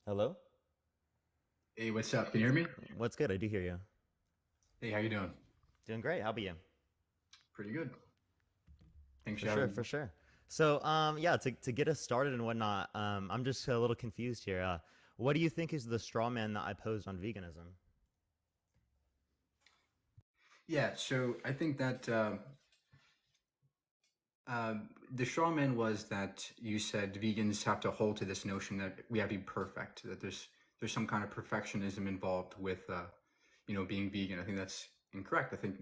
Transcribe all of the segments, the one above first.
Hello? Hey, what's up? Can you hear me? What's good? I do hear you. Hey, how you doing? Doing great. How about you? Pretty good. Thanks For for sure, having for me. sure. So, yeah, to get us started and whatnot, I'm just a little confused here. What do you think is the straw man that I posed on veganism? Yeah, so I think that the straw man was that you said vegans have to hold to this notion that we have to be perfect, that there's some kind of perfectionism involved with being vegan. I think that's incorrect. I think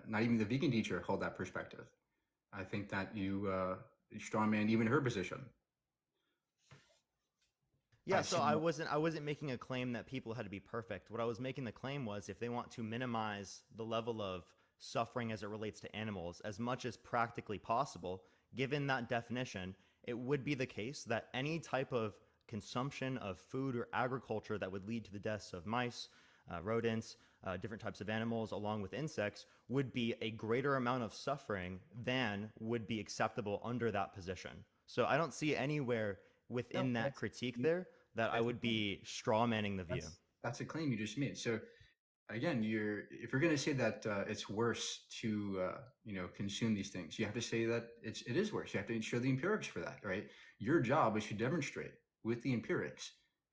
not even the vegan teacher hold that perspective. I think that you straw man even her position. Yeah, I so said, I wasn't making a claim that people had to be perfect. What I was making the claim was if they want to minimize the level of suffering as it relates to animals as much as practically possible, given that definition, it would be the case that any type of consumption of food or agriculture that would lead to the deaths of mice, rodents, different types of animals, along with insects, would be a greater amount of suffering than would be acceptable under that position. So I don't see anywhere no, within that that's critique there that I that's the would claim. be straw manning the view. That's a claim you just made. So again, if you're going to say that it's worse to consume these things, you have to say that it is worse. You have to show the empirics for that, right? Your job is to demonstrate with the empirics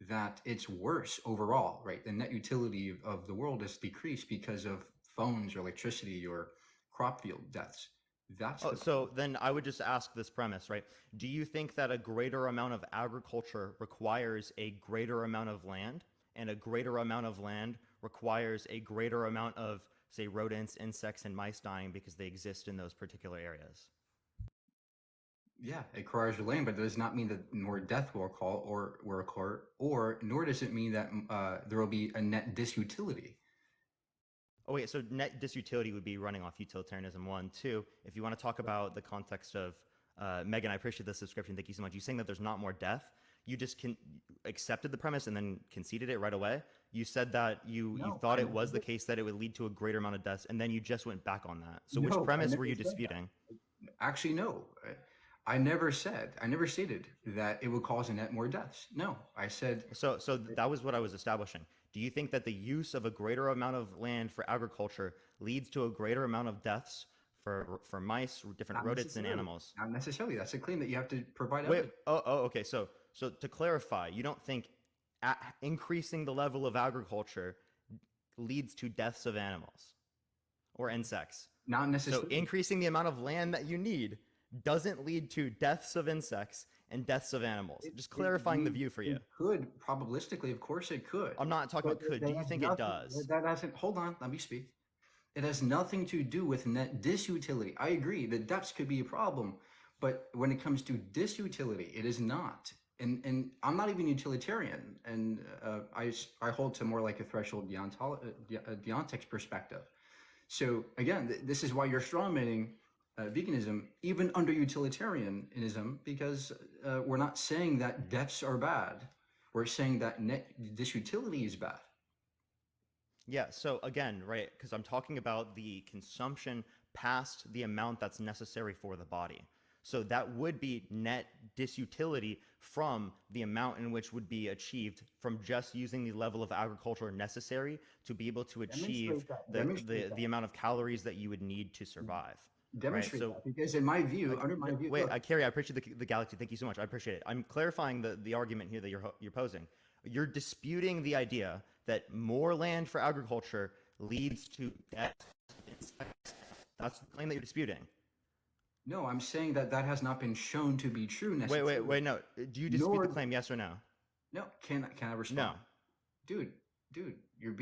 that it's worse overall, right? The net utility of the world is decreased because of phones or electricity or crop field deaths. That's Oh, the so claim. then I would just ask this premise, right? Do you think that a greater amount of agriculture requires a greater amount of land, and a greater amount of land requires a greater amount of, say, rodents, insects, and mice dying because they exist in those particular areas? Yeah, it requires your land, but it does not mean that more death will occur, or nor does it mean that there will be a net disutility. Oh, wait, so net disutility would be running off utilitarianism, one. Two, if you want to talk about the context of Megan, I appreciate the subscription. Thank you so much. You saying that there's not more death, you just accepted the premise and then conceded it right away. You said that you No, thought I it never was the did. case that it would lead to a greater amount of deaths, and then you just went back on that. So which No, I premise were never you said that. disputing? Actually, no. I never stated that it would cause a net more deaths. No, I said, So that was what I was establishing. Do you think that the use of a greater amount of land for agriculture leads to a greater amount of deaths for mice, different not rodents, and necessarily. animals? Not necessarily. That's a claim that you have to provide Wait. evidence. Oh, okay. So to clarify, you don't think increasing the level of agriculture leads to deaths of animals or insects. Not So necessarily. increasing the amount of land that you need doesn't lead to deaths of insects and deaths of animals. Just clarifying the view for you. It could probabilistically, of course, it could, I'm not talking but about could. Do that you has think it nothing. does? That doesn't. Hold on. Let me speak. It has nothing to do with net disutility. I agree that depths could be a problem, but when it comes to disutility, it is not. And I'm not even utilitarian, and I hold to more like a threshold deontics perspective. So again, this is why you're strawmanning veganism, even under utilitarianism, because we're not saying that deaths are bad. We're saying that net disutility is bad. Yeah, so again, right, because I'm talking about the consumption past the amount that's necessary for the body. So that would be net disutility from the amount in which would be achieved from just using the level of agriculture necessary to be able to achieve Demonstrate that. the Demonstrate the, that. the amount of calories that you would need to survive. Right? Demonstrate So that, because in my view, under my view, wait, look, Carrie, I appreciate the galaxy. Thank you so much. I appreciate it. I'm clarifying the argument here that you're posing. You're disputing the idea that more land for agriculture leads to death. That's the claim that you're disputing. no, I'm saying that that has not been shown to be true necessarily. Wait. No. Do you dispute the Nor, claim? Yes or no? no, can I No. respond, dude? Dude, you're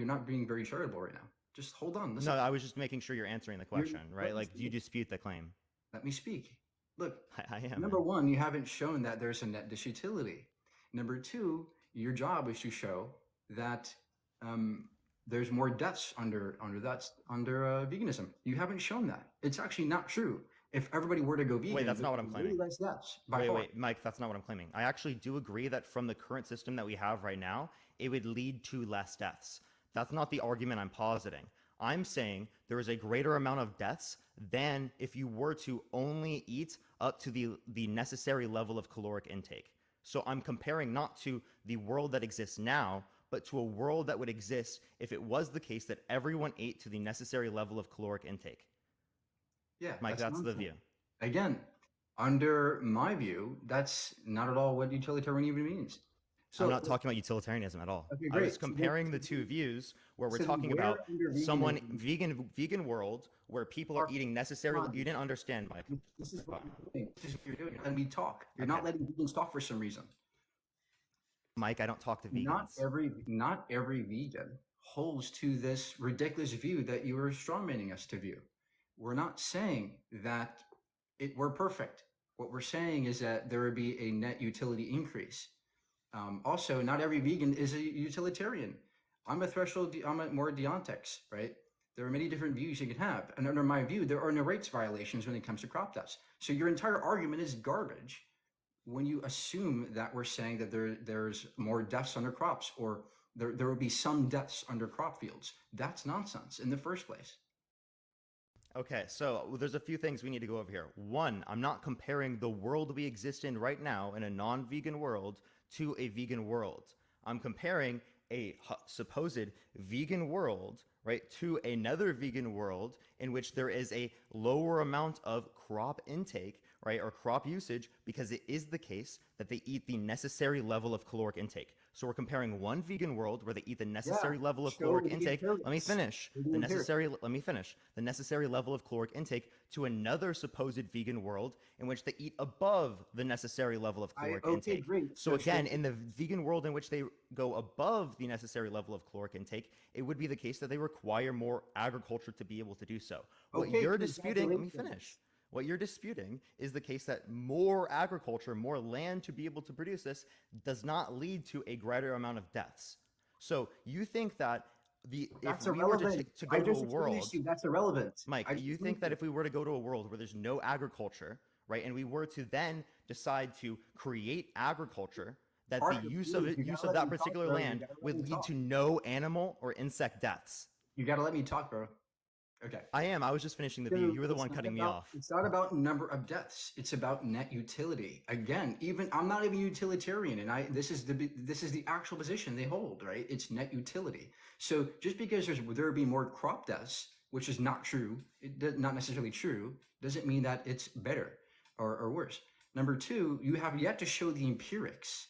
not being very charitable right now. Just hold on, No. listen. I was just making sure you're answering the You're question, right? let me Like, do you speak. dispute the claim? Let me speak. Look, I am, number man. one, you haven't shown that there's a net disutility. Number two, your job is to show that um, there's more deaths under veganism. You haven't shown that. It's actually not true. If everybody were to go Wait, vegan, that's there not what would I'm be way claiming. less deaths by far. Mike, that's not what I'm claiming. I actually do agree that from the current system that we have right now, it would lead to less deaths. That's not the argument I'm positing. I'm saying there is a greater amount of deaths than if you were to only eat up to the necessary level of caloric intake. So I'm comparing not to the world that exists now, but to a world that would exist if it was the case that everyone ate to the necessary level of caloric intake. Yeah, Mike, that's that's the nonsense. view. Again, under my view, that's not at all what utilitarian even means. I'm So, not talking about utilitarianism at all. okay, I was great. comparing the two views where we're So then talking where about under someone veganism vegan world where people are are eating necessary. fine. You didn't understand, Mike. This is what you're doing. This is what you're doing. You're letting me talk. You're Okay, not letting vegans talk for some reason. Mike, I don't talk to vegans. Not every vegan holds to this ridiculous view that you are strawmanning us to view. We're not saying that we're perfect. What we're saying is that there would be a net utility increase. Also, not every vegan is a utilitarian. I'm a more deontics, right? There are many different views you can have. And under my view, there are no rights violations when it comes to crop dust. So your entire argument is garbage when you assume that we're saying that there's more deaths under crops, or there will be some deaths under crop fields. That's nonsense in the first place. Okay, so there's a few things we need to go over here. One, I'm not comparing the world we exist in right now in a non-vegan world to a vegan world. I'm comparing a supposed vegan world, right, to another vegan world in which there is a lower amount of crop intake, right, or crop usage, because it is the case that they eat the necessary level of caloric intake. So we're comparing one vegan world where they eat the necessary Yeah, level of show caloric the intake. Let me empirics. finish. Show the empirics. Let me finish. The necessary level of caloric intake to another supposed vegan world in which they eat above the necessary level of caloric Okay, intake. great. So again, in the vegan world in which they go above the necessary level of caloric intake, it would be the case that they require more agriculture to be able to do so. What Okay, you're disputing, let me congratulations. finish. What you're disputing is the case that more agriculture, more land to be able to produce this does not lead to a greater amount of deaths. So you think that if That's we were irrelevant. to I go to a just explained this world, to you. That's irrelevant. Mike, I just you explained think to that you. if we were to go to a world where there's no agriculture, right, and we were to then decide to create agriculture, that the Parker, please, you use gotta of let that me talk, particular bro. You land gotta let me would lead talk. to no animal or insect deaths? You gotta let me talk, bro. Okay. I am. I was just finishing the view. So You were the one cutting me off. it's not about number of deaths. It's about net utility. Again, even I'm not even utilitarian, and this is the actual position they hold, right? It's net utility. So just because there would be more crop deaths, which is not true, not necessarily true, doesn't mean that it's better or worse. Number two, you have yet to show the empirics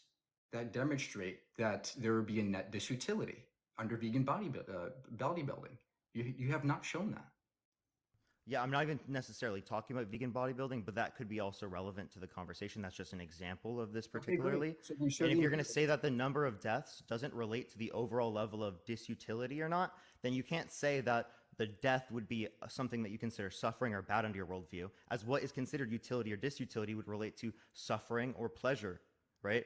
that demonstrate that there would be a net disutility under vegan bodybuilding. You have not shown that. Yeah, I'm not even necessarily talking about vegan bodybuilding, but that could be also relevant to the conversation. That's just an example of this Okay, great. particularly. So then show And if the you're going to empirics. say that the number of deaths doesn't relate to the overall level of disutility or not, then you can't say that the death would be something that you consider suffering or bad under your worldview, as what is considered utility or disutility would relate to suffering or pleasure, right?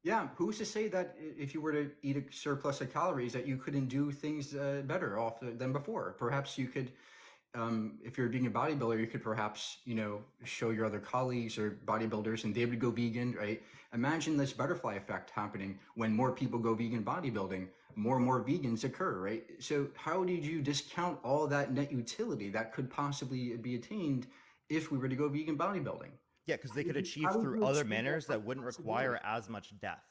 Yeah, who's to say that if you were to eat a surplus of calories that you couldn't do things better off than before? Perhaps you could, if you're being a bodybuilder, you could perhaps, show your other colleagues or bodybuilders and they would go vegan, right? Imagine this butterfly effect happening when more people go vegan bodybuilding, more and more vegans occur, right? So how did you discount all that net utility that could possibly be attained if we were to go vegan bodybuilding? Yeah, because they could achieve How did through you other achieve that manners by that wouldn't require possibility? as much death.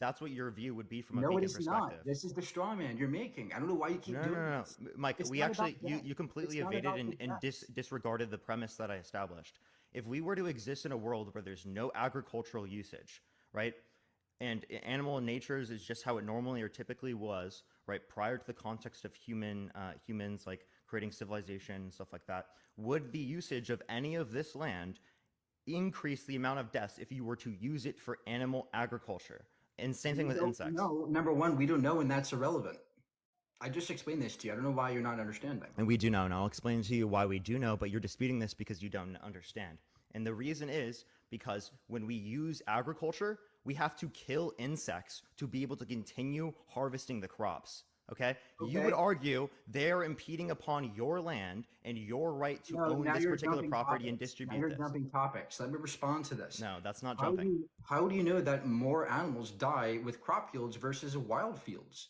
That's what your view would be from a No, it vegan is not. perspective. This is the straw man you're making. I don't know why you keep No, no, doing no, no. this. Mike, It's we not about actually, death. you completely It's not evaded about the and deaths. disregarded the premise that I established. If we were to exist in a world where there's no agricultural usage, right, and animal natures is just how it normally or typically was, right, prior to the context of humans like creating civilization and stuff like that, would the usage of any of this land increase the amount of deaths if you were to use it for animal agriculture? And same thing We with don't insects. know. Number one, we don't know, and that's irrelevant. I just explained this to you. I don't know why you're not understanding. And we do know, and I'll explain to you why we do know, but you're disputing this because you don't understand. And the reason is because when we use agriculture, we have to kill insects to be able to continue harvesting the crops. Okay? You would Okay. argue they're impeding upon your land and your right to No, own now this you're particular jumping property and topics. Now distribute you're this. jumping topics. Let me respond to this. No, that's not jumping. How do you know that more animals die with crop fields versus wild fields?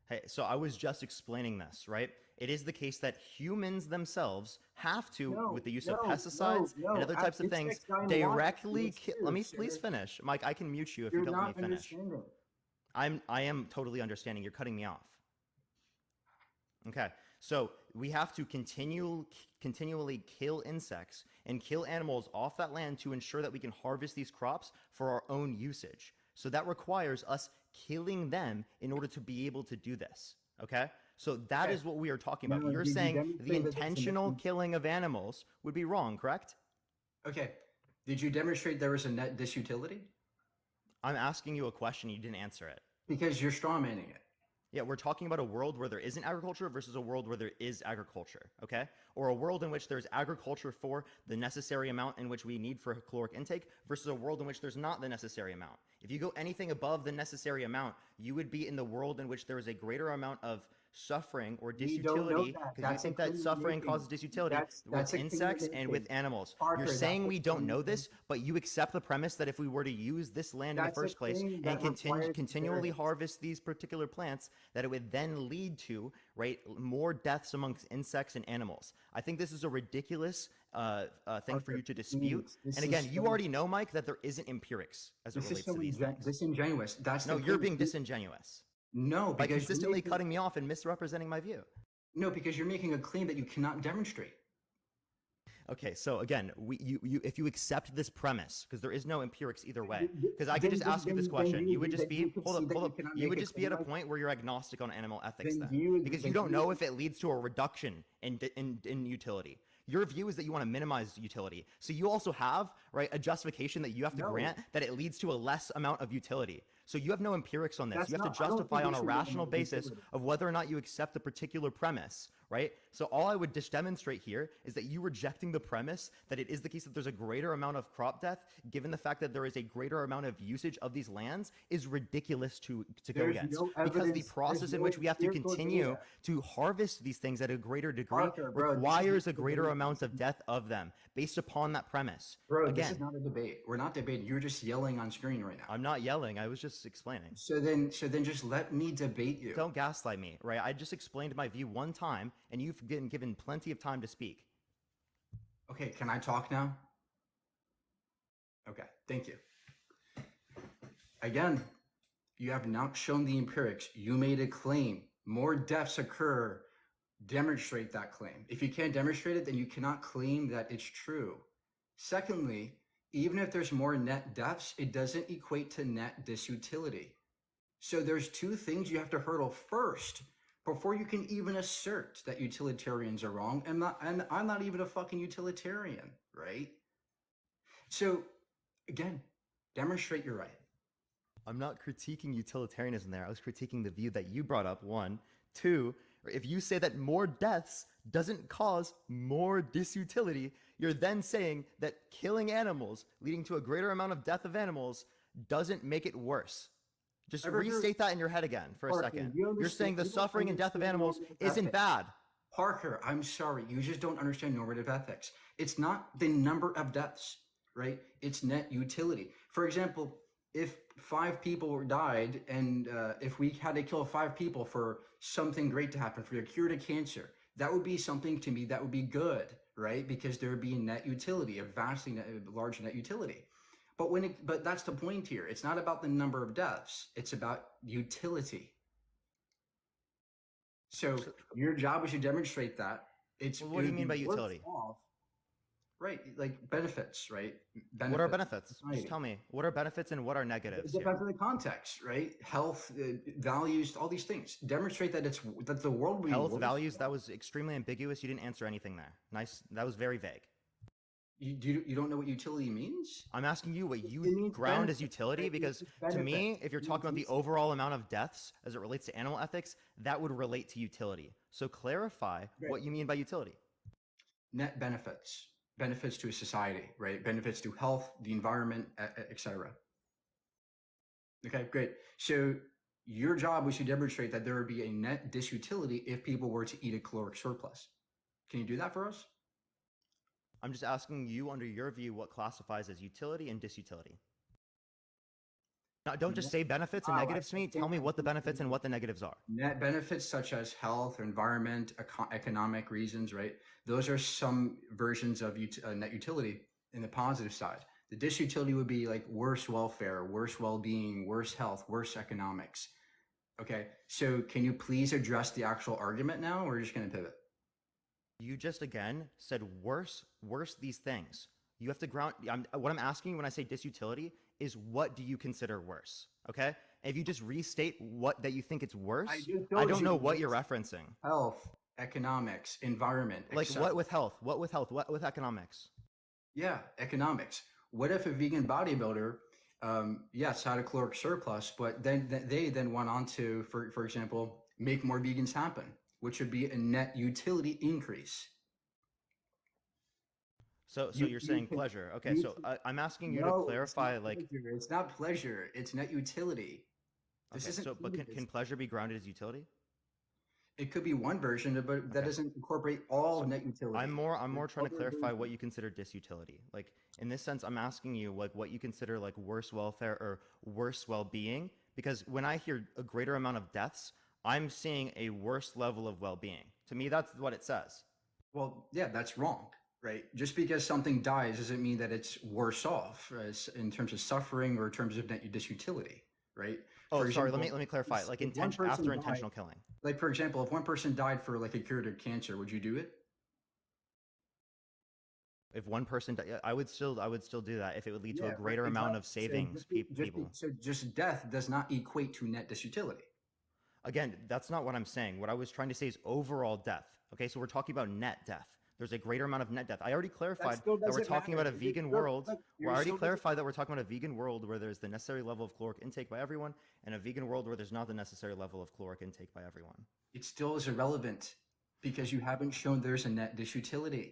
Hey, so I was just explaining this, right? It is the case that humans themselves have to, with No, the use of no, no, pesticides and no. other types of things, Insects die in water. directly It's kill. Let true, me please sir. finish, Mike. I can mute you if you You're don't let me not finish. understanding. I am totally understanding. You're cutting me off. Okay, so we have to continually kill insects and kill animals off that land to ensure that we can harvest these crops for our own usage. So that requires us killing them in order to be able to do this. Okay? So that Okay. is what we are talking about. Now, You're did you saying the demonstrate that there's a net? intentional killing of animals would be wrong, correct? Okay. Did you demonstrate there was a net disutility? I'm asking you a question, you didn't answer it. Because you're strawmanning it. Yeah, we're talking about a world where there isn't agriculture versus a world where there is agriculture, okay? Or a world in which there's agriculture for the necessary amount in which we need for caloric intake versus a world in which there's not the necessary amount. If you go anything above the necessary amount, you would be in the world in which there is a greater amount of suffering or We don't know disutility that. because you That's a think claim that you're suffering making. causes disutility with That's a claim you're insects and with making. animals. Parker, You're that's saying a we don't claim know you're making. this, but you accept the premise that if we were to use this land in the That's a first place claim and that requires continually variance. harvest these particular plants, that it would then lead to, right, more deaths amongst insects and animals. I think this is a ridiculous thing for Parker, you to dispute. this And is again, you so, already know, Mike, that there isn't empirics as it this is relates so to these things. disingenuous. That's No, the you're claim. being disingenuous No, by because consistently cutting me off and misrepresenting my view. no, because you're making a claim that you cannot demonstrate. Okay, so again, if you accept this premise, because there is no empirics either way, Th- because I could Then, just ask you this then question, do you you would agree just that you be, could hold see up, that hold you up, cannot you make would a just be at claim a like point where you're agnostic on animal ethics then then, do you agree because that you don't know if it leads to a reduction in utility. Your view is that you want to minimize utility. So you also have, right, a justification that you have to no? grant that it leads to a less amount of utility. So you have no empirics on this. That's You have not. to I don't justify think on we a should have rational no basis utility. of whether or not you accept the particular premise, right? So all I would just demonstrate here is that you rejecting the premise that it is the case that there's a greater amount of crop death, given the fact that there is a greater amount of usage of these lands, is ridiculous to go There's against. no Because the evidence. There's process in no which we have to empirical continue data. to harvest these things at a greater degree Parker, bro, this is not requires a a greater debate. amount of death of them based upon that premise. Bro, this Again, is not a debate. We're not debating. You're just yelling on screen right now. I'm not yelling. I was just explaining. So then, just let me debate you. Don't gaslight me, right? I just explained my view one time, and you've been given plenty of time to speak. Okay, can I talk now? Okay, thank you. Again, you have not shown the empirics. You made a claim. More deaths occur. Demonstrate that claim. If you can't demonstrate it, then you cannot claim that it's true. Secondly, even if there's more net deaths, it doesn't equate to net disutility. So there's two things you have to hurdle first before you can even assert that utilitarians are wrong. And I'm not even a fucking utilitarian, right? So again, demonstrate you're right. I'm not critiquing utilitarianism there. I was critiquing the view that you brought up, one. Two, if you say that more deaths doesn't cause more disutility, you're then saying that killing animals, leading to a greater amount of death of animals, doesn't make it worse. Just restate that in your head again for a second. You're saying the suffering and death of animals isn't bad. Parker, I'm sorry. You just don't understand normative ethics. It's not the number of deaths, right? It's net utility. For example, if 5 people died and if we had to kill 5 people for something great to happen, for a cure to cancer, that would be something to me that would be good, right? Because there would be a net utility, a vastly large net utility. But that's the point here. It's not about the number of deaths. It's about utility. So your job is to demonstrate that. Well, what do you mean by utility? Right, like benefits, right? Benefits. What are benefits? Just tell me. What are benefits and what are negatives? It depends on the context, right? Health, values, all these things. Demonstrate that that the world we health, values. That was extremely ambiguous. You didn't answer anything there. Nice. That was very vague. You don't know what utility means? I'm asking you what you ground as utility, because to me, if you're talking about the overall amount of deaths as it relates to animal ethics, that would relate to utility. So clarify what you mean by utility. Net benefits. Benefits to a society, right? Benefits to health, the environment, etc. Okay, great. So your job was to demonstrate that there would be a net disutility if people were to eat a caloric surplus. Can you do that for us? I'm just asking you, under your view, what classifies as utility and disutility. Now, don't just say benefits and Wow, negatives to me. Tell me what the benefits and what the negatives are. net benefits such as health, environment, economic reasons, right? Those are some versions of net utility in the positive side. The disutility would be like worse welfare, worse well-being, worse health, worse economics. Okay, so can you please address the actual argument now, or are you just going to pivot? You just again said worse these things. You have to ground. What I'm asking when I say disutility is what do you consider worse? Okay, and if you just restate what that you think it's worse, I don't know what you're referencing. Health, economics, environment, Like what with health? What with health? What with economics? Yeah, economics. What if a vegan bodybuilder, yes, had a caloric surplus, but then they then went on to, for example, make more vegans happen, which would be a net utility increase. So you're saying pleasure. Okay, so I'm asking you to No, it's clarify. not Like, pleasure. It's not pleasure. It's net utility. This okay, isn't. so but can pleasure be grounded as utility? It could be one version, but that Okay. doesn't incorporate all So net utility. I'm more trying to Other clarify what versions. you consider disutility. Like in this sense, I'm asking you like what you consider like worse welfare or worse well-being. Because when I hear a greater amount of deaths, I'm seeing a worse level of well-being. To me, that's what it says. Well, yeah, that's wrong, right? Just because something dies doesn't mean that it's worse off in terms of suffering or in terms of net disutility, right? Oh, For sorry. example, Let me clarify. Like if one person after died, intentional killing. like for example, if one person died for like a curative cancer, would you do it? If one person, I would still do that if it would lead to a Yeah, right. greater amount Exactly. of savings people. So just death does not equate to net disutility. Again, that's not what I'm saying. What I was trying to say is overall death. Okay, so we're talking about net death. There's a greater amount of net death. I already That clarified still that we're doesn't talking matter. about a vegan world. You're I already still clarified that we're talking about a vegan world where there's the necessary level of caloric intake by everyone, and a vegan world where there's not the necessary level of caloric intake by everyone. it still is irrelevant because you haven't shown there's a net disutility.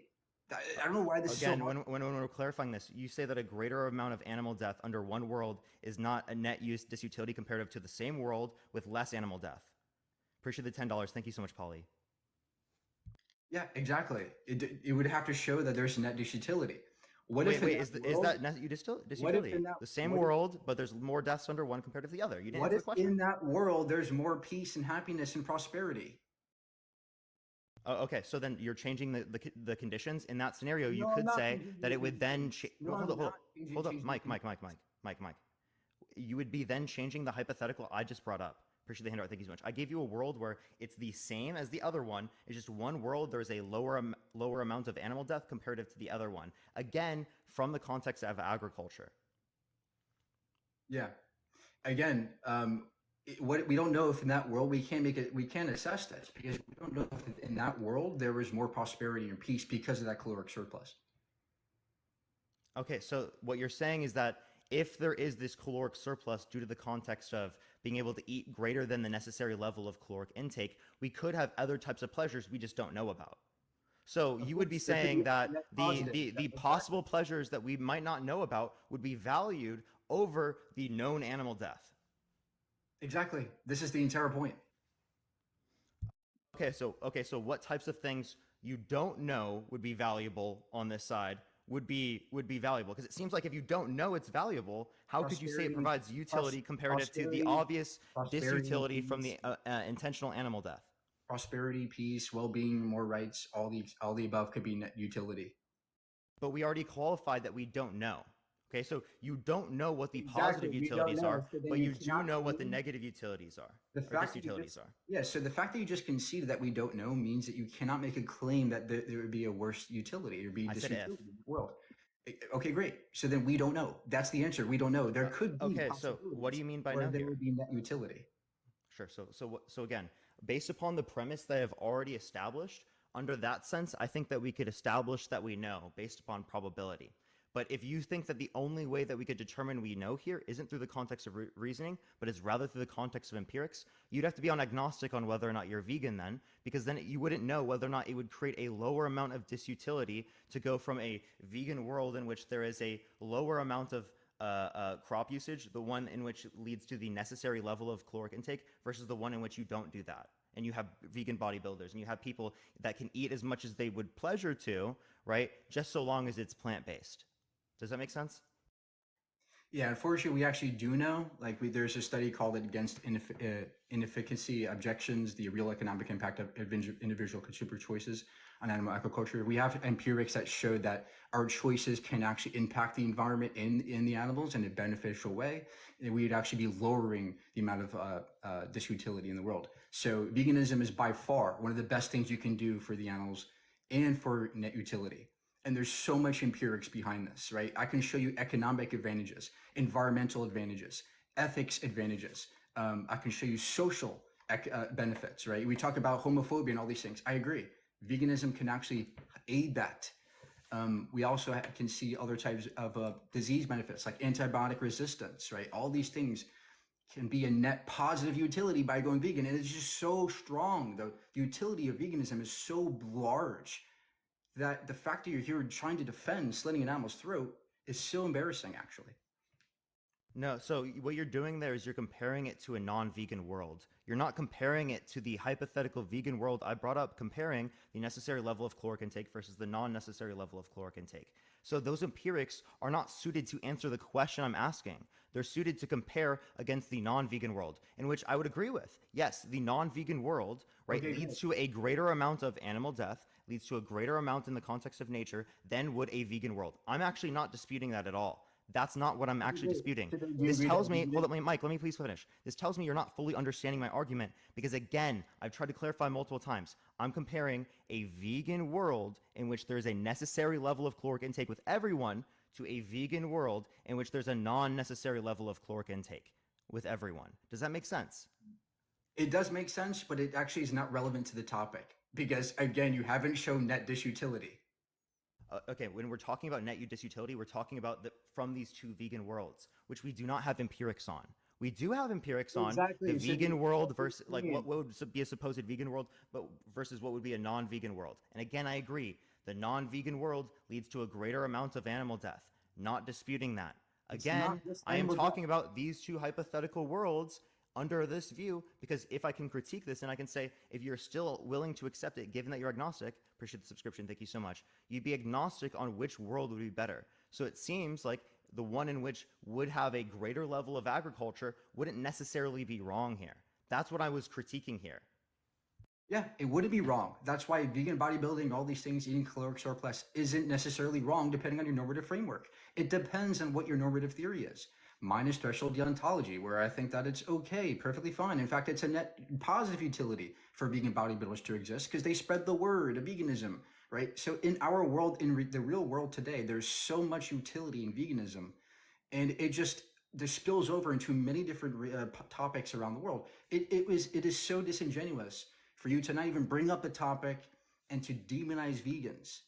I don't know why this is so Again, hard. when we're clarifying this, you say that a greater amount of animal death under one world is not a net use disutility comparative to the same world with less animal death. Appreciate the $10. Thank you so much, Polly. Yeah, exactly. It would have to show that there's net disutility. What Wait, if in wait, that is world, that what if disutility? in that The same what if, world, but there's more deaths under one compared to the other. You didn't what answer if the question. in that world there's more peace and happiness and prosperity? Oh, okay, so then you're changing the conditions. In that scenario, you No, I'm could not say changing that it the would then conditions. No, hold I'm up, not changing hold up, changing Mike, the Mike, Mike, Mike, Mike, Mike. You would be then changing the hypothetical I just brought up. Appreciate the handout. Thank you so much. I gave you a world where it's the same as the other one. It's just one world. There's a lower amount of animal death comparative to the other one. Again, from the context of agriculture. Yeah. Again, what we don't know if in that world we can't assess this because we don't know if in that world there was more prosperity and peace because of that caloric surplus. Okay, so what you're saying is that if there is this caloric surplus due to the context of being able to eat greater than the necessary level of caloric intake, we could have other types of pleasures we just don't know about. So you would be There could saying be that net the positive. the possible pleasures that we might not know about would be valued over the known animal death. Exactly. This is the entire point. Okay, so what types of things you don't know would be valuable on this side would be valuable? Because it seems like if you don't know it's valuable, how could you say it Prosperity, provides utility comparative to the obvious disutility from the intentional animal death? prosperity, peace, well-being, more rights, all the above could be net utility. But we already qualified that we don't know. Okay, so you don't know what the Exactly, positive we don't utilities know, are, so then but you you do cannot know what the claim- negative utilities are, The or fact that you disutilities just, are. yeah, so the fact that you just conceded that we don't know means that you cannot make a claim that there would be a worse utility or be I said if. disutility in the world. Okay, great. So then we don't know. That's the answer. We don't know. There could be Okay, so what do you mean by where no there here? would be net utility. Sure. So again, based upon the premise that I've already established, under that sense, I think that we could establish that we know based upon probability. But if you think that the only way that we could determine we know here isn't through the context of reasoning, but is rather through the context of empirics, you'd have to be on agnostic on whether or not you're vegan then, because then you wouldn't know whether or not it would create a lower amount of disutility to go from a vegan world in which there is a lower amount of crop usage, the one in which leads to the necessary level of caloric intake, versus the one in which you don't do that. And you have vegan bodybuilders, and you have people that can eat as much as they would pleasure to, right? Just so long as it's plant-based. Does that make sense? Yeah, unfortunately, we actually do know. Like, there's a study called Against Inefficacy Objections: The Real Economic Impact of Individual Consumer Choices on Animal Agriculture. We have empirics that show that our choices can actually impact the environment in the animals in a beneficial way. And we'd actually be lowering the amount of disutility in the world. So, veganism is by far one of the best things you can do for the animals and for net utility. And there's so much empirics behind this, right? I can show you economic advantages, environmental advantages, ethics advantages. I can show you social benefits, right? We talk about homophobia and all these things. I agree. Veganism can actually aid that. We also can see other types of disease benefits like antibiotic resistance, right? All these things can be a net positive utility by going vegan. And it's just so strong. The utility of veganism is so large that the fact that you're here trying to defend slitting an animal's throat is so embarrassing, actually. No, so what you're doing there is you're comparing it to a non-vegan world. You're not comparing it to the hypothetical vegan world I brought up, comparing the necessary level of caloric intake versus the non-necessary level of caloric intake. So those empirics are not suited to answer the question I'm asking. They're suited to compare against the non-vegan world, in which I would agree with. Yes, the non-vegan world, right, Okay, leads to a greater amount of animal death, leads to a greater amount in the context of nature than would a vegan world. I'm actually not disputing that at all. That's not what I'm actually disputing. So do you This agree tells that me, hold vegan? up, Mike, let me please finish. This tells me you're not fully understanding my argument because, again, I've tried to clarify multiple times. I'm comparing a vegan world in which there's a necessary level of caloric intake with everyone to a vegan world in which there's a non-necessary level of caloric intake with everyone. Does that make sense? It does make sense, but it actually is not relevant to the topic because, again, you haven't shown net disutility. Okay, when we're talking about net disutility, we're talking about from these two vegan worlds, which we do not have empirics on. We do have empirics on the Exactly. So vegan world versus like saying. what would be a supposed vegan world, but versus what would be a non-vegan world. And again, I agree. The non-vegan world leads to a greater amount of animal death. Not disputing that. It's Again, not just I am animal death. talking about these two hypothetical worlds under this view because if I can critique this and I can say if you're still willing to accept it given that you're agnostic, appreciate the subscription, thank you so much, you'd be agnostic on which world would be better. So it seems like the one in which would have a greater level of agriculture wouldn't necessarily be wrong here. That's what I was critiquing here. Yeah, it wouldn't be wrong. That's why vegan bodybuilding, all these things, eating caloric surplus isn't necessarily wrong depending on your normative framework. It depends on what your normative theory is. Mine is threshold deontology, where I think that it's okay, perfectly fine. In fact, it's a net positive utility for vegan bodybuilders to exist because they spread the word of veganism, right? So in our world, in the real world today, there's so much utility in veganism, and it just this spills over into many different topics around the world. It is so disingenuous for you to not even bring up the topic and to demonize vegans.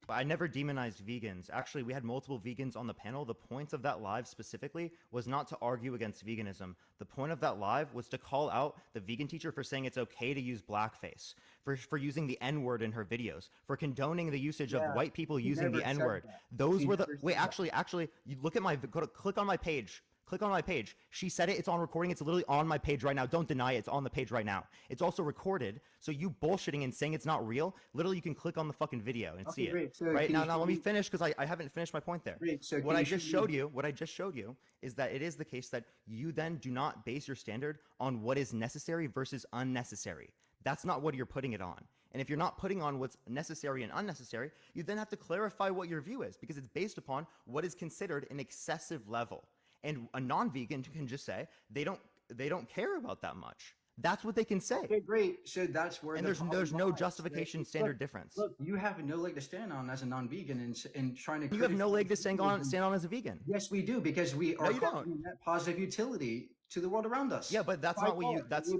I never demonized vegans. Actually, we had multiple vegans on the panel. The point of that live specifically was not to argue against veganism. The point of that live was to call out the vegan teacher for saying it's okay to use blackface, for using the N-word in her videos, for condoning the usage of white people She using the never said N-word. that. Those She were the never wait. said that. Actually, you look at my click on my page. Click on my page. She said it. It's on recording. It's literally on my page right now. Don't deny it. It's on the page right now. It's also recorded. So you bullshitting and saying it's not real, literally you can click on the fucking video and see Okay, it. great. So Right can you now, show let me me? finish because I haven't finished my point there. Great. So What can I you show just me? showed you, what I just showed you is that it is the case that you then do not base your standard on what is necessary versus unnecessary. That's not what you're putting it on. And if you're not putting on what's necessary and unnecessary, you then have to clarify what your view is because it's based upon what is considered an excessive level. And a non-vegan can just say they don't care about that much. That's what they can say. Okay, great. So that's where And the problem there's no lies. justification Look, standard difference. look, you have no leg to stand on as a non-vegan and trying to You have no leg to criticize veganism. stand on as a vegan. Yes, we do because we No, are you don't. causing net positive utility to the world around us. Yeah, but that's By not what you far. that's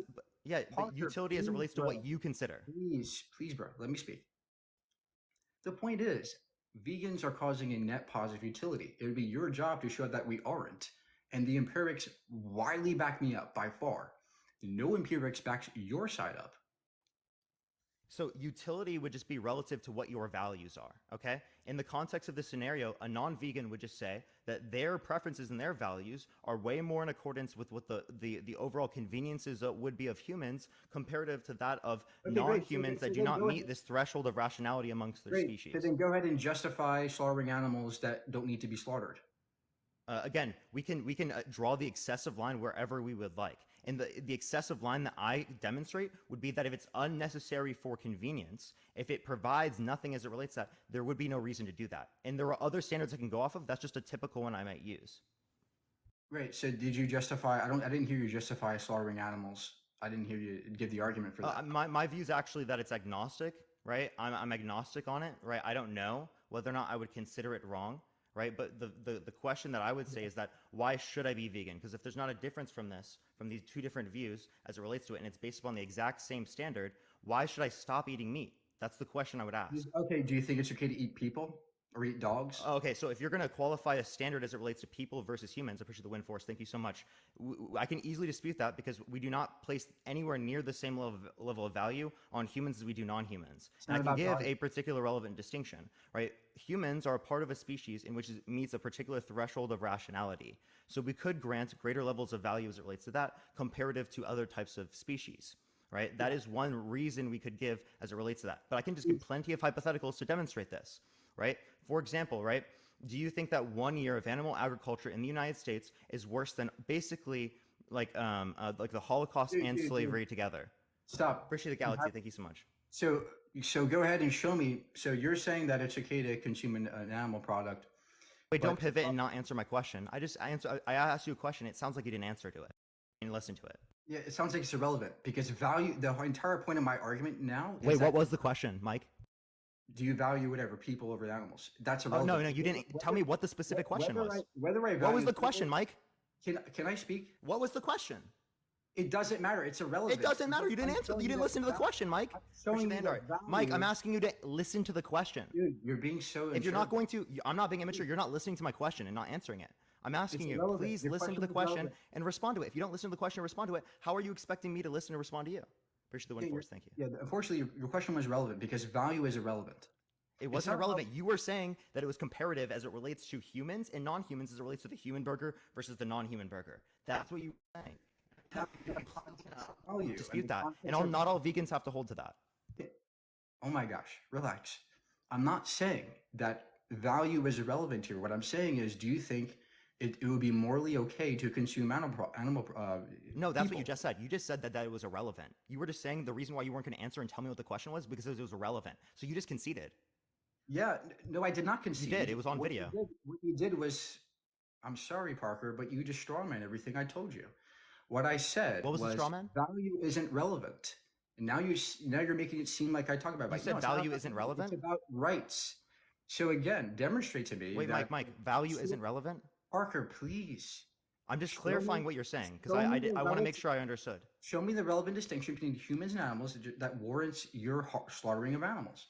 yeah, but Parker, utility as it please, relates to bro. what you consider. Please, bro. Let me speak. The point is, vegans are causing a net positive utility. It would be your job to show that we aren't. And the empirics widely back me up by far. No empirics backs your side up. So utility would just be relative to what your values are, okay? In the context of this scenario, a non-vegan would just say that their preferences and their values are way more in accordance with what the overall conveniences would be of humans comparative to that of Okay, great. non-humans So that do then not go meet ahead. this threshold of rationality amongst their Great. So species. then go ahead and justify slaughtering animals that don't need to be slaughtered. Again, we can draw the excessive line wherever we would like, and the excessive line that I demonstrate would be that if it's unnecessary for convenience, if it provides nothing as it relates to that, there would be no reason to do that. And there are other standards I can go off of. That's just a typical one I might use. Right. So did you justify? I didn't hear you justify slaughtering animals. I didn't hear you give the argument for that. My view is actually that it's agnostic, right? I'm agnostic on it, right? I don't know whether or not I would consider it wrong, right? But the question that I would say is that why should I be vegan? Because if there's not a difference from these two different views as it relates to it, and it's based upon the exact same standard, why should I stop eating meat? That's the question I would ask. Okay. Do you think it's okay to eat people or eat dogs? Okay, so if you're going to qualify a standard as it relates to people versus humans, I appreciate the win force. Thank you so much. I can easily dispute that because we do not place anywhere near the same level of value on humans as we do non-humans. And I can give a particular relevant distinction, right? Humans are a part of a species in which it meets a particular threshold of rationality. So we could grant greater levels of value as it relates to that comparative to other types of species. Right? That is one reason we could give as it relates to that. But I can just give plenty of hypotheticals to demonstrate this, right? For example, right? Do you think that 1 year of animal agriculture in the United States is worse than basically like the Holocaust and slavery together? Stop. Appreciate the galaxy. Thank you so much. So go ahead and show me. So you're saying that it's okay to consume an animal product. Wait, don't pivot and not answer my question. I asked you a question. It sounds like you didn't answer to it. And listen to it. Yeah, it sounds like it's irrelevant because value. The entire point of my argument now. Wait, what was the question, Mike? Do you value whatever people over animals? That's Oh, irrelevant. no, you didn't tell me what the specific question was. Whether I value What was the question, Mike? Can I speak? What was the question? It doesn't matter. It's irrelevant. It doesn't matter. You didn't answer. You didn't listen to the question, Mike. Mike, I'm asking you to listen to the question. Dude, you're being so. If you're not going to, I'm not being immature. You're not listening to my question and not answering it. I'm asking you, please listen to the question and respond to it. If you don't listen to the question and respond to it, how are you expecting me to listen and respond to you? Appreciate the win force. Thank you. Yeah, unfortunately, your question was relevant because value is irrelevant. It wasn't irrelevant. You were saying that it was comparative as it relates to humans and non-humans as it relates to the human burger versus the non-human burger. That's what you were saying. Dispute that. And not all vegans have to hold to that. Oh my gosh, relax. I'm not saying that value is irrelevant here. What I'm saying is, do you think it would be morally okay to consume animal No, that's what you just said. You just said that it was irrelevant. You were just saying the reason why you weren't going to answer and tell me what the question was because it was irrelevant. So you just conceded. Yeah, no, I did not concede. You did. It was on video. What you did was, I'm sorry, Parker, but you just strawman everything I told you. What I said was the straw man? Value isn't relevant. And now you're making it seem like I talk about. You said value isn't relevant? It's about rights. So again, demonstrate to me. Wait, Mike, value isn't relevant? Parker, please. I'm just clarifying what you're saying because I want to make sure I understood. Show me the relevant distinction between humans and animals that warrants your slaughtering of animals.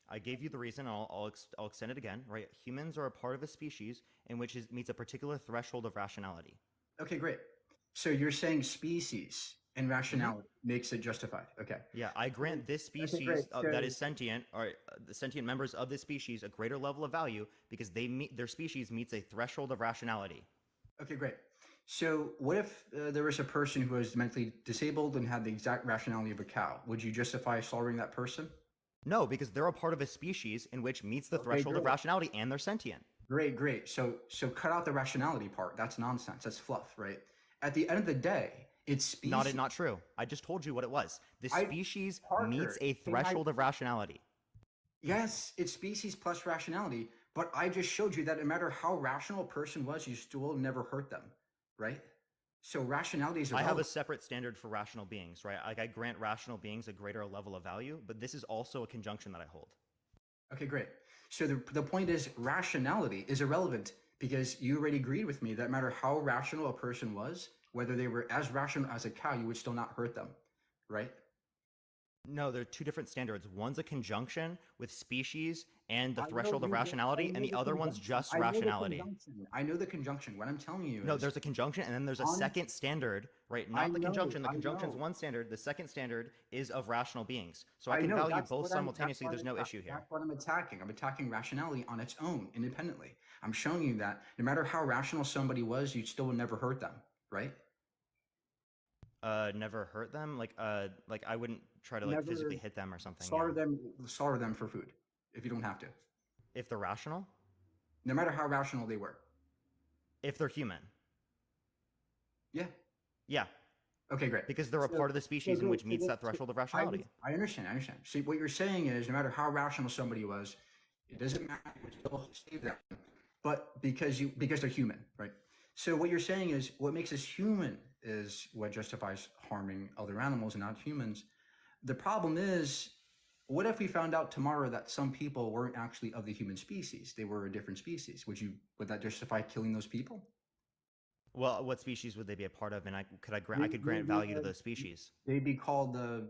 I gave you the reason. I'll extend it again. Right? Humans are a part of a species in which meets a particular threshold of rationality. Okay, great. So you're saying species and rationality makes it justified. Okay. Yeah, I grant this species that is sentient, or the sentient members of this species, a greater level of value because their species meets a threshold of rationality. Okay, great. So what if there was a person who was mentally disabled and had the exact rationality of a cow? Would you justify slaughtering that person? No, because they're a part of a species in which meets the threshold of rationality and they're sentient. Great. So cut out the rationality part. That's nonsense. That's fluff, right? At the end of the day, it's species. Not true. I just told you what it was. The species meets a threshold of rationality. Yes, it's species plus rationality. But I just showed you that no matter how rational a person was, you still never hurt them, right? So rationality is irrelevant. I have a separate standard for rational beings, right? Like I grant rational beings a greater level of value, but this is also a conjunction that I hold. Okay, great. So the point is rationality is irrelevant because you already agreed with me that no matter how rational a person was, whether they were as rational as a cow, you would still not hurt them, right? No, there are two different standards. One's a conjunction with species and the threshold of rationality, and the other one's just rationality. I know the conjunction. What I'm telling you is... No, there's a conjunction, and then there's a second standard, right? Not the conjunction. The conjunction's one standard. The second standard is of rational beings. So I can value both simultaneously. There's no issue here. That's what I'm attacking. I'm attacking rationality on its own, independently. I'm showing you that no matter how rational somebody was, you still would never hurt them, right? Never hurt them? Like I wouldn't try to physically hit them or something. Slaughter them for food if you don't have to. If they're rational? No matter how rational they were. If they're human. Yeah. Yeah, Okay, great. because they're a part of the species in Good. which meets that threshold of rationality. I understand. I understand. See, what you're saying is, no matter how rational somebody was, it doesn't matter. You still save them, but because they're human, right? So what you're saying is, what makes us human is what justifies harming other animals and not humans. The problem is, what if we found out tomorrow that some people weren't actually of the human species? They were a different species. Would that justify killing those people? Well, what species would they be a part of? And I They, could they, grant they, value to those species. they'd be called the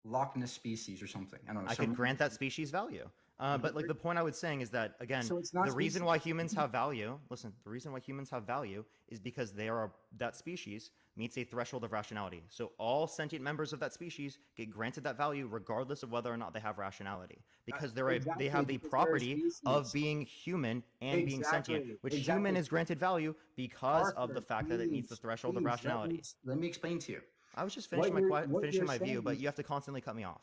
Loch Ness species or something. I don't know. I could Some grant that species value. But like the point I was saying is that again, so it's not the reason species. why humans have value. Listen, the reason why humans have value is because that species meets a threshold of rationality. So all sentient members of that species get granted that value regardless of whether or not they have rationality, because they Exactly, have the because they're a property of species. being human and being sentient, which human Exactly. is granted value because of the Parker, fact that it meets the threshold of rationality. let me explain to you. I was just What finishing you're my view, but saying, you have to constantly cut me off.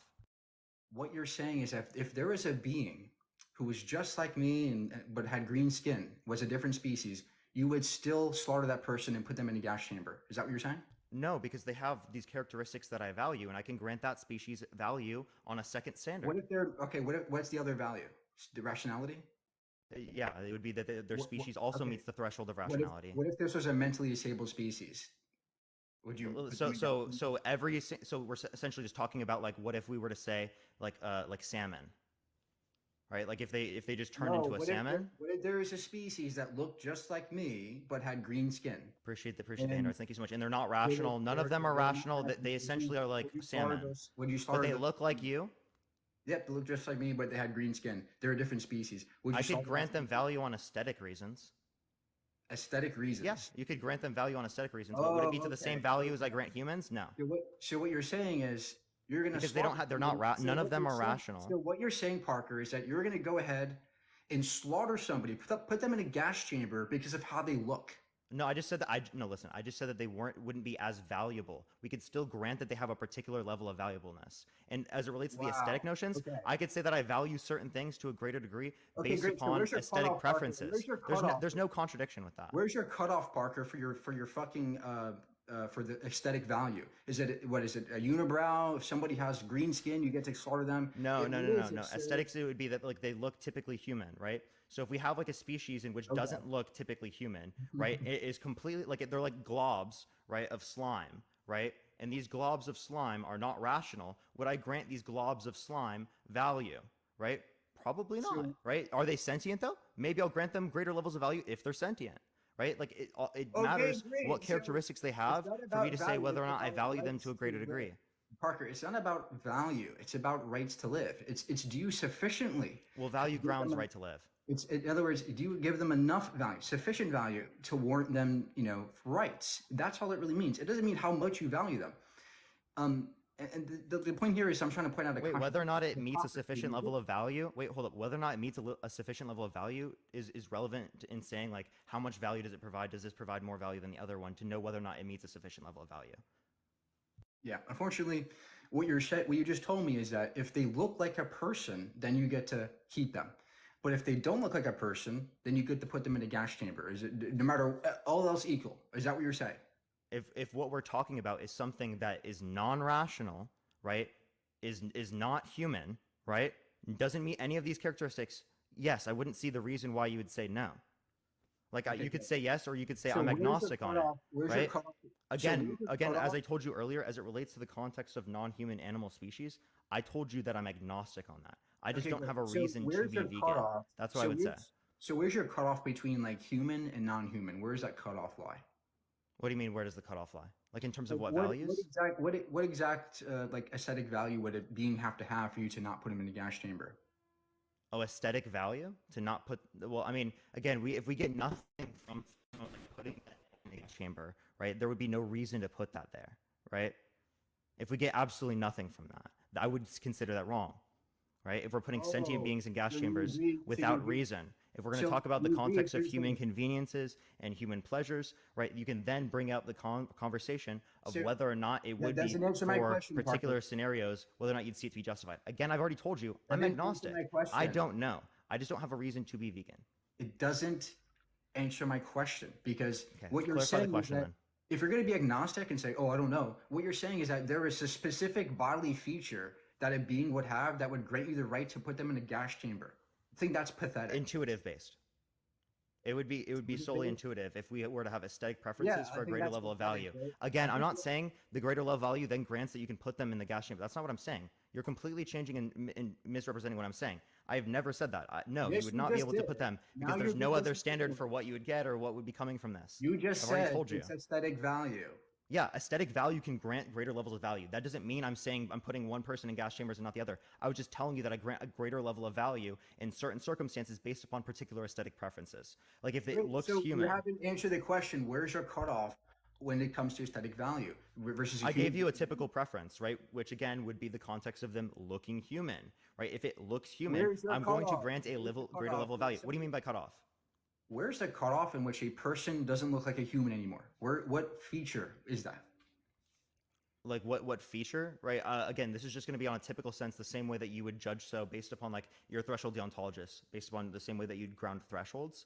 what you're saying is that if there was a being who was just like me and but had green skin, was a different species, you would still slaughter that person and put them in a gas chamber. Is that what you're saying? No, because they have these characteristics that I value, and I can grant that species value on a second standard. What if they're okay? What's the other value? The rationality? Yeah, it would be that their species also Okay. meets the threshold of rationality. What if this was a mentally disabled species? So we're essentially just talking about like what if we were to say like salmon, right? Like if they just turned No, into a salmon. what if there is a species that looked just like me but had green skin? Appreciate the And handrails. Thank you so much. And they're not rational. None of them are rational. They essentially are like salmon, Would you but slaughter they those? look like you. Yep, they look just like me, but they had green skin. They're a different species. Would you I could slaughter grant that them value on aesthetic reasons. aesthetic Yeah, reasons? you could grant them value on aesthetic reasons, but would it Oh, be to the same okay. value as I grant humans? No, So what you're saying is you're going to because they don't slaughter have. They're not. somebody. None of them are rational. So what you're saying, Parker, is that you're going to go ahead and slaughter somebody, put them in a gas chamber because of how they look. No, I just said that. No, listen. I just said that they wouldn't be as valuable. We could still grant that they have a particular level of valuableness. And as it relates to the aesthetic Wow. notions, Okay. I could say that I value certain things to a greater degree Okay, based great. So upon where's your aesthetic cutoff, Parker? preferences. Where's your cutoff? There's no contradiction with that. Where's your cutoff, Parker, for your fucking for the aesthetic value? Is it what is it a unibrow? If somebody has green skin, you get to slaughter them. No, What no, no, is no, it? no. So- Aesthetics, it would be that like they look typically human, right? So if we have like a species in which doesn't look typically human, right? It is completely like they're like globs, right, of slime, right? And these globs of slime are not rational. Would I grant these globs of slime value, right? Probably not, So- right? Are they sentient though? Maybe I'll grant them greater levels of value if they're sentient, right? Like it Okay, matters great. what So characteristics they it's have not for me about to say value, whether or it's not I about value them rights to a greater live. degree. Parker, it's not about value. It's about rights to live. It's do you sufficiently. Well, value grounds right to live. It's in other words, do you give them enough value, sufficient value to warrant them, rights? That's all it really means. It doesn't mean how much you value them. And the point here is I'm trying to point out a Wait, whether or not it meets a hypocrisy. sufficient level of value. Wait, hold up. Whether or not it meets a sufficient level of value is relevant in saying like how much value does it provide? Does this provide more value than the other one to know whether or not it meets a sufficient level of value? Yeah, unfortunately, what you just told me is that if they look like a person, then you get to keep them. But if they don't look like a person, then you get to put them in a gas chamber. Is it no matter all else equal? Is that what you're saying? If what we're talking about is something that is non-rational, right? Is not human, right? Doesn't meet any of these characteristics. Yes, I wouldn't see the reason why you would say no. Like you could say yes, or you could say So I'm where's your agnostic on it. cutoff? Where's your Right? cutoff? So Again, where's your again, as cutoff? I told you earlier, as it relates to the context of non-human animal species, I told you that I'm agnostic on that. I just Okay, don't great. have a So reason to where's be your vegan. cutoff? That's what I would say. So where's your cutoff between like human and non-human? Where's that cutoff lie? What do you mean? Where does the cutoff lie? Like in terms of Like what values? what exact like aesthetic value would it being have to have for you to not put him in a gas chamber? Oh, aesthetic value to not put. Well, I mean, again, if we get nothing from like, putting that in a chamber, right? There would be no reason to put that there, right? If we get absolutely nothing from that, I would consider that wrong, right? If we're putting sentient beings in gas so you chambers agree- so you without agree- reason, if we're going to so talk about the you agree context of there's human a- conveniences and human pleasures, right? You can then bring up the conversation of So whether or not it would be doesn't answer my for question, Parker. particular scenarios, whether or not you'd see it to be justified. Again, I've already told you, I'm didn't answer agnostic. my question. I don't know. I just don't have a reason to be vegan. It doesn't answer my question, because Okay, what you're clarify the saying is question that then. if you're going to be agnostic and say, "Oh, I don't know," what you're saying is that there is a specific bodily feature that a being would have that would grant you the right to put them in a gas chamber. I think that's pathetic. Intuitive based. It would be solely Intuitive? intuitive if we were to have aesthetic Yeah, preferences I for a think greater that's level of pathetic, value. right? I Again, I'm think not saying the greater level of value then grants that you can put them in the gas chamber. That's not what I'm saying. You're completely changing and misrepresenting what I'm saying. I have never said that. No, you yes, would you not be just able to did. put them Now because you're there's no other standard disassociating for it. what you would get or what would be coming from this. You just I've already said told you. it's aesthetic value. Yeah, aesthetic value can grant greater levels of value. That doesn't mean I'm saying I'm putting one person in gas chambers and not the other. I was just telling you that I grant a greater level of value in certain circumstances based upon particular aesthetic preferences. Like if it Wait, looks so you human. haven't answered the question, where's your cutoff when it comes to aesthetic value versus a I human gave you a being? typical preference, right? Which again would be the context of them looking human, right? If it looks human, Where's your I'm going to cutoff? grant a Where's the greater cutoff level of when value. What do you somebody mean by cutoff? Where's the cutoff in which a person doesn't look like a human anymore? What feature is that? Like what feature, right? Again, this is just going to be on a typical sense, the same way that you would judge so based upon like your threshold deontologist, based upon the same way that you'd ground thresholds.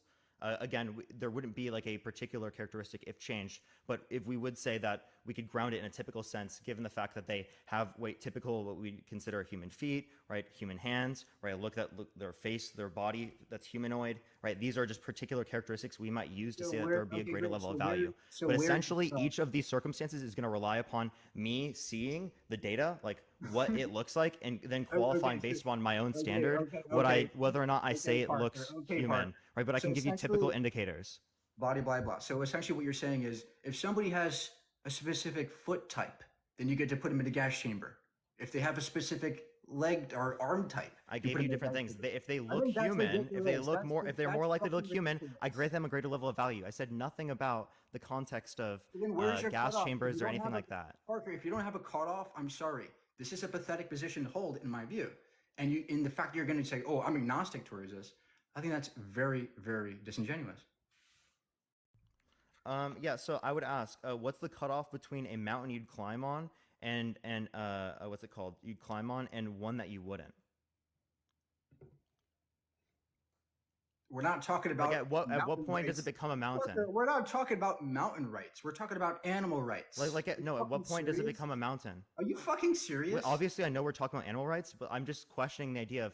Again, there wouldn't be like a particular characteristic if changed, but if we would say that we could ground it in a typical sense, given the fact that they have typical what we consider human feet, right? Human hands, right? Look their face, their body, that's humanoid, right? These are just particular characteristics we might use to So say that there where would be a okay, greater great. level of value. So But where essentially, each of these circumstances is going to rely upon me seeing the data, like what it looks like, and then okay, qualifying based upon my own okay, standard okay, what okay, whether or not I say okay, it Parker. looks Okay, Parker. human, right? But I So can give you typical essentially, indicators. blah blah blah. So essentially, what you're saying is, if somebody has a specific foot type, then you get to put them in the gas chamber. If they have a specific leg or arm type, I you gave put you them in the different gas things. chamber. If they I look think that's human, ridiculous. if they're That's more likely to fucking look human, I ridiculous. grant them a greater level of value. I said nothing about the context of Then where's your gas cutoff? If you chambers or don't anything have a like that. Parker, if you don't have a cutoff, I'm sorry. This is a pathetic position to hold, in my view. And you, in the fact you're going to say, "Oh, I'm agnostic towards this," I think that's very, very disingenuous. Yeah, so I would ask, what's the cutoff between a mountain you'd climb on and what's it called? You'd climb on and one that you wouldn't. We're not talking Like about at what mountain point does it rights. become a Parker, mountain? we're not talking about mountain rights. We're talking about animal rights. Are you No, at fucking what point does it serious? become a mountain? Are you fucking serious? Obviously, I know we're talking about animal rights, but I'm just questioning the idea of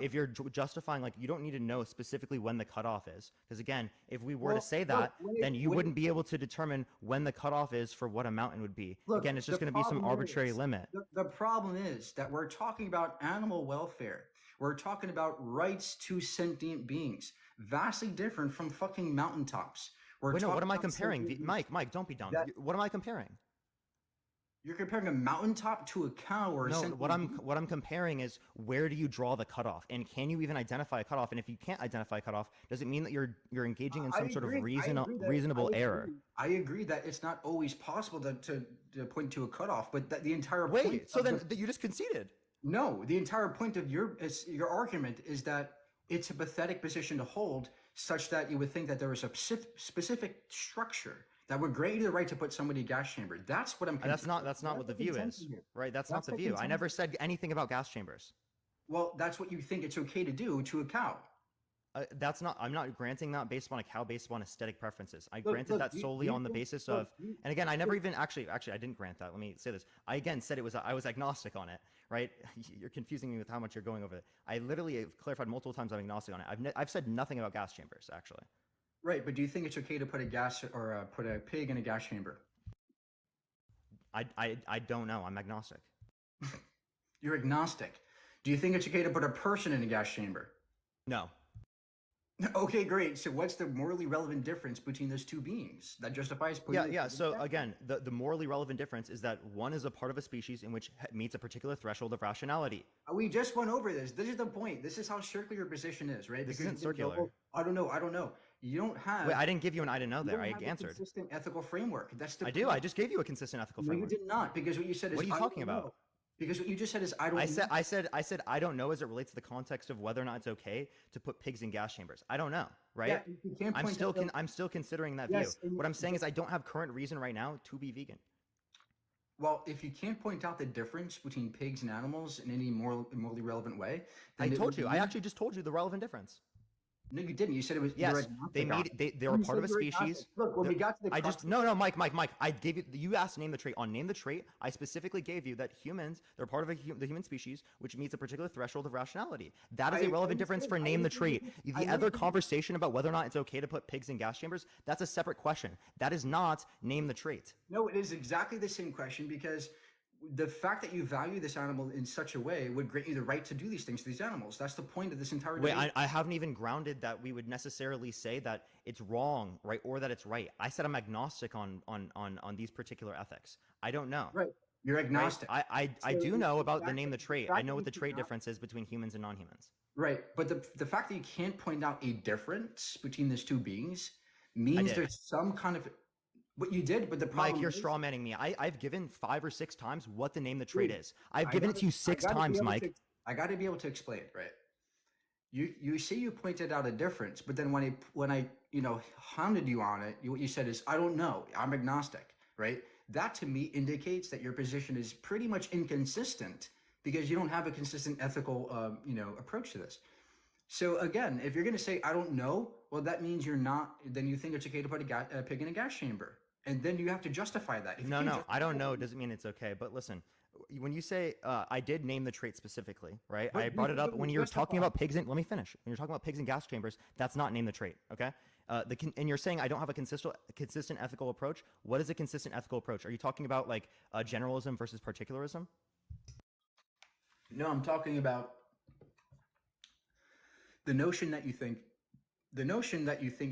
if you're justifying, like, you don't need to know specifically when the cutoff is. Because again, if we were to Well, say look, that, then you wouldn't be able to determine when the cutoff is for what a mountain would be. look, Again, it's the just going to be some problem arbitrary is limit. the problem is that we're talking about animal welfare. We're talking about rights to sentient beings, vastly different from fucking mountaintops. We're Wait, no, what talking am I about comparing? sentient beings Mike, don't be dumb. that What am I comparing? you're comparing a mountaintop to a cow or a No, sentient being. what I'm comparing is where do you draw the cutoff, and can you even identify a cutoff? And if you can't identify a cutoff, does it mean that you're engaging in I some sort of agree. I agree that reasonable error? I agree that it's not always possible to point to a cutoff, but that the entire point Wait, so of then you just conceded. no, the entire point of your argument is that it's a pathetic position to hold, such that you would think that there was a specific structure that would grant you the right to put somebody in a gas chamber. That's what I'm. That's not what the the view contention is, here. right? That's not That's the the view. I contention. never said anything about gas chambers. Well, that's what you think it's okay to do to a cow. That's not. I'm not granting that based upon a cow, based upon aesthetic preferences. I Look, granted that do solely you on the think, basis look, of. And again, I never even actually I didn't grant that. Let me say this. I again said I was agnostic on it. Right? You're confusing me with how much you're going over it. I literally have clarified multiple times I'm agnostic on it. I've said nothing about gas chambers actually. right, but do you think it's okay to put a gas or put a pig in a gas chamber? I don't know. I'm agnostic. You're agnostic. Do you think it's okay to put a person in a gas chamber? No. Okay, great. So what's the morally relevant difference between those two beings that justifies putting Yeah. So again, the morally relevant difference is that one is a part of a species in which meets a particular threshold of rationality. we just went over this. This is the point. This is how circular your position is, right? This Because isn't you can go, circular. "Oh, I don't know. You don't have Wait, I didn't give you an I didn't know you there. don't I have a answered. consistent ethical framework. That's the I do. point. I just gave you a consistent ethical No, you framework. did not, because what you said is What are you I talking don't know. about? Because what you just said is I don't know. I said I don't know as it relates to the context of whether or not it's okay to put pigs in gas chambers. I don't know, right? Yeah, you can't I'm point still out the- I'm still considering that Yes, view. and What I'm saying is I don't have current reason right now to be vegan. well, if you can't point out the difference between pigs and animals in any morally relevant way, I then it told would you. be- I actually just told you the relevant difference. No, you didn't. You said it was you're Yes, agnostic on it. they were You part said of a you're agnostic. species. Look, when we got to the I just crux of no, Mike. I gave you asked name the trait. On name the trait, I specifically gave you that humans, they're part of the human species, which meets a particular threshold of rationality. That is a relevant difference for name the trait. The other conversation about whether or not it's okay to put pigs in gas chambers, that's a separate question. That is not name the trait. No, it is exactly the same question because the fact that you value this animal in such a way would grant you the right to do these things to these animals. That's the point of this entire Wait, debate. I haven't even grounded that we would necessarily say that it's wrong, right, or that it's right. I said I'm agnostic on these particular ethics. I don't know. Right. You're Right? agnostic. I So do know about the fact name the that- trait. I fact know that what you the trait cannot- difference is between humans and non-humans. Right. But the fact that you can't point out a difference between these two beings means did. there's some kind of what you did, but the problem Mike, you're is, straw manning me. I've given 5 or 6 times what the name the trait Dude, is. I've I given it gotta- to you I 6 gotta be times, able Mike. I got to be able to explain it, right? You say you pointed out a difference, but then when I hounded you on it, what you said is I don't know, I'm agnostic, right? That to me indicates that your position is pretty much inconsistent because you don't have a consistent ethical approach to this. So again, if you're going to say I don't know, well, that means you're not. Then you think it's okay to put a pig in a gas chamber, and then you have to justify that. If you No, can't no, justify I don't it, know. It doesn't mean it's okay. But listen, when you say I did name the trait specifically, right? But I you brought it think up it when was you're talking justified. about pigs. Let me finish. When you're talking about pigs in gas chambers, that's not name the trait. Okay. And you're saying I don't have a consistent ethical approach. What is a consistent ethical approach? Are you talking about like generalism versus particularism? No, I'm talking about the notion that you think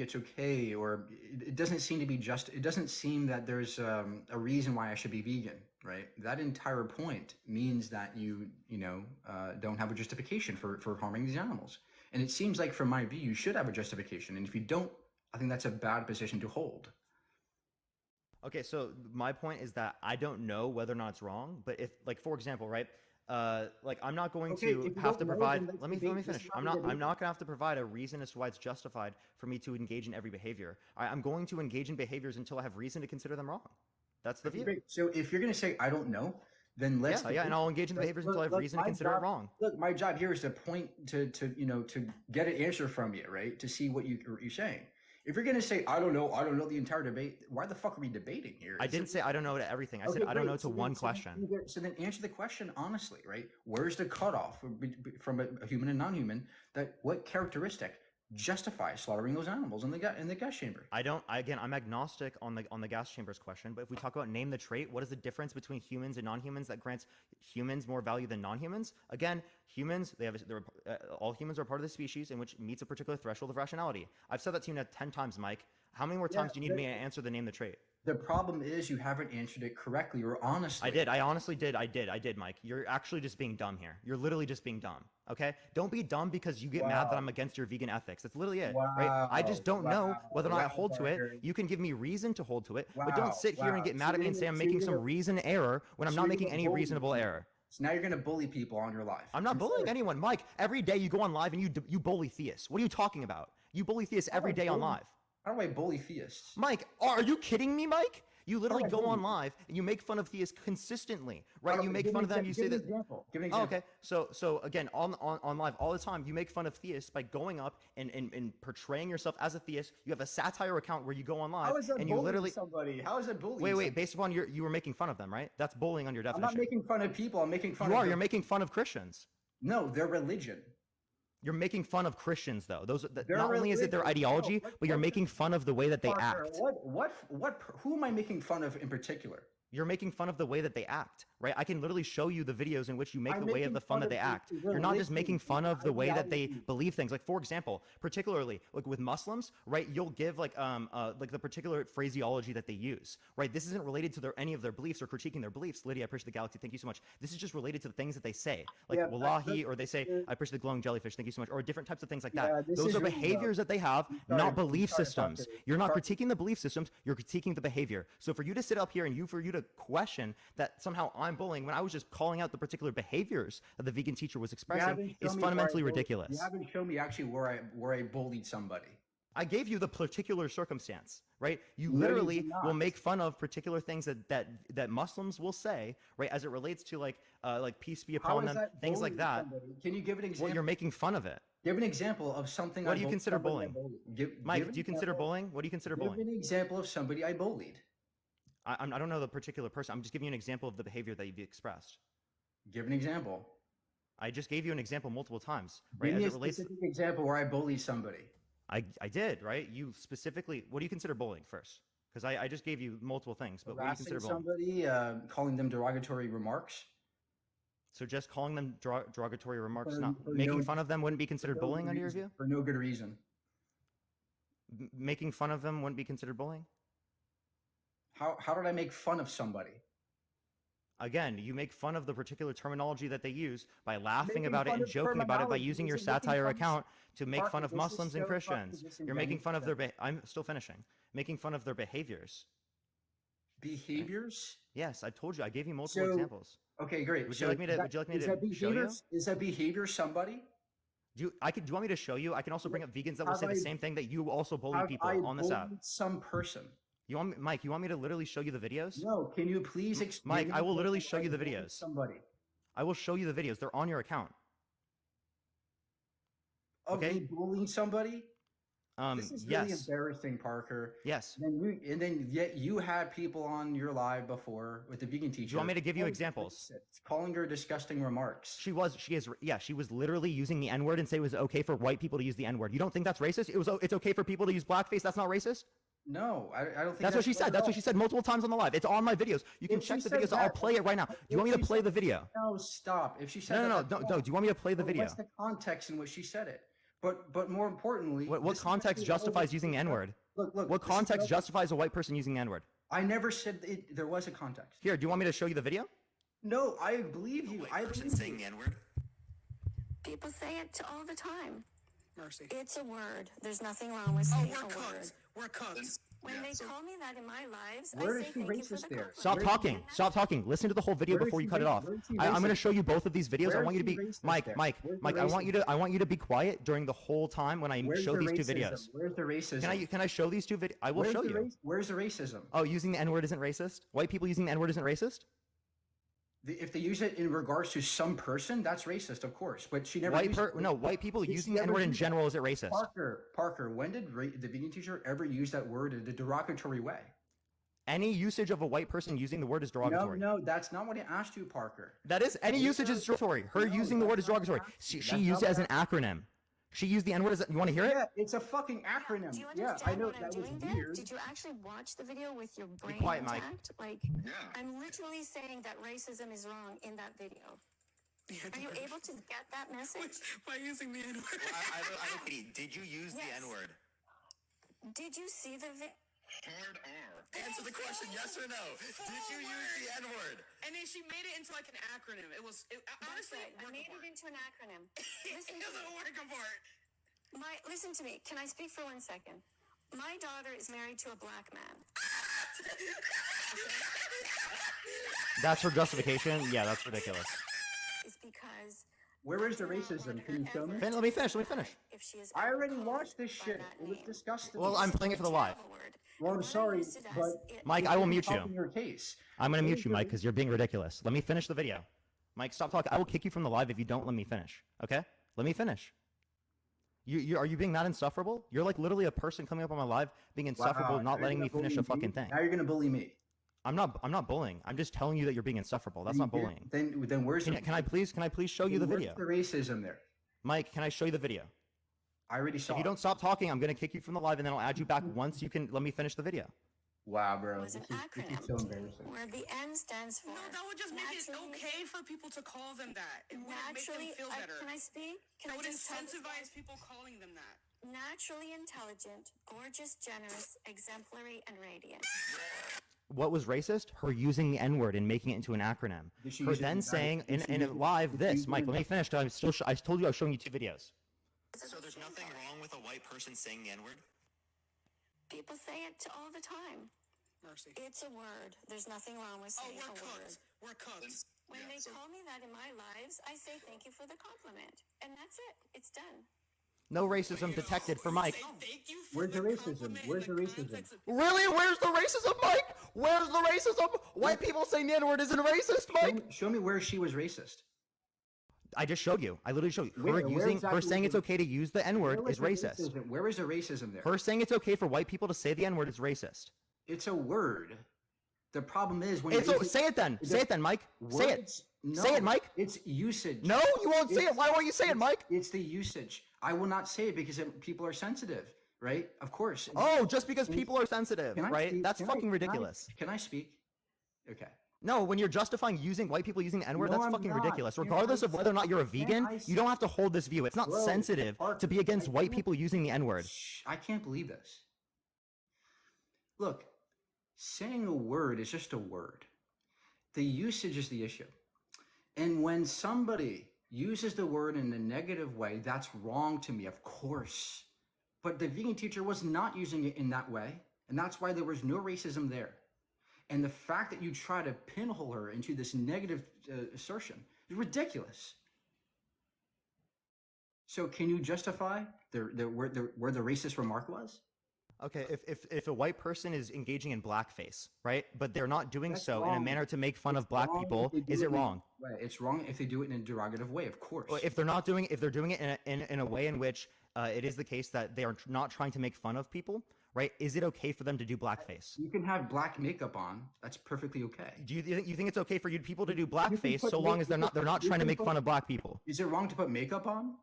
it's okay, or it doesn't seem to be just. It doesn't seem that there's a reason why I should be vegan, right? That entire point means that you don't have a justification for harming these animals. And it seems like, from my view, you should have a justification. And if you don't, I think that's a bad position to hold. Okay, so my point is that I don't know whether or not it's wrong, but if, like, for example, right, like I'm not going Okay, to if you have to don't know, provide. then let's Let me debate. This finish. is I'm not a not. I'm debate. not going to have to provide a reason as to why it's justified for me to engage in every behavior. I'm going to engage in behaviors until I have reason to consider them wrong. That's the view. Great. So if you're going to say I don't know, then let's Yeah, and I'll engage in behaviors until I have reason to consider it wrong. Look, my job here is to point to get an answer from you, right? To see what you're saying. If you're going to say I don't know the entire debate, why the fuck are we debating here? I didn't say I don't know to everything. I said I don't know to one question. So then answer the question honestly, right? Where's the cutoff from a human and non-human? That what characteristic justifies slaughtering those animals in the gas chamber? I'm agnostic on the gas chambers question, but if we talk about name the trait, what is the difference between humans and non-humans that grants humans more value than non-humans? Again, all humans are part of the species in which meets a particular threshold of rationality. I've said that to you now 10 times, Mike. How many more times do you need me to answer the name the trait? The problem is you haven't answered it correctly or honestly. I did. I honestly did. I did, Mike. You're actually just being dumb here. You're literally just being dumb. Okay? Don't be dumb because you get mad that I'm against your vegan ethics. That's literally it. Right? I just don't know whether or not I hold to it. You can give me reason to hold to it, but don't sit here and get mad at me and say I'm making some reason error when I'm not making any reasonable error. So now you're going to bully people on your life. I'm not bullying anyone. Mike, every day you go on live and you bully theists. What are you talking about? You bully theists every day on live. How do I bully theists? Mike, are you kidding me, Mike? You literally go on live and you make fun of theists consistently, right? You make fun of them. You say that. Give me an example. Oh, okay. So again, on live all the time, you make fun of theists by going up and portraying yourself as a theist. You have a satire account where you go on live How is that and you bullying literally. somebody? How is that bullying? Wait. Based upon you were making fun of them, right? That's bullying on your I'm definition. not making fun of people. I'm making fun You of. are. You're making fun of Christians. No, their religion. You're making fun of Christians, though. Their not only is it their religion. ideology, No, but you're making fun of the way that they Parker, act. Who am I making fun of in particular? You're making fun of the way that they act, right? I can literally show you the videos in which you make I'm the way of making the fun fun that they of act. the You're not just religion, making fun of the way that they ideology. believe things. Like, for example, particularly like with Muslims, right? You'll give like the particular phraseology that they use, right? This isn't related to any of their beliefs or critiquing their beliefs. Lydia, I appreciate the galaxy. Thank you so much. This is just related to the things that they say, like Yeah, wallahi, or they say I appreciate the glowing jellyfish. Thank you so much, or different types of things like Yeah, that. this Those is are really behaviors that they have, not belief sorry, systems. Parker. You're not critiquing the belief systems. You're critiquing the behavior. So for you to sit up here and for you to question that somehow I'm bullying when I was just calling out the particular behaviors that the vegan teacher was expressing is fundamentally ridiculous. You haven't shown me actually where I bullied somebody. I gave you the particular circumstance, right? You No, you literally did not. will make fun of particular things that Muslims will say, right, as it relates to like peace be How upon is them, that things like bullying that. somebody? Can you give an example? Well, you're making fun of it. Give an example of something. What do you consider somebody I bullying? bullied. Mike, do you consider bullying? What do you consider Give bullying? an example of somebody I bullied. I don't know the particular person. I'm just giving you an example of the behavior that you've expressed. Give an example. I just gave you an example multiple times, right? Give me As a it relates. specific example where I bullied somebody. I did, right? You specifically. What do you consider bullying first? Because I just gave you multiple things, but what do you Harassing consider bullying? somebody, calling them derogatory remarks. So just calling them derogatory remarks, For- not for making no- fun of them, wouldn't be considered no bullying good under your reason- view? For no good reason. Making fun of them wouldn't be considered bullying? How did I make fun of somebody? Again, you make fun of the particular terminology that they use by laughing Making about it fun and of joking about it by terminology using your isn't making satire fun of- account to make fun Parker, of this is Muslims and so fucking Christians. You're making fun of their I'm still finishing. Making fun of their behaviors. Behaviors? Yes, I told you. I gave you multiple So- examples. Okay, great. Would you like me to is show that you? behavior, Is that behavior somebody? Do you want me to show you? I can also bring up vegans that will Have say the I- same thing that you also bully Have people I on this app. bullied some person? Mike, you want me to literally show you the videos? No, can you please explain? Mike, I will literally show you the videos. Somebody. I will show you the videos. They're on your account. Of Okay. me bullying somebody? This is really Yes. embarrassing, Parker. Yes. And then yet you had people on your live before with the vegan teacher. Do you want me to give you calling her examples? racist, calling her disgusting remarks. She was literally using the N-word and say it was okay for white people to use the N-word. You don't think that's racist? It's okay for people to use blackface. That's not racist? No, I don't think That's what she right said. at That's all. what she said multiple times on the live. It's on my videos. You can If check she the said videos. that- I'll play it right now. Do you want me if to she play said- the video? No, stop. If she said No. that, that's Do you want me to play the wrong. video? What's the context in which she said it? But more importantly, What this is context actually justifies over- using the N-word? Look. What this is context over- justifies a white person using the N-word? I never said there was a context. Here, do you want me to show you the video? No, I believe you. I believe saying you. the N-word? People say it all the time. Mercy. It's a word. There's nothing wrong with Oh, saying we're a word. cooks. We're cooks. When they call me that in my lives, Where I is say she thank you for racist the there? compliment. Stop Where- talking. Stop talking. Listen to the whole video Where is before she you cut it racist? off. Where is she I'm going to racist? show you both of these videos. Where I is want you to she be racist Mike. there? Mike. Where's the Mike. I want you to be quiet during the whole time when I Where's show the these two racism? videos. Where's the racism? Can I show these two videos? I will show you. Where's the racism? Oh, using the N-word isn't racist? White people using the N-word isn't racist? If they use it in regards to some person, that's racist, of course. But she never. used it. White people Did she using the ever N-word in use that? general is it racist? Parker, when did the vegan teacher ever use that word in a derogatory way? Any usage of a white person using the word is derogatory. No, that's not what I asked you, Parker. That is any usage is derogatory. Her No, using the word is that's not derogatory. what I She asked you. used it That's as an not acronym. She used the N-word as you want to hear it? Yeah, it's a fucking acronym. Do you Yeah, understand I know what I'm that was doing there? weird. Did you actually watch the video with your brain quiet, Mike. intact? Like, I'm literally saying that racism is wrong in that video. Are you able to get that message? By using the N-word. I have a question. Did you use Yes. the N-word? Did you see the video? Hard R. Answer the question, yes or no. Did you use the N-word? And then she made it into like an acronym. Honestly, I made it into an acronym. it Listen to doesn't me. work apart. Listen to me. Can I speak for 1 second? My daughter is married to a black man. That's her justification? Yeah, that's ridiculous. It's because Where is the I do not racism? want Can you her show me? ever Let me finish. if she is I ever already called watched this by shit. that It was name. disgusting. Well, I'm playing it for the live. Terrible word. Well, I'm What I sorry, listed as but it- Mike, I will mute you. Helping your case. I'm going to mute you, Mike, because you're being ridiculous. Let me finish the video. Mike, stop talking. I will kick you from the live if you don't let me finish. Okay? Let me finish. Are you being that insufferable? You're like literally a person coming up on my live being insufferable, Wow, not now letting you're me gonna finish a bully fucking me? thing. Now you're gonna bully me. I'm not bullying. I'm just telling you that you're being insufferable. That's not bullying. Then where's Can I please show you the where's video? the racism there? Mike, can I show you the video? I already saw. If you don't stop talking, I'm going to kick you from the live and then I'll add you back once you can let me finish the video. Wow, bro, was this an is so acronym embarrassing. where the N stands for. No, that would just make it naturally- okay for people to call them that. It wouldn't make Naturally, them feel better. can I speak? Can It I would just tell this incentivize guy? people calling them that. Naturally intelligent, gorgeous, generous, exemplary, and radiant. What was racist? Her using the N-word and making it into an acronym. Did she Her use it then in- saying did she in use a it- live did she this, use it Mike, in- let me finish. 'Cause I told you I was showing you two videos. So there's nothing wrong with a white person saying the N-word? People say it all the time. Mercy. It's a word. There's nothing wrong with Oh, saying we're a word. cooks. We're cooks. When they call me that in my lives, I say thank you for the compliment. And that's it. It's done. No racism detected for Mike. Say thank you for Where's the racism? compliment in Where's the racism? context of- Really? Where's the racism, Mike? Where's the racism? White people saying the N-word isn't racist, Mike. Show me where she was racist. I just showed you. I literally showed you. Where Her saying it's okay to use the N-word is racist. Where is the racism there? Her saying it's okay for white people to say the N-word is racist. It's a word. The problem is when say it then. Say it then, Mike. Say it. No, Say it, Mike. It's usage. No, you won't say it. Why won't you say it, Mike? It's the usage. I will not say it because people are sensitive, right? Of course. Oh, just because people are sensitive, right? That's fucking ridiculous. Can I speak? Okay. No, when you're justifying white people using the N-word, No, that's I'm fucking not. ridiculous. Can Regardless I of whether or not you're a say- vegan, can I you don't have to hold this view. It's not Bro, sensitive to be against white people using the N-word. I can't believe this. Look, saying a word is just a word. The usage is the issue. And when somebody uses the word in a negative way, that's wrong to me, of course. But the vegan teacher was not using it in that way. And that's why there was no racism there. And the fact that you try to pinhole her into this negative assertion is ridiculous. So can you justify where the racist remark was? Okay, if a white person is engaging in blackface, right, but they're not doing That's so in a wrong. manner to make fun of black Wrong people, if they do is it in- wrong? Right, it's wrong if they do it in a derogative way, of course. Well, if they're doing it in a way in which it is the case that they are not trying to make fun of people, right? Is it okay for them to do blackface? You can have black makeup on. That's perfectly okay. Do you think it's okay for people to do blackface put so long make- as they're not you trying to can make put- fun of black people? Is it wrong to put makeup on?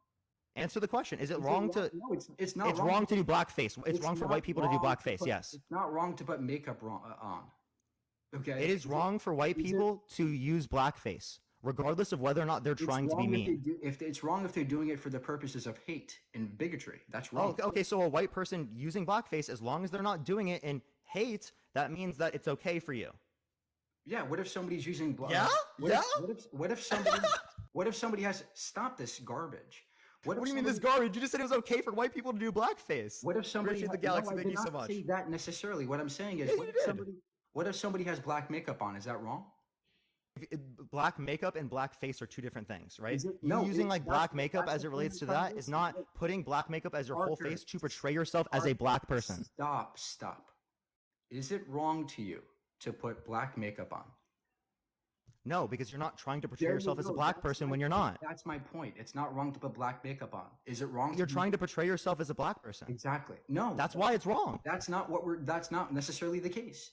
Answer the question. Is it Is it wrong to? No, it's not. It's wrong to do blackface. It's It's wrong for not white people to do wrong blackface. put- Yes. It's not wrong to put makeup on. Okay. It is wrong for white is it- people to use blackface, regardless of whether or not they're It's trying to be wrong if they mean. do- if it's wrong if they're doing it for the purposes of hate and bigotry. That's wrong. Oh, okay. So a white person using blackface, as long as they're not doing it in hate, that means that it's okay for you. Yeah. What if somebody's using black? Yeah? What if somebody? What if somebody has stop this garbage? What do you mean this garbage? You just said it was okay for white people to do blackface. What if somebody? Appreciate the No, galaxy. I Thank did you so not much. say that necessarily. What I'm saying is, Yeah, what you if did. somebody? What if somebody has black makeup on? Is that wrong? Black makeup and black face are two different things, right? Is it? You No, using like black that's makeup the as it point relates I'm to trying that to is say. not putting black makeup as your whole Parker, face to portray yourself as a black person. Stop. Is it wrong to you to put black makeup on? No, because you're not trying to portray There you yourself as a go. black That's person my when you're point. not. That's my point. It's not wrong to put black makeup on. Is it wrong? You're trying to portray yourself as a black person. Exactly. No. That's why it's wrong. That's not what we're. That's not necessarily the case.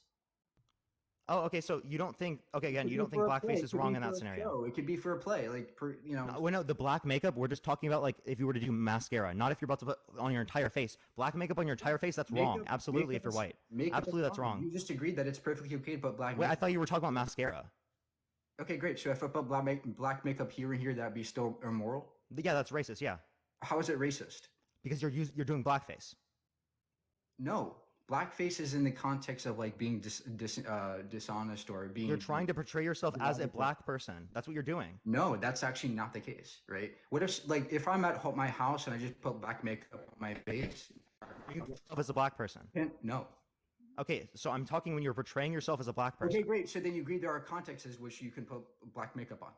Oh, okay. So you don't think? Okay, again, It you could don't be think for a play. blackface It is could wrong be in for that a scenario? show. It could be for a play, like No, the black makeup. We're just talking about like if you were to do mascara, not if you're about to put on your entire face. Black makeup on your entire face, that's wrong. Makeup- Absolutely, if you're makeup is- white. makeup is Absolutely, that's fine. wrong. You just agreed that it's perfectly okay to put black Wait, I makeup. thought you were talking about mascara. Okay, great. So if I put black makeup here and here, that'd be still immoral. Yeah, that's racist. Yeah, How is it racist? because you're doing blackface. No, blackface is in the context of like being dishonest or being. You're trying to portray yourself as a derogatory. black person. That's what you're doing. No, that's actually not the case, right? What if I'm at my house and I just put black makeup on my face? You yourself as a black person. No. Okay, so I'm talking when you're portraying yourself as a black person. Okay, great. So then you agree there are contexts in which you can put black makeup on.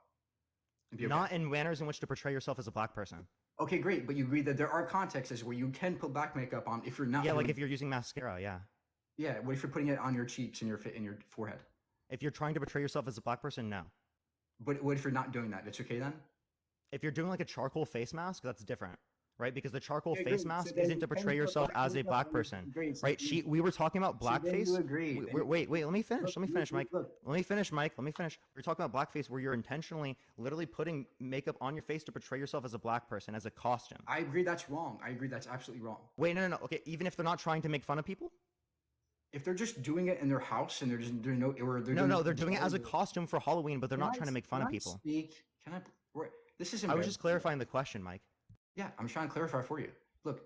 If you're- Not in manners in which to portray yourself as a black person. Okay, great. But you agree that there are contexts where you can put black makeup on if you're not. Yeah, like doing- if you're using mascara. Yeah. Yeah. What if you're putting it on your cheeks and your forehead? If you're trying to portray yourself as a black person, no. But what if you're not doing that? It's okay then. If you're doing like a charcoal face mask, that's different, right? Because the charcoal Okay, face great. So mask then isn't you to can portray put yourself black as a makeup black on your- person, great. So right? you- We were talking about So then blackface. you agree. Wait. Let me finish. Let me finish, Mike. Look. Let me finish, Mike. Let me finish. We're talking about blackface where you're intentionally, literally putting makeup on your face to portray yourself as a black person, as a costume. I agree that's wrong. I agree that's absolutely wrong. Wait, no. Okay, even if they're not trying to make fun of people? If they're just doing it in their house and they're They're doing it as a costume for Halloween, but they're not trying to make fun of people. Speak? Can I? This is. I was just clarifying the question, Mike. Yeah, I'm trying to clarify for you. Look,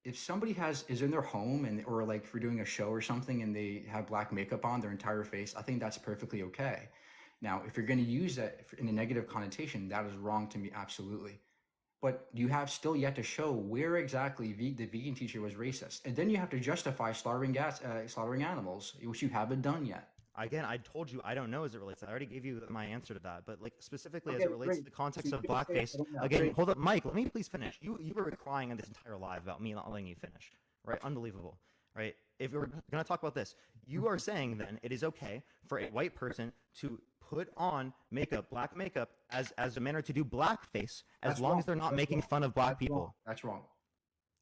if somebody is in their home or like if you're doing a show or something and they have black makeup on their entire face, I think that's perfectly okay. Now, if you're going to use that in a negative connotation, that is wrong to me, absolutely. But you have still yet to show where exactly the vegan teacher was racist, and then you have to justify slaughtering animals, which you haven't done yet. Again, I told you I don't know as it relates. I already gave you my answer to that, but like specifically as Okay, it relates great. to the context So of you can say, blackface. I don't know. Again, Great. hold up, Mike. Let me please finish. You were crying on this entire live about me not letting you finish, right? Unbelievable, right? If we're gonna talk about this, you are saying then it is okay for a white person to put on makeup, black makeup, as a manner to do blackface, as That's long wrong. as they're not That's making wrong. fun of black That's people. wrong. That's wrong.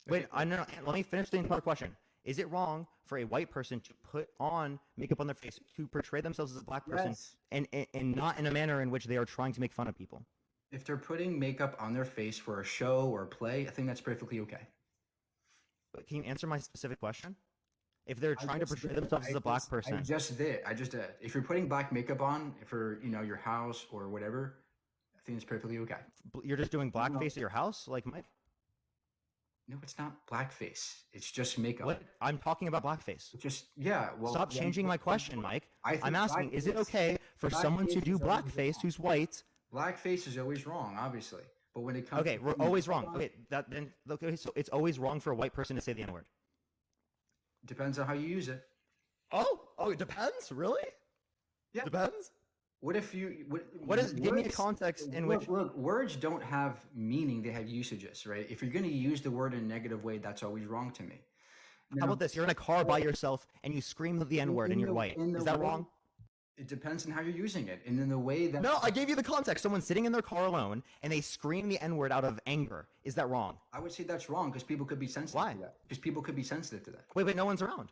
Wait, no, let me finish the entire question. Is it wrong for a white person to put on makeup on their face to portray themselves as a black person, Yes. and not in a manner in which they are trying to make fun of people? If they're putting makeup on their face for a show or a play, I think that's perfectly okay. But can you answer my specific question? If they're trying to portray themselves as a black person, I just did. If you're putting black makeup on for your house or whatever, I think it's perfectly okay. you're just doing blackface at your house, like Mike? No, it's not blackface. It's just makeup. What? I'm talking about blackface. It's just Well, Stop changing my question, Mike. I think I'm asking, is it blackface- okay for someone to blackface do is always blackface wrong. who's white? Blackface is always wrong, obviously. But when it comes Okay, to we're putting always makeup wrong. on, Okay, so it's always wrong for a white person to say the N-word. depends on how you use it. Oh, it depends? Really? Yeah. Depends? What if you? What is? Give me a words- context in look, which. Look, words don't have meaning; they have usages, right? If you're going to use the word in a negative way, that's always wrong to me. How about this? You're in a car by yourself and you scream the N-word and you're white. Is that wrong? It depends on how you're using it, and in the way that. No, I gave you the context. Someone's sitting in their car alone and they scream the N-word out of anger. Is that wrong? I would say that's wrong because people could be sensitive Why? to that. Because people could be sensitive to that. Wait, no one's around.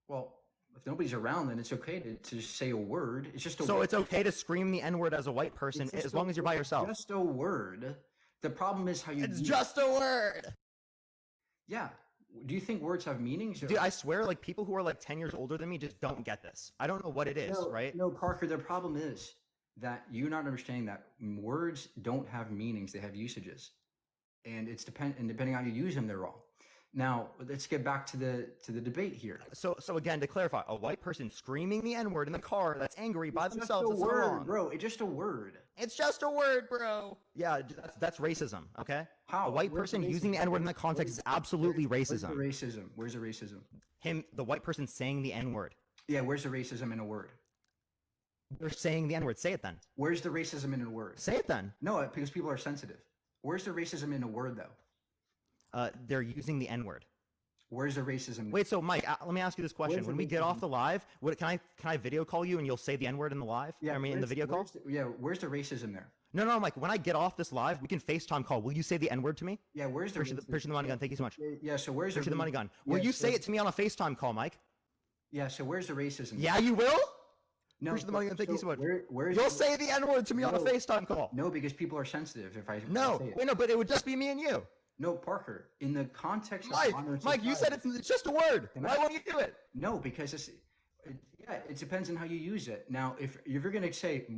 Well, if nobody's around, then it's okay to just say a word. It's just a So word. it's okay to scream the N-word as a white person It's just as long as you're by yourself. Just a word. The problem is how you. It's use just a word. it. Yeah. Do you think words have meanings? Dude, I swear, like, people who are like 10 years older than me just don't get this. I don't know what it is, right? No, Parker, the problem is that you're not understanding that words don't have meanings, they have usages. And depending on how you use them, they're wrong. Now, let's get back to the debate here. So again, to clarify, a white person screaming the N-word in the car that's angry by It's just themselves a is not word, wrong. bro. It's just a word. It's just a word, bro. Yeah, that's racism, okay? How? A white Where's the person using the racism? N-word in that context is absolutely Where's the racism. racism? Where's the racism? The white person saying the N-word. Yeah, where's the racism in a word? They're saying the N-word. Say it then. Where's the racism in a word? Say it then. No, because people are sensitive. Where's the racism in a word, though? They're using the N-word. Where's the racism? Wait, so Mike, let me ask you this question. Where's the When we get racism? off the live, can I video call you and you'll say the N-word in the live? I mean, in the video call? Where's the racism there? No, Mike. When I get off this live, we can FaceTime call. Will you say the N-word to me? Yeah, where's the Appreciate the money gun. Thank you so much. Yeah, so where's Appreciate the money gun. Will Yeah, you so- say it to me on a FaceTime call, Mike? Yeah, so where's the racism? Yeah, you will? No, Appreciate the money gun. Thank you so much. Where's You'll say the N-word to me on a No. FaceTime call. No, because people are sensitive if I No, say it. wait, no, but it would just be me and you. No, Parker, in the context of modern Mike, you said society- it's just a word. Can Why I- won't you do it? No, because it depends on how you use it. Now, if you're gonna say it,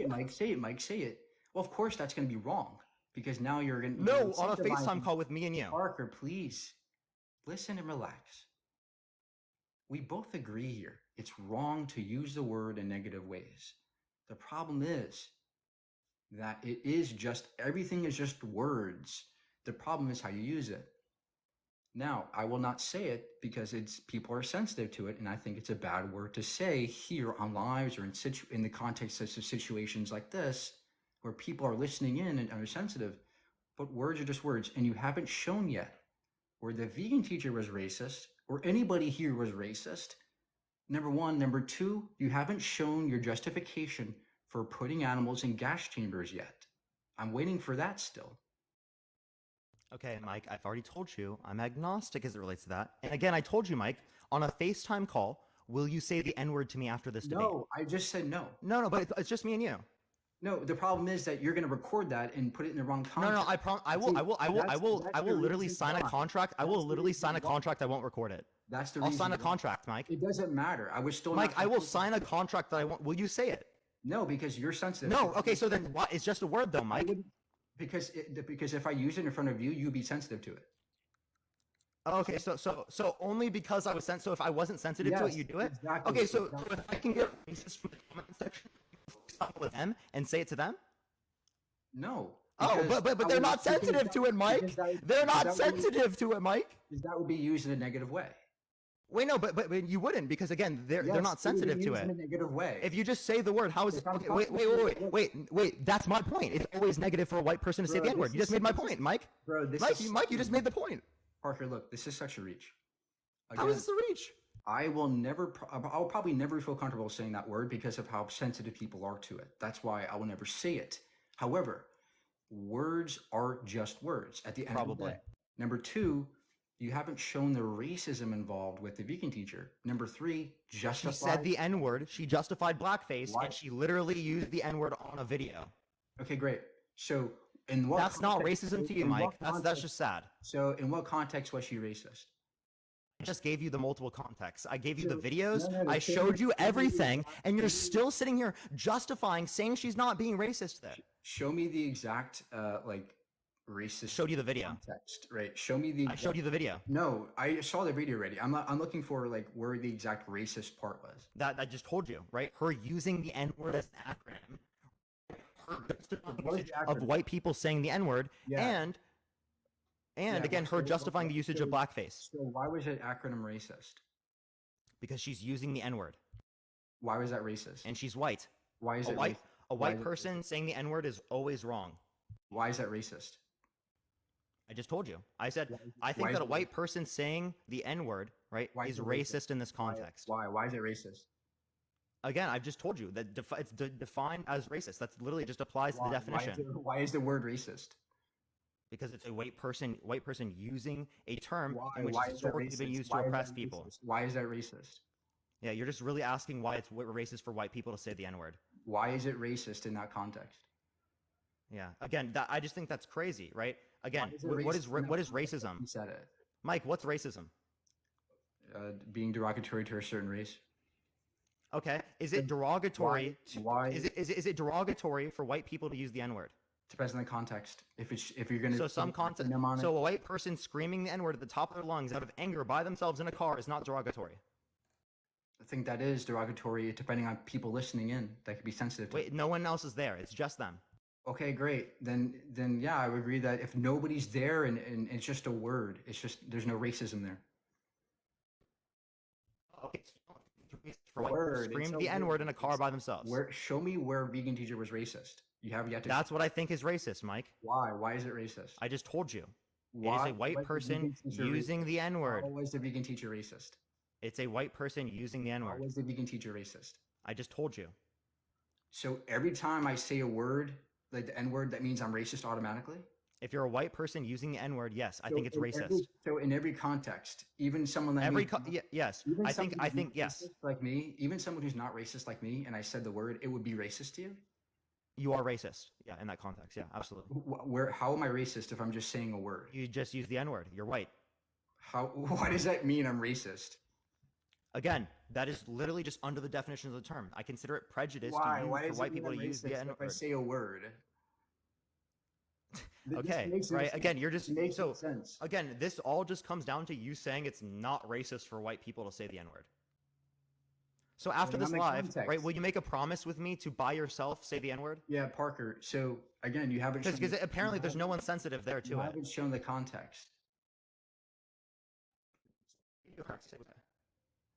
Mike, say it, Mike, say it. Well, of course that's gonna be wrong because now you're gonna No, on a incentivize FaceTime call with me and you. Parker, please listen and relax. We both agree here. It's wrong to use the word in negative ways. The problem is that everything is just words. The problem is how you use it. Now, I will not say it because people are sensitive to it, and I think it's a bad word to say here on lives or in the context of situations like this, where people are listening in and are sensitive. But words are just words, and you haven't shown yet where the vegan teacher was racist, or anybody here was racist. Number one. Number two, you haven't shown your justification for putting animals in gas chambers yet. I'm waiting for that still. Okay, Mike, I've already told you I'm agnostic as it relates to that. And again, I told you, Mike, on a FaceTime call, will you say the N-word to me after this debate? No, I just said no. No, but it's just me and you. No, the problem is that you're going to record that and put it in the wrong context. No, I will literally sign a contract. I will literally sign a contract. I won't record it. That's the I'll reason. sign a contract, Mike. It doesn't matter. I was still Mike, not I will sign a contract that I won't. Will you say it? No, because you're sensitive. No. Okay, so then what? It's just a word, though, I Mike. wouldn't- because if I use it in front of you, you'd be sensitive to it. Okay, so only because I was sent. So if I wasn't sensitive to it, Yes, you do it. exactly, Okay, so exactly. if I can get racist from the comment section, stop with them and say it to them. No. Oh, because but I they're would- not because sensitive that- to it, Mike. because that- They're not because that would- sensitive to it, Mike. because that would be used in a negative way. Wait, no, but you wouldn't because again, they're Yes, not it would be sensitive to used in a it. negative way. If you just say the word, how is it? If I'm Okay, talking- wait. That's my point. It's always negative for a white person to say Bro, the N-word. this You just is- made my this is- point, Mike. Bro, this Mike, is you just made the point. Parker, look, this is such a reach. How is this a reach? I will never, I'll probably never feel comfortable saying that word because of how sensitive people are to it. That's why I will never say it. However, words are just words at the end of the Probably. day. Number two, you haven't shown the racism involved with the vegan teacher. Number three, She justify. said the N-word. She justified blackface, Why? and she literally used the N-word on a video. Okay, great. So in what That's not context- racism to you, in what Mike. That's context- just sad. So in what context was she racist? I just gave you the multiple contexts. I gave you the So- videos. no, I show showed me- you show me the everything, exact- and you're still sitting here justifying, saying she's not being racist there. Show me the exact like racist Showed you the video. context, right? Show me the. I showed you the video. No, I saw the video already. I'm looking for like where the exact racist part was. That I just told you, right? Her using the N-word as an acronym. Her justifying What is usage the of acronym? white people saying the N-word, Yeah. and Yeah, again, so her justifying the usage of blackface So why was it acronym racist? because she's using the N-word, Why was that racist? and she's white. Why is A it white, racist? a Why white is it person saying the N-word is always wrong. Why is that racist? I just told you. I said Why is it- I why think is that a it white person saying the N-word, right, Why is is it racist? racist in this context. Why? Why is it racist? Again, I've just told you that it's defined as racist. That's literally just applies to the definition Why is the word racist? because it's a white person using a term Why? in which Why it's is that historically been racist? used Why to is oppress that people. racist? Why is that racist? Yeah, you're just really asking why it's racist for white people to say the N-word. Why is it racist in that context? Yeah. Again, I just think that's crazy, right? Again, Why is it what is racist in that what is context? racism? You said it. Mike, what's racism? Being derogatory to a certain race. Okay, is it derogatory? Why? Is it derogatory for white people to use the N-word? Depends on the context. If you're gonna So some context. So a white person screaming the N-word at the top of their lungs out of anger by themselves in a car is not derogatory. I think that is derogatory depending on people listening in. That could be sensitive. To. Wait, no one else is there. It's just them. Okay, great. Then yeah, I would agree that if nobody's there and it's just a word, it's just there's no racism there. Okay. For white Word, people it's screamed a the N-word word. in a car by themselves. Where show me where vegan teacher was racist. You have yet to. That's what I think is racist, Mike. Why? Why is it racist? I just told you. Why It is a white was the person vegan teacher using the How N-word. was the vegan teacher racist? It's a white person using the How N-word. was the vegan teacher racist? I just told you. So every time I say a word, like the N word, that means I'm racist automatically? If you're a white person using the N-word, yes, I think it's racist. So in every context, even someone that Yes, even I think someone who's not yes. racist like me, even someone who's not racist like me, and I said the word, it would be racist to you. You are racist. Yeah, in that context. Yeah, absolutely. Where? How am I racist if I'm just saying a word? You just use the N-word. You're white. How? Why does that mean I'm racist? Again, that is literally just under the definition of the term. I consider it prejudice Why? to Why use does for white it mean people I'm to use the racist if I N-word. say a word? This Okay, makes no right? sense. Again, you're just It makes no so. sense. Again, this all just comes down to you saying it's not racist for white people to say the N-word. So after Well, this I'm in live, context. right? Will you make a promise with me to by yourself say the N-word? Yeah, Parker. So again, you haven't Because shown, apparently you there's no haven't- one sensitive there you to it. haven't shown the context.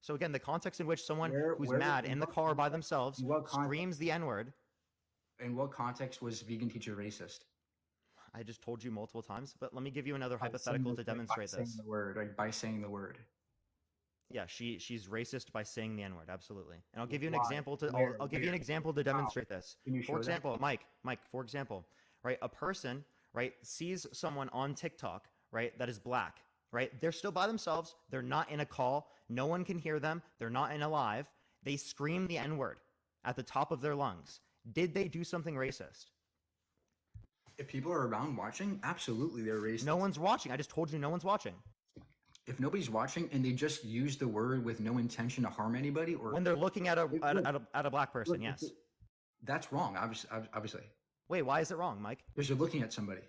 So again, the context in which someone who's Where- mad in in the what- car by themselves what context? screams the N-word. In what context was vegan teacher racist? I just told you multiple times, but let me give you another By saying hypothetical the- to demonstrate by saying this. the word, like by saying the word. Yeah, she's racist by saying the N-word, absolutely. And I'll give you an Why? example to Where? I'll give you an Where? example to demonstrate this. Can you show For that? example, Mike, for example, right, a person, right, sees someone on TikTok, right, that is black, right? They're still by themselves, they're not in a call, no one can hear them, they're not in a live. They scream the N-word at the top of their lungs. Did they do something racist? If people are around watching, absolutely they're racist. No one's watching. I just told you no one's watching. If nobody's watching and they just use the word with no intention to harm anybody, or When they're looking at Look, at a black person, look, yes. that's wrong. Obviously, Wait, why is it wrong, Mike? because you're looking at somebody.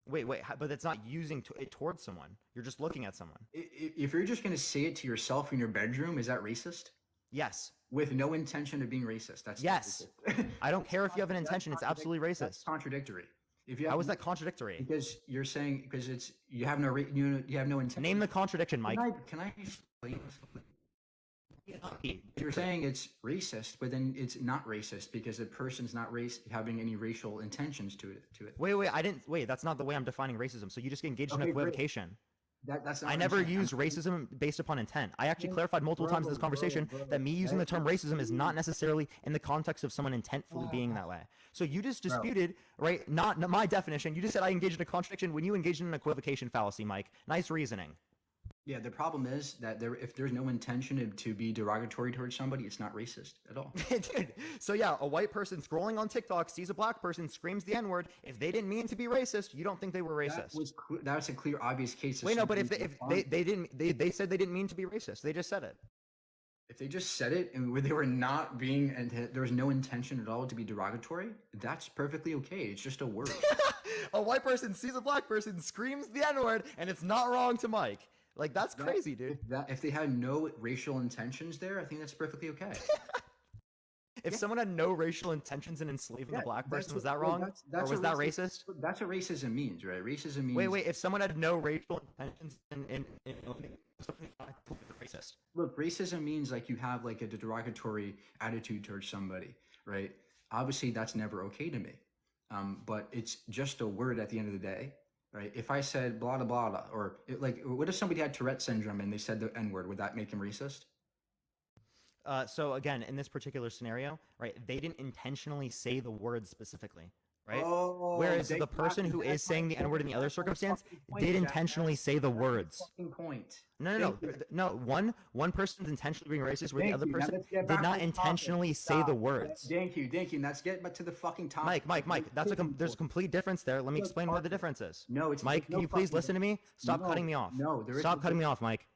Wait, but it's not using it towards someone. You're just looking at someone. If you're just going to say it to yourself in your bedroom, is that racist? Yes. With no intention of being racist, that's not Yes. racist. I don't care if you have an That's intention. It's absolutely That's racist. contradictory. If you have, How is that contradictory? Because you're saying because it's you have no you have no intention. Name the contradiction, Mike. Can I explain? You're saying it's racist, but then it's not racist because the person's not having any racial intentions to it. Wait, I didn't. Wait, that's not the way I'm defining racism. So you just engaged in Okay, great. equivocation. That's not I what I'm never saying. used racism based upon intent. I actually clarified multiple times in this conversation that me using the term racism is not necessarily in the context of someone intentfully being that way. So you just disputed, right? Not my definition. You just said I engaged in a contradiction when you engaged in an equivocation fallacy, Mike. Nice reasoning. Yeah, the problem is that if there's no intention to be derogatory towards somebody, it's not racist at all. Dude, so yeah, a white person scrolling on TikTok sees a black person, screams the N-word. If they didn't mean to be racist, you don't think they were racist. That was a clear, obvious case. Of Wait, no, but if somebody they didn't, they said they didn't mean to be racist. They just said it. if they just said it and they were not being, and there was no intention at all to be derogatory, that's perfectly okay. It's just a word. A white person sees a black person, screams the N-word, and it's not wrong to Mike. Like, that's crazy, dude. If they had no racial intentions there, I think that's perfectly okay. If someone had no racial intentions in enslaving a black person, was that wrong? That's or was that racist? That's what racism means, right? Racism means. Wait. If someone had no racial intentions in something racist. Look, racism means like you have like a derogatory attitude towards somebody, right? Obviously, that's never okay to me. But it's just a word at the end of the day. Right. If I said blah blah blah, or what if somebody had Tourette syndrome and they said the N-word? Would that make him racist? So again, in this particular scenario, right, they didn't intentionally say the word specifically, right? Oh, whereas the person who is saying the N-word in the other circumstance did intentionally say the words. Point. No. One person's intentionally being racist, where the other person did not intentionally say the words. Thank you. Let's get back to the fucking topic. Mike. There's a complete difference there. Let me explain what the difference is. No, it's Mike. Can you please listen to me? Stop cutting me off. No, there is. Stop cutting me off, Mike.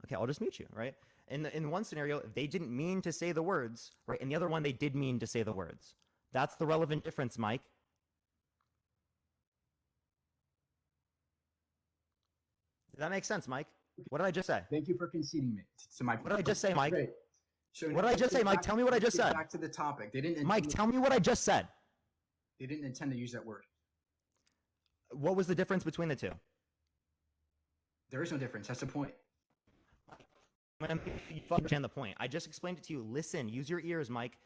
Okay, I'll just mute you, right? In one scenario, they didn't mean to say the words, right? In the other one, they did mean to say the words. That's the relevant difference, Mike. Does that make sense, Mike? What did I just say? Thank you for conceding me to my point. What did I just say, Mike? Great. So what did I just say, Mike? Tell me what I just said. Back to the topic. They didn't. Mike, tell me what I just said. They didn't intend to use that word. What was the difference between the two? There is no difference. That's the point. You understand the point. I just explained it to you. Listen, use your ears, Mike.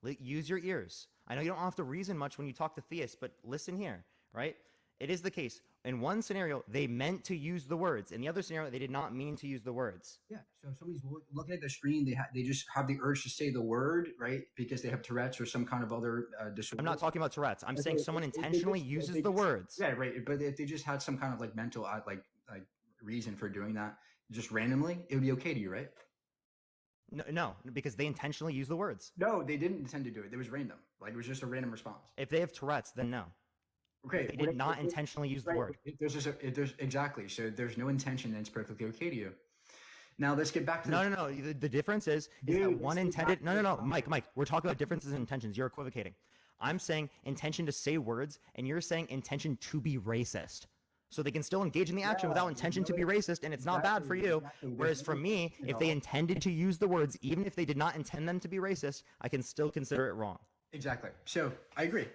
Use your ears. I know you don't have to reason much when you talk to theists, but listen here, right? It is the case. In one scenario, they meant to use the words. In the other scenario, they did not mean to use the words. Yeah. So if somebody's looking at the screen, they just have the urge to say the word, right? Because they have Tourette's or some kind of other disorder. I'm not talking about Tourette's. I'm saying someone intentionally uses the words. Yeah, right. But if they just had some kind of like mental like reason for doing that, just randomly, it would be okay to you, right? No, because they intentionally use the words. No, they didn't intend to do it. It was random. Like it was just a random response. If they have Tourette's, then no. Okay, they did not intentionally use the word. There's exactly. So there's no intention, and it's perfectly okay to you. Now let's get back to no. The difference is that one intended. No. Mike. We're talking about differences in intentions. You're equivocating. I'm saying intention to say words, and you're saying intention to be racist. So they can still engage in the action without intention to be racist, and it's not bad for you. Whereas for me, if they intended to use the words, even if they did not intend them to be racist, I can still consider it wrong. Exactly. So I agree.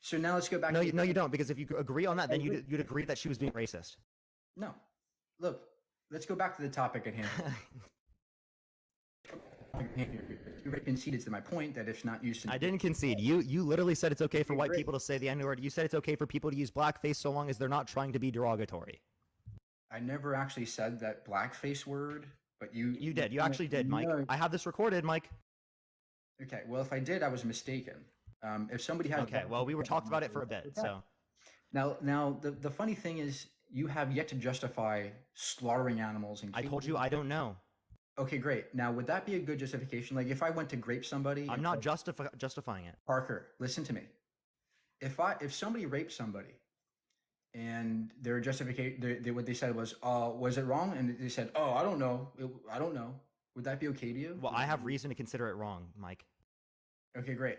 So now let's go back. No, you don't, because if you agree on that, then you'd agree that she was being racist. No. Look, let's go back to the topic at hand. You conceded to my point that it's not used to. I didn't concede. You literally said it's okay for white people to say the N-word. You said it's okay for people to use blackface so long as they're not trying to be derogatory. I never actually said that blackface word, but you did. You actually did, Mike. I have this recorded, Mike. Okay, well, if I did, I was mistaken. If somebody had. Okay, well, we were talked about it for a bit, so. Now the funny thing is, you have yet to justify slaughtering animals. And I told you I don't know. Okay, great. Now, would that be a good justification? Like, if I went to grape somebody, I'm not justifying it. Parker, listen to me. If somebody raped somebody, and their justification, what they said was it wrong? And they said, I don't know. I don't know. Would that be okay to you? Well, I have reason to consider it wrong, Mike. Okay, great.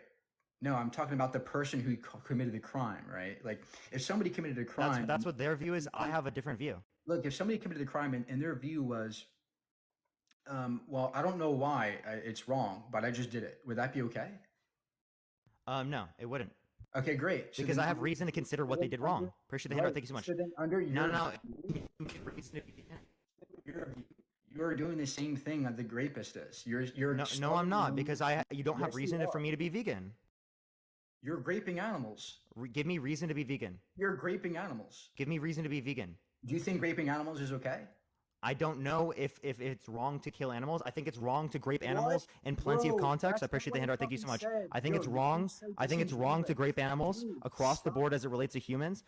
No, I'm talking about the person who committed the crime, right? Like, if somebody committed a crime, that's what their view is. I have a different view. Look, if somebody committed a crime and their view was, well, I don't know why it's wrong, but I just did it. Would that be okay? No, it wouldn't. Okay, great. So because I have reason to consider what they did wrong. Appreciate the handout. Thank you so much. So then under your no. You're doing the same thing that the rapist is. You're no, I'm not, because you don't have reason for me to be vegan. You're raping animals. Give me reason to be vegan. You're raping animals. Give me reason to be vegan. Do you think raping animals is okay? I don't know if it's wrong to kill animals. I think it's wrong to grape What? animals in plenty of Bro, context. I that's not appreciate the what I handout. Thank you fucking so much. said. I think Yo, it's you're being wrong. so I think it's wrong to grape disingenuous. animals Dude, across the stop. board as it relates to humans.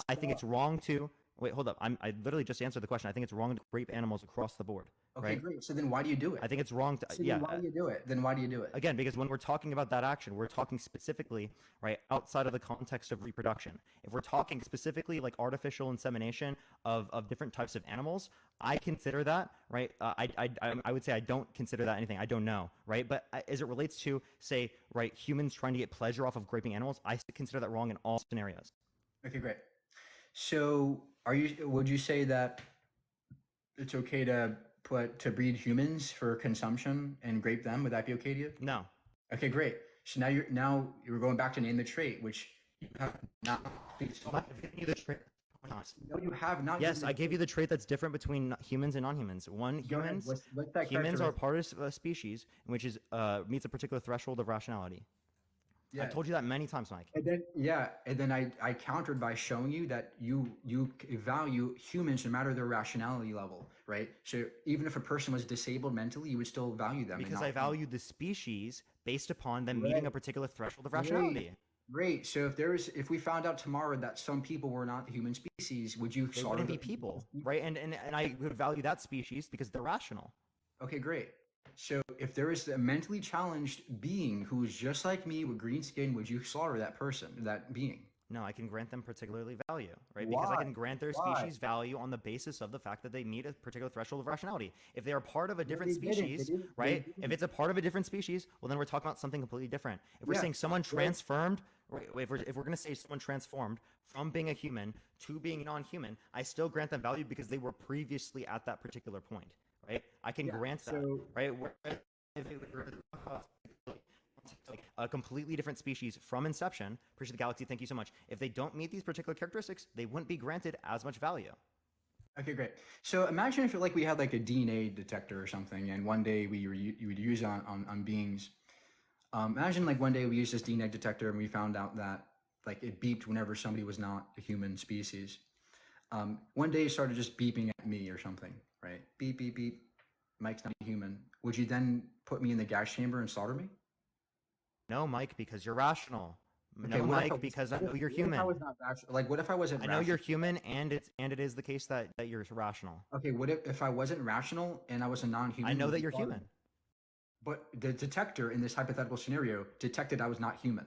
I think it's Stop. wrong to wait. Hold up. I literally just answered the question. I think it's wrong to grape animals across the board. Okay, Right. great. So then why do you do it? I think it's wrong to So yeah. then why do you do it? Then why do you do it? Again, because when we're talking about that action, we're talking specifically, right, outside of the context of reproduction. If we're talking specifically like artificial insemination of different types of animals, I consider that, right? I would say I don't consider that anything. I don't know, right? But as it relates to, say, right, humans trying to get pleasure off of graping animals, I consider that wrong in all scenarios. Okay, great. So would you say that it's okay to breed humans for consumption and grape them? Would that be okay to you? No. Okay, great. So now you're going back to name the trait, which you have not. Please. I've given you the trait. No, you have not. Yes, given I the gave you trait. the trait that's different between humans and non-humans. One, Go ahead. humans What's that humans are characteristic? part of a species which is meets a particular threshold of rationality. Yeah. I've told you that many times, Mike. And then I countered by showing you that you value humans no matter their rationality level, right? So even if a person was disabled mentally, you would still value them. and Because not I him. value the species based upon them meeting a particular threshold of rationality. Great. So if we found out tomorrow that some people were not the human species, would you They slaughter wouldn't be them? people, right? And I would value that species because they're rational. Okay, great. So if there is a mentally challenged being who is just like me with green skin, would you slaughter that person, that being? No, I can grant them particularly value, right? Because I Why? can grant their Why? species value on the basis of the fact that they meet a particular threshold of rationality. If they are part of a different they didn't. They species, didn't. They right? didn't. If it's a part of a different species, well, then we're talking about something completely different. If we're Yeah. saying someone Right. transformed, right, if we're going to say someone transformed from being a human to being non-human, I still grant them value because they were previously at that particular point, right? I can Yeah, grant that, so- right? Whereas if it were like a completely different species from inception, appreciate the galaxy, thank you so much. If they don't meet these particular characteristics, they wouldn't be granted as much value. Okay, great. So imagine if we had like a DNA detector or something, and one day you would use it on beings. Imagine like one day we used this DNA detector and we found out that like it beeped whenever somebody was not a human species. One day it started just beeping at me or something, right? Beep, beep, beep. Mike's not human. Would you then put me in the gas chamber and slaughter me? No, Mike, because you're rational. Okay, No, what if Mike, because I know you're what if I human. was not rational? Like, what if I wasn't I know you're rational? human, and it is the case that you're rational. Okay, what if I wasn't rational and I was a non-human? I know would that you you're slaughter human. me? But the detector in this hypothetical scenario detected I was not human.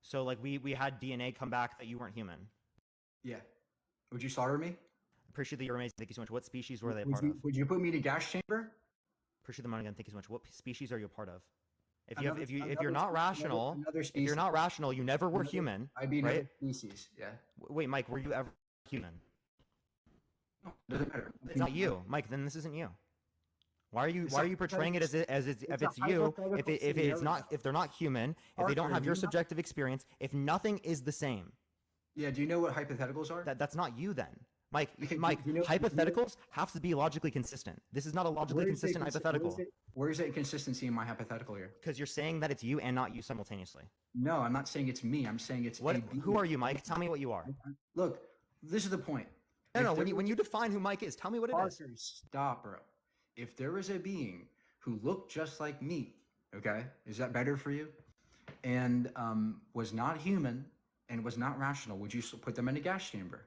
So like we had DNA come back that you weren't human. Yeah. Would you slaughter me? Appreciate that you're amazing. Thank you so much. What species were they a part of? Would you put me in a gas chamber? Appreciate the money again. Thank you so much. What species are you a part of? If Another- if you're another not spe- rational, another if you're species. not rational, you never were Another- human. I'd be another right? species. Yeah. Wait, Mike, were you ever human? No, doesn't matter. It's not you, Mike. Then this isn't you. Why are you It's why a are you portraying it as if a it's you? hypothetical If it's not scenario. if they're not human, if they don't Parker, have do your you not- subjective experience, if nothing is the same, Yeah. Do you know what hypotheticals are? that's not you then. Mike, Okay, Mike, do you know- hypotheticals have to be logically consistent. This is not a logically consistent hypothetical Where's the inconsistency in my hypothetical here? because you're saying that it's you and not you simultaneously. No, I'm not saying it's me. I'm saying it's What? a Who being. are you, Mike? Tell me what you are. Look, this is the point. No, If no. there When you define who Mike is, tell me what it is. Parker, stop, bro. If there was a being who looked just like me, okay, is that better for you? And was not human and was not rational, would you put them in a gas chamber?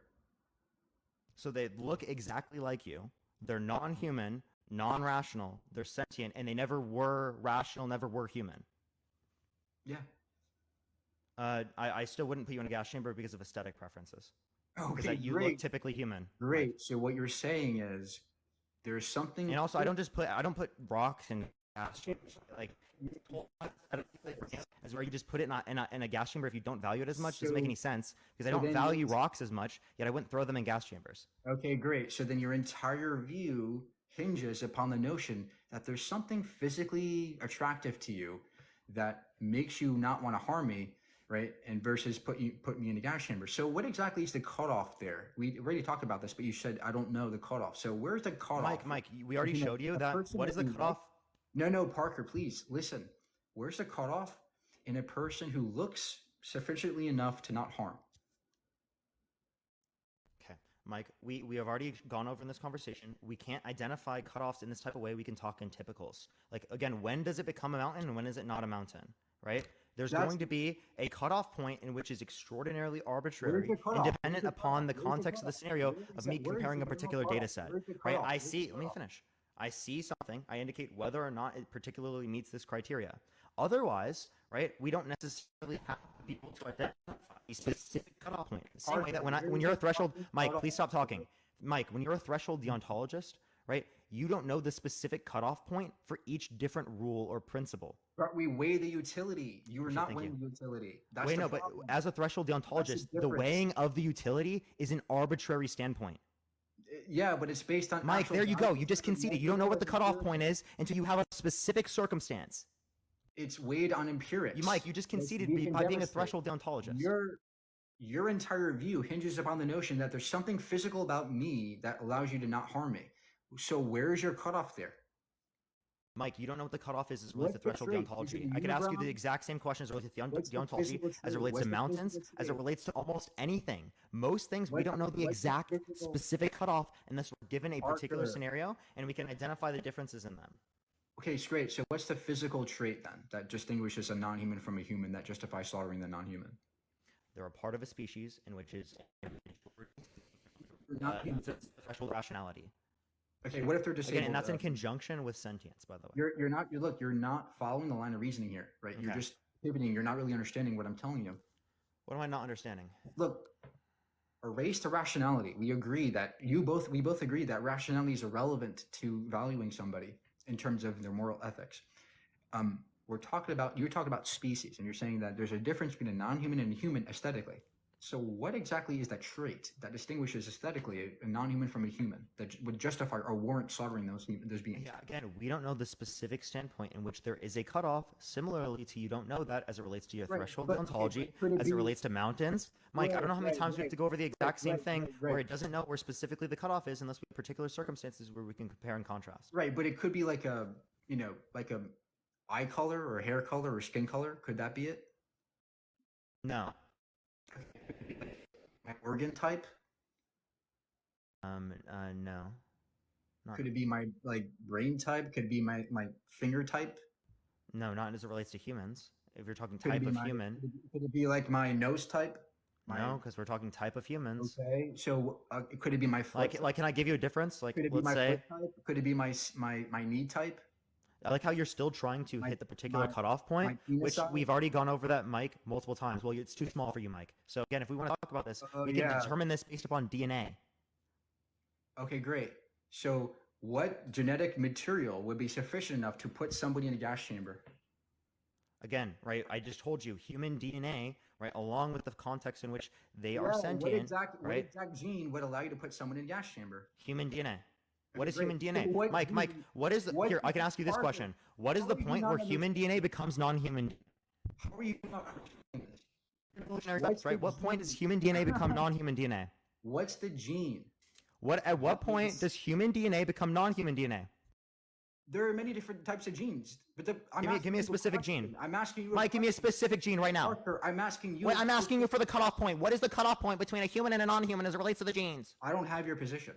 So they look exactly like you. They're non-human, non-rational. They're sentient, and they never were rational, never were human. Yeah. I still wouldn't put you in a gas chamber because of aesthetic preferences. Because Okay, that you look great. typically human. Mike. Great. So what you're saying is there's something. And also, I don't put rocks in gas chambers. Like as where you just put it in a gas chamber if you don't value it as much doesn't make any sense because I so don't then value you- rocks as much. Yet I wouldn't throw them in gas chambers. Okay, great. So then your entire view hinges upon the notion that there's something physically attractive to you that makes you not want to harm me, right? And versus put me in a gas chamber. So what exactly is the cutoff there? We already talked about this, but you said I don't know the cutoff. So where's the cutoff? Mike, we already between showed you a that. person What is the that you cutoff? like- No, Parker, please listen. Where's the cutoff in a person who looks sufficiently enough to not harm? Okay, Mike, we have already gone over in this conversation. We can't identify cutoffs in this type of way. We can talk in typicals. Like, again, when does it become a mountain and when is it not a mountain, right? There's going to be a cutoff point in which is extraordinarily arbitrary and dependent upon the context of the scenario of me comparing a particular data set, right? Let me finish. I see something, I indicate whether or not it particularly meets this criteria. Otherwise, right, we don't necessarily have people to identify a specific cutoff point. The same way that when you're a threshold, Mike, please stop talking. Mike, when you're a threshold deontologist, right, you don't know the specific cutoff point for each different rule or principle. But we weigh the utility. You are not weighing the utility. That's Wait, no, but as a threshold deontologist, the weighing of the utility is an arbitrary standpoint. Yeah, but it's based on Mike, there you go. You just conceded. You don't know what the cutoff point is until you have a specific circumstance. It's weighed on empirics. Mike, you just conceded by being a threshold deontologist. Your entire view hinges upon the notion that there's something physical about me that allows you to not harm me. So where is your cutoff there? Mike, you don't know what the cutoff is as it relates to threshold deontology. I could ask you the exact same question as it relates to deontology, as it relates to mountains, as it relates to almost anything. Most things, we don't know the exact specific cutoff unless we're given a particular scenario and we can identify the differences in them. Okay, it's great. So what's the physical trait then that distinguishes a non-human from a human that justifies slaughtering the non-human? They're a part of a species in which is threshold rationality. Okay, what if they're disabled? Again, and that's in conjunction with sentience, by the way. You're not following the line of reasoning here, right? Okay. You're just pivoting. You're not really understanding what I'm telling you. What am I not understanding? Look, a race to rationality. We both agree that rationality is irrelevant to valuing somebody in terms of their moral ethics. You're talking about species, and you're saying that there's a difference between a non-human and a human aesthetically. So what exactly is that trait that distinguishes aesthetically a non-human from a human that would justify or warrant slaughtering those beings? Yeah, again, we don't know the specific standpoint in which there is a cutoff. Similarly to you don't know that as it relates to your threshold deontology, as it relates to mountains. Mike, I don't know how many times we have to go over the exact same thing where it doesn't know where specifically the cutoff is unless we have particular circumstances where we can compare and contrast. Right, but it could be like a eye color or hair color or skin color. Could that be it? No. My organ type? No. Could it be my brain type? Could it be my finger type? No, not as it relates to humans. If you're talking type of human. Could it be like my nose type? No, because we're talking type of humans. Okay, so could it be my foot? Like, can I give you a difference? Like, could it be my foot type? Could it be my knee type? I like how you're still trying to hit the particular cutoff point, which we've already gone over that, Mike, multiple times. Well, it's too small for you, Mike. So again, if we want to talk about this, we can determine this based upon DNA. Okay, great. So what genetic material would be sufficient enough to put somebody in a gas chamber? Again, right, I just told you, human DNA, right, along with the context in which they are sentient, what exact gene would allow you to put someone in a gas chamber? Human DNA. What is human DNA? So Mike, what is here, I can ask you this question. What is the point where human DNA becomes non-human? How are you not this? Right? What point does human DNA become non-human DNA? What's the gene? At what point does human DNA become non-human DNA? There are many different types of genes. But give me a specific gene. I'm asking you. Mike, give me a specific gene right now. Parker, I'm asking you. Wait, I'm asking you for the cutoff point. What is the cutoff point between a human and a non-human as it relates to the genes? I don't have your position.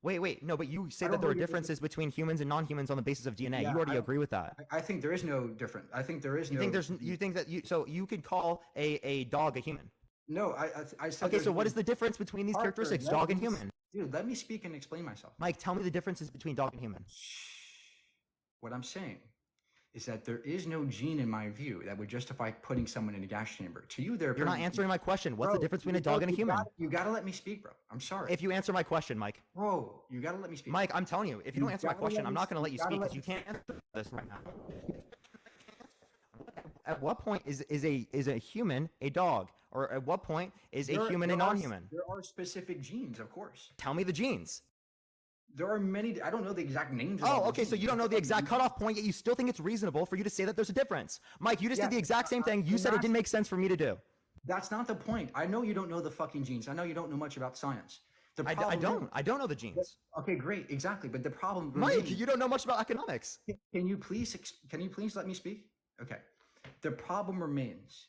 Wait, no, but you say that there are differences between humans and non-humans on the basis of DNA. You already agree with that. I think there is no difference. I think there is no. You think that so you could call a dog a human? No, I said. Okay, so what is the difference between these characteristics, dog and human? Dude, let me speak and explain myself. Mike, tell me the differences between dog and human. What I'm saying is that there is no gene, in my view, that would justify putting someone in a gas chamber. To you, you're not answering my question. What's the difference between a dog and a human? You gotta let me speak, bro. I'm sorry. If you answer my question, Mike. Bro, you gotta let me speak. Mike, I'm telling you, if you don't answer my question, I'm not gonna let you speak because you can't answer this right now. At what point is a human a dog? Or at what point is a human a non-human? There are specific genes, of course. Tell me the genes. There are many. I don't know the exact names. Oh, okay. So you don't know the exact cutoff point, yet you still think it's reasonable for you to say that there's a difference. Mike, you just did the exact same thing. You said it didn't make sense for me to do. That's not the point. I know you don't know the fucking genes. I know you don't know much about science. I don't know the genes. Okay, great. Exactly. But the problem. Mike, you don't know much about economics. Can you please let me speak? Okay. The problem remains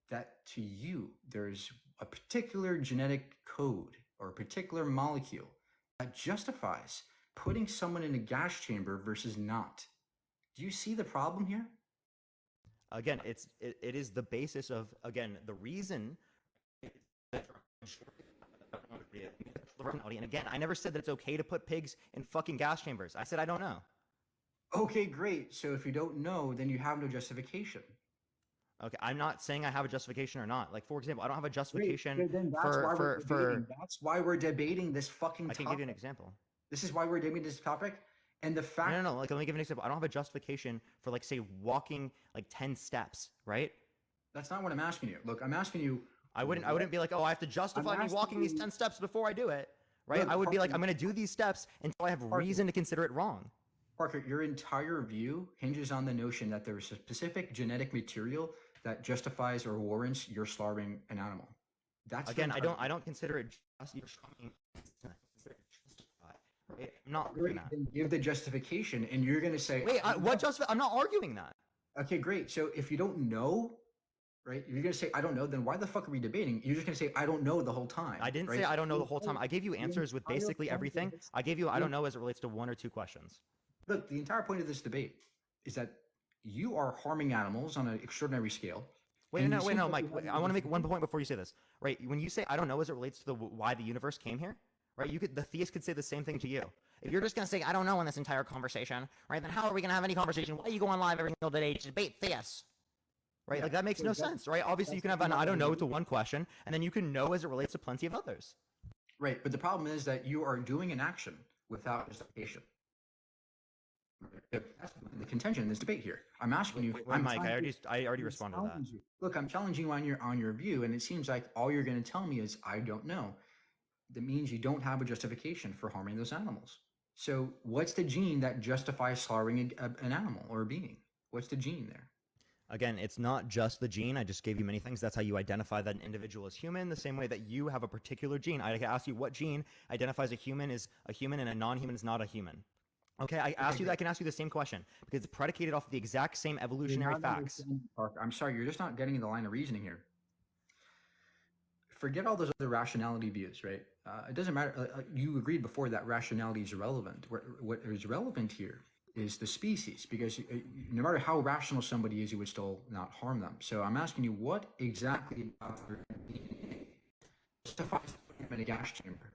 that to you, there's a particular genetic code or a particular molecule that justifies putting someone in a gas chamber versus not. Do you see the problem here? Again, it is the basis of, again, the reason. And again, I never said that it's okay to put pigs in fucking gas chambers. I said I don't know. Okay, great. So if you don't know, then you have no justification. Okay, I'm not saying I have a justification or not. Like, for example, I don't have a Great. justification So then that's why we're for. debating. That's why we're debating this fucking I can topic. give you an example. This is why we're debating this topic. And the fact No. Like, let me give you an example. I don't have a justification for, like, say, walking like 10 steps, right? that's not what I'm asking you. Look, I'm asking you. I wouldn't be like, oh, I have to justify me asking walking these you- 10 steps before I do it, right? Look, I would be like, Parker- I'm going to do these steps until I have reason to consider it wrong. Parker, your entire view hinges on the notion that there is a specific genetic material that justifies or warrants your slaughtering an animal. That's Again, your I entire- don't consider it justified. Right? I'm not Great, arguing that. then give the justification, and you're going to say, Wait, what justify? I'm not arguing that. Okay, great. So if you don't know, right, you're going to say, I don't know, then why the fuck are we debating? You're just going to say, I don't know the whole time. I didn't right? say I don't know the whole time. I gave you answers with entire basically point of everything. this- I gave you I don't know as it relates to 1 or 2 questions. Look, the entire point of this debate is that you are harming animals on an extraordinary scale. Wait, and no, it wait, seems no, like Mike. you haven't I want to make one justified- point before you say this. Right? When you say I don't know as it relates to why the universe came here, right? The theist could say the same thing to you. If you're just gonna say I don't know in this entire conversation, right? Then how are we gonna have any conversation? Why are you going live every single day to debate theists? Right? Yeah, Like that makes so no that's- sense, right? Obviously, you can have that's an I don't know not- to one question, and then you can know as it relates to plenty of others. Right, but the problem is that you are doing an action without justification. That's the contention in this debate here. I'm asking you. Wait, I'm Mike, trying I already to responded to that. challenge you. Look, I'm challenging you on your view, and it seems like all you're going to tell me is I don't know. That means you don't have a justification for harming those animals. So, what's the gene that justifies slaughtering an animal or a being? What's the gene there? Again, it's not just the gene. I just gave you many things. That's how you identify that an individual is human, the same way that you have a particular gene. I asked you what gene identifies a human is a human and a non-human is not a human. Okay, I asked you that. I can ask you the same question because it's predicated off the exact same evolutionary You're not facts. understanding, Parker. I'm sorry, you're just not getting the line of reasoning here. Forget all those other rationality views, right? It doesn't matter. You agreed before that rationality is irrelevant. What is relevant here is the species, because no matter how rational somebody is, you would still not harm them. So I'm asking you, what exactly justifies putting them in a gas chamber?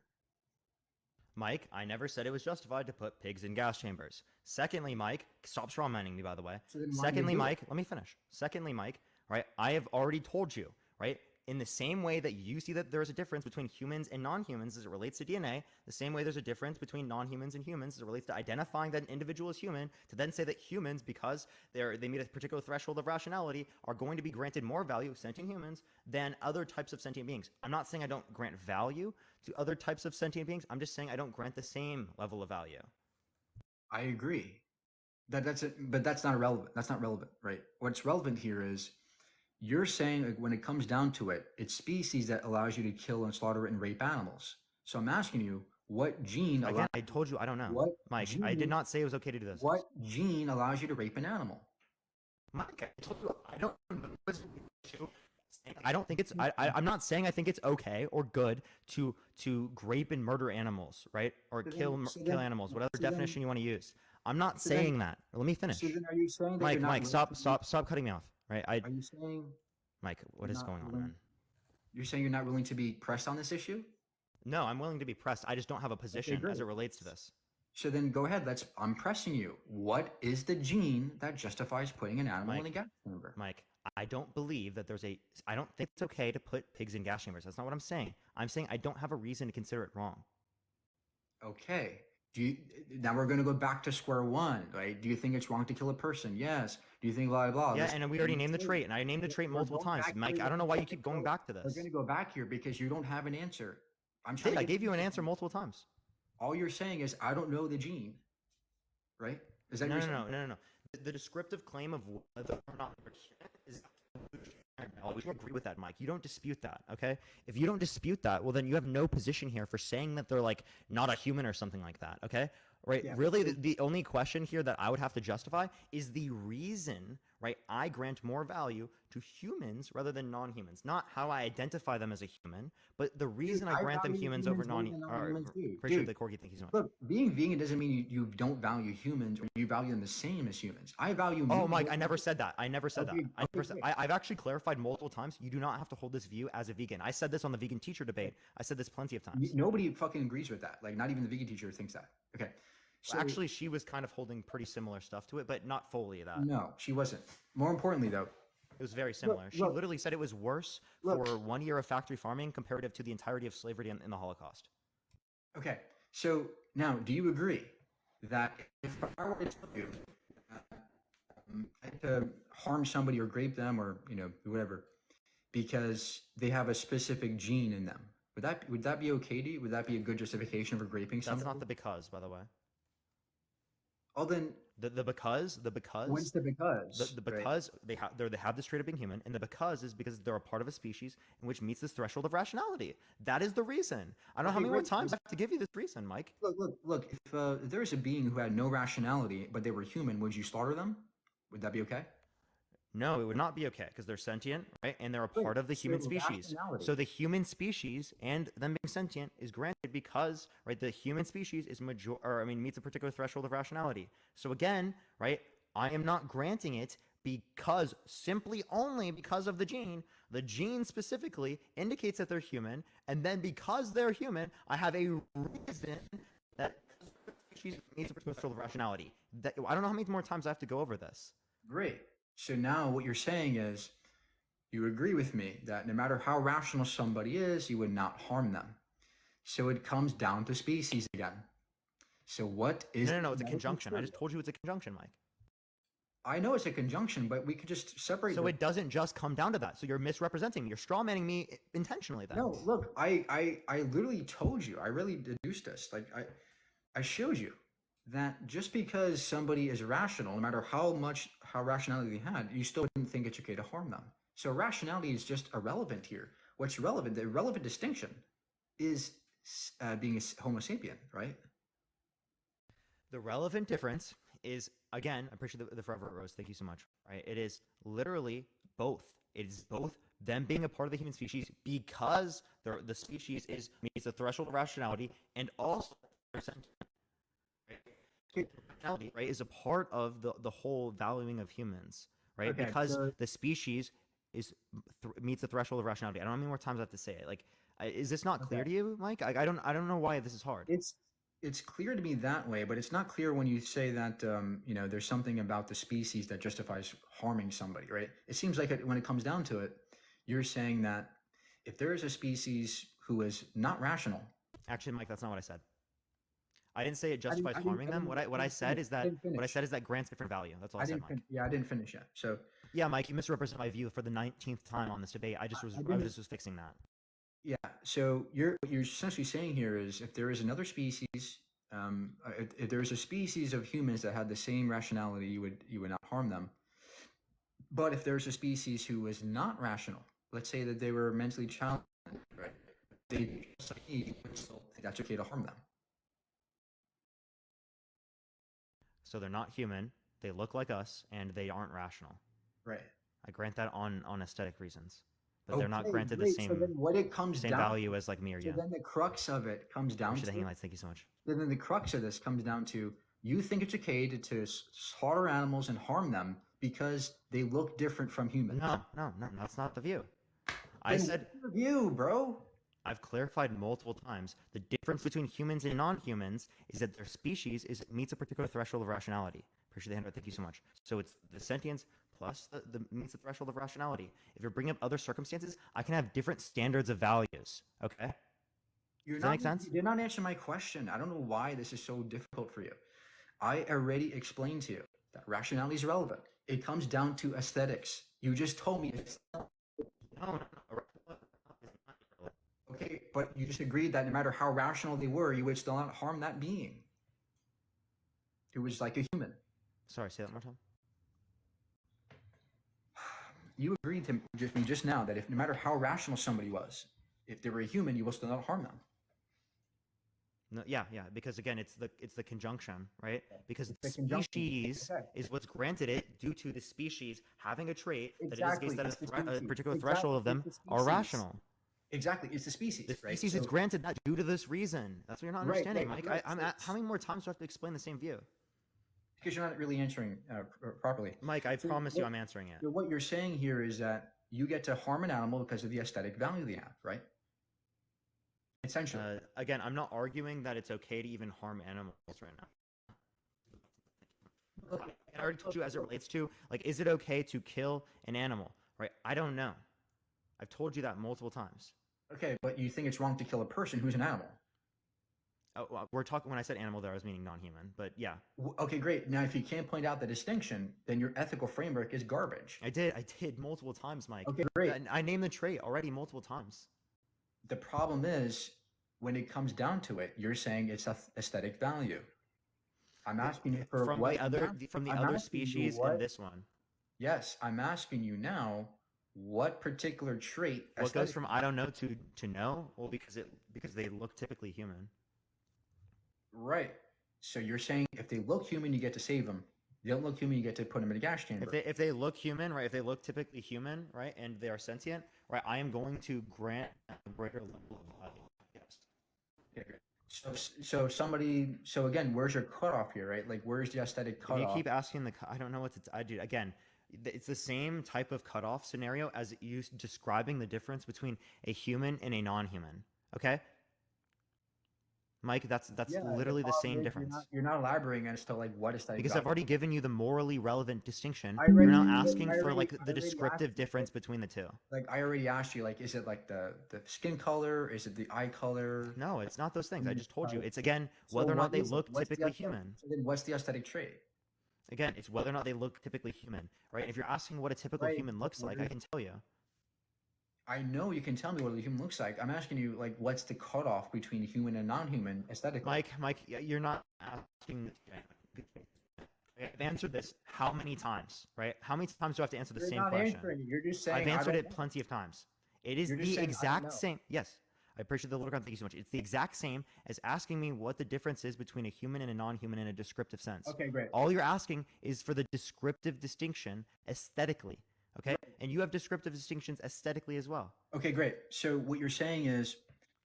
Mike, I never said it was justified to put pigs in gas chambers. Secondly, Mike, stop strawmanning me, by the way. So then why do you Secondly, do it? Mike, let me finish. Secondly, Mike, right, I have already told you, right, in the same way that you see that there's a difference between humans and non-humans as it relates to DNA, the same way there's a difference between non-humans and humans as it relates to identifying that an individual is human, to then say that humans, because they meet a particular threshold of rationality, are going to be granted more value, sentient humans, than other types of sentient beings. I'm not saying I don't grant value to other types of sentient beings. I'm just saying I don't grant the same level of value. I agree. That's it, but that's not relevant. That's not relevant, right? What's relevant here is you're saying, like, when it comes down to it, it's species that allows you to kill and slaughter and rape animals. So I'm asking you, what gene Again, I told you I don't know. What Mike, I gene- did not say it was okay to do this. what gene allows you to rape an animal? Mike, I told you I don't. I don't think it's. I'm not saying I think it's okay or good to rape and murder animals, right? Or So then- kill so kill then- animals, whatever so then- definition you want to use. I'm not so then- saying that. Let me finish. So then are you saying that Mike, you're not Mike, willing stop cutting me off. Right? Are you saying Mike, what you're is not going on, willing- man? you're saying you're not willing to be pressed on this issue? No, I'm willing to be pressed. I just don't have a position great. as it relates to this. So then go ahead. I'm pressing you. What is the gene that justifies putting an animal in a Mike, gas chamber? Mike, I don't believe that I don't think it's okay to put pigs in gas chambers. That's not what I'm saying. I'm saying I don't have a reason to consider it wrong. Okay. Now we're going to go back to square one, right? Do you think it's wrong to kill a person? Yes. Do you think blah, blah, blah? Yeah, Let's- and we already named the trait, and I named the trait We're multiple going times. back Mike, here I don't know why you because keep going back to We're this. going to go back here because you don't have an answer. I'm I trying did. I to gave you an answer multiple times. All you're saying is, I don't know the gene, right? Is that No, your no. The descriptive claim of whether or not we're human is evolutionary. You agree with that, Mike. You don't dispute that, okay? If you don't dispute that, well, then you have no position here for saying that they're, like, not a human or something like that, okay? Right? Yeah, Really, so- the only question here that I would have to justify is the reason, right? I grant more value to humans rather than non-humans. Not how I identify them as a human, but the reason I grant them value humans over more than non-humans do. appreciate the Corgi. Thank you so much. Look, being vegan doesn't mean you don't value humans or you value them the same as humans. I value. Oh, Mike, I never said that. I never said Okay, that. I never okay, said, I've actually clarified multiple times. You do not have to hold this view as a vegan. I said this on the vegan teacher debate. I said this plenty of times. Nobody fucking agrees with that. Like, not even the vegan teacher thinks that. Okay. So, Actually, she was kind of holding pretty similar stuff to it, but not fully that. no, she wasn't. More importantly, though, It was very similar. She look. literally said it was worse Look. for 1 year of factory farming comparative to the entirety of slavery in the Holocaust. okay. So now, do you agree that if I were to tell you to harm somebody or grape them or whatever because they have a specific gene in them, would that be okay to you? Would that be a good justification for graping That's somebody? not the because, by the way. Oh, then The because when's the because? the right? because they have this trait of being human, and the because is because they're a part of a species in which meets this threshold of rationality. That is the reason. I don't know how Okay, many more wait, times I have to give you this reason, Mike. Look. If there was a being who had no rationality but they were human, would you slaughter them? Would that be okay? No, it would not be okay because they're sentient, right? And they're a part of the human so species. rationality. So the human species and them being sentient is granted because, right, the human species is meets a particular threshold of rationality. So again, right, I am not granting it because simply only because of the gene. The gene specifically indicates that they're human, and then because they're human, I have a reason that the species meets a particular threshold of rationality. I don't know how many more times I have to go over this. Great. So now what you're saying is you agree with me that no matter how rational somebody is, you would not harm them. So it comes down to species again. So what is No, it's a medical conjunction. I just material? told you it's a conjunction, Mike. I know it's a conjunction, but we could just separate. So it doesn't just come down to that. So you're misrepresenting me. You're strawmanning me intentionally then. No, look, I literally told you. I really deduced this. Like I showed you that just because somebody is rational, no matter how rationality they had, you still wouldn't think it's okay to harm them. So rationality is just irrelevant here. What's relevant, the relevant distinction is being a Homo sapien, right? The relevant difference is, again, I appreciate the Forever Rose. Thank you so much. Right? It is literally both. It is both them being a part of the human species because the species meets the threshold of rationality, and also rationality, right, is a part of the whole valuing of humans, right? Okay, because so- the species meets the threshold of rationality. I don't know how many more times I have to say it. Like, is this not clear to you, Mike? I don't know why this is hard. It's clear to me that way, but it's not clear when you say that there's something about the species that justifies harming somebody, right? It seems like when it comes down to it, you're saying that if there is a species who is not rational. Actually, Mike, that's not what I said. I didn't say it I didn't- justifies I didn't- harming I them. didn't- What I said is that finish. grants different value. That's all I said, Mike. I didn't finish yet. So Yeah, Mike, you misrepresent my view for the 19th time on this debate. I just was fixing that. yeah, so what you're essentially saying here is if there is another species, if there's a species of humans that had the same rationality, you would not harm them. But if there's a species who is not rational, let's say that they were mentally challenged, right? They just like you would still think that's okay to harm them. So they're not human. They look like us, and they aren't rational. Right. I grant that on aesthetic reasons, but they're not Okay, granted great. the So then what it comes same down value as like me or so you. then the crux of it comes down Appreciate the hanging to lights. Thank you so much. then the crux of this comes down to you think it's okay to slaughter animals and harm them because they look different from humans. No, that's not the view. I Then said what's your view, bro. I've clarified multiple times the difference between humans and non-humans is that their species meets a particular threshold of rationality. Appreciate the handout. Thank you so much. So it's the sentience plus the meets the threshold of rationality. If you're bringing up other circumstances, I can have different standards of values. Okay. Does that make sense? You did not answer my question. I don't know why this is so difficult for you. I already explained to you that rationality is relevant. It comes down to aesthetics. You just told me it's not. No. Okay, but you just agreed that no matter how rational they were, you would still not harm that being. It was like a human. Sorry, say that one more time. You agreed to me just now that if no matter how rational somebody was, if they were a human, you will still not harm them. No, yeah, because again, it's the conjunction, right? Because It's the the conjunction. species Okay. is what's granted it due to the species having a trait that Exactly. indicates that It's the a species. particular Exactly. threshold of them It's the are species. rational. Exactly. It's the species, The right? species is granted that due to this reason. That's what you're not Right, understanding, right, Mike. right. How many more times do I have to explain the same view? Because you're not really answering properly. Mike, I So promise you I'm answering it. so what you're saying here is that you get to harm an animal because of the aesthetic value they have, right? Essentially. Again, I'm not arguing that it's okay to even harm animals right now. I already told you as it relates to, like, is it okay to kill an animal, right? I don't know. I've told you that multiple times. Okay, but you think it's wrong to kill a person who's an animal. Oh, well, we're talking, when I said animal there, I was meaning non-human, but yeah. Okay, great. Now, if you can't point out the distinction, then your ethical framework is garbage. I did multiple times, Mike. Okay, great. I named the trait already multiple times. The problem is, when it comes down to it, you're saying it's aesthetic value. I'm asking you for from what the other I'm asking you species what- in this one. Yes, I'm asking you now what particular trait. What goes from I don't know to know? Well, because they look typically human. Right. So you're saying if they look human, you get to save them. They don't look human, you get to put them in a gas chamber. If they look human, right? If they look typically human, right, and they are sentient, right? I am going to grant a greater level of value. Yes. Okay, great. So again, where's your cutoff here, right? Like, where's the aesthetic If cutoff? you keep asking I don't know what I do. Again, it's the same type of cutoff scenario as you describing the difference between a human and a non-human. Okay, Mike, that's literally the problem same is difference. You're not elaborating as to like what aesthetic. Because I've already given you the morally relevant distinction. I You're already- now I asking for already- like I the already descriptive asked you, difference between the two. Like, I already asked you, like, is it like the skin color? Is it the eye color? No, it's not those things. I just told you. Alright. It's again So whether or what not they is it? look What's the typically aesthetic- human. So then what's the aesthetic trait? Again, it's whether or not they look typically human, right? If you're asking what a typical Right. human looks like, I can tell you. I know you can tell me what a human looks like. I'm asking you, like, what's the cutoff between human and non-human aesthetically? Mike, you're not asking. I've answered this how many times, right? How many times do I have to answer the You're same not question? answering it. You're just saying. I've I answered don't it know. plenty of times. It is You're just the saying, I don't exact know. same. Yes, I appreciate the little. Thank you so much. It's the exact same as asking me what the difference is between a human and a non-human in a descriptive sense. Okay, great. All you're asking is for the descriptive distinction aesthetically. Okay, and you have descriptive distinctions aesthetically as well. Okay, great. So what you're saying is,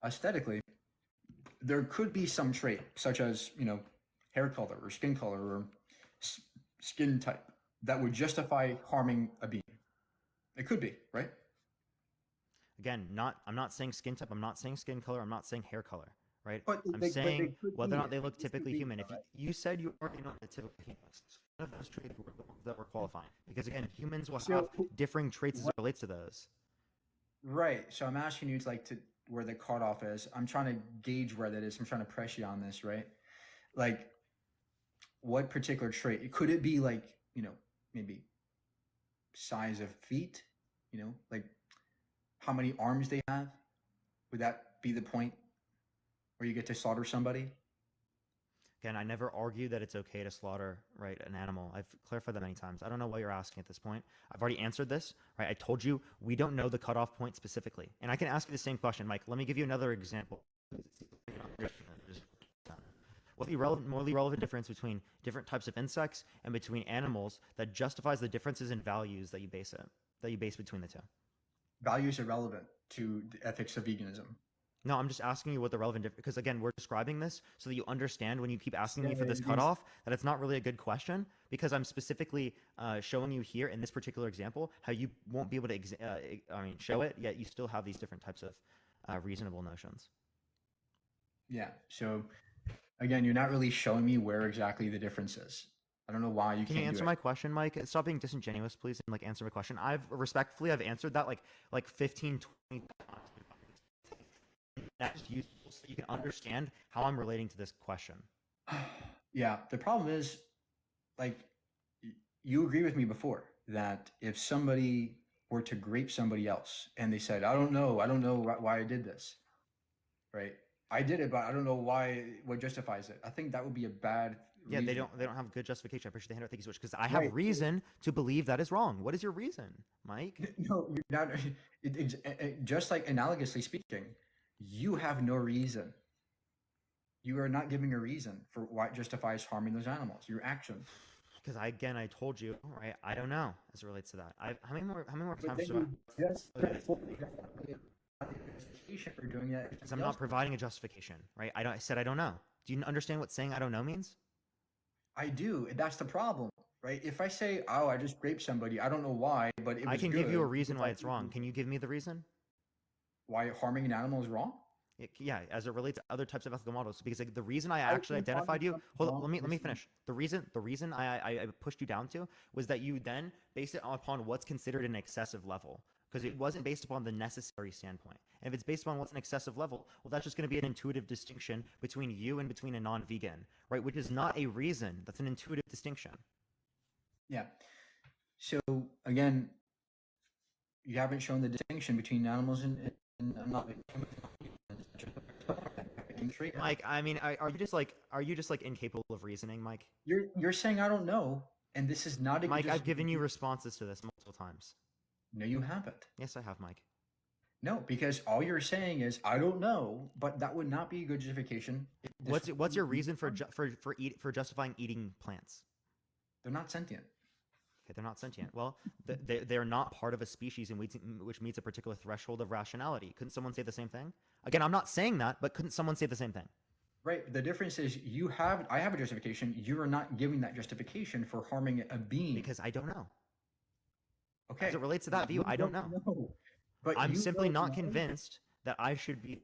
aesthetically, there could be some trait, such as, hair color or skin color or skin type, that would justify harming a being. It could be, right? Again, I'm not saying skin type. I'm not saying skin color. I'm not saying hair color. Right? But I'm they saying could whether or be not they it. look This could typically be, human. If right? you said you already know what a typical human looks, none of those traits were that were qualifying. Because again, humans will have differing traits as it relates to those. Right. So I'm asking you to where the cutoff is. I'm trying to gauge where that is. I'm trying to press you on this, right? Like, what particular trait? Could it be like, maybe size of feet? Like how many arms they have? Would that be the point where you get to slaughter somebody? Again, I never argue that it's okay to slaughter, right, an animal. I've clarified that many times. I don't know what you're asking at this point. I've already answered this, right? I told you we don't know the cutoff point specifically. And I can ask you the same question, Mike. Let me give you another example. What's the morally relevant difference between different types of insects and between animals that justifies the differences in values that you base between the two? Values are relevant to the ethics of veganism. No, I'm just asking you what the relevant difference, because again, we're describing this so that you understand when you keep asking me for this cutoff that it's not really a good question, because I'm specifically showing you here in this particular example how you won't be able to show it, yet you still have these different types of reasonable notions. Yeah. So again, you're not really showing me where exactly the difference is. I don't know why you Can can't you answer do my it. question, Mike? Stop being disingenuous, please, and answer my question. I've answered that like 15, 20 times. That's useful so you can understand how I'm relating to this question. Yeah. The problem is, like, you agree with me before that if somebody were to grape somebody else and they said, I don't know why I did this, right? I did it, but I don't know what justifies it. I think that would be a bad. Yeah, they reason. don't have good justification. I appreciate the hand. Thank you so much, because I have reason to believe that is wrong. What is your reason, Mike? No, you're not. Just like analogously speaking, you have no reason. You are not giving a reason for why it justifies harming those animals. Your action. Because I told you, right? I don't know as it relates to that. How many more But times then do I? you just justification for doing that. Because I'm not providing a justification, right? I said I don't know. Do you understand what saying I don't know means? I do, and that's the problem, right? If I say, "Oh, I just raped somebody," I don't know why, but it was I can good. give you a reason why it's wrong. Can you give me the reason? Why harming an animal is wrong? Yeah, as it relates to other types of ethical models, because like, the reason I actually identified you, hold on, let me finish. The reason I pushed you down to was that you then based it upon what's considered an excessive level, because it wasn't based upon the necessary standpoint. And if it's based upon what's an excessive level, well, that's just going to be an intuitive distinction between you and between a non-vegan, right? Which is not a reason. That's an intuitive distinction. Yeah. So again, you haven't shown the distinction between animals and not Mike, I mean, are you just like incapable of reasoning, Mike? You're saying I don't know, and this is not a Mike, I've given you responses to this multiple times. No, you haven't. Yes, I have, Mike. No, because all you're saying is I don't know, but that would not be a good justification. What's your reason for justifying eating plants? They're not sentient. Okay, they're not sentient. Well, they're not part of a species in which meets a particular threshold of rationality. Couldn't someone say the same thing? Again, I'm not saying that, but couldn't someone say the same thing? Right. The difference is I have a justification. You are not giving that justification for harming a being. Because I don't know. Okay. As it relates to that view, I don't know. But I'm simply not convinced that I should be.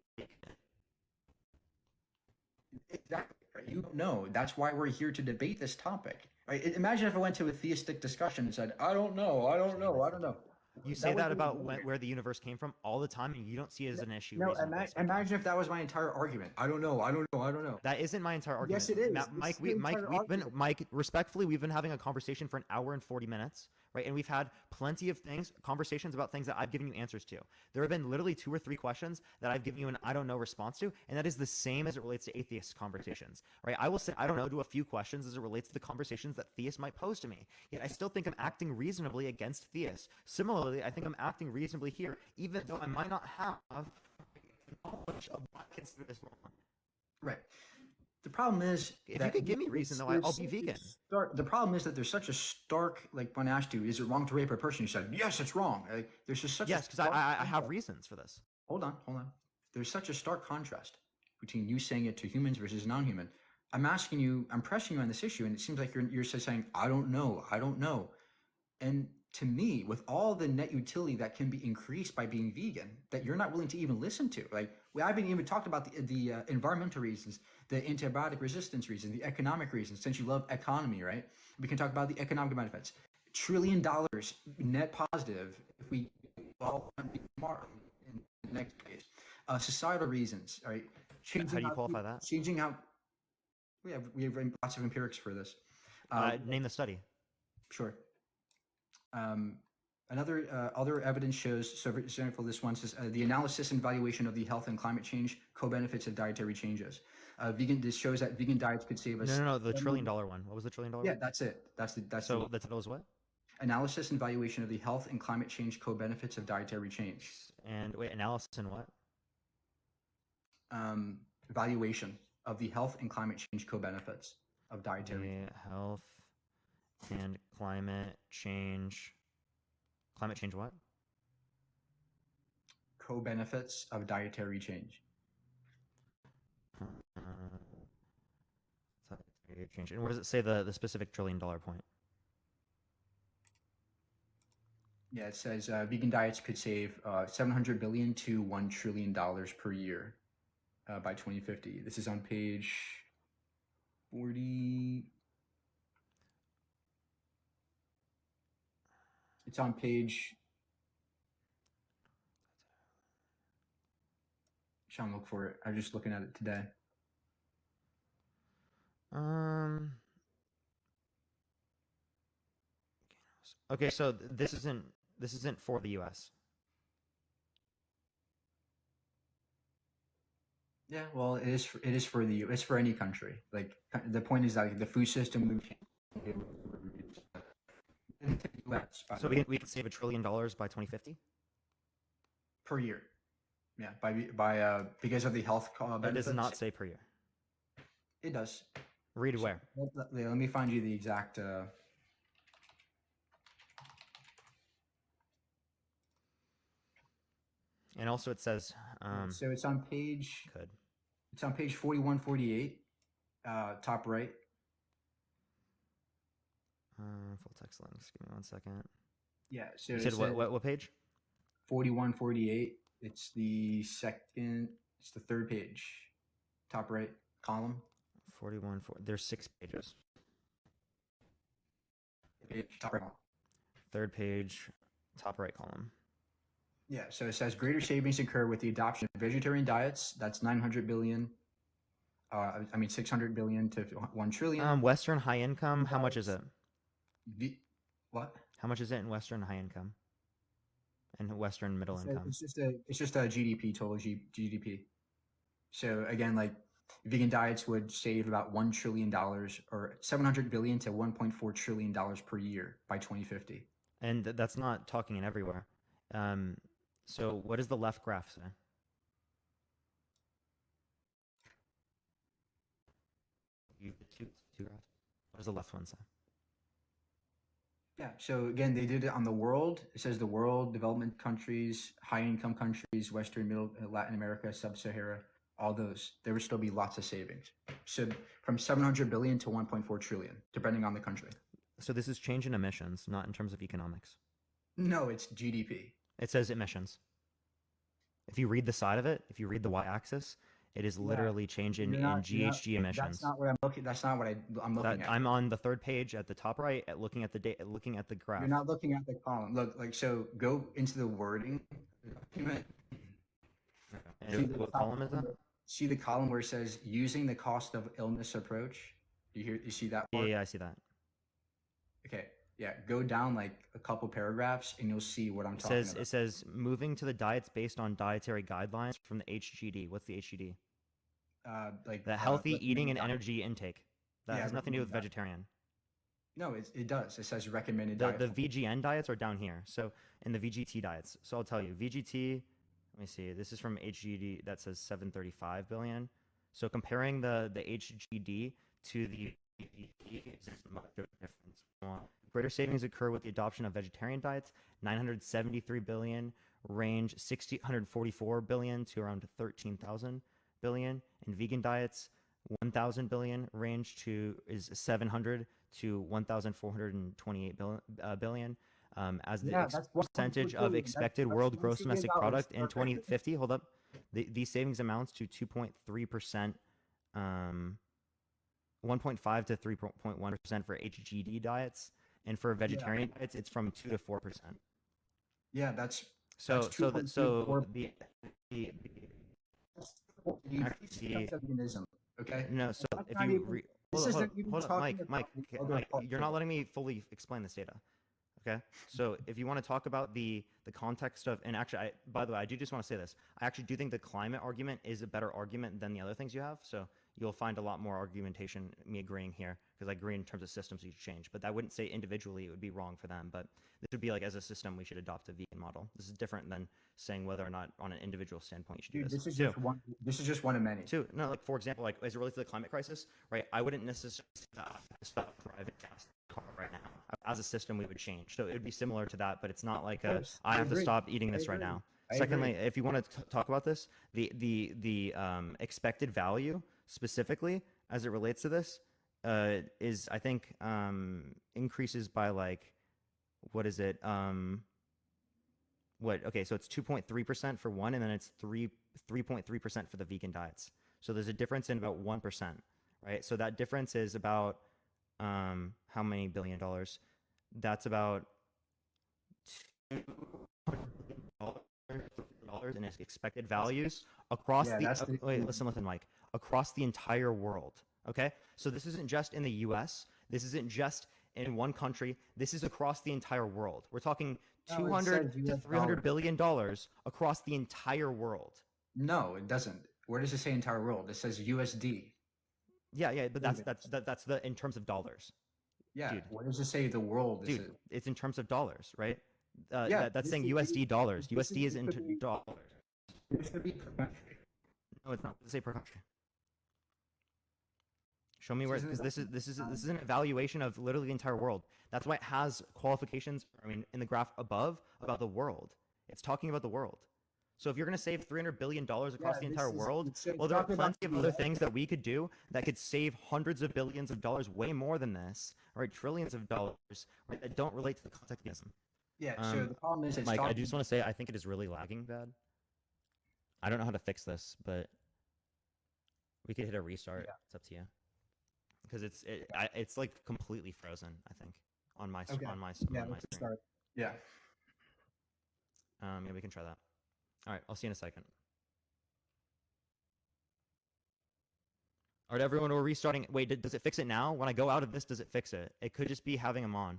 Exactly. You don't know. That's why we're here to debate this topic. Right? Imagine if I went to a theistic discussion and said, I don't know. You say that about where the universe came from all the time, and you don't see it as an issue. No, imagine if that was my entire argument. I don't know. That isn't my entire argument. Yes, it is. Mike, respectfully, we've been having a conversation for an hour and 40 minutes, right? And we've had plenty of conversations about things that I've given you answers to. There have been literally 2 or 3 questions that I've given you an I don't know response to, and that is the same as it relates to atheist conversations, right? I will say I don't know to a few questions as it relates to the conversations that theists might pose to me. Yet I still think I'm acting reasonably against theists. Similarly, I think I'm acting reasonably here, even though I might not have knowledge of what I consider this wrong. Right. The problem is if you could give me reason, though, I'll be vegan. The problem is that there's such a stark, like when asked you, is it wrong to rape a person? You said, yes, it's wrong. There's just such yes, because I have reasons for this. Hold on. There's such a stark contrast between you saying it to humans versus non-human. I'm pressing you on this issue, and it seems like you're just saying, I don't know. And to me, with all the net utility that can be increased by being vegan, that you're not willing to even listen to. Like, we haven't even talked about the environmental reasons, the antibiotic resistance reasons, the economic reasons, since you love economy, right? We can talk about the economic benefits. $1 trillion net positive if we all be smart in the next case. Societal reasons, right? How do you qualify that? Changing how... We have lots of empirics for this. Name the study. Sure. Other evidence shows, so for example, this one says the analysis and evaluation of the health and climate change co-benefits of dietary changes. This shows that vegan diets could save us. No, the $1 trillion one. What was the $1 trillion? Yeah, that's it. That's the title is what? Analysis and evaluation of the health and climate change co-benefits of dietary change. And wait, analysis and what? Evaluation of the health and climate change co-benefits of dietary. Health and climate change. Climate change what? Co-benefits of dietary change. And where does it say the specific $1 trillion point? Yeah, it says vegan diets could save $700 billion to $1 trillion per year by 2050. This is on page 40. It's on page. Sean, look for it. I'm just looking at it today. Okay, so this isn't for the U.S. Yeah, well, it is for it's for any country. Like, the point is that like, the food system would change. So we can save $1 trillion by 2050 per year. Yeah, by because of the health benefits. It does not say per year. It does. Read where? Let me find you the exact. And also it says, So it's on page. could. It's on page 4148, top right. Full text links. Give me 1 second. Yeah. So You it said says what page? 4148. It's the second. It's the third page, top right column. 41. There's 6 pages. Top right. Third page, top right column. Yeah. So it says greater savings occur with the adoption of vegetarian diets. That's 900 billion. 600 billion to 1 trillion. Western high income. How much is it? What? How much is it in Western high income? And Western middle income? It's just a GDP, total GDP. So again, like vegan diets would save about $1 trillion or 700 billion to 1.4 trillion dollars per year by 2050. And that's not talking in everywhere. So what does the left graph say? Two graphs. What does the left one say? Yeah. So again, they did it on the world. It says the world, development countries, high income countries, Western, Middle, Latin America, Sub-Sahara, all those. There would still be lots of savings. So from 700 billion to 1.4 trillion, depending on the country. So this is change in emissions, not in terms of economics. No, it's GDP. It says emissions. If you read the side of it, if you read the y-axis, it is literally change in GHG emissions. That's not what I'm looking. That's not what I'm looking at. I'm on the third page at the top right, looking at the looking at the graph. You're not looking at the column. Look, so go into the wording. And what column is that? See the column where it says using the cost of illness approach. You see that part? Yeah, I see that. Okay. Yeah, go down like a couple paragraphs and you'll see what I'm talking about. It says moving to the diets based on dietary guidelines from the HGD. What's the HGD? The healthy eating and energy intake. That has nothing to do with vegetarian. No, it does. It says recommended The diet. VGN diets are down here. So in the VGT diets. So I'll tell you, VGT, let me see. This is from HGD that says 735 billion. So comparing the HGD to the VGT, there's much of a difference. Greater savings occur with the adoption of vegetarian diets, 973 billion, range 144 billion to around 13,000 billion. In vegan diets, 1,000 billion, range is 700 to 1,428 billion. As the percentage of expected world gross domestic product in 2050, hold up, these savings amounts to 2.3%, 1.5 to 3.1% for HGD diets. And for vegetarian diets, it's from 2 to 4%. Yeah, that's the veganism. Okay. No, so if you hold up, Mike, you're not letting me fully explain this data. Okay, so if you want to talk about the context of, and actually, by the way, I do just want to say this. I actually do think the climate argument is a better argument than the other things you have. So you'll find a lot more argumentation, me agreeing here, because I agree in terms of systems you should change. But I wouldn't say individually it would be wrong for them. But this would be like, as a system, we should adopt a vegan model. This is different than saying whether or not on an individual standpoint you should do this. This is just one of many. Two, no, like for example, like as it relates to the climate crisis, right? I wouldn't necessarily stop private gas car right now. As a system, we would change. So it would be similar to that, but it's not like I have to stop eating this right now. Secondly, if you want to talk about this, the expected value specifically as it relates to this is, I think, increases by like, what is it? Okay, so it's 2.3% for one, and then it's 3.3% for the vegan diets. So there's a difference in about 1%, right? So that difference is about how many $1 billion? That's about $200 billion in expected values across listen, Mike, across the entire world. Okay, so this isn't just in the U.S. This isn't just in one country. This is across the entire world. We're talking 200 to 300 billion dollars across the entire world. No, it doesn't. Where does it say entire world? It says USD. Yeah, but that's the in terms of dollars. Yeah, dude. Where does it say the world? Dude, it's in terms of dollars, right? That's saying USD dollars. USD is into dollars. This could be per country. No, it's not. Let's say per country. Show me where, because this is an evaluation of literally the entire world. That's why it has qualifications. I mean, in the graph above about the world, it's talking about the world. So if you're going to save $300 billion across the entire world, well, there are plenty of other things that we could do that could save hundreds of billions of dollars, way more than this, right? Trillions of dollars, right? That don't relate to the Subjectivism. Yeah. So the problem is, it's Mike, I just want to say I think it is really lagging bad. I don't know how to fix this, but we could hit a restart. Yeah. It's up to you. Because it's like completely frozen, I think, on my Okay. on my Yeah, on my let's screen. start. Yeah. Yeah, we can try that. All right, I'll see you in a second. All right, everyone, we're restarting. Wait, does it fix it now? When I go out of this, does it fix it? It could just be having them on.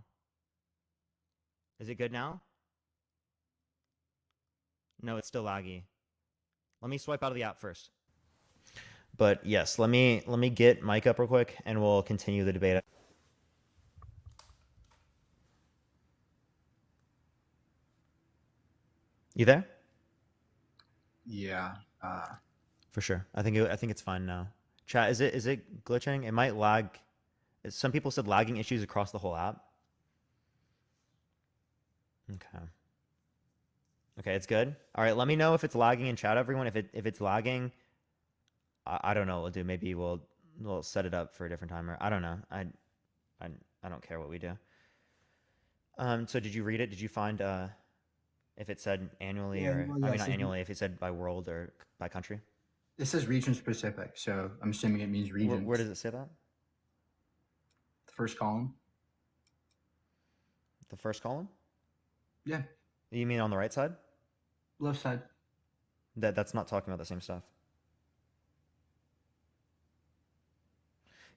Is it good now? No, it's still laggy. Let me swipe out of the app first. But yes, let me get Mike up real quick, and we'll continue the debate. You there? Yeah. For sure. I think it's fine now. Chat, is it glitching? It might lag. Some people said lagging issues across the whole app. Okay. Okay, it's good. All right, let me know if it's lagging in chat, everyone. If it's lagging, I don't know what we'll do. Maybe we'll set it up for a different timer. I don't know. I don't care what we do. So did you read it? Did you find if it said annually, or well, yeah, I mean not so annually, if it said by world or by country? This says region specific, so I'm assuming it means region. Where does it say that? The first column. The first column? Yeah. You mean on the right side? Left side. That's not talking about the same stuff.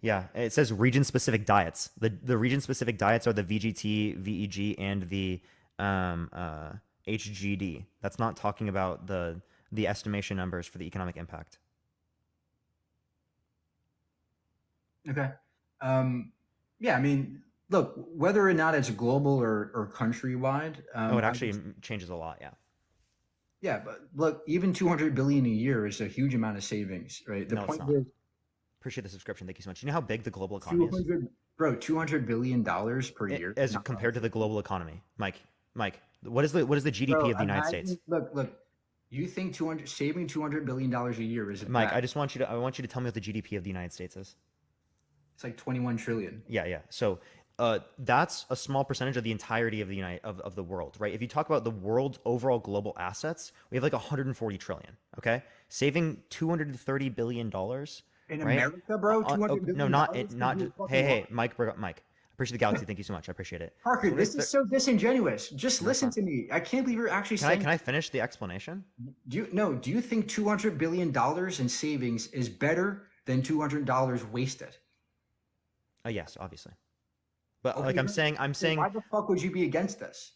Yeah, it says region-specific diets. The region-specific diets are the VGT, VEG, and the HGD. That's not talking about the estimation numbers for the economic impact. Okay. Yeah, I mean, look, whether or not it's global or countrywide. It actually changes a lot, yeah. Yeah, but look, even 200 billion a year is a huge amount of savings, right? No, it's not. Appreciate the subscription. Thank you so much. You know how big the global economy is? $200 billion per year. As compared to the global economy. Mike, what is the GDP of the United States? Look, you think saving $200 billion a year is Mike, bad. I want you to tell me what the GDP of the United States is. It's like 21 trillion. Yeah. So that's a small percentage of the entirety of of the world, right? If you talk about the world's overall global assets, we have like 140 trillion. Okay, saving $230 billion in right? America, bro. $200 billion. No, not just. Hey, Mike. Appreciate the galaxy. Thank you so much. I appreciate it. Parker, this is so disingenuous. Just listen to me. I can't believe you're actually saying. Can I finish the explanation? Do you think $200 billion in savings is better than $200 wasted? Yes, obviously. But Okay, like I'm saying, why the fuck would you be against this?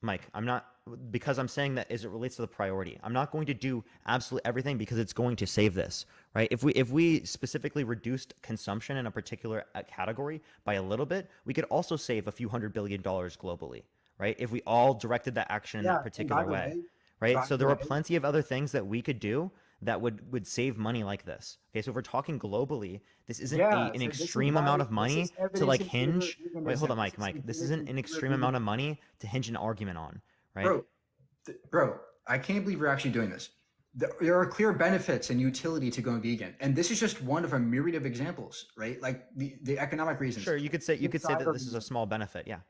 Mike, I'm not, because I'm saying that as it relates to the priority. I'm not going to do absolutely everything because it's going to save this, right? If we specifically reduced consumption in a particular category by a little bit, we could also save a few $100 billion globally, right? If we all directed that action in that particular way, right? So there are plenty of other things that we could do that would save money like this. Okay, so if we're talking globally, this isn't an extreme amount of money to like hinge. Wait, hold on, Mike. This isn't an extreme amount of money to hinge an argument on, right? Bro, I can't believe you're actually doing this. There are clear benefits and utility to going vegan, and this is just one of a myriad of examples, right? Like the economic reasons. Sure, you could say that this is a small benefit, yeah.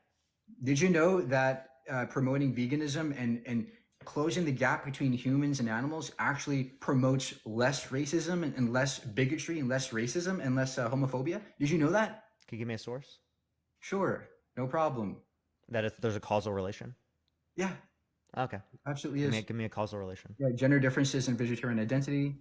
Did you know that promoting veganism and closing the gap between humans and animals actually promotes less racism and less bigotry and less racism and less homophobia? Did you know that? Can you give me a source? Sure, no problem. There's a causal relation? Yeah. Okay. Absolutely is. Give me a causal relation. Yeah, gender differences in vegetarian identity.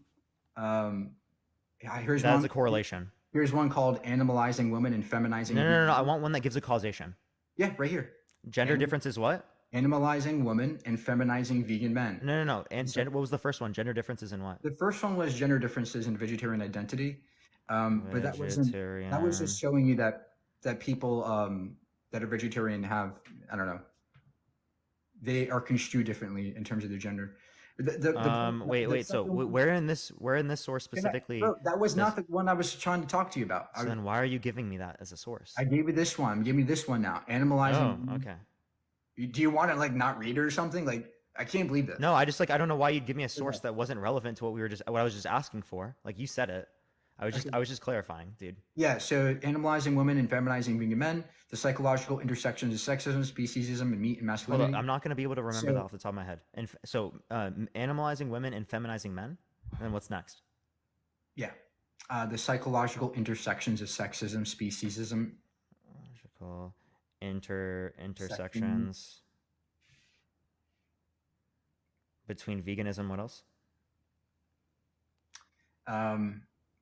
Here's That's one. a correlation. Here's one called animalizing women and feminizing. No. I want one that gives a causation. Yeah, right here. Gender difference is what? Animalizing women and feminizing vegan men. No. And what was the first one? Gender differences in what? The first one was gender differences in vegetarian identity. But that was just showing you that people that are vegetarian have, I don't know, they are construed differently in terms of their gender. Wait. So where in this source specifically? Bro, that was not the one I was trying to talk to you about. So then why are you giving me that as a source? I gave you this one. Give me this one now. Animalizing. Oh, okay. Do you want to like not read it or something? Like, I can't believe this. No, I just I don't know why you'd give me a source that wasn't relevant to what I was just asking for. Like you said it. I was just clarifying, dude. Yeah, so animalizing women and feminizing vegan men, the psychological intersections of sexism, speciesism, and meat and masculinity. Hold on, I'm not going to be able to remember that off the top of my head. And so, animalizing women and feminizing men. And then what's next? Yeah, the psychological intersections of sexism, speciesism. Psychological intersections between veganism. What else?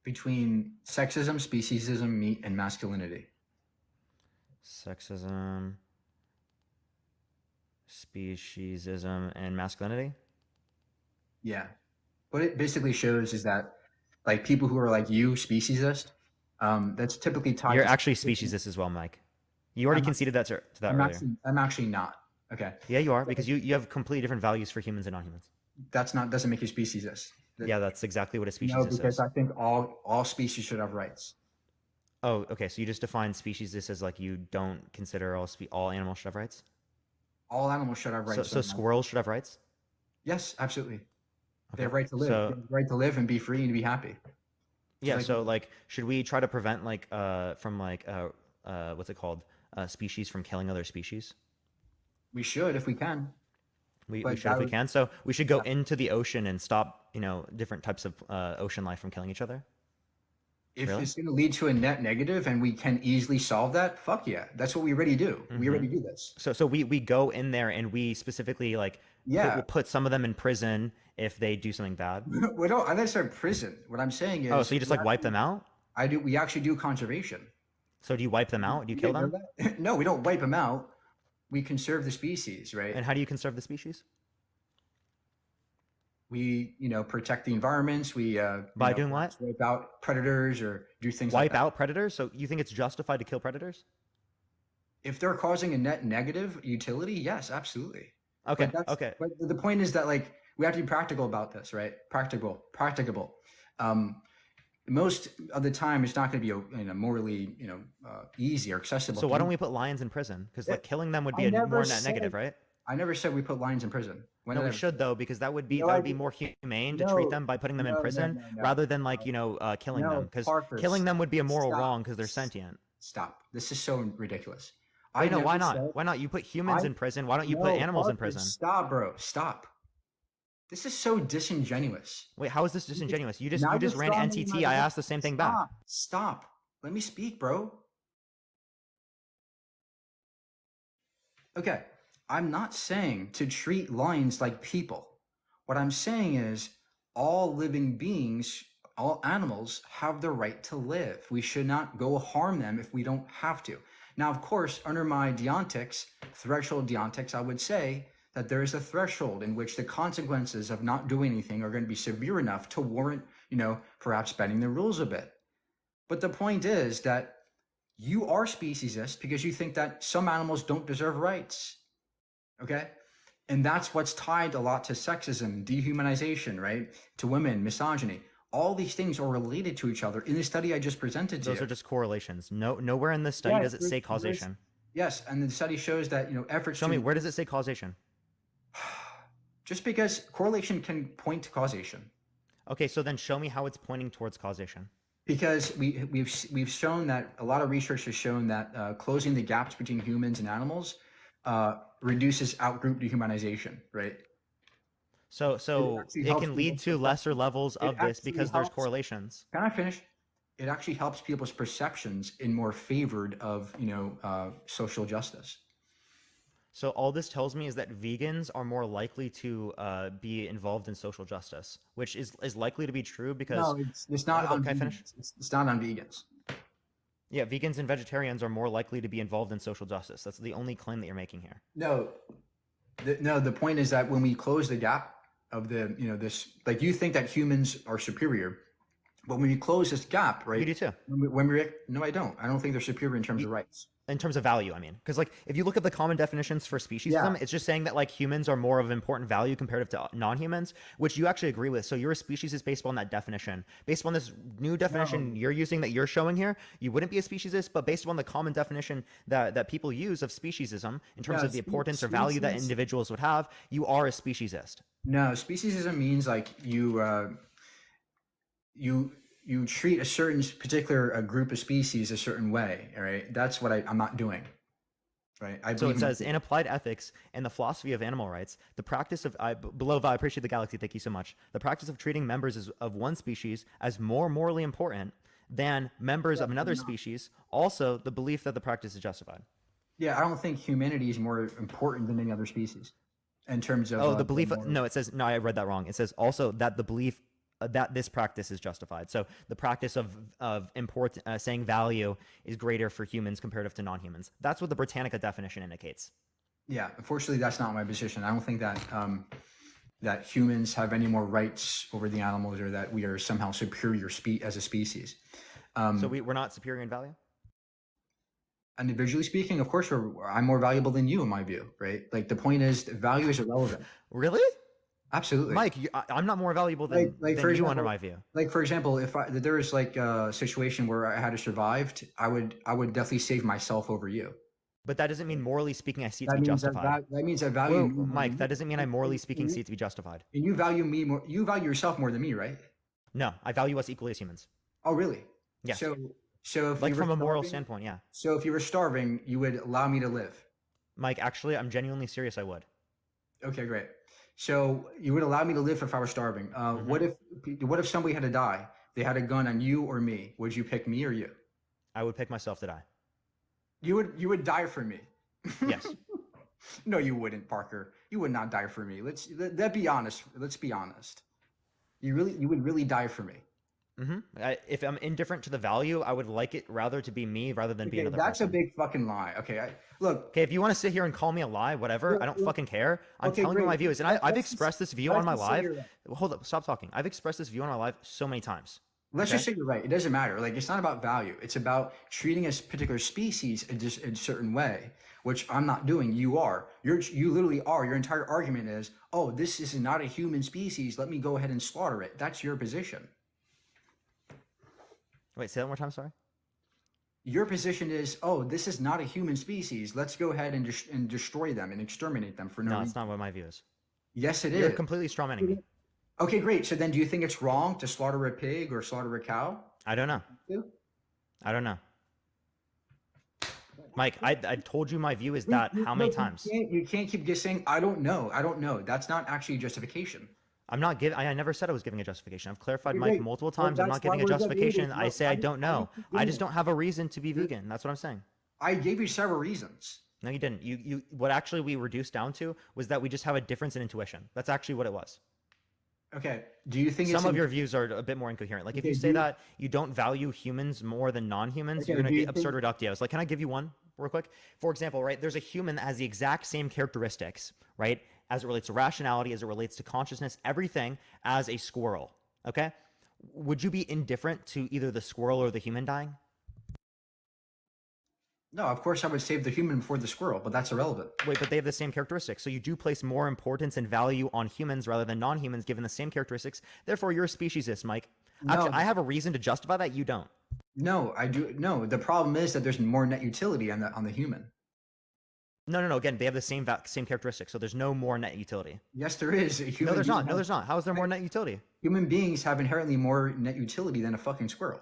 Between sexism, speciesism, meat, and masculinity. Sexism, speciesism, and masculinity? Yeah. What it basically shows is that, like, people who are like you, speciesist, that's typically tied You're to actually speciesist as well, Mike. You already conceded that to that earlier. I'm actually not. Okay. Yeah, you are, because you have completely different values for humans and non-humans. Doesn't make you speciesist. Yeah, that's exactly what a speciesist No, because is. I think all species should have rights. Oh, okay. So you just define speciesist as like you don't consider all animals should have rights? All animals should have rights. So squirrels should have rights? Yes, absolutely. They Okay. have right to live. They have the right to live and be free and to be happy. Yeah. So like, should we try to prevent like from like what's it called? Species from killing other species? We should if we can. We But should if we can. So we should go into the ocean and stop, different types of ocean life from killing each other. If Really? it's going to lead to a net negative and we can easily solve that, fuck yeah. That's what we already do. We already do this. So we go in there and we specifically like we'll put some of them in prison if they do something bad. We don't. I didn't say prison. What I'm saying is. Oh, so you just like wipe them out? I do. We actually do conservation. So do you wipe them out? Do you kill them? No, we don't wipe them out. We conserve the species, right? And how do you conserve the species? We, protect the environments. We By doing what? Wipe out predators or do things like Wipe that. out predators? So you think it's justified to kill predators? If they're causing a net negative utility, yes, absolutely. Okay. But Okay. But the point is that like we have to be practical about this, right? Practicable. Most of the time, it's not going to be morally easy or accessible. So why don't we put lions in prison? Because like killing them would be a more net negative, right? I never said we put lions in prison. No, we should though, because that would be more humane to No, treat them by putting them in prison rather than like killing them. Because killing them would be a moral wrong because they're sentient. Stop. This is so ridiculous. I know why not? Why not? You put humans in prison. Why don't you put animals in prison? Stop, bro. Stop. This is so disingenuous. Wait, how is this disingenuous? You just ran throwing NTT. my- I asked the same thing back. Stop. Let me speak, bro. Okay. I'm not saying to treat lions like people. What I'm saying is all living beings, all animals have the right to live. We should not go harm them if we don't have to. Now, of course, under my threshold deontics, I would say that there is a threshold in which the consequences of not doing anything are going to be severe enough to warrant, perhaps bending the rules a bit. But the point is that you are speciesist because you think that some animals don't deserve rights. Okay? And that's what's tied a lot to sexism, dehumanization, right? To women, misogyny. All these things are related to each other. In the study I just presented to you. Those are just correlations. Nowhere in this study does it say causation. Yes, and the study shows that, efforts Show me, where does it say causation? Just because correlation can point to causation. Okay, so then show me how it's pointing towards causation. Because we've shown that a lot of research has shown that closing the gaps between humans and animals reduces outgroup dehumanization, right? So it can lead to lesser levels of this because there's correlations. Can I finish? It actually helps people's perceptions in more favored of social justice. So all this tells me is that vegans are more likely to be involved in social justice, which is likely to be true because No, it's not on Can I vegans. finish? It's not on vegans. Yeah, vegans and vegetarians are more likely to be involved in social justice. That's the only claim that you're making here. No, the point is that when we close the gap of this, like you think that humans are superior, but when we close this gap, right? You do too. No, I don't. I don't think they're superior in terms of rights. In terms of value, I mean, because like if you look at the common definitions for speciesism, it's just saying that like humans are more of important value comparative to non-humans, which you actually agree with. So you're a speciesist based on that definition. Based on this new definition you're using that you're showing here, you wouldn't be a speciesist, but based on the common definition that people use of speciesism in terms of the importance or value that individuals would have, you are a speciesist. No, speciesism means like you treat a certain particular group of species a certain way, all right? That's what I'm not doing, right? So it says, in applied ethics and the philosophy of animal rights, the practice of, below, I appreciate the galaxy, thank you so much. The practice of treating members of one species as more morally important than members of another species, also the belief that the practice is justified. Yeah, I don't think humanity is more important than any other species in terms of... Oh, the belief, no, it says, no, I read that wrong. It says also that the belief that this practice is justified. So the practice of saying value is greater for humans comparative to non-humans. That's what the Britannica definition indicates. Yeah, unfortunately, that's not my position. I don't think that that humans have any more rights over the animals, or that we are somehow superior as a species. So we're not superior in value? Individually speaking, of course, I'm more valuable than you in my view, right? Like the point is, value is irrelevant. Really? Absolutely, Mike. I'm not more valuable than for you example, under my view. Like for example, if there was like a situation where I had survived, I would definitely save myself over you. But that doesn't mean morally speaking I see it to be justified. That means I value Mike. That doesn't mean I morally speaking see it to be justified. And you value me more. You value yourself more than me, right? No, I value us equally as humans. Oh, really? Yes. So if like you were from a moral starving- standpoint, yeah. So if you were starving, you would allow me to live. Mike, actually, I'm genuinely serious. I would. Okay, great. So you would allow me to live if I were starving. What if somebody had to die? They had a gun on you or me. Would you pick me or you? I would pick myself to die. You would die for me. Yes. No, you wouldn't, Parker. You would not die for me. Let's be honest. Let's be honest. You would really die for me. If I'm indifferent to the value, I would like it rather to be me rather than be another That's person. a big fucking lie. Okay, look. Okay, if you want to sit here and call me a lie, whatever, I don't fucking care. I'm telling you my view is, and I've expressed this view on my live. Hold up, stop talking. I've expressed this view on my live so many times. Let's just say you're right. It doesn't matter. Like, it's not about value. It's about treating a particular species in a certain way, which I'm not doing. You are. You literally are. Your entire argument is, oh, this is not a human species. Let me go ahead and slaughter it. That's your position. Wait, say that one more time, sorry? Your position is, oh, this is not a human species. Let's go ahead and destroy them and exterminate them for no reason. No, it's not what my view is. Yes, it is. You're completely strawmanning me. Okay, great. So then do you think it's wrong to slaughter a pig or slaughter a cow? I don't know. I don't know. Mike, I told you my view is that how many times? You can't keep just saying, I don't know. I don't know. That's not actually justification. I'm not giving. I never said I was giving a justification. I've clarified, Mike, multiple times. I'm not giving a justification. I say I don't know. I just don't have a reason to be vegan. That's what I'm saying. I gave you several reasons. No, you didn't. You. What actually we reduced down to was that we just have a difference in intuition. That's actually what it was. Okay. Do you think some of your views are a bit more incoherent? Like if you say that you don't value humans more than non-humans, you're going to get absurd reductios. Like, can I give you one real quick? For example, right? There's a human that has the exact same characteristics, right? As it relates to rationality, as it relates to consciousness, everything as a squirrel. Okay. Would you be indifferent to either the squirrel or the human dying? No, of course I would save the human before the squirrel, but that's irrelevant. Wait, but they have the same characteristics. So you do place more importance and value on humans rather than non-humans given the same characteristics. Therefore, you're a speciesist, Mike. Actually, I have a reason to justify that. You don't. No, I do. No, the problem is that there's more net utility on the human. No. Again, they have the same characteristics, so there's no more net utility. Yes, there is. No, there's not. No, there's not. How is there more net utility? Human beings have inherently more net utility than a fucking squirrel.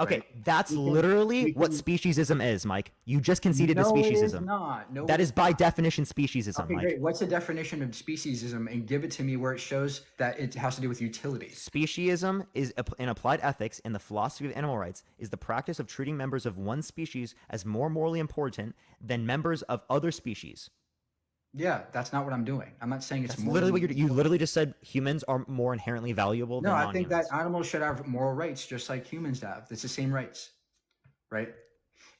Okay, right? That's literally what speciesism is, Mike. You just conceded to speciesism. It is not. No, that is by definition speciesism, okay, Mike. Great. What's the definition of speciesism? And give it to me where it shows that it has to do with utility. Speciesism is in applied ethics and the philosophy of animal rights is the practice of treating members of one species as more morally important than members of other species. Yeah, that's not what I'm doing. I'm not saying it's that's more. Literally, what you literally just said. Humans are more inherently valuable. No, than I think that animals should have moral rights, just like humans have. It's the same rights, right?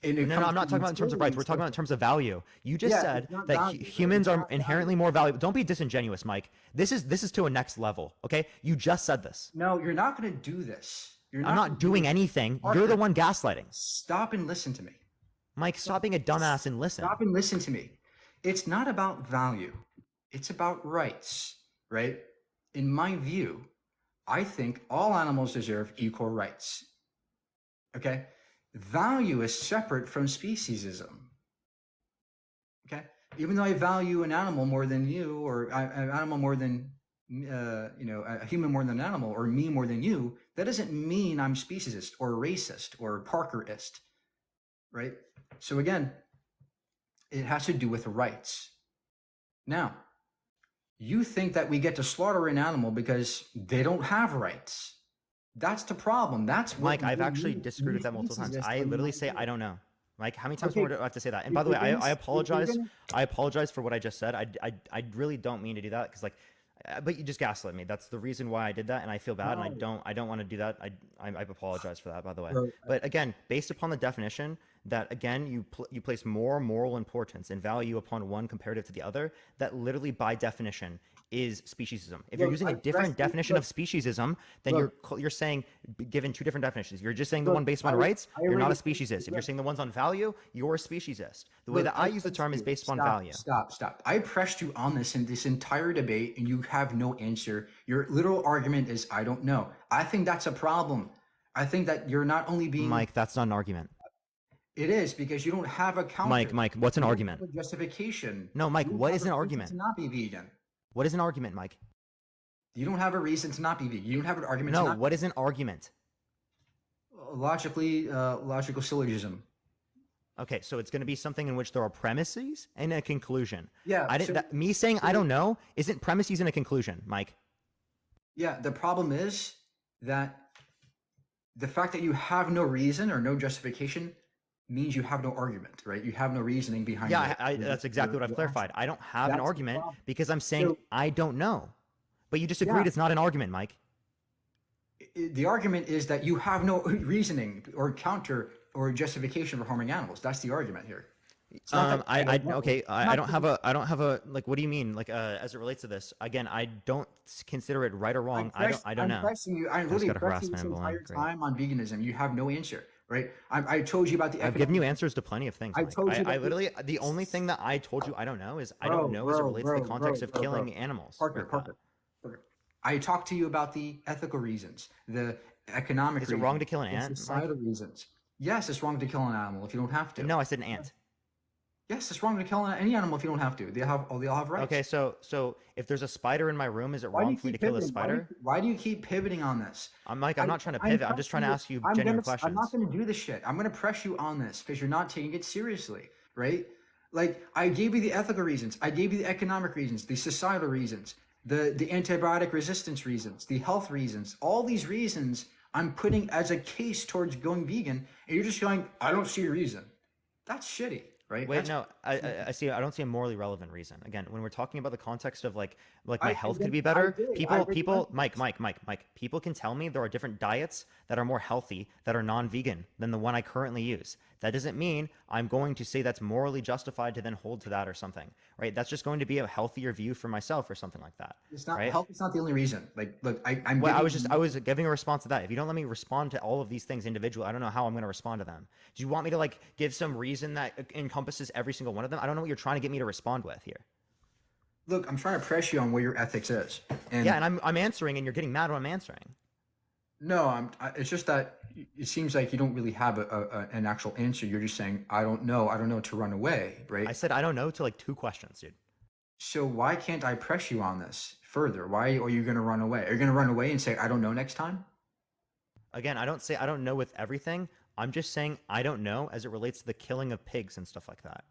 No, I'm not talking about in terms of rights. We're talking about in terms of value. You just said that humans are inherently more valuable. Don't be disingenuous, Mike. This is to a next level. Okay, you just said this. No, you're not going to do this. I'm not doing anything. You're the one gaslighting. Stop and listen to me. Mike, stop being a dumbass and listen. Stop and listen to me. It's not about value. It's about rights, right? In my view, I think all animals deserve equal rights. Okay? Value is separate from speciesism. Okay? Even though I value an animal more than you, or an animal more than, a human more than an animal, or me more than you, that doesn't mean I'm speciesist or racist or Parkerist, right? So again, it has to do with rights. Now, you think that we get to slaughter an animal because they don't have rights. That's the problem. That's what Mike, I've actually disagreed with that multiple times. I literally say I don't know. Mike, how many times more do I have to say that? And by the way, I apologize. I apologize for what I just said. I really don't mean to do that because but you just gaslit me. That's the reason why I did that, and I feel bad, and I don't want to do that. I apologize for that, by the way. But again, based upon the definition that again you place more moral importance and value upon one comparative to the other, that literally by definition is speciesism. If you're using a different definition of speciesism, then you're saying given two different definitions. You're just saying the one based on rights, you're not a speciesist. If you're saying the ones on value, you're a speciesist. The way that I use the term is based upon value. Stop. I pressed you on this in this entire debate, and you have no answer. Your literal argument is, I don't know. I think that's a problem. I think that you're not only being... Mike, that's not an argument. It is, because you don't have a counter. Mike, what's an argument? Justification. No, Mike, what is an argument? To not be vegan. What is an argument, Mike? You don't have a reason to not be vegan. You don't have an argument. No, what is an argument? Logical syllogism. Okay, so it's going to be something in which there are premises and a conclusion. Yeah. Me saying I don't know isn't premises and a conclusion, Mike. Yeah, the problem is that the fact that you have no reason or no justification means you have no argument, right? You have no reasoning behind it. Yeah, that's exactly what I've clarified. I don't have an argument because I'm saying I don't know. But you just agreed it's not an argument, Mike. The argument is that you have no reasoning or counter or justification for harming animals. That's the argument here. I don't have a like. What do you mean? Like, as it relates to this, again, I don't consider it right or wrong. I don't know. I'm pressing you. I'm really pressing you this entire time on veganism. You have no answer, right? I told you about the. I've given you answers to plenty of things. I literally the only thing that I told you I don't know is I don't know as it relates to the context of killing animals. Parker. I talked to you about the ethical reasons, the economic reasons. Is it wrong to kill an ant? Societal reasons. Yes, it's wrong to kill an animal if you don't have to. No, I said an ant. Yes, it's wrong to kill any animal if you don't have to. They all have rights. Okay, so if there's a spider in my room, is it wrong for me to kill a spider? Why do you keep pivoting on this? Mike, I'm not trying to pivot. I'm just trying to ask you genuine questions. I'm not going to do this shit. I'm going to press you on this because you're not taking it seriously, right? Like, I gave you the ethical reasons. I gave you the economic reasons, the societal reasons, the antibiotic resistance reasons, the health reasons. All these reasons I'm putting as a case towards going vegan, and you're just going, I don't see a reason. That's shitty. Right? Wait, no, I don't see a morally relevant reason. Again, when we're talking about the context of like my health could be better, Mike, people can tell me there are different diets that are more healthy that are non-vegan than the one I currently use. That doesn't mean I'm going to say that's morally justified to then hold to that or something, right? That's just going to be a healthier view for myself or something like that. It's not right? Health is not the only reason. Like, look, I was giving a response to that. If you don't let me respond to all of these things individually, I don't know how I'm going to respond to them. Do you want me to like give some reason that encompasses every single one of them? I don't know what you're trying to get me to respond with here. Look, I'm trying to press you on where your ethics is. And I'm answering, and you're getting mad when I'm answering. No, it's just that it seems like you don't really have an actual answer. You're just saying, I don't know to run away, right? I said I don't know to like 2 questions, dude. So why can't I press you on this further? Why are you going to run away? Are you going to run away and say, I don't know next time? Again, I don't say I don't know with everything. I'm just saying I don't know as it relates to the killing of pigs and stuff like that.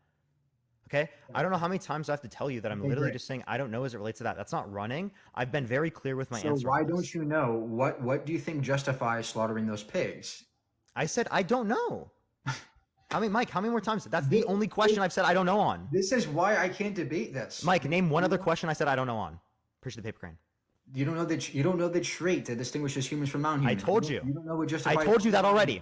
Okay? I don't know how many times I have to tell you that I'm literally just saying I don't know as it relates to that. That's not running. I've been very clear with my answer. So why don't you know? What do you think justifies slaughtering those pigs? I said I don't know. Mike, how many more times? That's the only question I've said I don't know on. This is why I can't debate this. Mike, name one other question I said I don't know on. Appreciate the paper crane. You don't know the trait that distinguishes humans from non-humans. I told you. You don't know what justifies. I told you that already.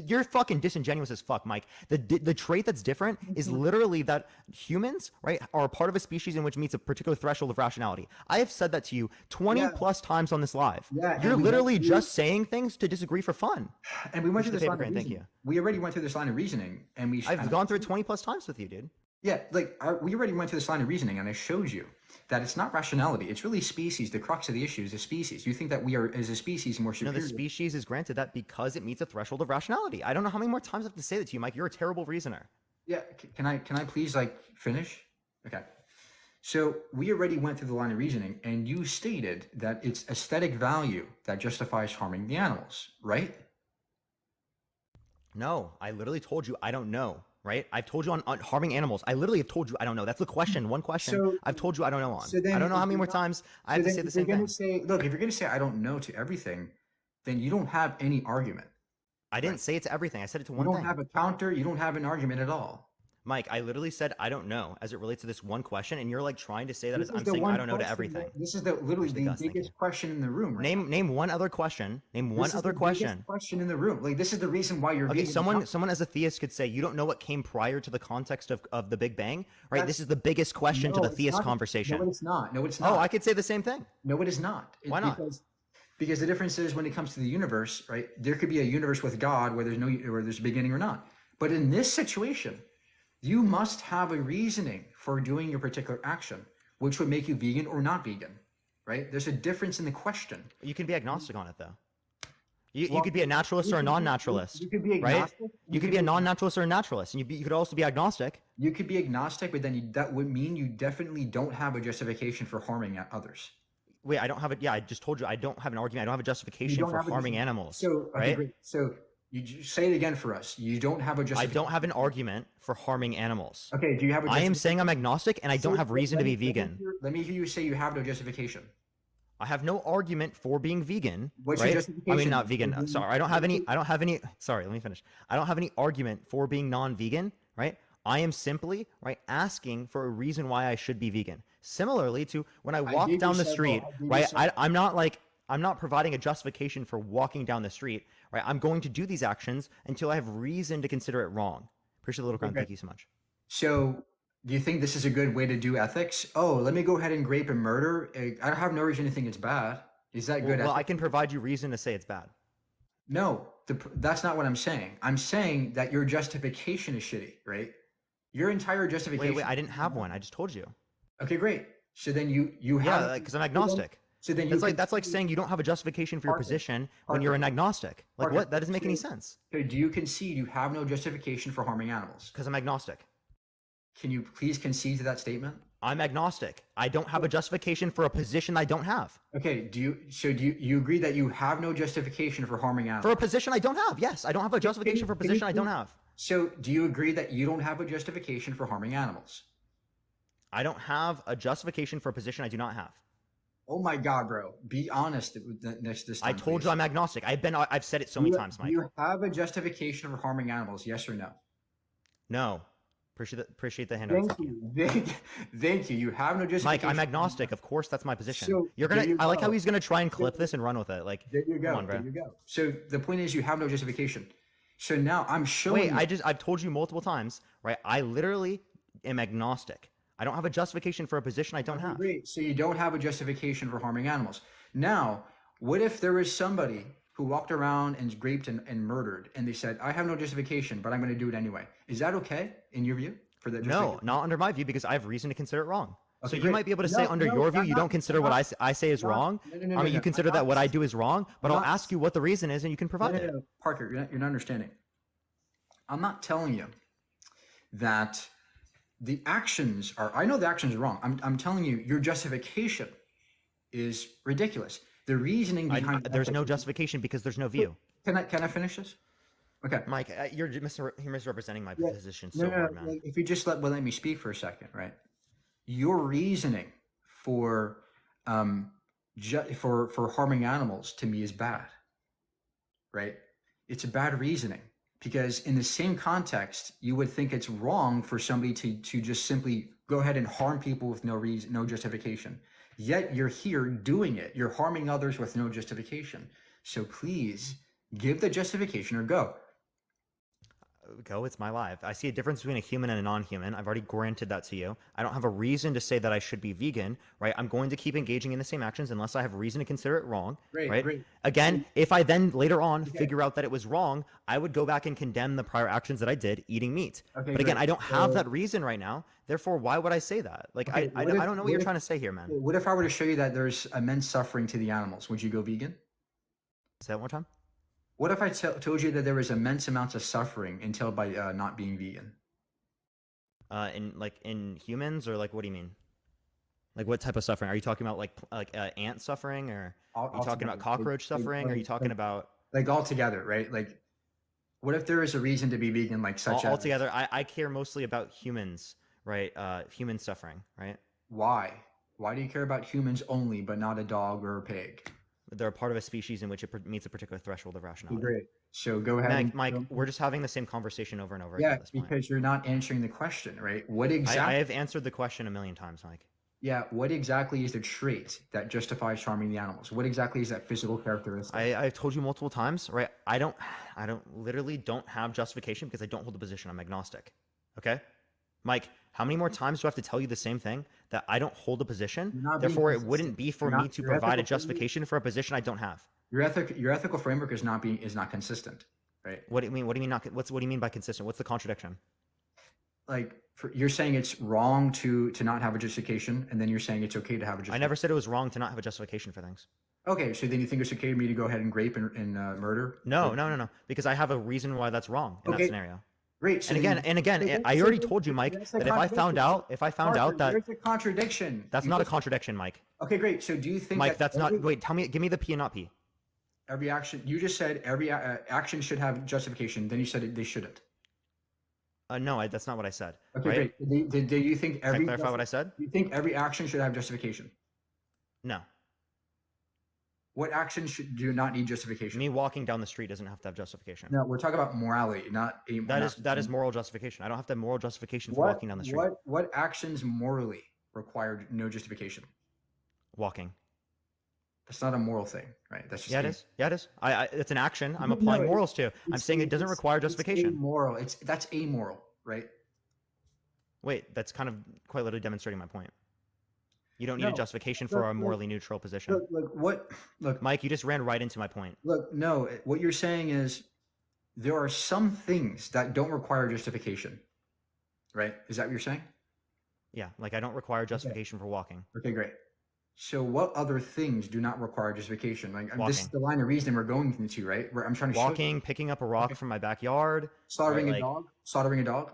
You're fucking disingenuous as fuck, Mike. The trait that's different is literally that humans, right, are a part of a species in which meets a particular threshold of rationality. I have said that to you 20 plus times on this live. Yeah, You're and literally just saying things to disagree for fun. And we went through this line of Thank reasoning. you. We already went through this line of reasoning, and I've gone through it 20 plus times with you, dude. Yeah, like we already went through this line of reasoning, and I showed you that it's not rationality. It's really species. The crux of the issue is a species. You think that we are, as a species, more superior. No, the species is granted that because it meets a threshold of rationality. I don't know how many more times I have to say that to you, Mike. You're a terrible reasoner. Yeah, can I please like finish? Okay. So we already went through the line of reasoning, and you stated that it's aesthetic value that justifies harming the animals, right? No, I literally told you I don't know. Right? I've told you on harming animals. I literally have told you I don't know. That's the question. One question. So, I've told you I don't know on. So then I don't know how many if more you're not- times I so have to then say the if same you're gonna thing. Look, if you're going to say I don't know to everything, then you don't have any argument. I didn't say it to everything. I said it to You one don't thing. have a counter. You don't have an argument at all. Mike, I literally said I don't know as it relates to this one question, and you're like trying to say that This as is I'm the saying one I don't know to question everything. This is literally the Thank biggest you. question in the room. Right? Name one other question. Name one This is other the question. biggest question in the room. Like this is the reason why you're Okay, vegan. someone as a theist could say you don't know what came prior to the context of the Big Bang, right? This is the biggest question to No, the it's theist not. conversation. No, it's not. No, it's not. Oh, I could say the same thing. No, it is not. Why not? Because the difference is when it comes to the universe, right? There could be a universe with God where there's a beginning or not. But in this situation, you must have a reasoning for doing your particular action, which would make you vegan or not vegan, right? There's a difference in the question. You can be agnostic on it though. You could be a naturalist or a non-naturalist. You could be right? agnostic. You could be a non-naturalist or a naturalist, and you could also be agnostic. You could be agnostic, but then that would mean you definitely don't have a justification for harming others. Wait, I don't have it. Yeah, I just told you I don't have an argument. I don't have a justification for harming animals. So, okay, right? great. So you say it again for us. You don't have a I justification. don't have an argument for harming animals. Okay, do you have a I am saying I'm agnostic, and I don't have reason to be vegan. Let me hear you say you have no justification. I have no argument for being vegan. What's your right? justification? I mean, not vegan. Sorry, I don't have any. Sorry, let me finish. I don't have any argument for being non-vegan. Right? I am simply asking for a reason why I should be vegan. Similarly to when I walk down the street, right? I'm not providing a justification for walking down the street, right? I'm going to do these actions until I have reason to consider it wrong. Appreciate the little ground. Okay. Thank you so much. So, do you think this is a good way to do ethics? Oh, let me go ahead and grape and murder. I have no reason to think it's bad. Is that good? Well, I can provide you reason to say it's bad. No, that's not what I'm saying. I'm saying that your justification is shitty, right? Your entire justification. Wait, I didn't have one. I just told you. Okay, great. So then you have. Yeah, because I'm agnostic. So then that's like saying you don't have a justification for your position when you're an agnostic. Like what? That doesn't make any sense. So do you concede you have no justification for harming animals? Because I'm agnostic. Can you please concede to that statement? I'm agnostic. I don't have a justification for a position I don't have. Okay. Do you agree that you have no justification for harming animals? For a position I don't have. Yes, I don't have a justification for a position I don't have. So do you agree that you don't have a justification for harming animals? I don't have a justification for a position I do not have. Oh my God, bro! Be honest this time. I told please. you I'm agnostic. I've said it so many times, Mike. Do you have a justification for harming animals? Yes or no? No. Appreciate the handout. Thank you. You have no justification. Mike, I'm agnostic. Of course, that's my position. So, I like how he's gonna try and clip this and run with it. Like, there you go. Come on, bro. There you go. So the point is, you have no justification. So now I'm showing. Wait, I've told you multiple times, right? I literally am agnostic. I don't have a justification for a position I don't have. Great. So you don't have a justification for harming animals. Now, what if there was somebody who walked around and raped and murdered, and they said, "I have no justification, but I'm going to do it anyway"? Is that okay in your view? For the No, not under my view, because I have reason to consider it wrong. Okay, so you great. might be able to say under your view, you don't consider what I say is wrong. No, You consider that what I do is wrong, but I'll not- ask you what the reason is, and you can provide it. No. Parker, you're not understanding. I'm not telling you that the actions are. I know the actions are wrong. I'm telling you your justification is ridiculous. The reasoning behind There's no justification because there's no view. Can I finish this? Okay. Mike, you're misrepresenting my position so No, hard, man. like, if you just let me speak for a second, right? Your reasoning for for harming animals to me is bad, right? It's a bad reasoning because in the same context, you would think it's wrong for somebody to just simply go ahead and harm people with no reason, no justification. Yet you're here doing it. You're harming others with no justification. So please give the justification or go. go. It's my life. I see a difference between a human and a non-human. I've already granted that to you. I don't have a reason to say that I should be vegan, right? I'm going to keep engaging in the same actions unless I have reason to consider it wrong, right? Great. Again, if I then later on figure out that it was wrong, I would go back and condemn the prior actions that I did eating meat. Okay, but again, great. I don't have that reason right now. Therefore, why would I say that? Like, Okay, I don't know what you're trying to say here, man. What if I were to show you that there's immense suffering to the animals? Would you go vegan? Say that one more time. What if I told you that there was immense amounts of suffering entailed by not being vegan? In humans, or like, what do you mean? Like, what type of suffering? Are you talking about like ant suffering, or are you talking about cockroach suffering? Are you talking about like all together, right? Like, what if there is a reason to be vegan, like such as altogether? I care mostly about humans, right? Human suffering, right? Why? Why do you care about humans only, but not a dog or a pig? They're a part of a species in which it meets a particular threshold of rationality. Great. So go ahead. Mike, we're just having the same conversation over and over Yeah, again at this point. because you're not answering the question, right? What exactly? I have answered the question a million times, Mike. Yeah, what exactly is the trait that justifies harming the animals? What exactly is that physical characteristic? I've told you multiple times, right? I literally don't have justification because I don't hold a position. I'm agnostic. Okay? Mike, how many more times do I have to tell you the same thing? That I don't hold a position, therefore it wouldn't be for me to provide a justification for a position I don't have. Your ethical framework is not consistent, right? What do you mean? What do you mean not? What do you mean by consistent? What's the contradiction? Like, you're saying it's wrong to not have a justification, and then you're saying it's okay to have a justification. I never said it was wrong to not have a justification for things. Okay, so then you think it's okay for me to go ahead and rape and murder? No, because I have a reason why that's wrong in that scenario. Great. So and again, I already told you, Mike, that if I found out that there's a contradiction. That's not a contradiction, Mike. Okay, great. So do you think, Mike, that's not. Wait, give me the P and not P. Every action, you just said every action should have justification. Then you said they shouldn't. No, that's not what I said. Okay, right? great. Do you think Can I clarify what I said? Do you think every action should have justification? No. What action do not need justification? Me walking down the street doesn't have to have justification. No, we're talking about morality, not a. That is moral justification. I don't have to have moral justification for walking down the street. What actions morally require no justification? Walking. That's not a moral thing, right? That's just it is. Yeah, it is. It's an action I'm applying morals to. I'm saying it doesn't require justification. It's amoral. That's amoral, right? Wait, that's kind of quite literally demonstrating my point. You don't need a justification for a morally neutral position. Look, Mike, you just ran right into my point. Look, no, what you're saying is there are some things that don't require justification, right? Is that what you're saying? Yeah, like I don't require justification for walking. Okay, great. So what other things do not require justification? Like, this is Walking. the line of reasoning we're going into, right? Where I'm trying to Walking, picking up a rock from my backyard, slaughtering right, a dog, slaughtering a dog.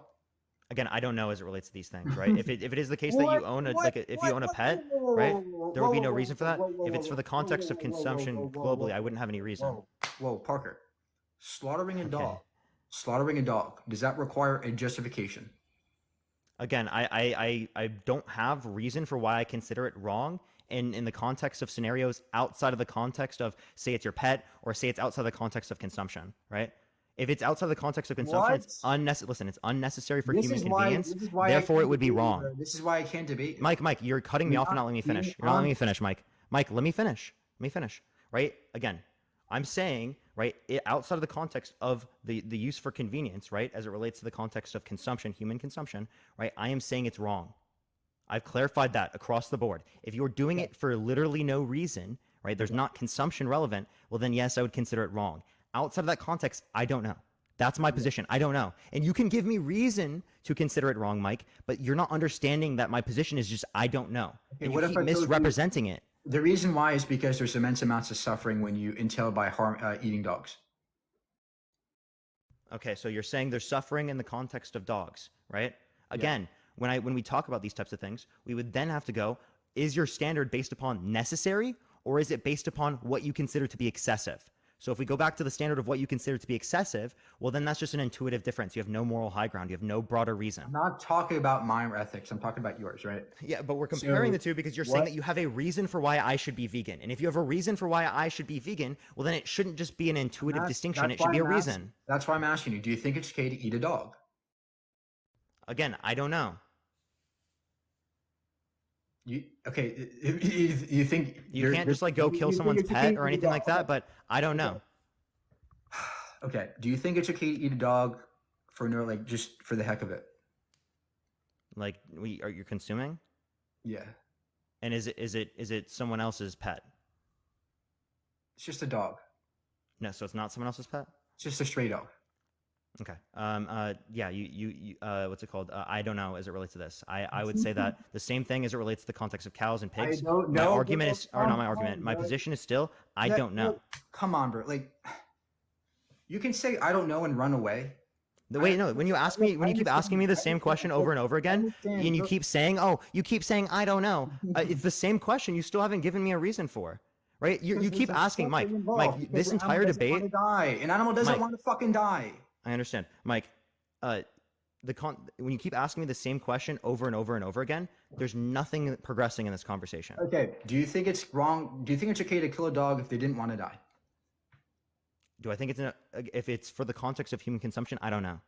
Again, I don't know as it relates to these things, right? If it is the case that you own if you own a pet, right, there would be no reason for that. If it's for the context of consumption globally, I wouldn't have any reason. Whoa, Parker, slaughtering a dog. Does that require a justification? Again, I don't have reason for why I consider it wrong. In the context of scenarios outside of the context of, say, it's your pet, or say it's outside the context of consumption, right? If it's outside the context of consumption, it's unnecessary. Listen, it's unnecessary for human convenience. Therefore, it would be wrong. This is why I can't debate. Mike, you're cutting me off and not letting me finish. You're not letting me finish, Mike. Mike, let me finish. Right? Again, I'm saying, right, outside of the context of the use for convenience, right, as it relates to the context of consumption, human consumption, right, I am saying it's wrong. I've clarified that across the board. If you're doing it for literally no reason, right, there's not consumption relevant, well then yes, I would consider it wrong. Outside of that context, I don't know. That's my position. I don't know. And you can give me reason to consider it wrong, Mike, but you're not understanding that my position is just I don't know. Okay, and you keep misrepresenting it. The reason why is because there's immense amounts of suffering when you entailed by eating dogs. Okay, so you're saying there's suffering in the context of dogs, right? Again, when we talk about these types of things, we would then have to go, is your standard based upon necessary, or is it based upon what you consider to be excessive? So if we go back to the standard of what you consider to be excessive, well, then that's just an intuitive difference. You have no moral high ground. You have no broader reason. I'm not talking about my ethics. I'm talking about yours, right? Yeah, but we're comparing the two because you're saying that you have a reason for why I should be vegan. And if you have a reason for why I should be vegan, well, then it shouldn't just be an intuitive distinction. It should be a reason. That's why I'm asking you. Do you think it's okay to eat a dog? Again, I don't know. You think you can't just like go kill someone's pet or anything like that, but I don't know. Okay. Do you think it's okay to eat a dog for no, like just for the heck of it. Like you're consuming? Yeah. And is it someone else's pet? It's just a dog. No, so it's not someone else's pet? It's just a stray dog. Okay. Yeah, you what's it called? I don't know as it relates to this. I would say that the same thing as it relates to the context of cows and pigs. I don't My know. argument is, or not my argument, my position is still, I don't know. Come on, bro. Like, you can say I don't know and run away. Wait, no. When you ask me, when you keep asking me the same question over and over again, and you keep saying, "Oh, you keep saying I don't know," it's the same question. You still haven't given me a reason for, right? You keep asking, Mike. This entire debate. An animal doesn't want to fucking die. I understand, Mike. When you keep asking me the same question over and over and over again, there's nothing progressing in this conversation. Okay. Do you think it's wrong? Do you think it's okay to kill a dog if they didn't want to die? Do I think it's if it's for the context of human consumption? I don't know.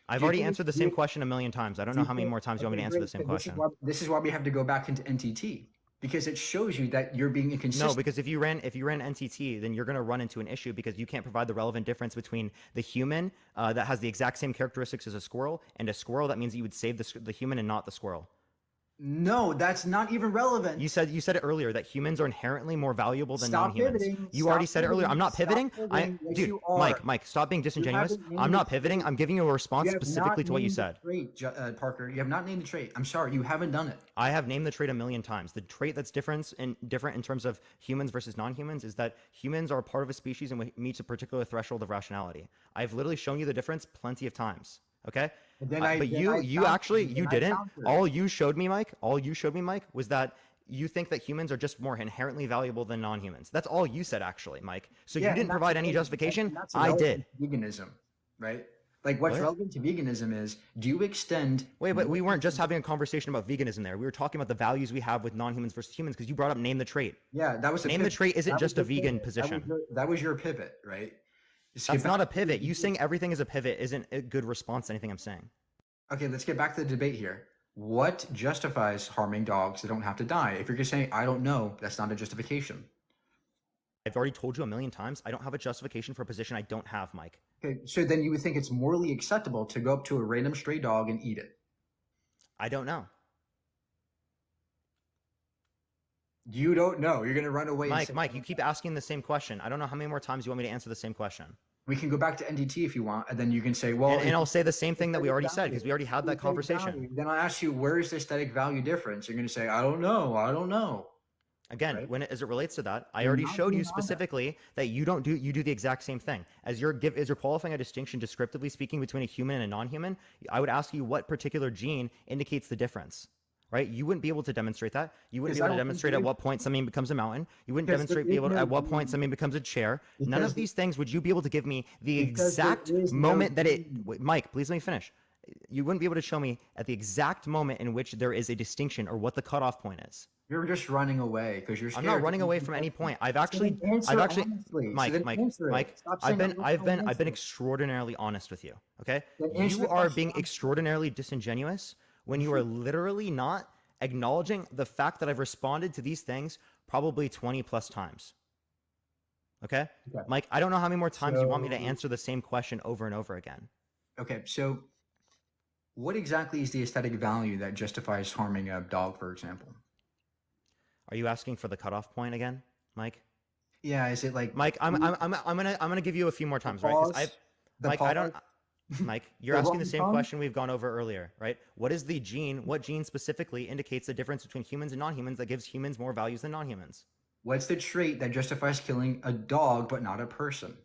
I've already answered the same question a million times. I don't know how many more times you want me to answer the same question. This is why we have to go back into NTT, because it shows you that you're being inconsistent. No, because if you ran NTT, then you're going to run into an issue because you can't provide the relevant difference between the human that has the exact same characteristics as a squirrel and a squirrel that means that you would save the human and not the squirrel. No, that's not even relevant. You said it earlier that humans are inherently more valuable than non-humans. Pivoting. You already said it earlier. I'm not pivoting. Dude, Mike, stop being disingenuous. I'm not pivoting. I'm giving you a response specifically to what you said. Parker, you have not named the trait. I'm sorry, you haven't done it. I have named the trait a million times. The trait that's different in terms of humans versus non-humans is that humans are part of a species and meets a particular threshold of rationality. I've literally shown you the difference plenty of times. Okay. But you didn't. All you showed me, Mike, was that you think that humans are just more inherently valuable than non-humans. That's all you said, actually, Mike. So you didn't provide any justification. I did. Veganism, right? Like what's relevant to veganism is, do you extend... Wait, but we weren't just having a conversation about veganism there. We were talking about the values we have with non-humans versus humans because you brought up name the trait. Yeah, that was name the trait isn't just a vegan position. That was your pivot, right? That's not a pivot. You saying everything is a pivot isn't a good response to anything I'm saying. Okay, let's get back to the debate here. What justifies harming dogs that don't have to die? If you're just saying, I don't know, that's not a justification. I've already told you a million times, I don't have a justification for a position I don't have, Mike. Okay, so then you would think it's morally acceptable to go up to a random stray dog and eat it? I don't know. You don't know. You're going to run away. Mike, you keep asking the same question. I don't know how many more times you want me to answer the same question. We can go back to NDT if you want, and then you can say, well... And I'll say the same thing that we already said, because we already had that conversation. Then I'll ask you, where is the aesthetic value difference? You're going to say, I don't know. Again, right? As it relates to that, I already showed you specifically that you do the exact same thing. As you're qualifying a distinction descriptively speaking between a human and a non-human, I would ask you what particular gene indicates the difference. Right? You wouldn't be able to demonstrate that. You wouldn't be able to demonstrate at what point something becomes a mountain. You wouldn't demonstrate at what point something becomes a chair. None of these things would you be able to give me the exact moment that it... Mike, please let me finish. You wouldn't be able to show me at the exact moment in which there is a distinction or what the cutoff point is. You're just running away because you're scared. I'm not running away from any point. I've actually, Mike, I've been extraordinarily honest with you. Okay, you are being extraordinarily disingenuous when you are literally not acknowledging the fact that I've responded to these things probably 20 plus times. Okay, Mike, I don't know how many more times you want me to answer the same question over and over again. Okay, so what exactly is the aesthetic value that justifies harming a dog, for example? Are you asking for the cutoff point again, Mike? Yeah, is it like... Mike, I'm gonna give you a few more times, right? Mike, you're asking the same question we've gone over earlier, right? What is the gene? What gene specifically indicates the difference between humans and non-humans that gives humans more values than non-humans? What's the trait that justifies killing a dog but not a person?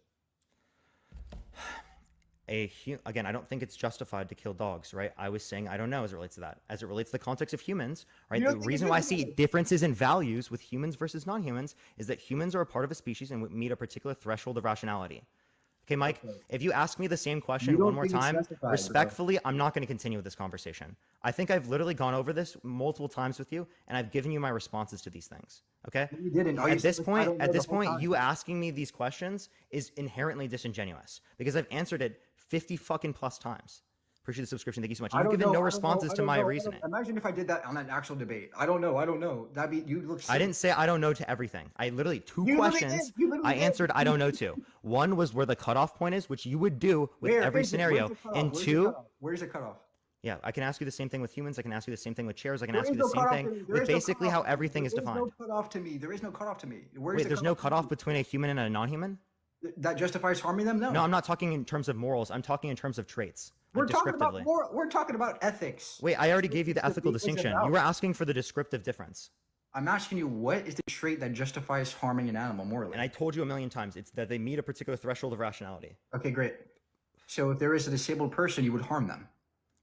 Again, I don't think it's justified to kill dogs, right? I was saying I don't know as it relates to that. As it relates to the context of humans, right? The reason why I see differences in values with humans versus non-humans is that humans are a part of a species and meet a particular threshold of rationality. Okay, Mike, if you ask me the same question one more time, respectfully, I'm not going to continue with this conversation. I think I've literally gone over this multiple times with you, and I've given you my responses to these things. Okay? You didn't. At this point, you asking me these questions is inherently disingenuous because I've answered it 50 fucking plus times. Appreciate the subscription. Thank you so much. I You've don't given know. no I don't know, responses I to don't my know, I don't- reasoning. Imagine if I did that on an actual debate. I don't know. I don't know. That'd be you look. I Silly. didn't say I don't know to everything. I literally two You literally questions. did. You literally I did. answered I don't know to. One was where the cutoff point is, which you would do with Where every is it? scenario. Where's the cutoff? And Where's the two, cutoff? Where's the cutoff? yeah, I can ask you the same thing with humans. I can ask you the same thing with chairs. I can There ask is you the no same cutoff thing to me. There with is no basically cutoff how to me. everything is There is no defined. cutoff to me. There is no cutoff to me. Where's Wait, the there's no cutoff to cutoff me? between a human and a non-human? That justifies harming them? No. No, I'm not talking in terms of morals. I'm talking in terms of traits. We're talking about descriptively. more. We're talking about ethics. Wait, I already gave you the It's ethical it's distinction. about- You were asking for the descriptive difference. I'm asking you, what is the trait that justifies harming an animal morally? And I told you a million times, it's that they meet a particular threshold of rationality. Okay, great. So if there is a disabled person, you would harm them.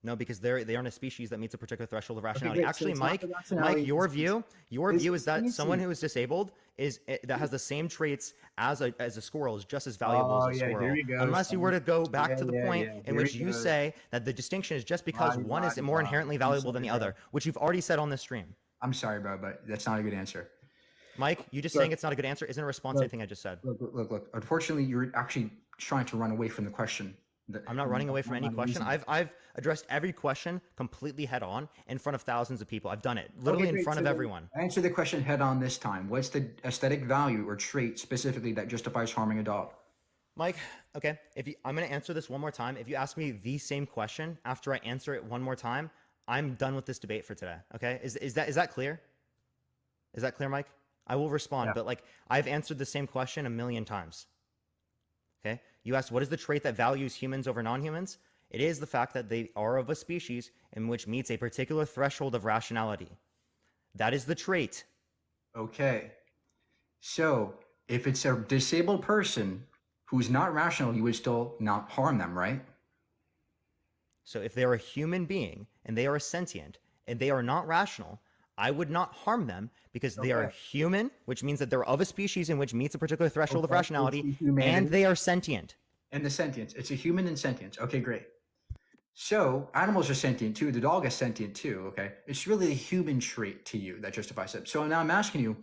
No, because they aren't a species that meets a particular threshold of rationality. great. So Actually, it's not Mike, the rationality, Mike, your it's- view is that species. someone who is disabled that has the same traits as a squirrel is just as valuable Oh, as a yeah, squirrel. here he goes. Unless you were to go back Yeah, to the yeah, point yeah. in Here which he you goes. say that the distinction is just because Blah, one is blah, more blah. inherently I'm valuable than sorry, the other, which you've already said on this stream. I'm sorry, bro, but that's not a good answer. Mike, you just Look. saying it's not a good answer isn't a response to anything I just said. Look. Unfortunately, you're actually trying to run away from the question. I'm not running away from any question. I've addressed every question completely head on in front of thousands of people. I've done it literally in front of everyone. Answer the question head on this time. What's the aesthetic value or trait specifically that justifies harming a dog? Mike, okay, I'm going to answer this one more time. If you ask me the same question after I answer it one more time, I'm done with this debate for today. Okay, is that clear? Is that clear, Mike? I will respond, Yeah. but like I've answered the same question a million times. Okay, you asked what is the trait that values humans over non-humans? It is the fact that they are of a species in which meets a particular threshold of rationality. That is the trait. Okay. So if it's a disabled person who's not rational, you would still not harm them, right? So if they're a human being and they are sentient and they are not rational, I would not harm them because they are human, which means that they're of a species in which meets a particular threshold of Okay, rationality, it's humanity. and they are sentient. And the sentience. It's a human and sentience. Okay, great. So animals are sentient too. The dog is sentient too. Okay. It's really a human trait to you that justifies it. So now I'm asking you,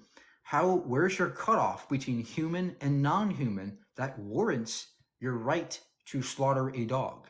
where's your cutoff between human and non-human that warrants your right to slaughter a dog?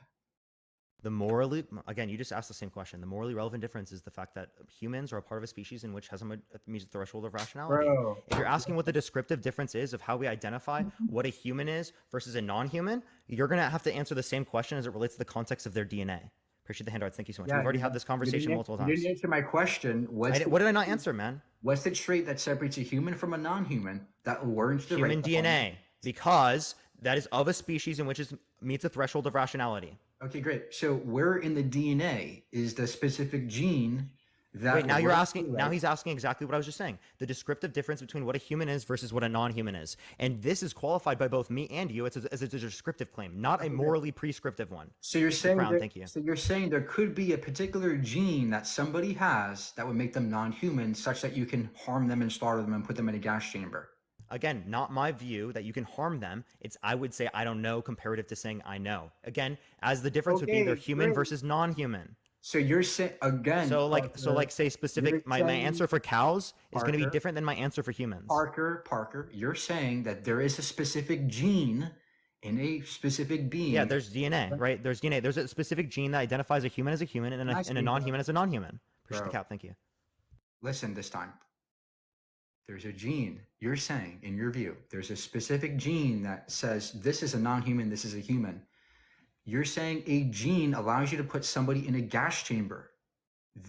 Again, you just asked the same question. The morally relevant difference is the fact that humans are a part of a species in which has meets the threshold of rationality. Bro. If you're asking what the descriptive difference is of how we identify what a human is versus a non-human, you're going to have to answer the same question as it relates to the context of their DNA. Appreciate the handouts. Thank you so much. We've already had this conversation multiple You times. didn't answer my question. What did I not answer, man? What's the trait that separates a human from a non-human that warrants the Human right to harm DNA, because that is of a species in which meets a threshold of rationality. Okay, great. So where in the DNA is the specific gene that? Wait, now you're warrants asking. the Now right- he's asking exactly what I was just saying. The descriptive difference between what a human is versus what a non-human is, and this is qualified by both me and you. It's a descriptive claim, not a morally prescriptive one. So you're saying Crown, that- thank you. So you're saying there could be a particular gene that somebody has that would make them non-human, such that you can harm them and slaughter them and put them in a gas chamber. Again, not my view that you can harm them. It's I would say I don't know comparative to saying I know. Again, as the difference would be Okay, they're human great. versus non-human. So you're saying again. So say specific. My saying- answer for cows is going to be Parker, different than my answer for humans. Parker, you're saying that there is a specific gene in a specific being. Yeah, there's DNA, right? There's DNA. There's a specific gene that identifies a human as a human and a non-human as a non-human. Appreciate the Bro. cap. Thank you. Listen this time. There's a gene, you're saying, in your view, there's a specific gene that says this is a non-human, this is a human. You're saying a gene allows you to put somebody in a gas chamber.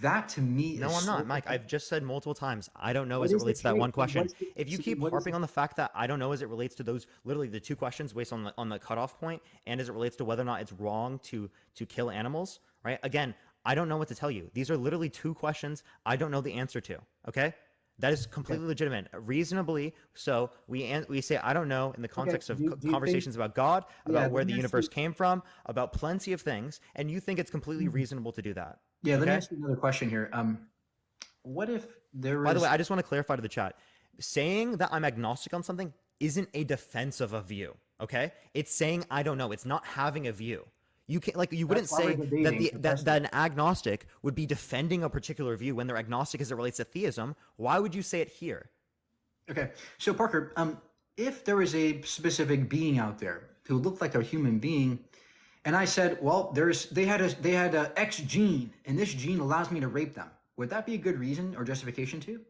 That to me No, is I'm not, so- Mike. I've just said multiple times. I don't know What as it is the relates to that trait? one question. What's the- If you so keep what is harping the- on the fact that I don't know as it relates to those literally the two questions based on the cutoff point, and as it relates to whether or not it's wrong to kill animals, right? Again, I don't know what to tell you. These are literally two questions I don't know the answer to. Okay. That is completely legitimate. Reasonably so, we say I don't know in the context of do you conversations about God, about Yeah, where let the me ask universe you- came from, about plenty of things, and you think it's completely reasonable to do that. Yeah, let me Okay? ask you another question here. What if there By the is- way, I just want to clarify to the chat. Saying that I'm agnostic on something isn't a defense of a view, okay? It's saying I don't know. It's not having a view. You can't you wouldn't That's why say we're that debating, that an agnostic would be defending a particular view when they're agnostic as it relates to theism. Why would you say it here? Okay, so Parker, if there was a specific being out there who looked like a human being, and I said, well, they had a X gene, and this gene allows me to rape them. Would that be a good reason or justification too?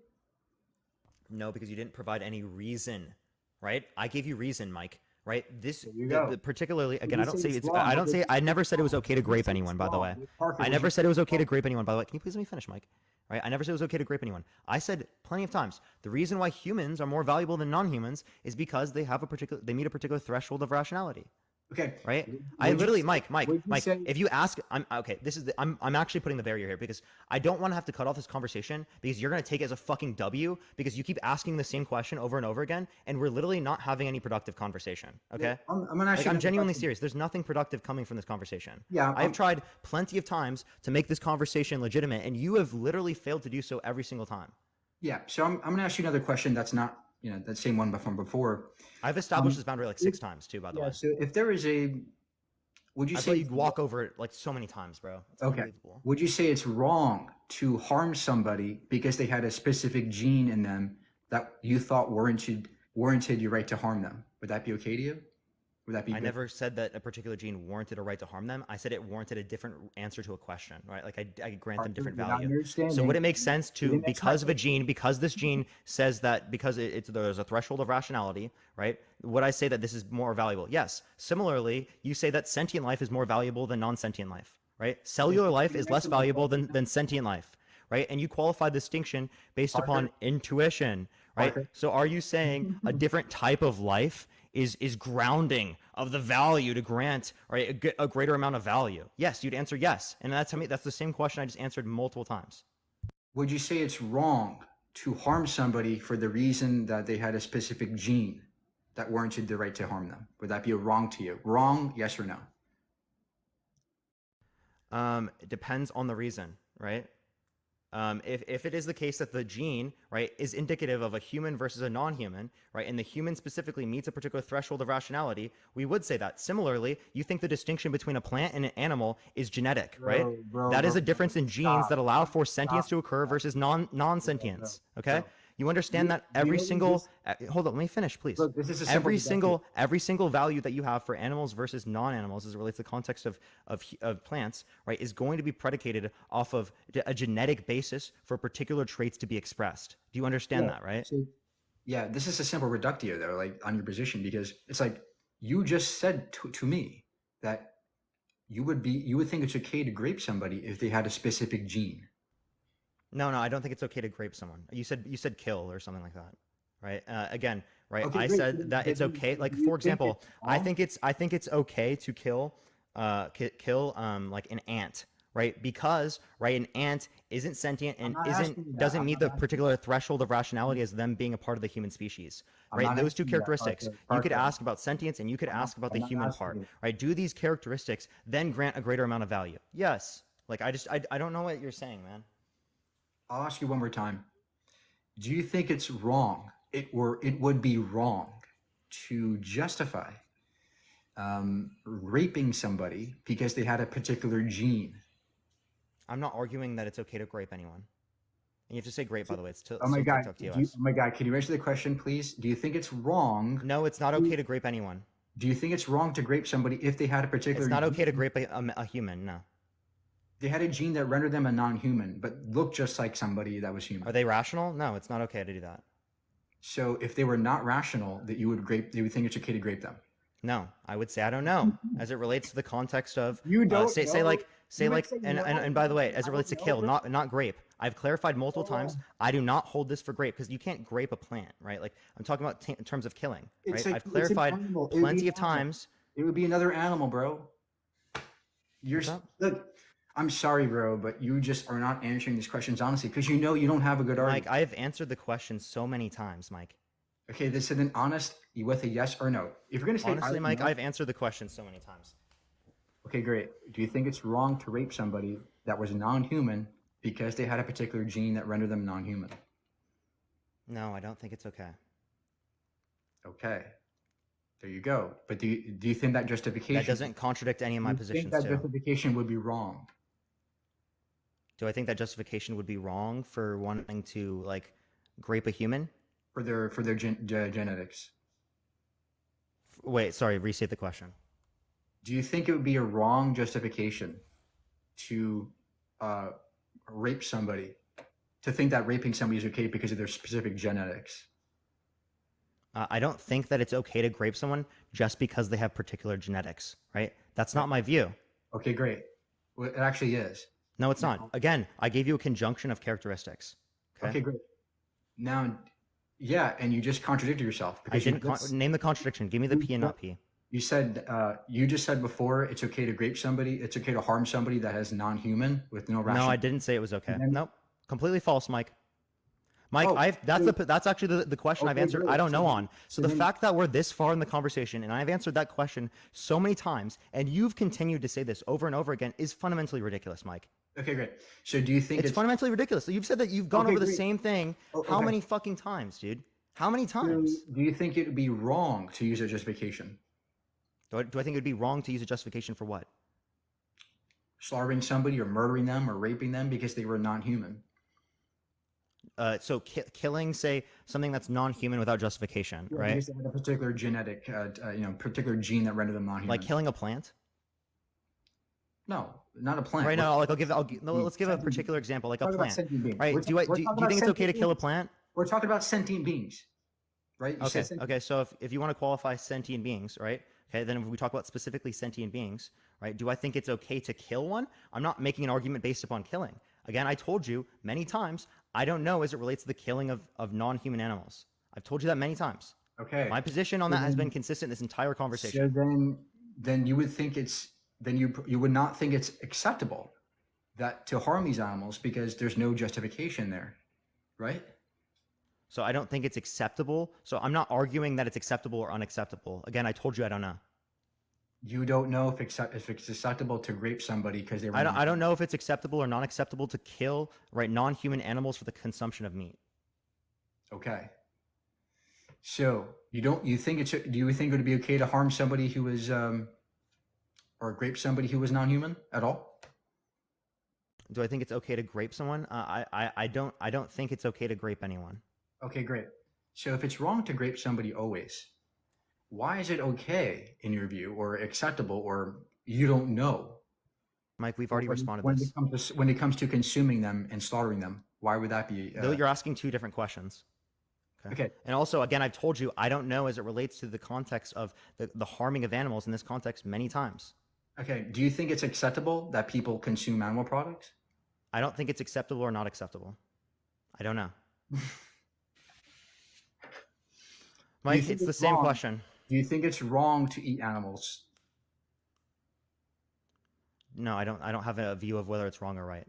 No, because you didn't provide any reason, right? I gave you reason, Mike. Right? This There you go. particularly again, You I don't say say it's it's. wrong, I don't but say. I never said it was okay to you grape say anyone. it's By the way, wrong. Parker, I would never you said it was say okay to it's grape anyone. By the way, can you please let me finish, Mike? Right? I never said it was okay to grape anyone. I said plenty of times the reason why humans are more valuable than non-humans is because they meet a particular threshold of rationality. Okay. Right? Would I you literally, say- Mike, would you say- if you ask, I'm okay. I'm actually putting the barrier here because I don't want to have to cut off this conversation because you're gonna take it as a fucking W because you keep asking the same question over and over again, and we're literally not having any productive conversation. Okay? I'm gonna ask Like, you I'm another genuinely question. serious. There's nothing productive coming from this conversation. Yeah, I have tried plenty of times to make this conversation legitimate, and you have literally failed to do so every single time. Yeah. So I'm gonna ask you another question that's not, that same one from before. I've established this boundary like 6 times too, by the Yeah. way. So if there is would you I say thought you'd walk over it like so many times, bro. It's okay? unbelievable. Would you say it's wrong to harm somebody because they had a specific gene in them that you thought warranted your right to harm them? Would that be okay to you? Would that be I good? never said that a particular gene warranted a right to harm them. I said it warranted a different answer to a question, right? Like I grant them different You're not value. understanding. So would it make sense to, didn't because of a explain. gene, because this gene says that because there's a threshold of rationality, right? Would I say that this is more valuable? Yes. Similarly, you say that sentient life is more valuable than non-sentient life, right? Cellular life is less valuable than sentient life, right? And you qualify the distinction based upon intuition, right? Parker. So are you saying a different type of life is grounding of the value to grant, right, a greater amount of value? Yes, you'd answer yes. And that's the same question I just answered multiple times. Would you say it's wrong to harm somebody for the reason that they had a specific gene that warranted the right to harm them? Would that be a wrong to you? Wrong, yes or no? It depends on the reason, right? If it is the case that the gene, right, is indicative of a human versus a non-human, right, and the human specifically meets a particular threshold of rationality, we would say that. Similarly, you think the distinction between a plant and an animal is genetic, right? That is a difference in genes that allow for sentience to occur versus non-sentience, okay? You understand that every single hold on, let me finish, please. Look, this is a simple every single value that you have for animals versus non-animals as it relates to the context of plants, right, is going to be predicated off of a genetic basis for particular traits to be expressed. Do you understand that, right? So, yeah, this is a simple reductio though, like on your position, because it's like you just said to me that you would think it's okay to grape somebody if they had a specific gene. No, I don't think it's okay to grape someone. You said kill or something like that, right? Again, right? Okay, I great. said that it's okay. Like, Do you for think example, it's I wrong? think it's okay to kill like an ant, right? Because, right, an ant isn't sentient and not asking you that. doesn't I'm meet not the asking particular threshold of rationality as them being a part of the human species, I'm right? not Those two asking you that, characteristics. Parker. You could Parker. ask about sentience and you could ask about the I'm not human asking part, you. right? Do these characteristics then grant a greater amount of value? Yes. Like, I don't know what you're saying, man. I'll ask you one more time. Do you think it's wrong? It would be wrong to justify raping somebody because they had a particular gene. I'm not arguing that it's okay to grape anyone. And you have to say grape, by the way. It's Oh my still God! TikTok TOS. Oh my God! Can you answer the question, please? Do you think it's wrong? No, it's not okay to grape anyone. Do you think it's wrong to grape somebody if they had a particular? It's not okay to gene? grape a human. No. They had a gene that rendered them a non-human, but looked just like somebody that was human. Are they rational? No, it's not okay to do that. So if they were not rational, that you would think it's okay to grape them. No, I would say I don't know, as it relates to the context of You don't say know? like You might say no. and by the way, as I it relates to don't kill, know. not grape. I've clarified multiple times. I do not hold this for grape because you can't grape a plant, right? Like, I'm talking about in terms of killing, right? I've It's an clarified animal. It would be plenty an of animal. times. It would be another animal, bro. What's up? Look. I'm sorry, bro, but you just are not answering these questions honestly because you know you don't have a good argument. Mike, I have answered the question so many times, Mike. Okay, this is an honest with a yes or no. If you're gonna say Honestly, Mike, no, I've answered the question so many times. okay, great. Do you think it's wrong to rape somebody that was non-human because they had a particular gene that rendered them non-human? No, I don't think it's okay. Okay, there you go. But do you think that justification That doesn't contradict any of my do you think positions that too. justification would be wrong? Do I think that justification would be wrong for wanting to like grape a human? For their genetics. Wait, sorry, restate the question. Do you think it would be a wrong justification to rape somebody, to think that raping somebody is okay because of their specific genetics? I don't think that it's okay to grape someone just because they have particular genetics, right? That's not my view. Okay, great. Well, it actually is. No, it's not. Again, I gave you a conjunction of characteristics. Okay, great. Now, yeah, and you just contradicted yourself. I didn't name the contradiction. Give me the P and not P. You said, you just said before, it's okay to grape somebody. It's okay to harm somebody that is non-human with no rational. No, I didn't say it was okay. Nope. Completely false, Mike. Mike, Oh, that's actually the question I've answered. great. I don't know on. So the then- fact that we're this far in the conversation and I've answered that question so many times and you've continued to say this over and over again is fundamentally ridiculous, Mike. Okay, great. So do you think It's fundamentally ridiculous. So you've said that you've gone over the great. same thing. How okay. many fucking times, dude? How many times? do you think it would be wrong to use a justification? Do I think it would be wrong to use a justification for what? Slaughtering somebody or murdering them or raping them because they were non-human? So killing, say, something that's non-human without justification, Yeah, right? because they had a particular genetic, particular gene that rendered them non-human. Like killing a plant? No, not a plant. Right now, like let's give a particular example, like a Talking about plant. sentient beings. Right? We're Do you talking about think it's okay to sentient kill a beings. plant? We're talking about sentient beings, right? You Okay. said Okay. So if you want to qualify sentient beings, right? Okay. Then if we talk about specifically sentient beings, right? Do I think it's okay to kill one? I'm not making an argument based upon killing. Again, I told you many times, I don't know as it relates to the killing of non-human animals. I've told you that many times. Okay. My position on that has been consistent this entire conversation. So then you would think you would not think it's acceptable that to harm these animals because there's no justification there, right? So I don't think it's acceptable. So I'm not arguing that it's acceptable or unacceptable. Again, I told you I don't know. You don't know if it's acceptable to rape somebody because they were. I don't know if it's acceptable or not acceptable to kill non-human animals for the consumption of meat. Okay. So do you think it would be okay to harm somebody who was or grape somebody who was non-human at all? Do I think it's okay to grape someone? I don't think it's okay to grape anyone. Okay, great. So if it's wrong to grape somebody always, why is it okay in your view, or acceptable, or you don't know? Mike, we've already responded to this. When it comes to consuming them and slaughtering them, why would that be? Though you're asking two different questions. Okay. And also, again, I've told you I don't know as it relates to the context of the harming of animals in this context many times. Okay. Do you think it's acceptable that people consume animal products? I don't think it's acceptable or not acceptable. I don't know. Mike, it's the same question. Do you think it's wrong to eat animals? No, I don't have a view of whether it's wrong or right.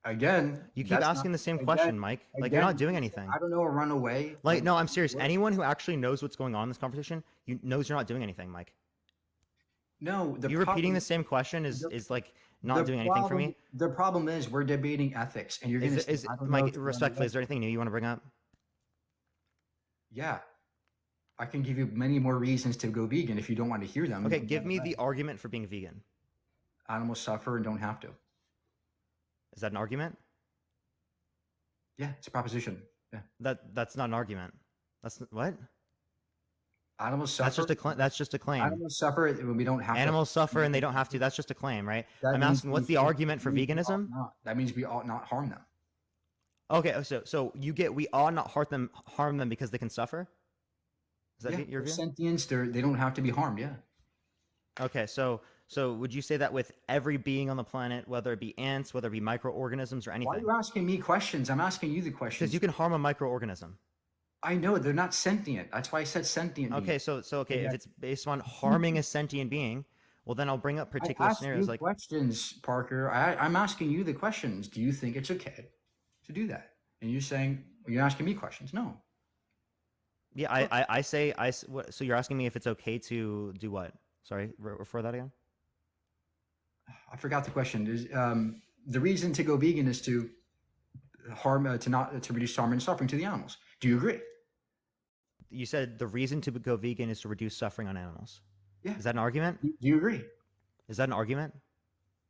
Again, You keep asking the same question, Mike. Like you're not doing anything. I don't know, run away. Like, no, I'm serious. Anyone who actually knows what's going on in this conversation, knows you're not doing anything, Mike. No, You repeating the same question is like not doing anything for me. The problem is we're debating ethics, and you're going to. Mike, respectfully, is there anything new you want to bring up? Yeah, I can give you many more reasons to go vegan if you don't want to hear them. Okay, give me the argument for being vegan. Animals suffer and don't have to. Is that an argument? Yeah, it's a proposition. Yeah, That's not an argument. That's what? Animals suffer. That's just a claim. Animals suffer when we don't have. Animals suffer and they don't have to. That's just a claim, right? I'm asking, what's the argument for veganism? That means we ought not harm them. Okay, so we ought not harm them because they can suffer. Is that your view? Sentience, they don't have to be harmed. Yeah. Okay, so would you say that with every being on the planet, whether it be ants, whether it be microorganisms or anything? Why are you asking me questions? I'm asking you the questions. Because you can harm a microorganism. I know they're not sentient. That's why I said sentient. Okay, so if it's based on harming a sentient being, well then I'll bring up particular scenarios like questions, Parker. I'm asking you the questions. Do you think it's okay to do that? And you're saying you're asking me questions. No. Yeah, I say so you're asking me if it's okay to do what? Sorry, refer that again. I forgot the question. The reason to go vegan is to reduce harm and suffering to the animals. Do you agree? You said the reason to go vegan is to reduce suffering on animals. Yeah. Is that an argument? Do you agree? Is that an argument?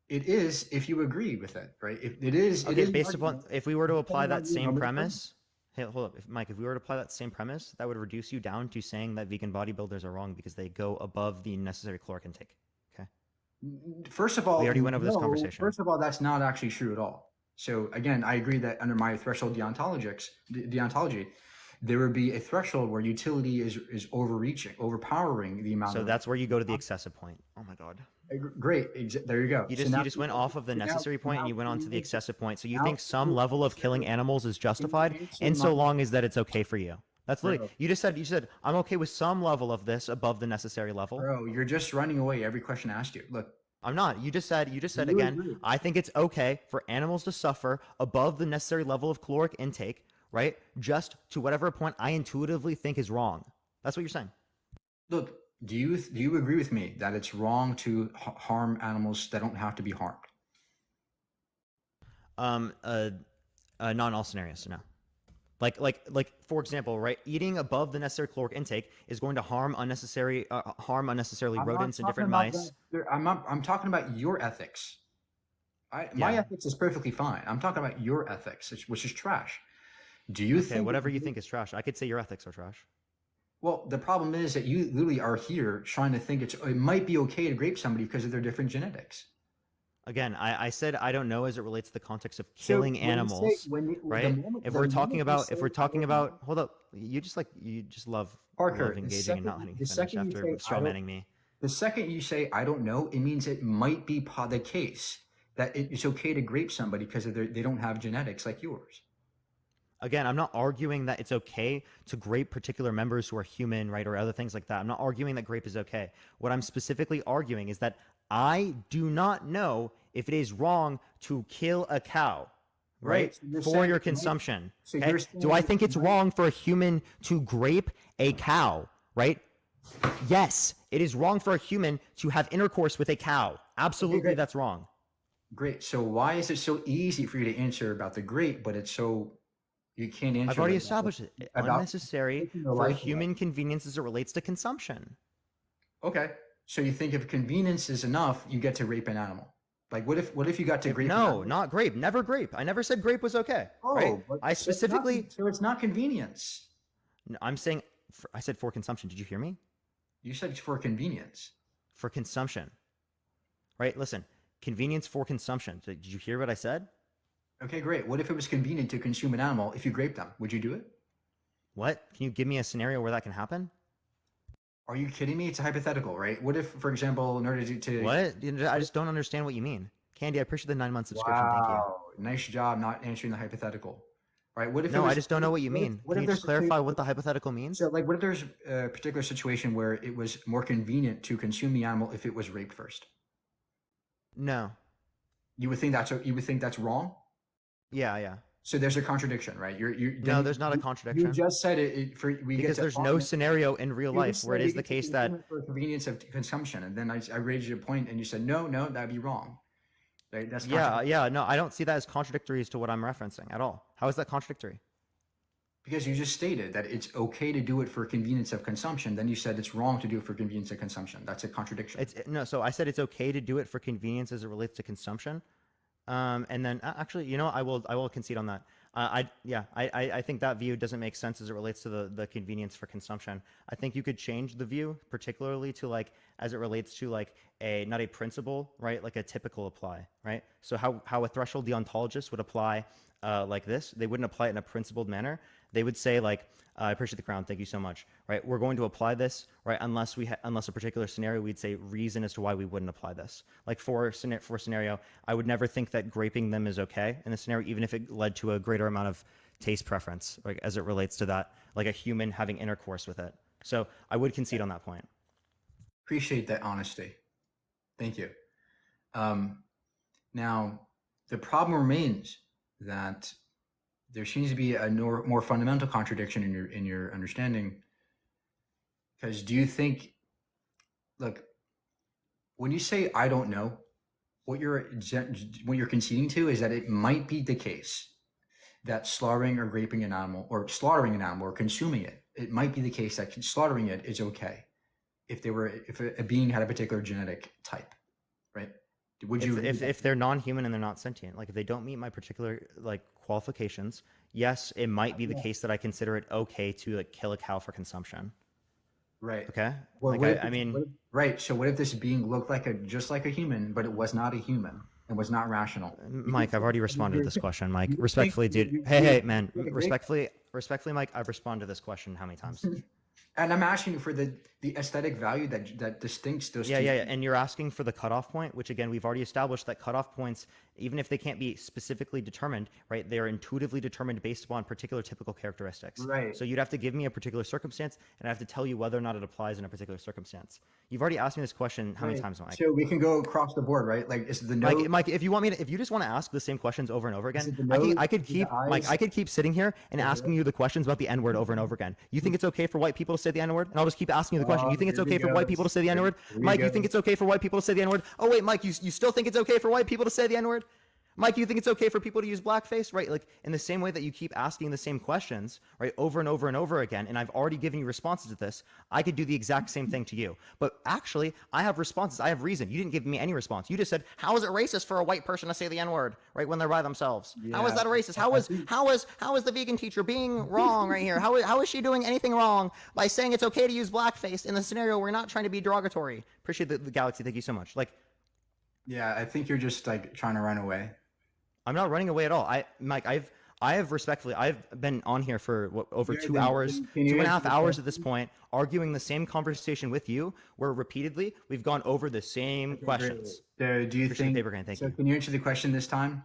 It is if you agree with it, right? If it is, Okay, based upon if we were to apply that same premise, Hey, hold up. Mike, if we were to apply that same premise, that would reduce you down to saying that vegan bodybuilders are wrong because they go above the necessary caloric intake. Okay. First of all, We already went over this no, conversation. First of all, that's not actually true at all. So again, I agree that under my threshold deontology, there would be a threshold where utility is overpowering the amount. So that's where you go to the excessive point. Oh my God. Great. There you go. You just went off of the necessary point and you went on to the excessive point. So you think some level of killing animals is justified, and so long as that it's okay for you. That's literally you said I'm okay with some level of this above the necessary level. Bro, you're just running away every question I asked you. Look, I'm not. You just said again, agree. I think it's okay for animals to suffer above the necessary level of caloric intake, right? Just to whatever point I intuitively think is wrong. That's what you're saying. Look, do you agree with me that it's wrong to harm animals that don't have to be harmed? Not in all scenarios, no. Like for example, right? Eating above the necessary caloric intake is going to harm unnecessarily rodents and different mice. I'm talking about your ethics. My ethics is perfectly fine. I'm talking about your ethics, which is trash. Do you think whatever you think is trash? I could say your ethics are trash. Well, the problem is that you literally are here trying to think it might be okay to grape somebody because of their different genetics. Again, I said I don't know as it relates to the context of killing animals, right? If we're talking about, hold up, you just love engaging and not letting me finish after strawmanning me. The second you say I don't know, it means it might be the case that it's okay to grape somebody because they don't have genetics like yours. Again, I'm not arguing that it's okay to grape particular members who are human, right, or other things like that. I'm not arguing that grape is okay. What I'm specifically arguing is that I do not know if it is wrong to kill a cow, right, for your consumption. Okay? Do I think it's wrong for a human to grape a cow, right? Yes, it is wrong for a human to have intercourse with a cow. Absolutely, that's wrong. Great. So why is it so easy for you to answer about the grape, but it's so... You can't answer. I've already established it. Unnecessary for human convenience as it relates to consumption. Okay. So you think if convenience is enough, you get to rape an animal? Like what if you got to grape? No, not grape. Never grape. I never said grape was okay. Oh, right? I specifically. So it's not convenience. No, I'm saying. I said for consumption. Did you hear me? You said it's for convenience. For consumption. Right. Listen. Convenience for consumption. Did you hear what I said? Okay, great. What if it was convenient to consume an animal if you grape them? Would you do it? What? Can you give me a scenario where that can happen? Are you kidding me? It's a hypothetical, right? What if, for example, in order to... What? I just don't understand what you mean. Candy, I appreciate the 9-month subscription. Thank you. Nice job not answering the hypothetical. Right? What if no, I just don't know what you mean. Can you just clarify what the hypothetical means? So, like, what if there's a particular situation where it was more convenient to consume the animal if it was raped first? No. You would think that's wrong? Yeah. So there's a contradiction, right? No, there's not a contradiction. You just said because there's no scenario in real life where it is the case that for convenience of consumption, and then I raised your point, and you said no, that'd be wrong. Right? That's yeah. No, I don't see that as contradictory as to what I'm referencing at all. How is that contradictory? Because you just stated that it's okay to do it for convenience of consumption. Then you said it's wrong to do it for convenience of consumption. That's a contradiction. So I said it's okay to do it for convenience as it relates to consumption. And then actually, I will concede on that. I think that view doesn't make sense as it relates to the convenience for consumption. I think you could change the view, particularly to as it relates to not a principle, right? Like a typical apply, right? So how a threshold deontologist would apply like this, they wouldn't apply it in a principled manner. They would say I appreciate the crown. Thank you so much. Right. We're going to apply this, right? Unless a particular scenario, we'd say reason as to why we wouldn't apply this. Like for scenario, I would never think that graping them is okay in the scenario, even if it led to a greater amount of taste preference, like as it relates to that, like a human having intercourse with it. So I would concede on that point. Appreciate that honesty. Thank you. Now, the problem remains that there seems to be a more fundamental contradiction in your understanding. Because do you think, look, when you say I don't know, what you're conceding to is that it might be the case that slaughtering or raping an animal, or slaughtering an animal or consuming it, it might be the case that slaughtering it is okay if a being had a particular genetic type, right? Would you if they're non-human and they're not sentient, like if they don't meet my particular qualifications, yes, it might be the case that I consider it okay to like kill a cow for consumption. Right. Okay, Well, like what if I mean, right. So what if this being looked like just like a human, but it was not a human and was not rational? Mike, I've already responded to this question. Mike, respectfully, dude. You, Hey, man, you, respectfully, Mike, I've responded to this question how many times? and I'm asking you for the aesthetic value that distincts those Yeah, two. yeah, yeah. And you're asking for the cutoff point, which again, we've already established that cutoff points, even if they can't be specifically determined, right, they are intuitively determined based upon particular typical characteristics. Right. So you'd have to give me a particular circumstance, and I have to tell you whether or not it applies in a particular circumstance. You've already asked me this question how many times, Mike? So we can go across the board, right? Like, is the nose? Mike, if you want me to, if you just want to ask the same questions over and over again, it the nose? I could Is it keep, the eyes? Mike, I could keep sitting here and asking you the questions about the N word over and over again. You think it's okay for white people to say the N word? And I'll just keep asking you the question. You think it's here we okay for go. white people to say the N word? Here we Mike, you go. think it's okay for white people to say the N word? Oh wait, Mike, you still think it's okay for white people to say the N word? Mike, you think it's okay for people to use blackface, right? Like in the same way that you keep asking the same questions, right, over and over and over again, and I've already given you responses to this, I could do the exact same thing to you. But actually, I have responses. I have reason. You didn't give me any response. You just said, "How is it racist for a white person to say the N-word, right, when they're by themselves? How is that racist? How is the vegan teacher being wrong right here? How is she doing anything wrong by saying it's okay to use blackface in the scenario where we're not trying to be derogatory?" Appreciate the Galaxy. Thank you so much. Like, Yeah, I think you're just like trying to run away. I'm not running away at all. Mike, I've respectfully, I've been on here for over 2 hours, can you 2.5 answer the hours at this point, arguing the same conversation with you, where repeatedly we've gone over the same questions. So do you Appreciate think? the paper grant, thank so you. can you answer the question this time?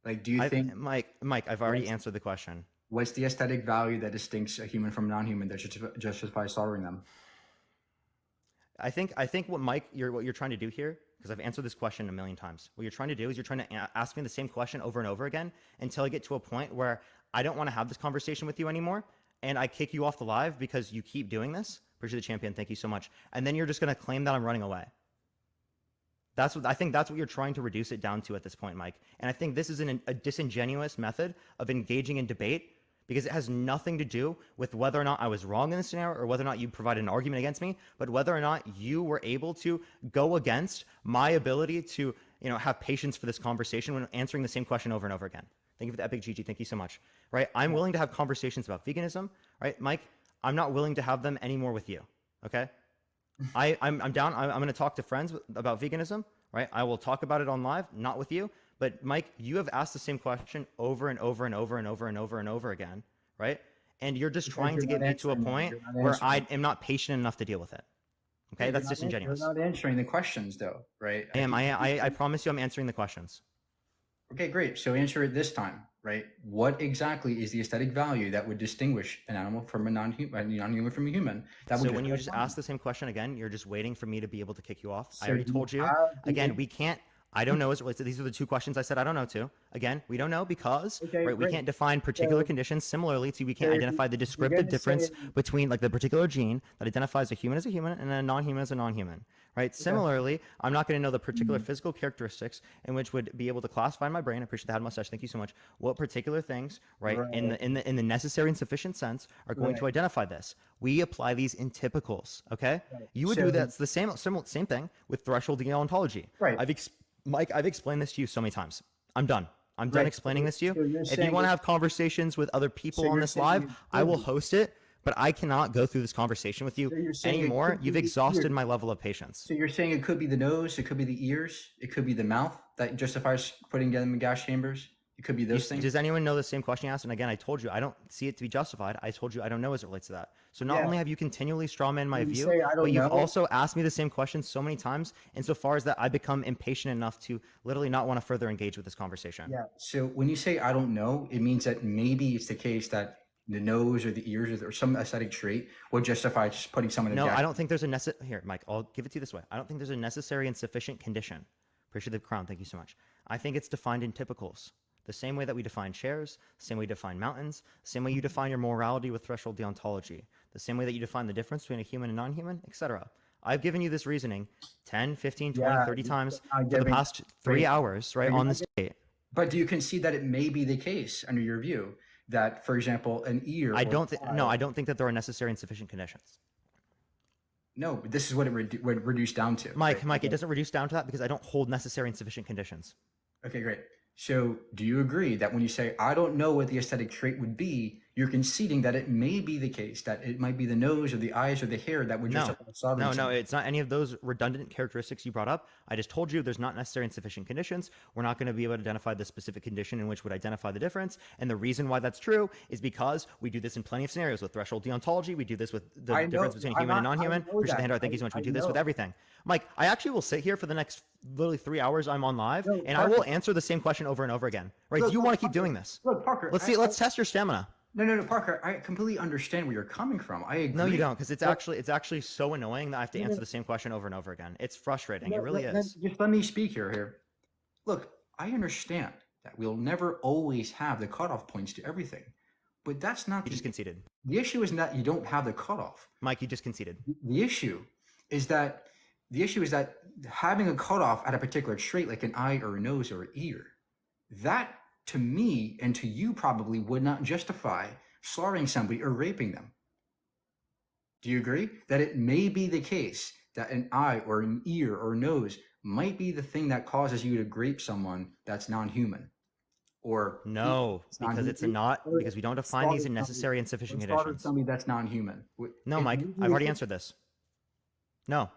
Like, do you think Mike, I've already answered the question. what's the aesthetic value that distincts a human from a non-human that justifies slaughtering them? I think what you're trying to do here, because I've answered this question a million times. What you're trying to do is you're trying to ask me the same question over and over again until I get to a point where I don't want to have this conversation with you anymore, and I kick you off the live because you keep doing this. Appreciate the champion, thank you so much. And then you're just going to claim that I'm running away. That's what you're trying to reduce it down to at this point, Mike. And I think this is a disingenuous method of engaging in debate, because it has nothing to do with whether or not I was wrong in this scenario or whether or not you provided an argument against me, but whether or not you were able to go against my ability to, have patience for this conversation when answering the same question over and over again. Thank you for the epic GG. Thank you so much. Right? I'm willing to have conversations about veganism, right? Mike, I'm not willing to have them anymore with you. Okay? I'm down. I'm going to talk to friends about veganism, right? I will talk about it on live, not with you. But Mike, you have asked the same question over and over and over and over and over and over again, right? And you're just trying to get me to a point where I am not patient enough to deal with it. Okay, that's disingenuous. You're not answering the questions, though, right? I promise you, I'm answering the questions. Okay, great. So answer it this time, right? What exactly is the aesthetic value that would distinguish an animal from a non-human from a human? So when you just ask the same question again, you're just waiting for me to be able to kick you off. I already told you. Again, we can't. I don't know as it relates to these are the two questions I said I don't know to. Again, we don't know because we can't define particular conditions. Similarly to we can't identify the descriptive difference between like the particular gene that identifies a human as a human and a non-human as a non-human. Right. Similarly, I'm not going to know the particular physical characteristics in which would be able to classify in my brain. I appreciate the head mustache. Thank you so much. What particular things, right, in the necessary and sufficient sense are going to identify this. We apply these in typicals. Okay. You would do that. The same thing with threshold deontology. Right. Mike, I've explained this to you so many times. I'm done. I'm done explaining this to you. If you want to have conversations with other people on this live, I will host it, but I cannot go through this conversation with you anymore. You've exhausted my level of patience. So you're saying it could be the nose, it could be the ears, it could be the mouth that justifies putting them in gas chambers. It could be those things. Does anyone know the same question you asked? And again, I told you I don't see it to be justified. I told you I don't know as it relates to that. So not only have you continually strawman my view, but you've also asked me the same question so many times. Insofar as that, I become impatient enough to literally not want to further engage with this conversation. Yeah. So when you say I don't know, it means that maybe it's the case that the nose or the ears or some aesthetic trait will justify just putting someone in a gas. I don't think there's a necessary. Here, Mike, I'll give it to you this way. I don't think there's a necessary and sufficient condition. Appreciate the crown. Thank you so much. I think it's defined in typicals. The same way that we define chairs, the same way we define mountains, the same way you define your morality with threshold deontology, the same way that you define the difference between a human and non-human, etc. I've given you this reasoning 10, 15, 20, 30 times for the past 3 hours, right, on this date. But do you concede that it may be the case, under your view, that, for example, an ear... I don't think that there are necessary and sufficient conditions. No, but this is what it would reduce down to. Mike, it doesn't reduce down to that because I don't hold necessary and sufficient conditions. Okay, great. So, do you agree that when you say, I don't know what the aesthetic trait would be, you're conceding that it may be the case, that it might be the nose or the eyes or the hair that would No, justify slaughtering no, someone? it's not any of those redundant characteristics you brought up. I just told you there's not necessary and sufficient conditions. We're not going to be able to identify the specific condition in which would identify the difference. And the reason why that's true is because we do this in plenty of scenarios with threshold deontology. We do this with the I know, difference between I'm human and not, I non-human. know Appreciate the that. handout. Thank you so much. We I do this with know. everything. Mike, I actually will sit here for the next literally 3 hours I'm on live, No, and I will answer the same question over and over again. Right? Do you want to keep doing this? Look, Parker. Let's see. Let's test your stamina. No, Parker. I completely understand where you're coming from. I agree. No, you don't, because it's actually so annoying that I have to answer the same question over and over again. It's frustrating. It really is. Just let me speak here. Look, I understand that we'll never always have the cutoff points to everything, but that's not You just conceded. the issue. Is that you don't have the cutoff. Mike, you just conceded. The issue is that having a cutoff at a particular trait, like an eye or a nose or an ear, that to me and to you probably would not justify slaughtering somebody or raping them. Do you agree that it may be the case that an eye or an ear or nose might be the thing that causes you to rape someone that's non-human? Or No, because it's not, because we don't define these in necessary and sufficient conditions. Somebody that's non-human. No, Mike, I've already answered this. No.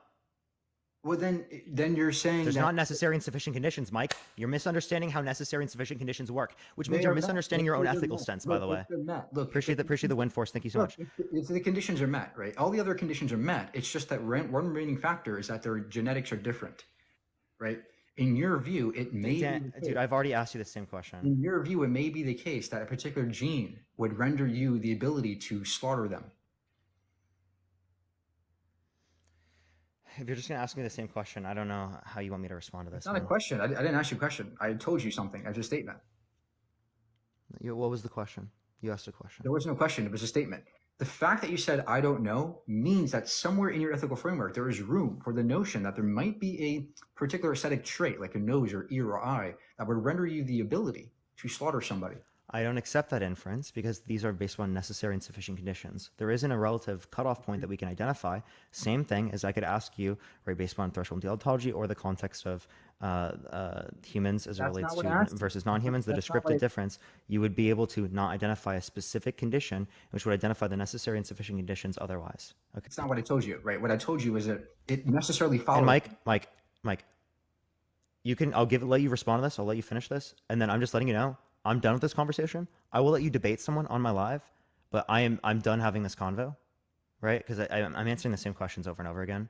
Well, then you're saying There's that not necessary and sufficient conditions, Mike. You're misunderstanding how necessary and sufficient conditions work, which means you're misunderstanding your own ethical stance, by the way. Look, Appreciate the wind force. Thank you so much. If the conditions are met, right? All the other conditions are met. It's just that one remaining factor is that their genetics are different, right? In your view, it may be Dude, I've already asked you the same question. in your view, it may be the case that a particular gene would render you the ability to slaughter them. If you're just going to ask me the same question, I don't know how you want me to respond to this. It's not a question. I didn't ask you a question. I told you something as a statement. What was the question? You asked a question. There was no question. It was a statement. The fact that you said, I don't know, means that somewhere in your ethical framework, there is room for the notion that there might be a particular aesthetic trait, like a nose or ear or eye, that would render you the ability to slaughter somebody. I don't accept that inference because these are based on necessary and sufficient conditions. There isn't a relative cutoff point that we can identify. Same thing as I could ask you, right, based on threshold deontology or the context of humans as it That's relates not what I to asked. versus non-humans, the That's not descriptive what I- difference, you would be able to not identify a specific condition which would identify the necessary and sufficient conditions otherwise. Okay. It's not what I told you, right? What I told you is that it necessarily follows. And Mike, you can, let you respond to this. I'll let you finish this. And then I'm just letting you know, I'm done with this conversation. I will let you debate someone on my live, but I'm done having this convo, right? Because I'm answering the same questions over and over again.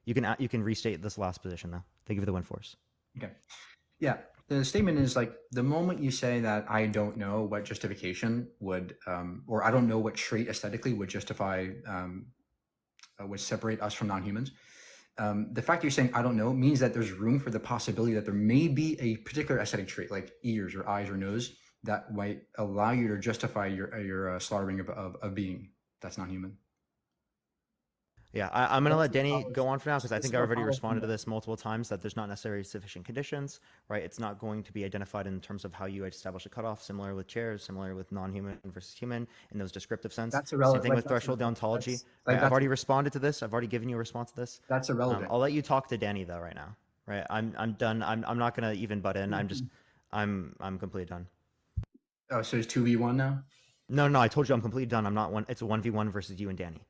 You can restate this last position though. Thank you for the win force. Okay. Yeah. The statement is like the moment you say that I don't know what justification would, or I don't know what trait aesthetically would justify, would separate us from non-humans. The fact that you're saying I don't know means that there's room for the possibility that there may be a particular aesthetic trait like ears or eyes or nose that might allow you to justify your slaughtering of a being that's non-human. Yeah, I'm going to let Danny go on for now because I think I already responded to this multiple times that there's not necessarily sufficient conditions, right? It's not going to be identified in terms of how you establish a cutoff, similar with chairs, similar with non-human versus human in those descriptive sense. That's irrelevant. Same thing with threshold deontology. Right? I've already responded to this. I've already given you a response to this. That's irrelevant. I'll let you talk to Danny though right now, right? I'm done. I'm not going to even butt in. I'm completely done. Oh, so it's 2v1 now? No, I told you I'm completely done. I'm not one. It's a 1v1 versus you and Danny.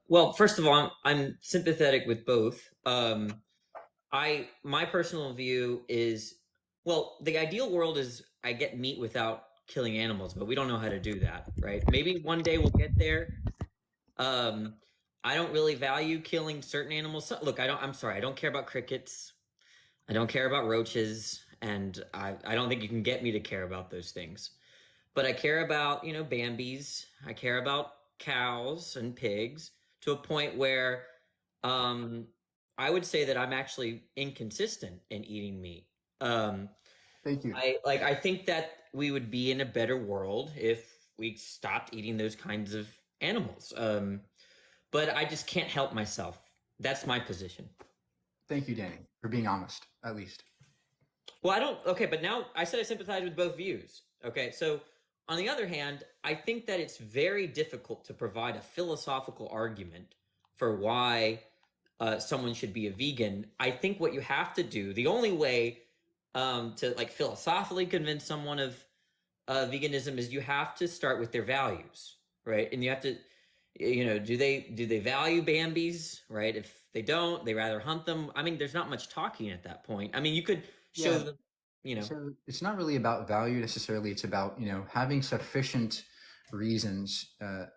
Well, first of all, I'm sympathetic with both. My personal view is, well, the ideal world is I get meat without killing animals, but we don't know how to do that, right? Maybe one day we'll get there. I don't really value killing certain animals. Look, I'm sorry, I don't care about crickets. I don't care about roaches, and I don't think you can get me to care about those things. But I care about, Bambis. I care about cows and pigs to a point where I would say that I'm actually inconsistent in eating meat. Thank you. I think that we would be in a better world if we stopped eating those kinds of animals. But I just can't help myself. That's my position. Thank you, Danny, for being honest, at least. Well, okay, but now I said I sympathize with both views. Okay, so on the other hand, I think that it's very difficult to provide a philosophical argument for why someone should be a vegan. I think what you have to do, the only way to like philosophically convince someone of veganism is you have to start with their values, right? And you have to, do they value Bambis, right? If they don't, they rather hunt them. I mean, there's not much talking at that point. I mean, you could show Yeah. them, So it's not really about value necessarily. It's about, having sufficient reasons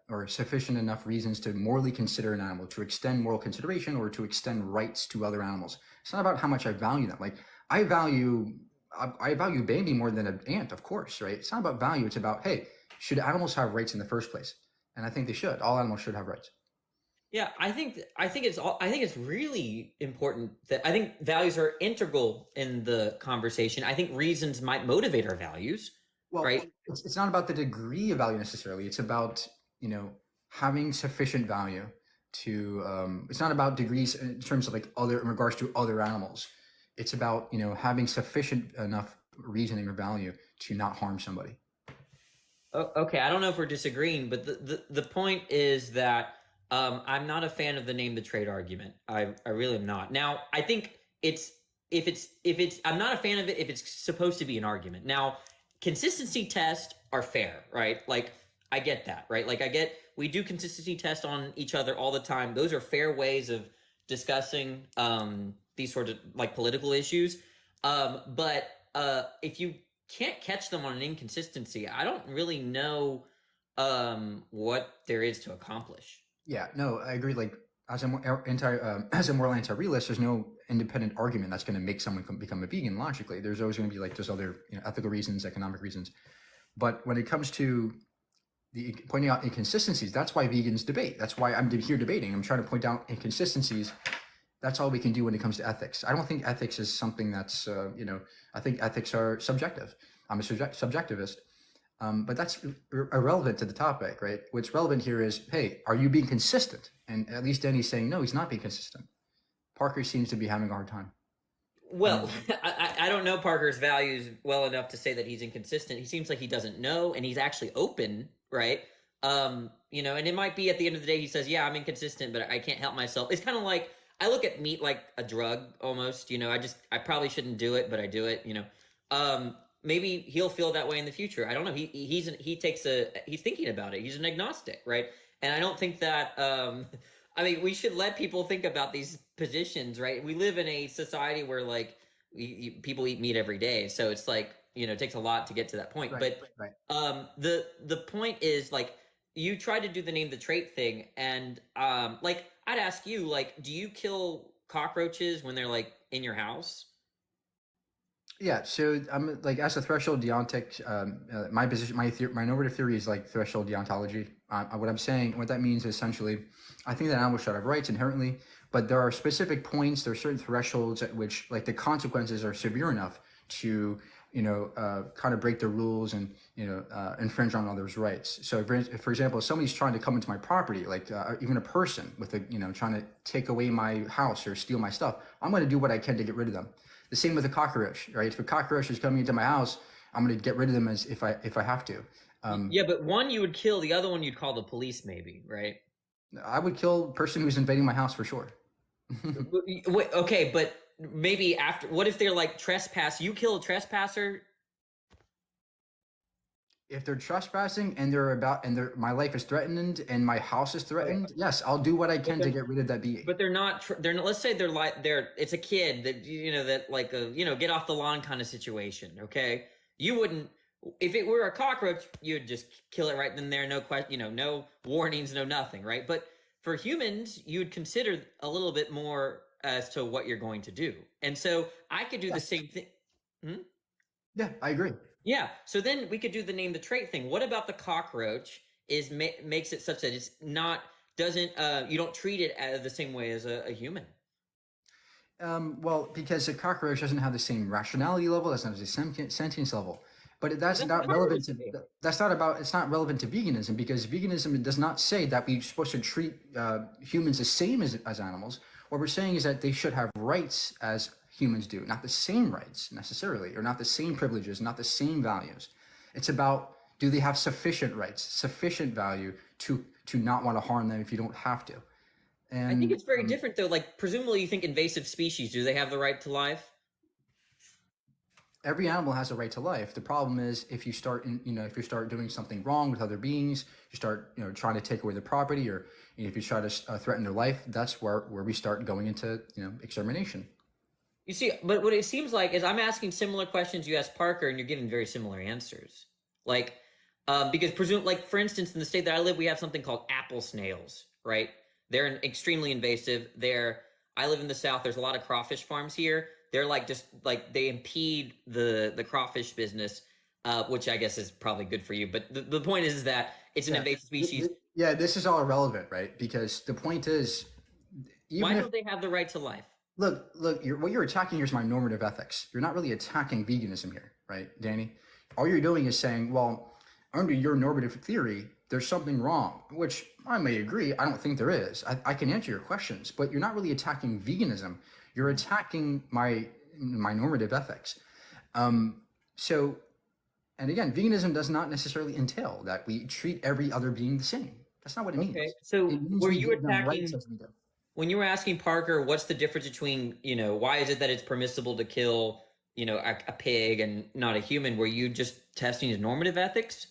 or sufficient enough reasons to morally consider an animal, to extend moral consideration or to extend rights to other animals. It's not about how much I value them. Like I value Bambi more than an ant, of course, right? It's not about value. It's about, hey, should animals have rights in the first place? And I think they should. All animals should have rights. Yeah, I think it's really important that I think values are integral in the conversation. I think reasons might motivate our values, Well, right? it's not about the degree of value necessarily. It's about, having sufficient value to, it's not about degrees in terms of like in regards to other animals. It's about, having sufficient enough reasoning or value to not harm somebody. Okay, I don't know if we're disagreeing, but the point is that I'm not a fan of the name the trade argument. I really am not. Now, I think if it's I'm not a fan of it if it's supposed to be an argument. Now, consistency tests are fair, right? Like I get that, right? Like we do consistency tests on each other all the time. Those are fair ways of discussing these sort of like political issues. But if you can't catch them on an inconsistency, I don't really know what there is to accomplish. Yeah, no, I agree. Like as a moral anti-realist, there's no independent argument that's going to make someone become a vegan. Logically, there's always going to be like those other ethical reasons, economic reasons. But when it comes to pointing out inconsistencies, that's why vegans debate. That's why I'm here debating. I'm trying to point out inconsistencies. That's all we can do when it comes to ethics. I don't think ethics is something that's I think ethics are subjective. I'm a subjectivist. But that's irrelevant to the topic, right? What's relevant here is, hey, are you being consistent? And at least Danny's saying, no, he's not being consistent. Parker seems to be having a hard time. Well, I don't know Parker's values well enough to say that he's inconsistent. He seems like he doesn't know, and he's actually open, right? And it might be at the end of the day, he says, yeah, I'm inconsistent, but I can't help myself. It's kind of like, I look at meat like a drug almost, I probably shouldn't do it, but I do it, maybe he'll feel that way in the future. I don't know. He's thinking about it. He's an agnostic, right? And I don't think that. We should let people think about these positions, right? We live in a society where like people eat meat every day, so it's like it takes a lot to get to that point. Right, but right. The point is like you try to do the name the trait thing, and like I'd ask you, like, do you kill cockroaches when they're like in your house? Yeah, so I'm like as a threshold deontic, my position, my normative theory is like threshold deontology. What that means is essentially, I think that animals should have rights inherently, but there are specific points, there are certain thresholds at which like the consequences are severe enough to kind of break the rules and infringe on others' rights. So for example, if somebody's trying to come into my property, like even a person with trying to take away my house or steal my stuff, I'm going to do what I can to get rid of them. The same with a cockroach, right? If a cockroach is coming into my house, I'm going to get rid of them as if I have to. Yeah, but one you would kill, the other one you'd call the police, maybe, right? I would kill a person who's invading my house for sure. Wait, okay, but maybe after. What if they're like trespass? You kill a trespasser. If they're trespassing and my life is threatened and my house is threatened, yes, I'll do what I can to get rid of that being. But they're not. Let's say it's a kid that that like a get off the lawn kind of situation. Okay, you wouldn't. If it were a cockroach, you'd just kill it right then and there. No question. No warnings, no nothing. Right. But for humans, you'd consider a little bit more as to what you're going to do. And so I could do the same thing. Yeah, I agree. Yeah, so then we could do the name the trait thing. What about the cockroach makes it such that it's you don't treat it the same way as a human? Well, because a cockroach doesn't have the same rationality level, doesn't have the same sentience level. But that's not relevant to. It's not relevant to veganism, because veganism does not say that we're supposed to treat humans the same as animals. What we're saying is that they should have rights as humans do, not the same rights necessarily, or not the same privileges, not the same values. It's about, do they have sufficient rights, sufficient value to not want to harm them if you don't have to? And I think it's very different though. Like presumably you think invasive species, do they have the right to life? every animal has a right to life. The problem is if you start if you start doing something wrong with other beings, you start trying to take away their property, or if you try to threaten their life, that's where we start going into extermination. You see, but what it seems like is I'm asking similar questions you asked Parker, and you're giving very similar answers. Like, because for instance, in the state that I live, we have something called apple snails, right? They're extremely invasive. I live in the South. There's a lot of crawfish farms here. They're they impede the crawfish business, which I guess is probably good for you. But the point is that it's an invasive species. Yeah, this is all irrelevant, right? Because the point is, why don't they have the right to life? Look, what you're attacking here is my normative ethics. You're not really attacking veganism here, right, Danny? All you're doing is saying, well, under your normative theory, there's something wrong, which I may agree. I don't think there is. I can answer your questions, but you're not really attacking veganism. You're attacking my normative ethics. And again, veganism does not necessarily entail that we treat every other being the same. That's not what it means. Okay, so were you attacking... When you were asking Parker, what's the difference between, why is it that it's permissible to kill, a pig and not a human? Were you just testing his normative ethics?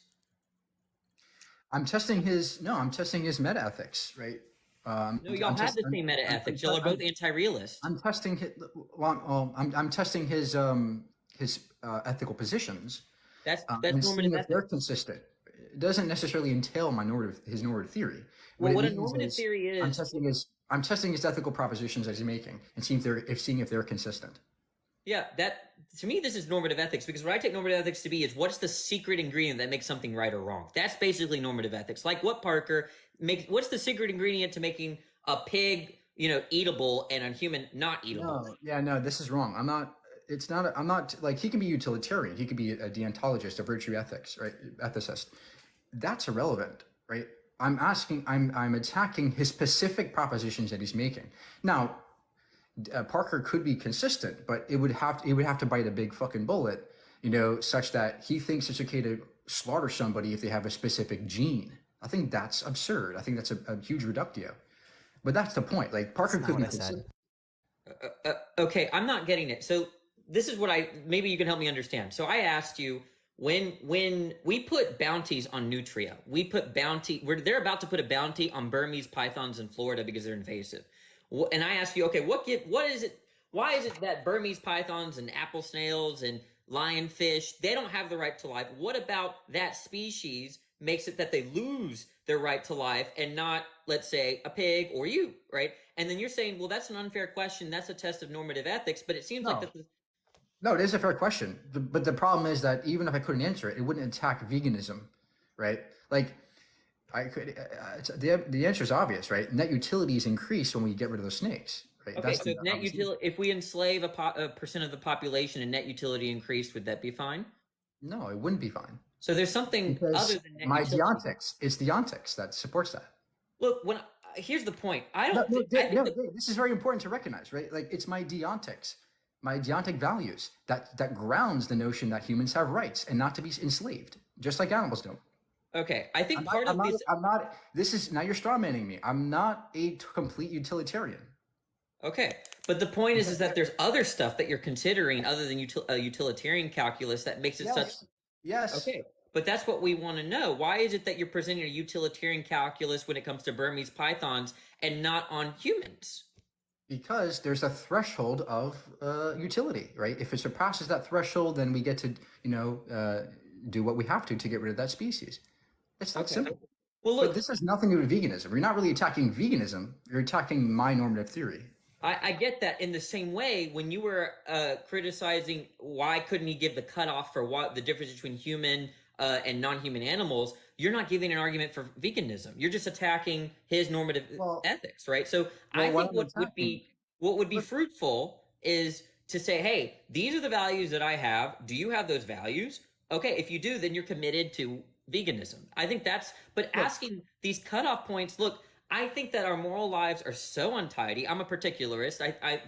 I'm testing his meta ethics, right? No, y'all have the same meta ethics. Y'all are both anti-realists. I'm testing his. I'm testing his ethical positions. That's and normative ethics. If they're consistent. It doesn't necessarily entail his normative theory. What a normative theory is. I'm testing his ethical propositions that he's making and seeing if they're consistent. Yeah, to me, this is normative ethics, because what I take normative ethics to be is what's the secret ingredient that makes something right or wrong. That's basically normative ethics. Like what Parker makes. What's the secret ingredient to making a pig, eatable and a human not eatable? No, this is wrong. I'm not like, he can be utilitarian. He could be a deontologist, a virtue ethics, right? Ethicist. That's irrelevant, right? I'm attacking his specific propositions that he's making. Now, Parker could be consistent, but it would have to bite a big fucking bullet, such that he thinks it's okay to slaughter somebody if they have a specific gene. I think that's absurd. I think that's a huge reductio. But that's the point. Like, Parker could be consistent. Okay, I'm not getting it. So this is what maybe you can help me understand. So I asked you, when we put bounties on nutria, they're about to put a bounty on Burmese pythons in Florida because they're invasive. And I ask you, okay, why is it that Burmese pythons and apple snails and lionfish, they don't have the right to life? What about that species makes it that they lose their right to life and not, let's say, a pig or you, right? And then you're saying, well, that's an unfair question. That's a test of normative ethics, but it seems like that. No, it is a fair question. But the problem is that even if I couldn't answer it, it wouldn't attack veganism, right? Like, I could. The answer is obvious, right? Net utility is increased when we get rid of those snakes, right? Okay, so net utility. If we enslave a percent of the population and net utility increased, would that be fine? No, it wouldn't be fine. So there's something other than net utility. Deontics. It's deontics that supports that. Look, here's the point. This is very important to recognize, right? Like, it's my deontics. My deontic values that grounds the notion that humans have rights and not to be enslaved, just like animals do. Okay, I think now you're strawmanning me. I'm not a complete utilitarian. Okay, but the point is that there's other stuff that you're considering other than utilitarian calculus that makes it such. Yes. Okay, but that's what we want to know. Why is it that you're presenting a utilitarian calculus when it comes to Burmese pythons and not on humans? Because there's a threshold of utility, right? If it surpasses that threshold, then we get to, do what we have to get rid of that species. It's that simple. Well, look, but this has nothing to do with veganism. You're not really attacking veganism. You're attacking my normative theory. I get that. In the same way, when you were criticizing why couldn't he give the cutoff for what the difference between human and non-human animals, you're not giving an argument for veganism. You're just attacking his normative ethics, right? So I think what would be fruitful is to say, hey, these are the values that I have. Do you have those values? Okay, if you do, then you're committed to veganism. I think asking these cutoff points, look, I think that our moral lives are so untidy. I'm a particularist.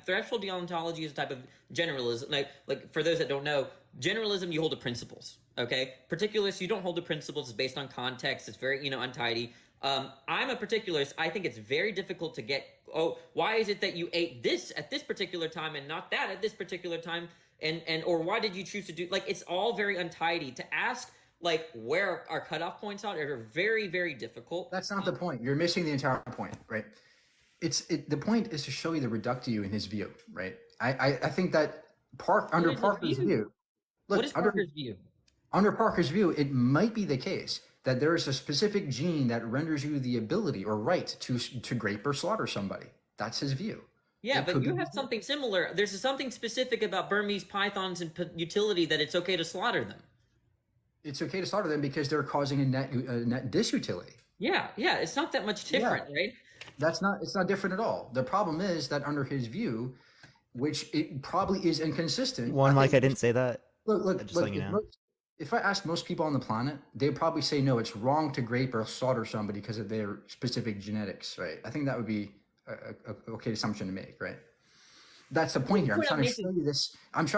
Threshold deontology is a type of generalism. Like for those that don't know, generalism, you hold to principles. Okay, particularist, you don't hold to principles. It's based on context. It's very untidy. I'm a particularist. I think it's very difficult to get. Oh, why is it that you ate this at this particular time and not that at this particular time? and or why did you choose to do, like, it's all very untidy. To ask like where our cutoff points are very, very difficult. That's not the point. You're missing the entire point, right? The point is to show you the reductio in his view, right? I think that under Parker's view, look, what is Parker's view? Under Parker's view, it might be the case that there is a specific gene that renders you the ability or right to grape or slaughter somebody. That's his view. Yeah, but you have something similar. There's something specific about Burmese pythons and utility that it's okay to slaughter them. It's okay to slaughter them because they're causing a net disutility. Yeah, it's not that much different, right? It's not different at all. The problem is that under his view, which it probably is inconsistent. Mike, I didn't say that. Look, if I ask most people on the planet, they'd probably say, no, it's wrong to grape or slaughter somebody because of their specific genetics, right? I think that would be a okay assumption to make, right? That's the point here. I'm trying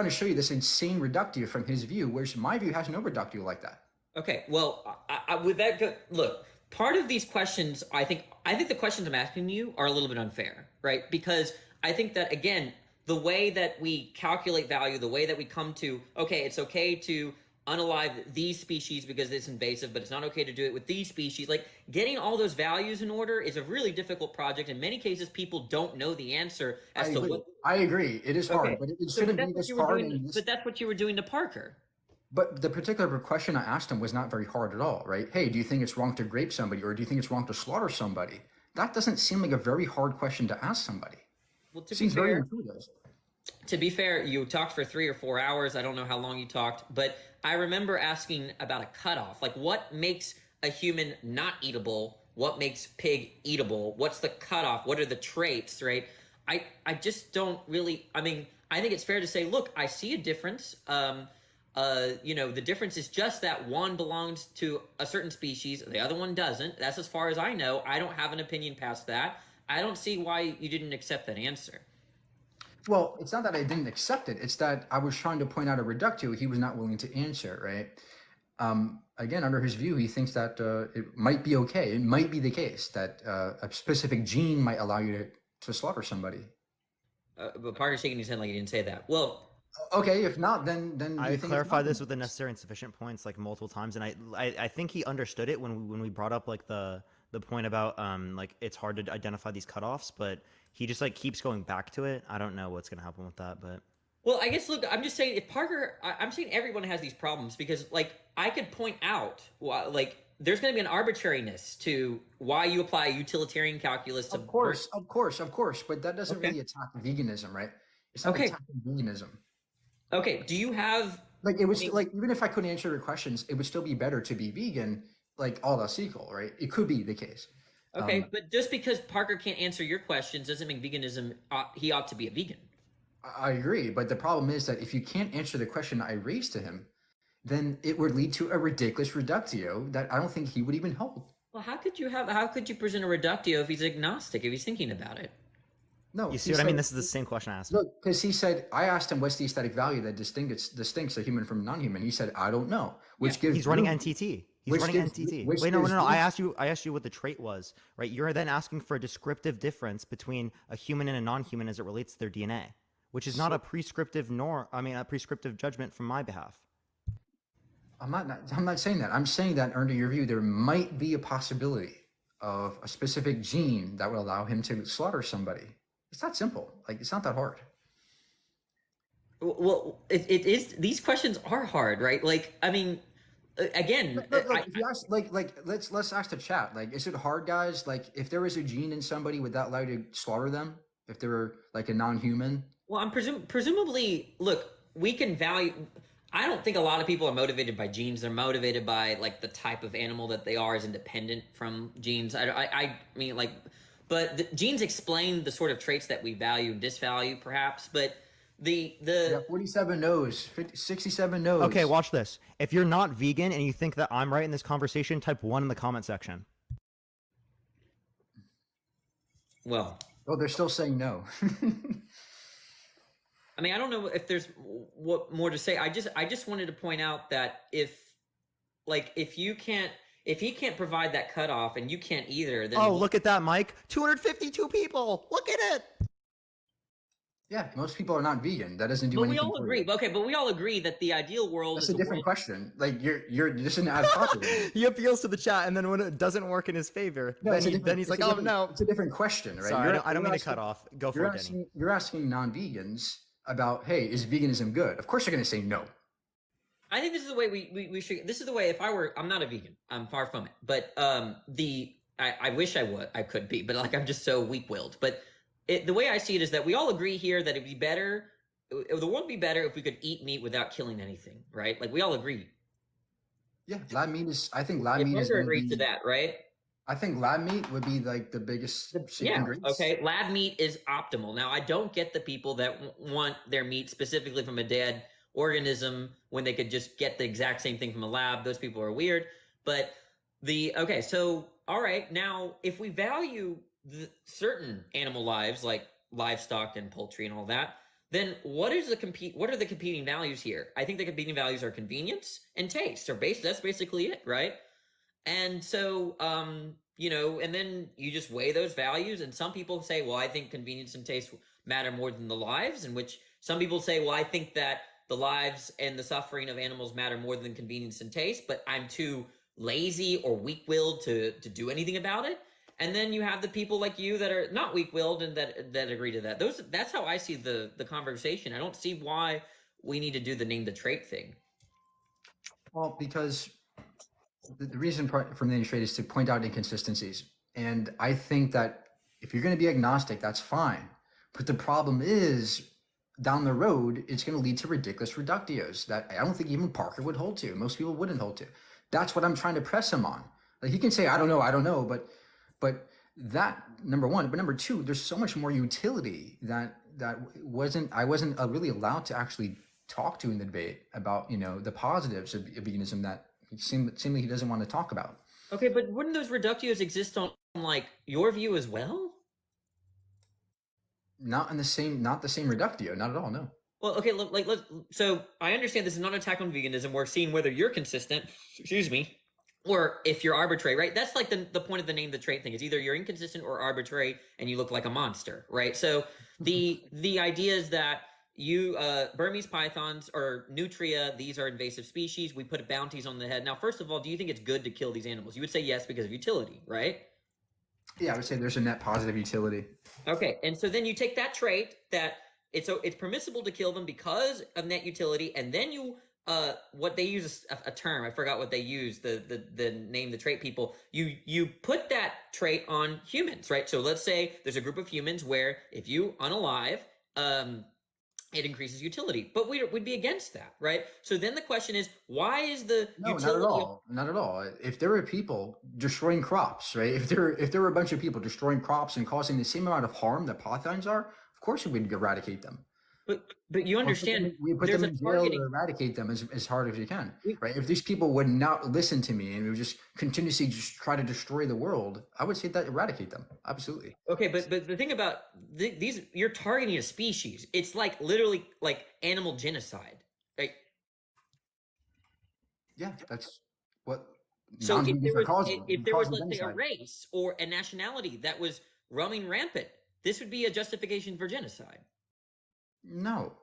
to show you this insane reductio from his view, whereas my view has no reductio like that. Okay, well, with that, look, part of these questions, I think the questions I'm asking you are a little bit unfair, right? Because I think that, again, the way that we calculate value, the way that we come to, okay, it's okay to unalive these species because it's invasive, but it's not okay to do it with these species. Like, getting all those values in order is a really difficult project. In many cases, people don't know the answer as to what. I agree. It is hard, but it shouldn't be this hard. But that's what you were doing to Parker. But the particular question I asked him was not very hard at all, right? Hey, do you think it's wrong to grape somebody, or do you think it's wrong to slaughter somebody? That doesn't seem like a very hard question to ask somebody. Well, to be fair, you talked for 3 or 4 hours. I don't know how long you talked, but I remember asking about a cutoff. Like, what makes a human not eatable? What makes pig eatable? What's the cutoff? What are the traits, right? I just don't really, I mean, I think it's fair to say, look, I see a difference. The difference is just that one belongs to a certain species, the other one doesn't. That's as far as I know. I don't have an opinion past that. I don't see why you didn't accept that answer. Well, it's not that I didn't accept it. It's that I was trying to point out a reductio he was not willing to answer, right? Again, under his view, he thinks that it might be okay. It might be the case that a specific gene might allow you to slaughter somebody. But Parker's shaking his head like he didn't say that. Well, okay, if not, then I clarified this with the necessary and sufficient points like multiple times, and I think he understood it when we brought up like the point about like it's hard to identify these cutoffs, but he just like keeps going back to it. I don't know what's gonna happen with that, but well, I guess look, I'm just saying if Parker, I'm saying everyone has these problems because like I could point out like there's going to be an arbitrariness to why you apply utilitarian calculus to of course, but that doesn't really attack veganism, right? It's not attacking veganism. Okay, do you have like it was like even if I couldn't answer your questions, it would still be better to be vegan, like all else equal, right? It could be the case. Okay, but just because Parker can't answer your questions doesn't mean veganism. He ought to be a vegan. I agree, but the problem is that if you can't answer the question I raised to him, then it would lead to a ridiculous reductio that I don't think he would even hold. Well, how could you present a reductio if he's agnostic, if he's thinking about it? No, you see what I mean? This is the same question I asked him. Look, because I asked him what's the aesthetic value that distincts a human from non-human. He said, I don't know, which gives he's running NTT. He's running NTT. Wait, no. I asked you what the trait was, right? You're then asking for a descriptive difference between a human and a non-human as it relates to their DNA, which is not a prescriptive a prescriptive judgment from my behalf. I'm not saying that. I'm saying that under your view, there might be a possibility of a specific gene that would allow him to slaughter somebody. It's not simple. Like, it's not that hard. Well, it is. These questions are hard, right? Like, I mean, again, if you ask, let's ask the chat. Like, is it hard, guys? Like, if there was a gene in somebody, would that allow you to slaughter them? If they were like a non-human? Well, I'm presumably. Look, we can value. I don't think a lot of people are motivated by genes. They're motivated by like the type of animal that they are is independent from genes. I mean, like, but the genes explain the sort of traits that we value and disvalue, perhaps. But the 47 no's, 67 no's. Okay, watch this. If you're not vegan and you think that I'm right in this conversation, type 1 in the comment section. Well, they're still saying no. I mean, I don't know if there's what more to say. I just wanted to point out that if he can't provide that cutoff and you can't either, then look at that, Mike. 252 people. Look at it. Yeah, most people are not vegan. That doesn't do But we anything all for agree. you. Okay, but we all agree that the ideal world That's is a different world. question. Like you're just an ad hominem. He appeals to the chat, and then when it doesn't work in his favor, No, then he's like, "Oh no." it's a different question, right? Sorry, I don't mean to asking- cut off. Go for You're it, Denny. asking non-vegans about, hey, is veganism good? Of course, they're going to say no. I think this is the way we should. This is the way. If I were, I'm not a vegan. I'm far from it. But I wish I could be, but like I'm just so weak-willed. But the way I see it is that we all agree here that it'd be better. The world would be better if we could eat meat without killing anything, right? Like we all agree. Yeah, lab meat is. I think lab If meat is. Hunter gonna agrees be, to that, right? I think lab meat would be like the biggest Yeah. ingredients. Okay. Lab meat is optimal. Now, I don't get the people that want their meat specifically from a dead organism when they could just get the exact same thing from a lab. Those people are weird. But so all right. Now, if we value certain animal lives like livestock and poultry and all that, then what are the competing values here? I think the competing values are convenience and taste. That's basically it, right? And so, and then you just weigh those values. And some people say, well, I think convenience and taste matter more than the lives. In which some people say, well, I think that the lives and the suffering of animals matter more than convenience and taste, but I'm too lazy or weak-willed to do anything about it. And then you have the people like you that are not weak-willed and that agree to that. That's how I see the conversation. I don't see why we need to do the name the trait thing. Well, because the reason for name the trait is to point out inconsistencies, and I think that if you're going to be agnostic, that's fine. But the problem is, down the road, it's going to lead to ridiculous reductios that I don't think even Parker would hold to. Most people wouldn't hold to. That's what I'm trying to press him on. Like he can say, I don't know, but that number one. But number two, there's so much more utility that I wasn't really allowed to actually talk to in the debate about the positives of veganism that seemingly he doesn't want to talk about. Okay, but wouldn't those reductios exist on like your view as well? Not the same reductio, not at all. No. Well, okay, so I understand this is not an attack on veganism. We're seeing whether you're consistent, or if you're arbitrary, right? That's like the point of the name the trait thing is either you're inconsistent or arbitrary and you look like a monster, right? So the idea is that you Burmese pythons or nutria, these are invasive species. We put bounties on the head. Now, first of all, do you think it's good to kill these animals? You would say yes because of utility, right? Yeah, I would say there's a net positive utility. Okay, and so then you take that trait that it's permissible to kill them because of net utility, and then you what they use a term, I forgot what they use, the name the trait people, you put that trait on humans, right? So let's say there's a group of humans where if you unalive, it increases utility, but we'd be against that, right? So then the question is, why is the utility? Not at all. If there were people destroying crops, right? If there were a bunch of people destroying crops and causing the same amount of harm that pythons are, of course we would eradicate them. But you understand, we put them in jail to eradicate them as hard as we can, right? If these people would not listen to me and would just continuously just try to destroy the world, I would say that eradicate them. Absolutely. Okay, but the thing about these, you're targeting a species. It's like literally like animal genocide, right? Yeah, that's what. So if there was, let's say, genocide. a race or a nationality that was roaming rampant, this would be a justification for genocide. No.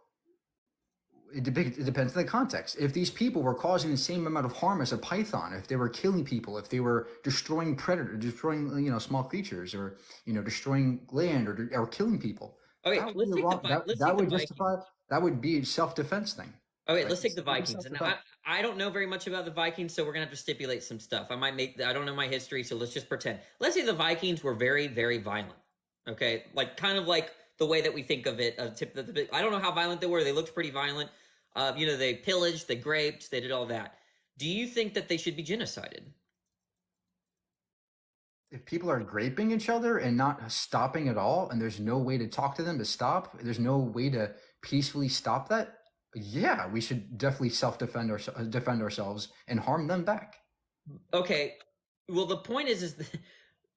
It depends on the context. If these people were causing the same amount of harm as a python, if they were killing people, if they were destroying predators, destroying small creatures, or destroying land or killing people, okay, that would be a self-defense thing. Okay, let's take the Vikings. And I don't know very much about the Vikings, so we're gonna have to stipulate some stuff. I don't know my history, so let's just pretend. Let's say the Vikings were very, very violent. Okay, like kind of like the way that we think of it. I don't know how violent they were. They looked pretty violent. They pillaged, they raped, they did all that. Do you think that they should be genocided? If people are raping each other and not stopping at all, and there's no way to talk to them to stop, there's no way to peacefully stop that, yeah, we should definitely defend ourselves and harm them back. Okay. Well, the point is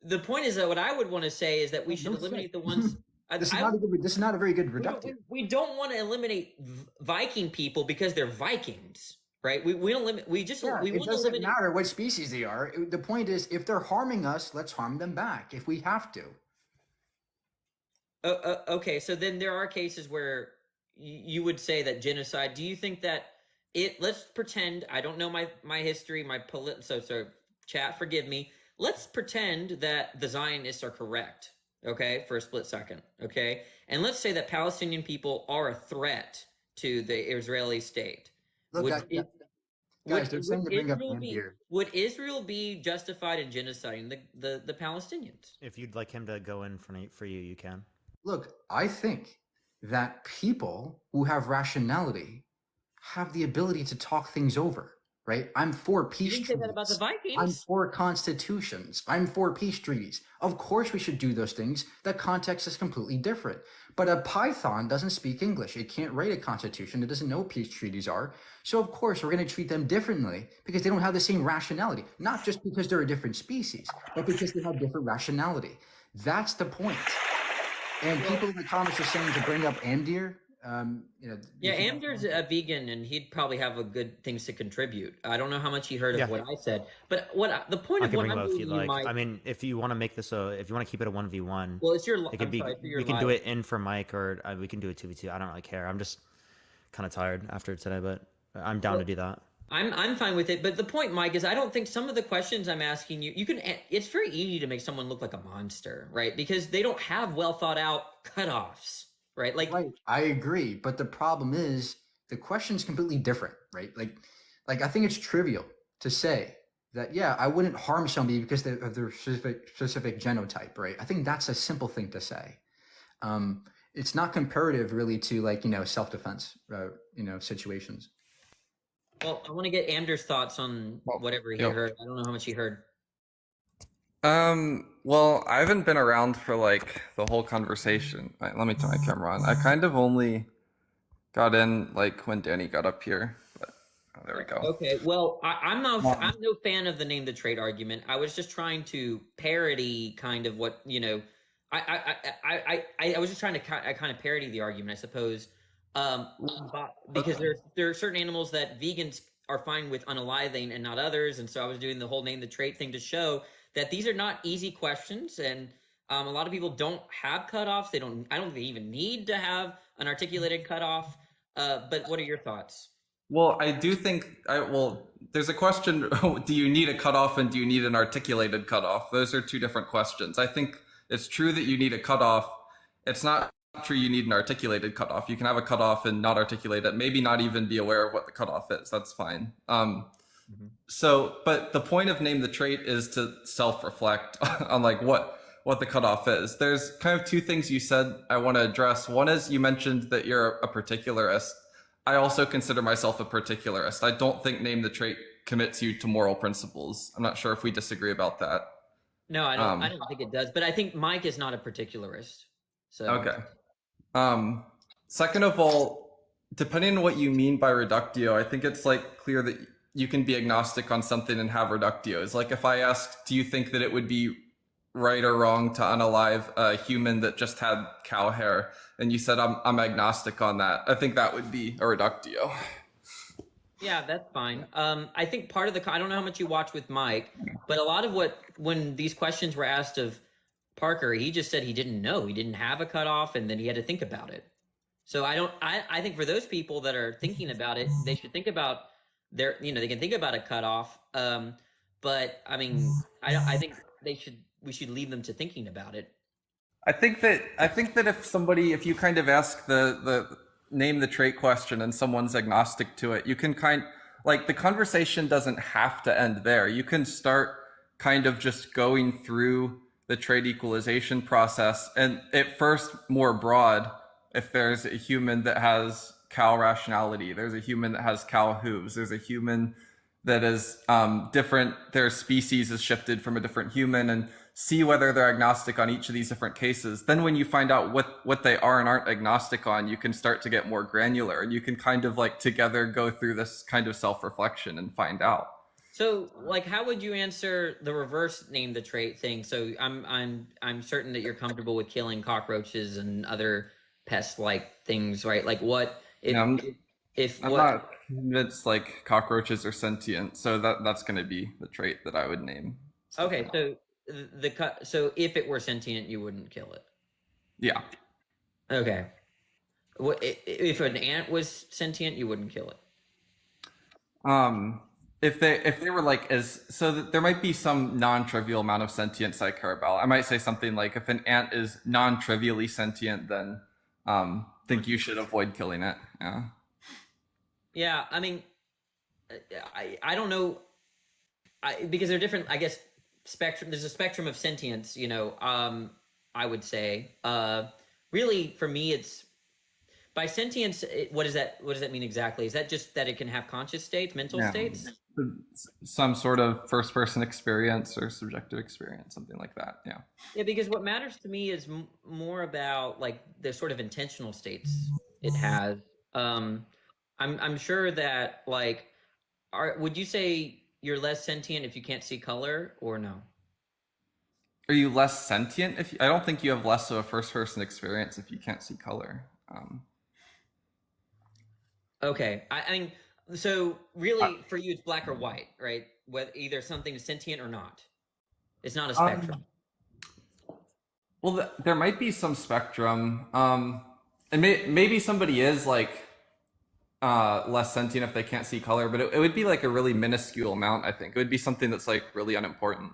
that what I would want to say is that we should eliminate the ones. This is not a very good reductive. We don't want to eliminate Viking people because they're Vikings, right? We don't limit. It doesn't matter what species they are. The point is, if they're harming us, let's harm them back if we have to. Okay, so then there are cases where you would say that genocide. Do you think that let's pretend I don't know my history, so chat, forgive me. Let's pretend that the Zionists are correct, okay, for a split second, okay? And let's say that Palestinian people are a threat to the Israeli state. Look, Would guys, it, guys, they're saying to bring up Israel Amdir. would Israel be justified in genociding the Palestinians? If you'd like him to go in for you, you can. Look, I think that people who have rationality have the ability to talk things over, right? I'm for You peace didn't say that about the treaties. I'm Vikings. for constitutions. I'm for peace treaties. Of course we should do those things. The context is completely different. But a Python doesn't speak English. It can't write a constitution. It doesn't know what peace treaties are. So of course we're going to treat them differently because they don't have the same rationality. Not just because they're a different species, but because they have different rationality. That's the point. And people in the comments are saying to bring up Amdir. Yeah, Amdir's a vegan, and he'd probably have a good things to contribute. I don't know how much he heard of what I said, but the point I of can what bring I'm him up if doing, you'd like. I mean, if you want to make this if you want to keep it a 1v1, well, it's your. it can I'm be. sorry, for your We can live. do it in for Mike, or we can do it 2v2. I don't really care. I'm just kind of tired after today, but I'm down to do that. I'm fine with it, but the point, Mike, is I don't think some of the questions I'm asking you can. It's very easy to make someone look like a monster, right? Because they don't have well thought out cutoffs, right? Like, right, I agree, but the problem is the question's completely different, right? Like I think it's trivial to say that I wouldn't harm somebody because of their specific genotype, right? I think that's a simple thing to say. It's not comparative really to self-defense, situations. well, I want to get Amdir's thoughts on whatever he heard. I don't know how much he heard. Well, I haven't been around for like the whole conversation. Right, let me turn my camera on. I kind of only got in like when Danny got up here. But there we go. Okay, well, I'm no fan of the name the trait argument. I was just trying to parody kind of what I was just trying to kind of parody the argument, I suppose, because there are certain animals that vegans are fine with unaliving and not others, and so I was doing the whole name the trait thing to show that these are not easy questions, and a lot of people don't have cutoffs. I don't think they even need to have an articulated cutoff. But what are your thoughts? Well, I do think there's a question, do you need a cutoff and do you need an articulated cutoff? Those are two different questions. I think it's true that you need a cutoff. It's not true you need an articulated cutoff. You can have a cutoff and not articulate it, maybe not even be aware of what the cutoff is. That's fine. So, but the point of name the trait is to self-reflect on like what the cutoff is. There's kind of two things you said I want to address. One is you mentioned that you're a particularist. I also consider myself a particularist. I don't think name the trait commits you to moral principles. I'm not sure if we disagree about that. No, I don't think it does. But I think Mike is not a particularist. So okay. Second of all, depending on what you mean by reductio, I think it's like clear that you can be agnostic on something and have reductios. Like if I asked, do you think that it would be right or wrong to unalive a human that just had cow hair, and you said I'm agnostic on that, I think that would be a reductio. Yeah, that's fine. I think part of I don't know how much you watch with Mike, but a lot of when these questions were asked of Parker, he just said he didn't know. He didn't have a cutoff, and then he had to think about it. So I think for those people that are thinking about it, they should think about they can think about a cutoff. But I mean, I think we should leave them to thinking about it. I think that if you kind of ask the name the trait question and someone's agnostic to it, you can the conversation doesn't have to end there. You can start kind of just going through the trait equalization process, and at first more broad. If there's a human that has cow rationality, there's a human that has cow hooves, there's a human that is different, their species is shifted from a different human, and see whether they're agnostic on each of these different cases. Then when you find out what they are and aren't agnostic on, you can start to get more granular, and you can kind of like together go through this kind of self-reflection and find out. So like, how would you answer the reverse name the trait thing? So I'm certain that you're comfortable with killing cockroaches and other pest-like things, right? Like what if I'm what not convinced like cockroaches are sentient, so that's going to be the trait that I would name. Okay, so so if it were sentient, you wouldn't kill it. Yeah. Okay. If an ant was sentient, you wouldn't kill it. If they were like as so that there might be some non-trivial amount of sentience I care about. I might say something like if an ant is non-trivially sentient, then think you should avoid killing it. Yeah. Yeah, I mean, I don't know, because they're different. I guess spectrum. There's a spectrum of sentience. I would say. Really, for me, it's by sentience. What does that? What does that mean exactly? Is that just that it can have conscious states, mental Yeah. states? Some sort of first-person experience or subjective experience, something like that. Yeah. Yeah, because what matters to me is more about like the sort of intentional states it has. I'm sure that like, would you say you're less sentient if you can't see color or no? Are you less sentient if I don't think you have less of a first-person experience if you can't see color. Okay, I mean, so really for you it's black or white, right? Whether either something is sentient or not. It's not a spectrum. Well, there might be some spectrum, and maybe somebody is like less sentient if they can't see color, but it would be like a really minuscule amount. I think it would be something that's like really unimportant.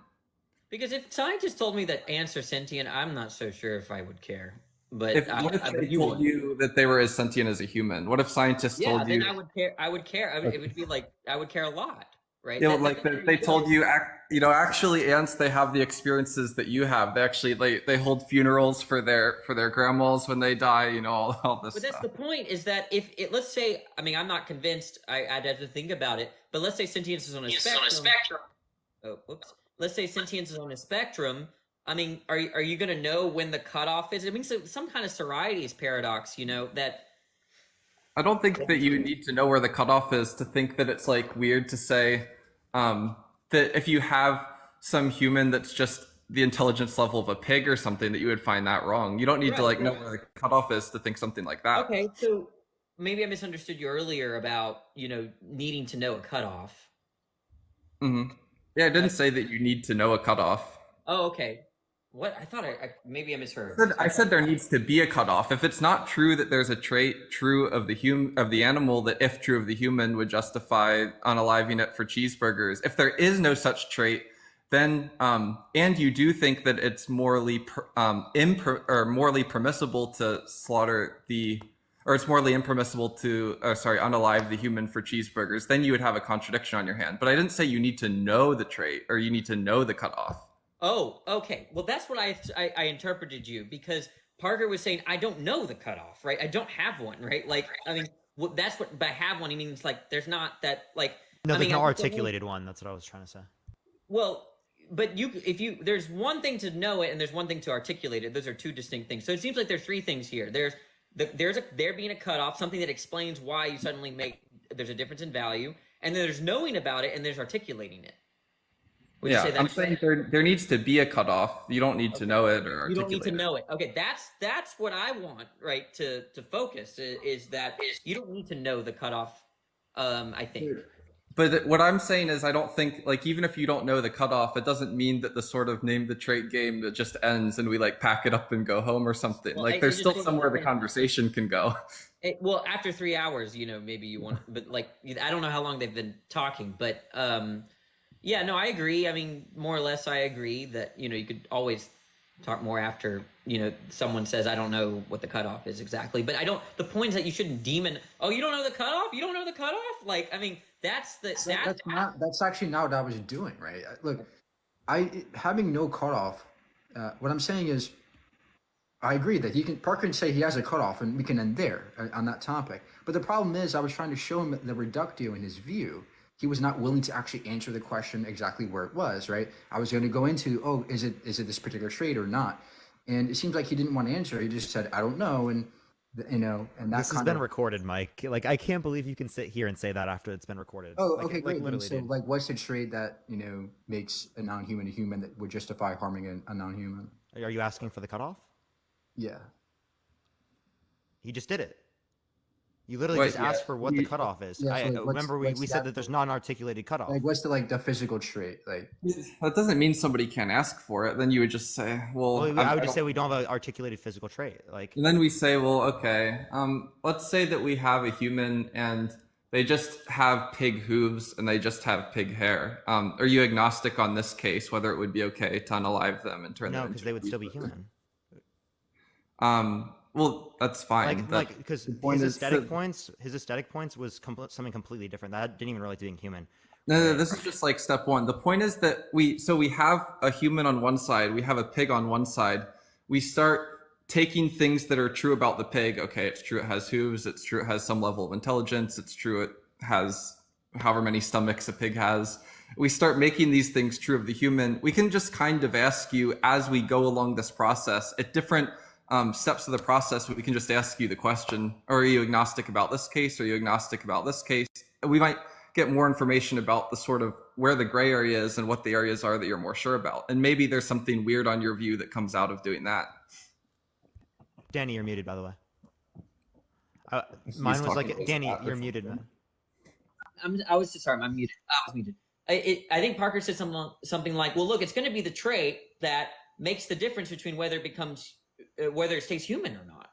Because if scientists told me that ants are sentient, I'm not so sure if I would care. But What if they told you that they were as sentient as a human? What if scientists told you? Yeah, then I would care. I would care. It would be like I would care a lot, right? You know, like they told you, actually, ants, they have the experiences that you have. They actually they hold funerals for their grandmas when they die. You know, all this. But that's stuff. the point. Is that if it, let's say, I mean, I'm not convinced. I'd have to think about it. But let's say sentience is on a spectrum. Oh, whoops. Let's say sentience is on a spectrum. I mean, are you going to know when the cutoff is? I mean, so some kind of Sorites paradox, that. I don't think that you need to know where the cutoff is to think that it's like weird to say that if you have some human that's just the intelligence level of a pig or something, that you would find that wrong. You don't need to know where the cutoff is to think something like that. Okay, so maybe I misunderstood you earlier about needing to know a cutoff. Mm-hmm. Yeah, I didn't say that you need to know a cutoff. Oh, okay. What? I thought maybe I misheard. I said there needs to be a cutoff. If it's not true that there's a trait true of the animal that, if true of the human, would justify unaliving it for cheeseburgers. If there is no such trait, then and you do think that it's morally morally permissible to slaughter or it's morally impermissible to unalive the human for cheeseburgers, then you would have a contradiction on your hand. But I didn't say you need to know the trait or you need to know the cutoff. Oh, okay. Well, that's what I interpreted you, because Parker was saying I don't know the cutoff, right? I don't have one, right? Like, I mean, that's what by have one he means, like there's not that like. No, there's no articulated one. That's what I was trying to say. Well, but there's one thing to know it and there's one thing to articulate it. Those are two distinct things. So it seems like there's three things here. There's there being a cutoff, something that explains why you suddenly there's a difference in value, and then there's knowing about it and there's articulating it. Would you say that? I'm saying there needs to be a cutoff. You don't need to know it or articulate. You don't need to know it. Okay, that's what I want, right? To focus is that you don't need to know the cutoff. I think. But what I'm saying is, I don't think, like, even if you don't know the cutoff, it doesn't mean that the sort of name the trait game that just ends and we like pack it up and go home or something. Well, like, there's still somewhere the conversation can go. Well, after 3 hours, maybe you want, but like, I don't know how long they've been talking, but yeah, no, I agree. I mean, more or less, I agree that you could always talk more after someone says I don't know what the cutoff is exactly, but I don't. The point is that you shouldn't demon. Oh, you don't know the cutoff? You don't know the cutoff? Like, I mean, that's actually not what I was doing, right? Look, having no cutoff. What I'm saying is, I agree that Parker can say he has a cutoff, and we can end there on that topic. But the problem is, I was trying to show him the reductio in his view. He was not willing to actually answer the question exactly where it was, right? I was going to go into, is it this particular trait or not? And it seems like he didn't want to answer. He just said, I don't know. And, and that this has been recorded, Mike. Like, I can't believe you can sit here and say that after it's been recorded. Oh, okay, great. So, like, what's the trait that, makes a non-human a human that would justify harming a non-human? Are you asking for the cutoff? Yeah. He just did it. You literally just asked for what the cutoff is. Yeah, so, I like, remember we said that there's not an articulated cutoff. Like, what's the physical trait? Like, That doesn't mean somebody can't ask for it. Then you would just say, well, I would just say we don't have an articulated physical trait. Like, and then we say, well, okay, let's say that we have a human and they just have pig hooves and they just have pig hair. Are you agnostic on this case, whether it would be okay to unalive them and turn them into because they would still be human. Well, that's fine. Because his aesthetic points was something completely different. That didn't even relate to being human. No, this is just like step one. The point is that we have a human on one side, we have a pig on one side. We start taking things that are true about the pig. Okay, it's true it has hooves, it's true it has some level of intelligence, it's true it has however many stomachs a pig has. We start making these things true of the human. We can just kind of ask you as we go along this process at different steps of the process, we can just ask you the question, are you agnostic about this case? Are you agnostic about this case? We might get more information about the sort of where the gray area is and what the areas are that you're more sure about. And maybe there's something weird on your view that comes out of doing that. Danny, you're muted, by the way. Mine was like, Danny, you're muted, man. I was just sorry, I'm muted. I was muted. I think Parker said something like, well, look, it's going to be the trait that makes the difference between whether it stays human or not.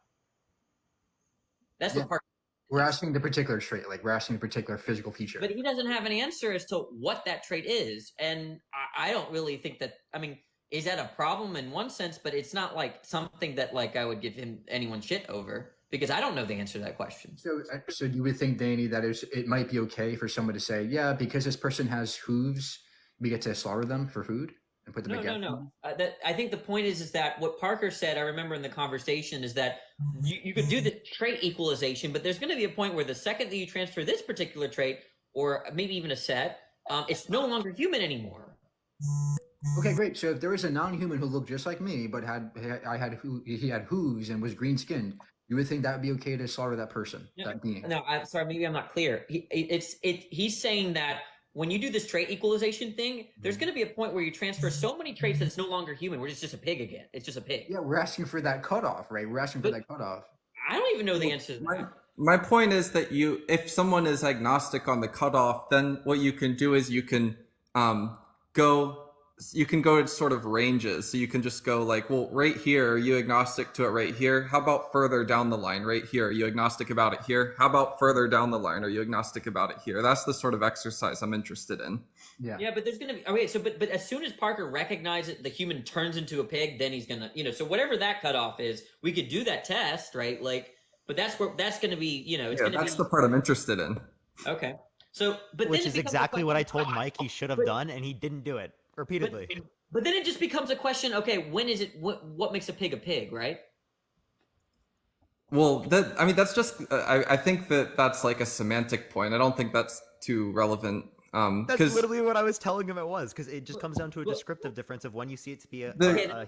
That's what Parker. We're asking the particular trait, like we're asking a particular physical feature. But he doesn't have any answer as to what that trait is. And I don't really think that, I mean, is that a problem in one sense, but it's not like something that like I would give anyone shit over because I don't know the answer to that question. So you would think, Danny, that it might be okay for someone to say, yeah, because this person has hooves, we get to slaughter them for food and put them again? No. I think the point is that what Parker said, I remember in the conversation, is that you could do the trait equalization, but there's going to be a point where the second that you transfer this particular trait, or maybe even a set, it's no longer human anymore. Okay, great. So if there was a non-human who looked just like me, but he had hooves and was green-skinned, you would think that would be okay to slaughter that person, that being? No, sorry, maybe I'm not clear. He's saying that when you do this trait equalization thing, there's going to be a point where you transfer so many traits that it's no longer human. We're just a pig again. It's just a pig. Yeah, we're asking for that cutoff, right? We're asking for that cutoff. I don't even know the answer to that. My point is that if someone is agnostic on the cutoff, then what you can do is you can go to sort of ranges. So you can just go like, well, right here, are you agnostic to it right here? How about further down the line right here? Are you agnostic about it here? How about further down the line? Are you agnostic about it here? That's the sort of exercise I'm interested in. Yeah, but there's going to be, okay, so, but as soon as Parker recognizes the human turns into a pig, then he's going to, so whatever that cutoff is, we could do that test, right? Like, but that's going to be, it's going to be. That's the part I'm interested in. Okay. So, but which is exactly what I told Mike he should have done, and he didn't do it repeatedly. But then it just becomes a question. Okay, when is it? What makes a pig, right? Well, that's just. I think that's like a semantic point. I don't think that's too relevant. That's literally what I was telling him it was, because it just comes down to a descriptive difference of when you see it to be a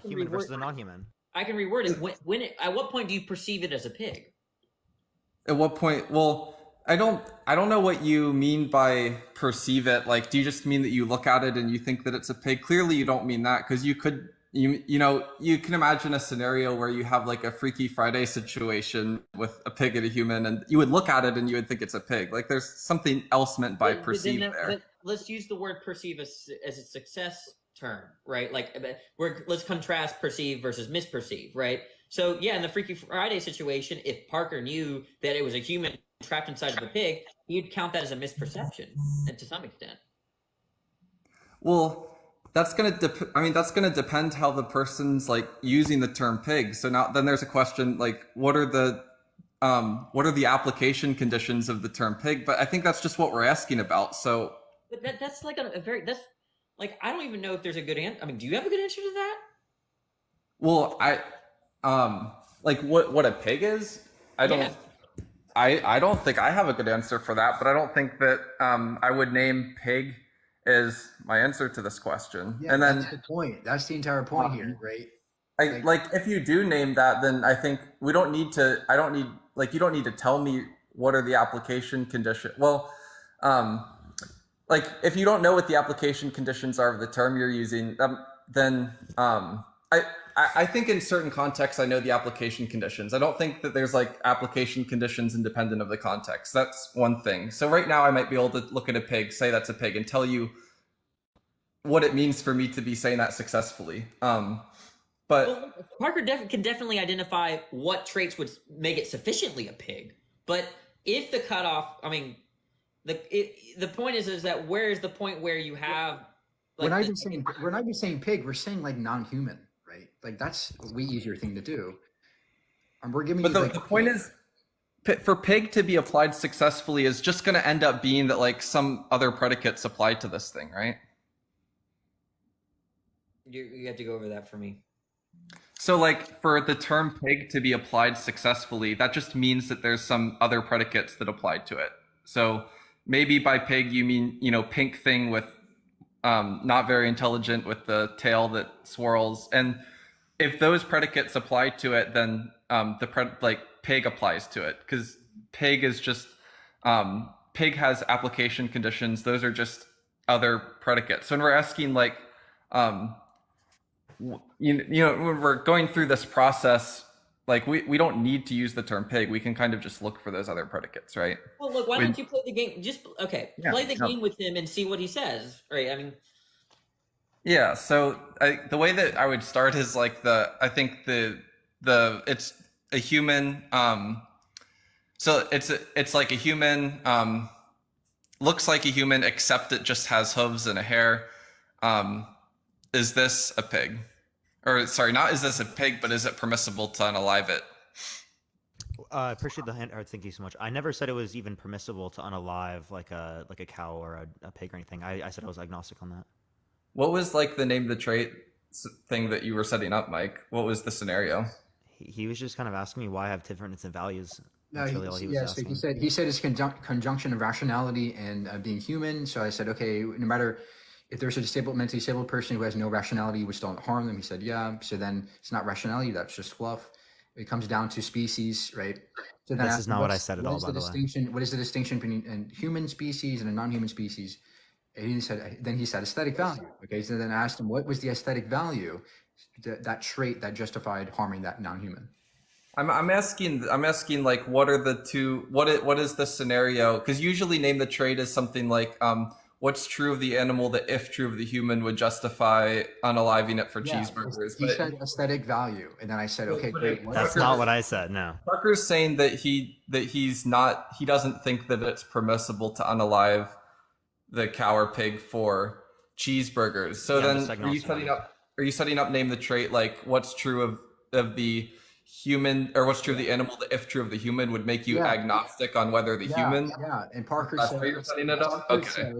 human versus a non-human. I can reword it. At what point do you perceive it as a pig? At what point? Well, I don't know what you mean by perceive it. Like, do you just mean that you look at it and you think that it's a pig? Clearly you don't mean that, because you can imagine a scenario where you have like a Freaky Friday situation with a pig and a human, and you would look at it and you would think it's a pig. Like, there's something else meant by perceive there. But let's use the word perceive as a success term, right? Like, let's contrast perceive versus misperceive, right? So yeah, in the Freaky Friday situation, if Parker knew that it was a human trapped inside of a pig, he'd count that as a misperception, and to some extent. Well, that's gonna depend how the person's like using the term pig. So now then there's a question like, what are the application conditions of the term pig? But I think that's just what we're asking about. So but that's like that's like, I don't even know if there's a good answer. I mean, do you have a good answer to that? Well, like what a pig is? I don't think I have a good answer for that, but I don't think that I would name pig as my answer to this question. Yeah, and then that's the point. That's the entire point here, right? Like if you do name that, then I think you don't need to tell me what are the application conditions. Well, like if you don't know what the application conditions are of the term you're using, then I think in certain contexts, I know the application conditions. I don't think that there's like application conditions independent of the context. That's one thing. So right now I might be able to look at a pig, say that's a pig, and tell you what it means for me to be saying that successfully. But Well, Parker can definitely identify what traits would make it sufficiently a pig. But if the cutoff, I mean, the point is that where is the point where you have We're not even saying pig. We're saying like non-human, right? Like that's a way easier thing to do. And we're giving. But you, the point is, for pig to be applied successfully is just going to end up being that like some other predicates applied to this thing, right? you have to go over that for me. So like for the term pig to be applied successfully, that just means that there's some other predicates that applied to it. So maybe by pig you mean, you know, pink thing with not very intelligent with the tail that swirls. And if those predicates apply to it, then like pig applies to it, because pig is just pig has application conditions. Those are just other predicates. So when we're asking like you know, when we're going through this process, like we don't need to use the term pig. We can kind of just look for those other predicates, right? Well, look, why don't you play the game? Just play the Yeah. game with him and see what he says, right? I mean, Yeah. So the way that I would start is like I think it's a human. So it's like a human. Looks like a human, except it just has hooves and a hair. Is this a pig? Or sorry, not is this a pig, but is it permissible to unalive it? I appreciate the hand. Thank you so much. I never said it was even permissible to unalive like a cow or a pig or anything. I said I was agnostic on that. What was like the name of the trait thing that you were setting up, Mike? What was the scenario? He was just kind of asking me why I have difference in values. No, That's really all he was yes, asking. he said it's conjunction of rationality and being human. So I said, okay, no matter if there's a mentally disabled person who has no rationality, would still harm them. He said, yeah. So then it's not rationality, that's just fluff. It comes down to species, right? So then This is not what I said at all, by the way. What is the distinction between a human species and a non-human species? And he said aesthetic value. Okay, so then I asked him, what was the aesthetic value, that trait that justified harming that non-human? I'm asking like what are the two, what is the scenario? Because usually name the trait is something like what's true of the animal that if true of the human would justify unaliving it for cheeseburgers. He said aesthetic value, and then I said, okay, great. That's not what I said. No. Parker's saying that he doesn't think that it's permissible to unalive the cow or pig for cheeseburgers. So Yeah, then are you setting up name the trait like what's true of the human, or what's true of the animal that if true of the human would make you agnostic on whether the human? Yeah, and Parker That's said, how you're setting it up? Okay.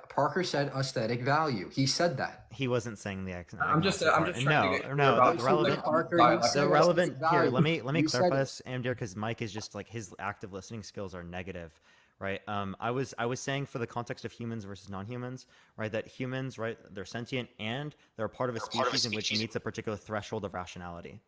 Parker said aesthetic value. He said that. He wasn't saying the accent. I'm just trying to get the relevant. Parker, Sorry, you said The relevant aesthetic here. value. Let me You said clarify it. this, Amdir, because Mike is just like his active listening skills are negative, right? I was saying for the context of humans versus non-humans, right? That humans, right, they're sentient and they're a part of a species in which meets a particular threshold of rationality.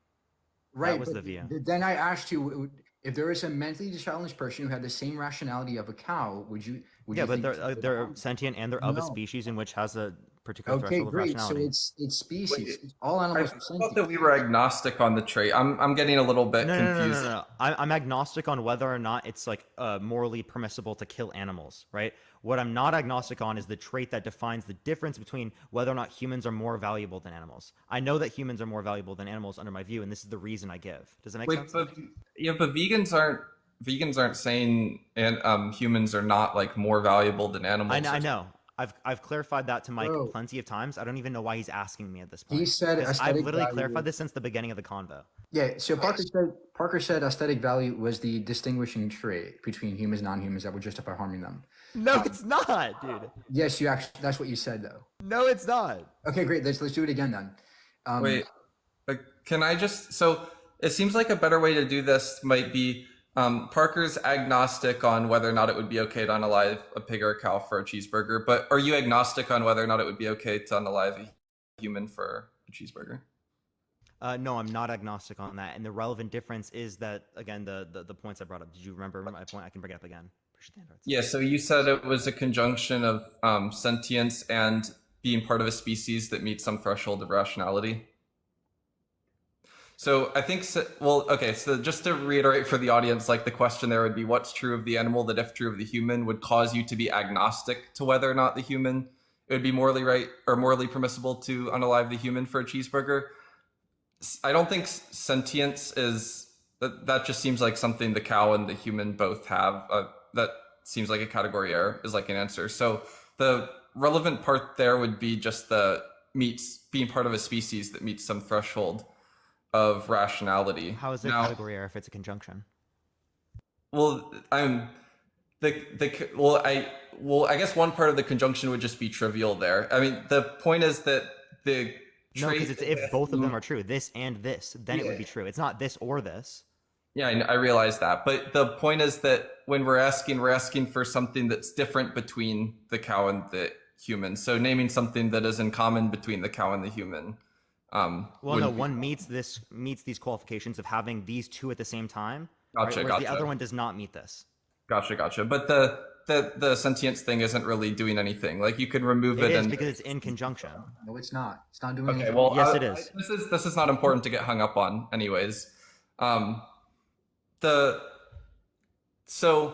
Right, That was but the view. Then I asked you, if there is a mentally challenged person who had the same rationality of a cow, would you? Yeah, but think they're sentient and they're of a No. species in which has a particular Okay, threshold of great. So rationality. it's species. All I animals are thought sentient. that we were agnostic on the trait. I'm getting a little bit confused. No. I'm agnostic on whether or not it's like morally permissible to kill animals, right? What I'm not agnostic on is the trait that defines the difference between whether or not humans are more valuable than animals. I know that humans are more valuable than animals under my view, and this is the reason I give. Does that make sense? But vegans aren't saying and humans are not like more valuable than animals. I know. I've clarified that to Mike Bro. plenty of times. I don't even know why he's asking me at this point. He said 'Cause I've aesthetic literally value. clarified this since the beginning of the convo. Yeah. So Parker said aesthetic value was the distinguishing trait between humans and non-humans that would justify harming them. No, it's not, dude. Yes, you actually. That's what you said, though. No, it's not. Okay, great. Let's do it again then. Wait, can I just? So it seems like a better way to do this might be Parker's agnostic on whether or not it would be okay to unalive a pig or a cow for a cheeseburger. But are you agnostic on whether or not it would be okay to unalive a human for a cheeseburger? No, I'm not agnostic on that. And the relevant difference is that, again, the points I brought up. Did you remember my point? I can bring it up again. Appreciate the androids. Yeah. So you said it was a conjunction of sentience and being part of a species that meets some threshold of rationality. So I think, well, okay, so just to reiterate for the audience, like the question there would be what's true of the animal that if true of the human would cause you to be agnostic to whether or not the human, it would be morally right or morally permissible to unalive the human for a cheeseburger. I don't think sentience is, that just seems like something the cow and the human both have. That seems like a category error is like an answer. So the relevant part there would be just the meets being part of a species that meets some threshold of rationality. How is it Now, category error if it's a conjunction? well, I guess one part of the conjunction would just be trivial there. I mean, the point is that the No, because it's if both of them are true, this and this, then it would be true. It's not this or this. Yeah, I realize that. But the point is that when we're asking for something that's different between the cow and the human. So naming something that is in common between the cow and the human. Well, no, one meets these qualifications of having these two at the same time. Gotcha, whereas gotcha. the other one does not meet this. Gotcha. But the sentience thing isn't really doing anything. Like you could remove it. It is and because it's in conjunction. No, it's not. It's not doing okay, anything. well, Yes, it is. This is not important to get hung up on, anyways. So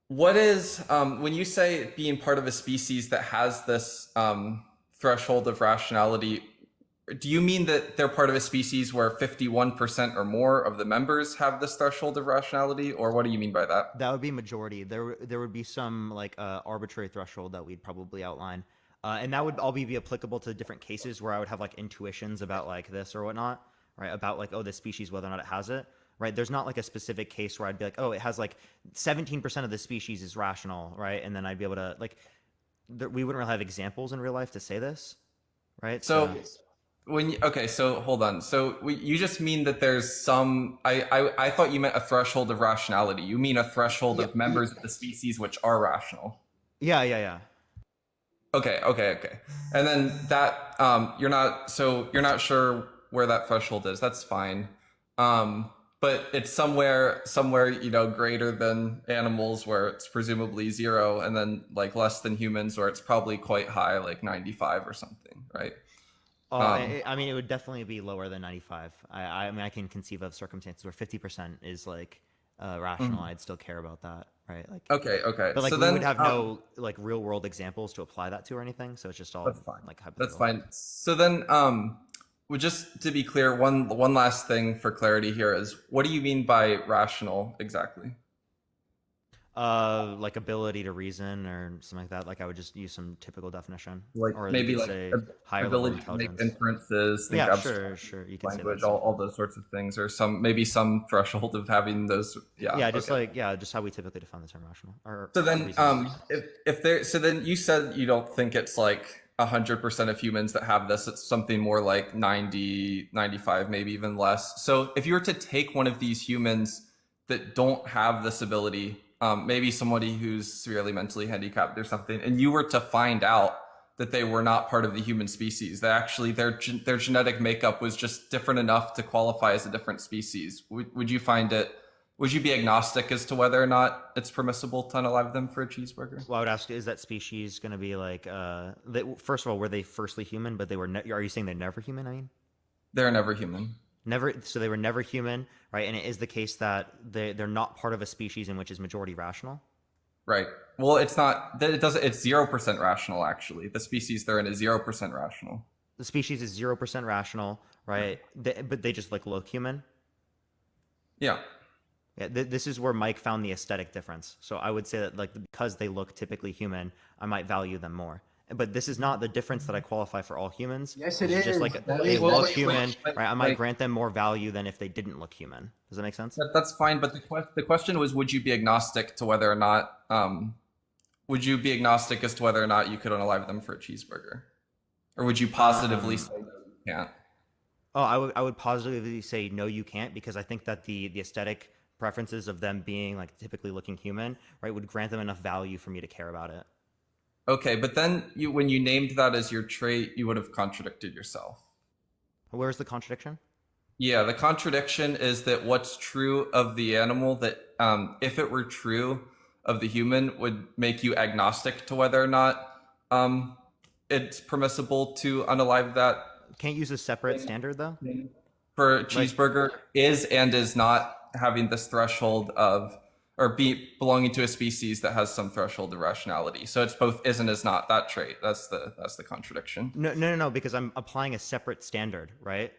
what is when you say being part of a species that has this threshold of rationality? Do you mean that they're part of a species where 51% or more of the members have this threshold of rationality, or what do you mean by that? That would be majority. There would be some like arbitrary threshold that we'd probably outline, and that would all be applicable to different cases where I would have like intuitions about like this or whatnot, right? About like, oh, this species, whether or not it has it, right? There's not like a specific case where I'd be like, oh, it has like 17% of the species is rational, right? And then I'd be able to like, we wouldn't really have examples in real life to say this, right? So okay, so hold on. So you just mean that there's some, I thought you meant a threshold of rationality. You mean a threshold of members of the species which are rational. Yeah. Okay. And then that, you're not sure where that threshold is. That's fine. But it's somewhere, greater than animals where it's presumably 0, and then like less than humans where it's probably quite high, like 95 or something, right? I mean, it would definitely be lower than 95. I mean, I can conceive of circumstances where 50% is like rational. I'd still care about that, right? Like, okay. But like, so we then, would have no like real world examples to apply that to or anything. So it's just all that's fine. like That's hypothetical. fine. So then, just to be clear, one last thing for clarity here is, what do you mean by rational exactly? Like ability to reason or something like that. Like I would just use some typical definition, Like or maybe you could like say higher level ability to make intelligence. inferences, think Yeah, abstract sure. You can language, say that. all those sorts of things, or maybe some threshold of having those. Yeah, Just okay. just how we typically define the term rational. So then, reason. so then you said you don't think it's like 100% of humans that have this. It's something more like 90, 95, maybe even less. So if you were to take one of these humans that don't have this ability, maybe somebody who's severely mentally handicapped or something, and you were to find out that they were not part of the human species, that actually their genetic makeup was just different enough to qualify as a different species, would you be agnostic as to whether or not it's permissible to unalive them for a cheeseburger? Well, I would ask, is that species going to be like, first of all, were they firstly human, but they were, are you saying they're never human? I mean, They're never human. never. So they were never human, right? And it is the case that they're not part of a species in which is majority rational. Right. Well, it's not that it doesn't. It's 0% rational. Actually, the species they're in is 0% rational. The species is 0% rational, right? But they just like look human. Yeah. Yeah, this is where Mike found the aesthetic difference. So I would say that like because they look typically human, I might value them more. But this is not the difference that I qualify for all humans. Yes, it This is. just like That they is look what- human, right? I might like- grant them more value than if they didn't look human. Does that make sense? That's fine. But the question was, would you be agnostic to whether or not would you be agnostic as to whether or not you could unalive them for a cheeseburger, or would you positively say no, you can't? Oh, I would positively say no, you can't, because I think that the aesthetic preferences of them being like typically looking human, right, would grant them enough value for me to care about it. Okay, but then when you named that as your trait, you would have contradicted yourself. Where's the contradiction? Yeah, the contradiction is that what's true of the animal that if it were true of the human would make you agnostic to whether or not it's permissible to unalive that can't use a separate standard though. For a cheeseburger is and is not having this threshold of, or be belonging to a species that has some threshold of rationality. So it's both is and is not that trait. That's the contradiction. No, because I'm applying a separate standard, right?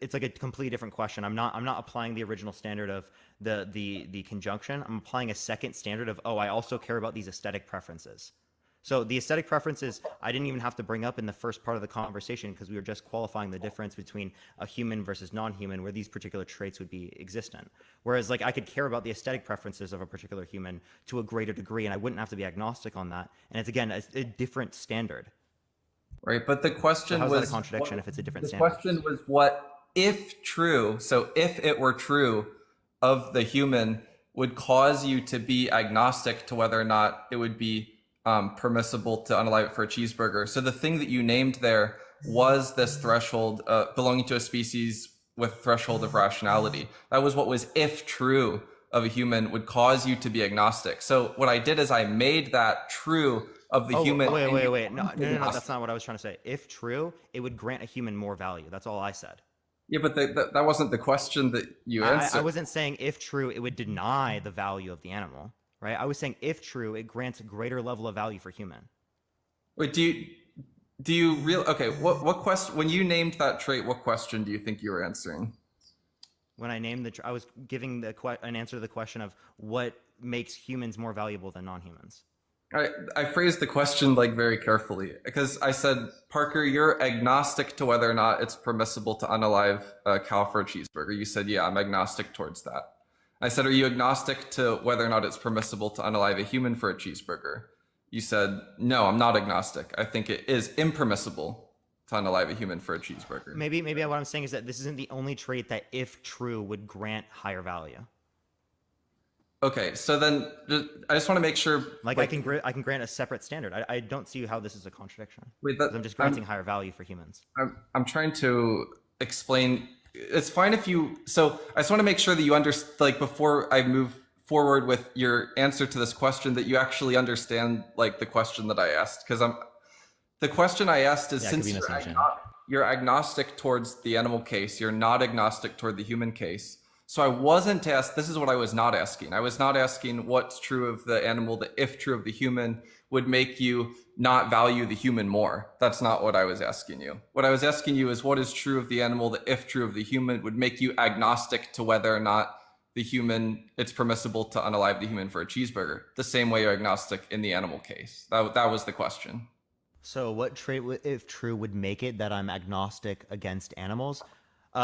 It's like a completely different question. I'm not applying the original standard of the conjunction. I'm applying a second standard of, I also care about these aesthetic preferences. So the aesthetic preferences, I didn't even have to bring up in the first part of the conversation because we were just qualifying the difference between a human versus non-human, where these particular traits would be existent. Whereas like I could care about the aesthetic preferences of a particular human to a greater degree, and I wouldn't have to be agnostic on that. And it's again a different standard. Right, but the question so how's was that a contradiction if it's a different the standard? question was what if true. So if it were true of the human would cause you to be agnostic to whether or not it would be permissible to unalive it for a cheeseburger. So the thing that you named there was this threshold belonging to a species with threshold of rationality. That was what was if true of a human would cause you to be agnostic. So what I did is I made that true of the human. Wait. No, that's not what I was trying to say. If true, it would grant a human more value. That's all I said. Yeah, but that wasn't the question that you answered. I wasn't saying if true, it would deny the value of the animal. Right? I was saying if true, it grants a greater level of value for human. Wait, do you really? Okay, what question? When you named that trait, what question do you think you were answering? When I named I was giving an answer to the question of what makes humans more valuable than non-humans. I phrased the question like very carefully because I said, Parker, you're agnostic to whether or not it's permissible to unalive a cow for a cheeseburger. You said, yeah, I'm agnostic towards that. I said, are you agnostic to whether or not it's permissible to unalive a human for a cheeseburger? You said, no, I'm not agnostic. I think it is impermissible to unalive a human for a cheeseburger. Maybe what I'm saying is that this isn't the only trait that, if true, would grant higher value. Okay, so then I just want to make sure. Like I can grant a separate standard. I don't see how this is a contradiction. Wait, I'm just granting higher value for humans. I'm trying to explain. It's fine if you. So I just want to make sure that you understand. Like before I move forward with your answer to this question, that you actually understand like the question that I asked. Because the question I asked is, since you're agnostic towards the animal case, you're not agnostic toward the human case. So I wasn't asked, this is what I was not asking. I was not asking what's true of the animal that, if true of the human, would make you not value the human more. That's not what I was asking you. What I was asking you is what is true of the animal that, if true of the human, would make you agnostic to whether or not the human, it's permissible to unalive the human for a cheeseburger, the same way you're agnostic in the animal case. That was the question. So what trait, if true, would make it that I'm agnostic against animals?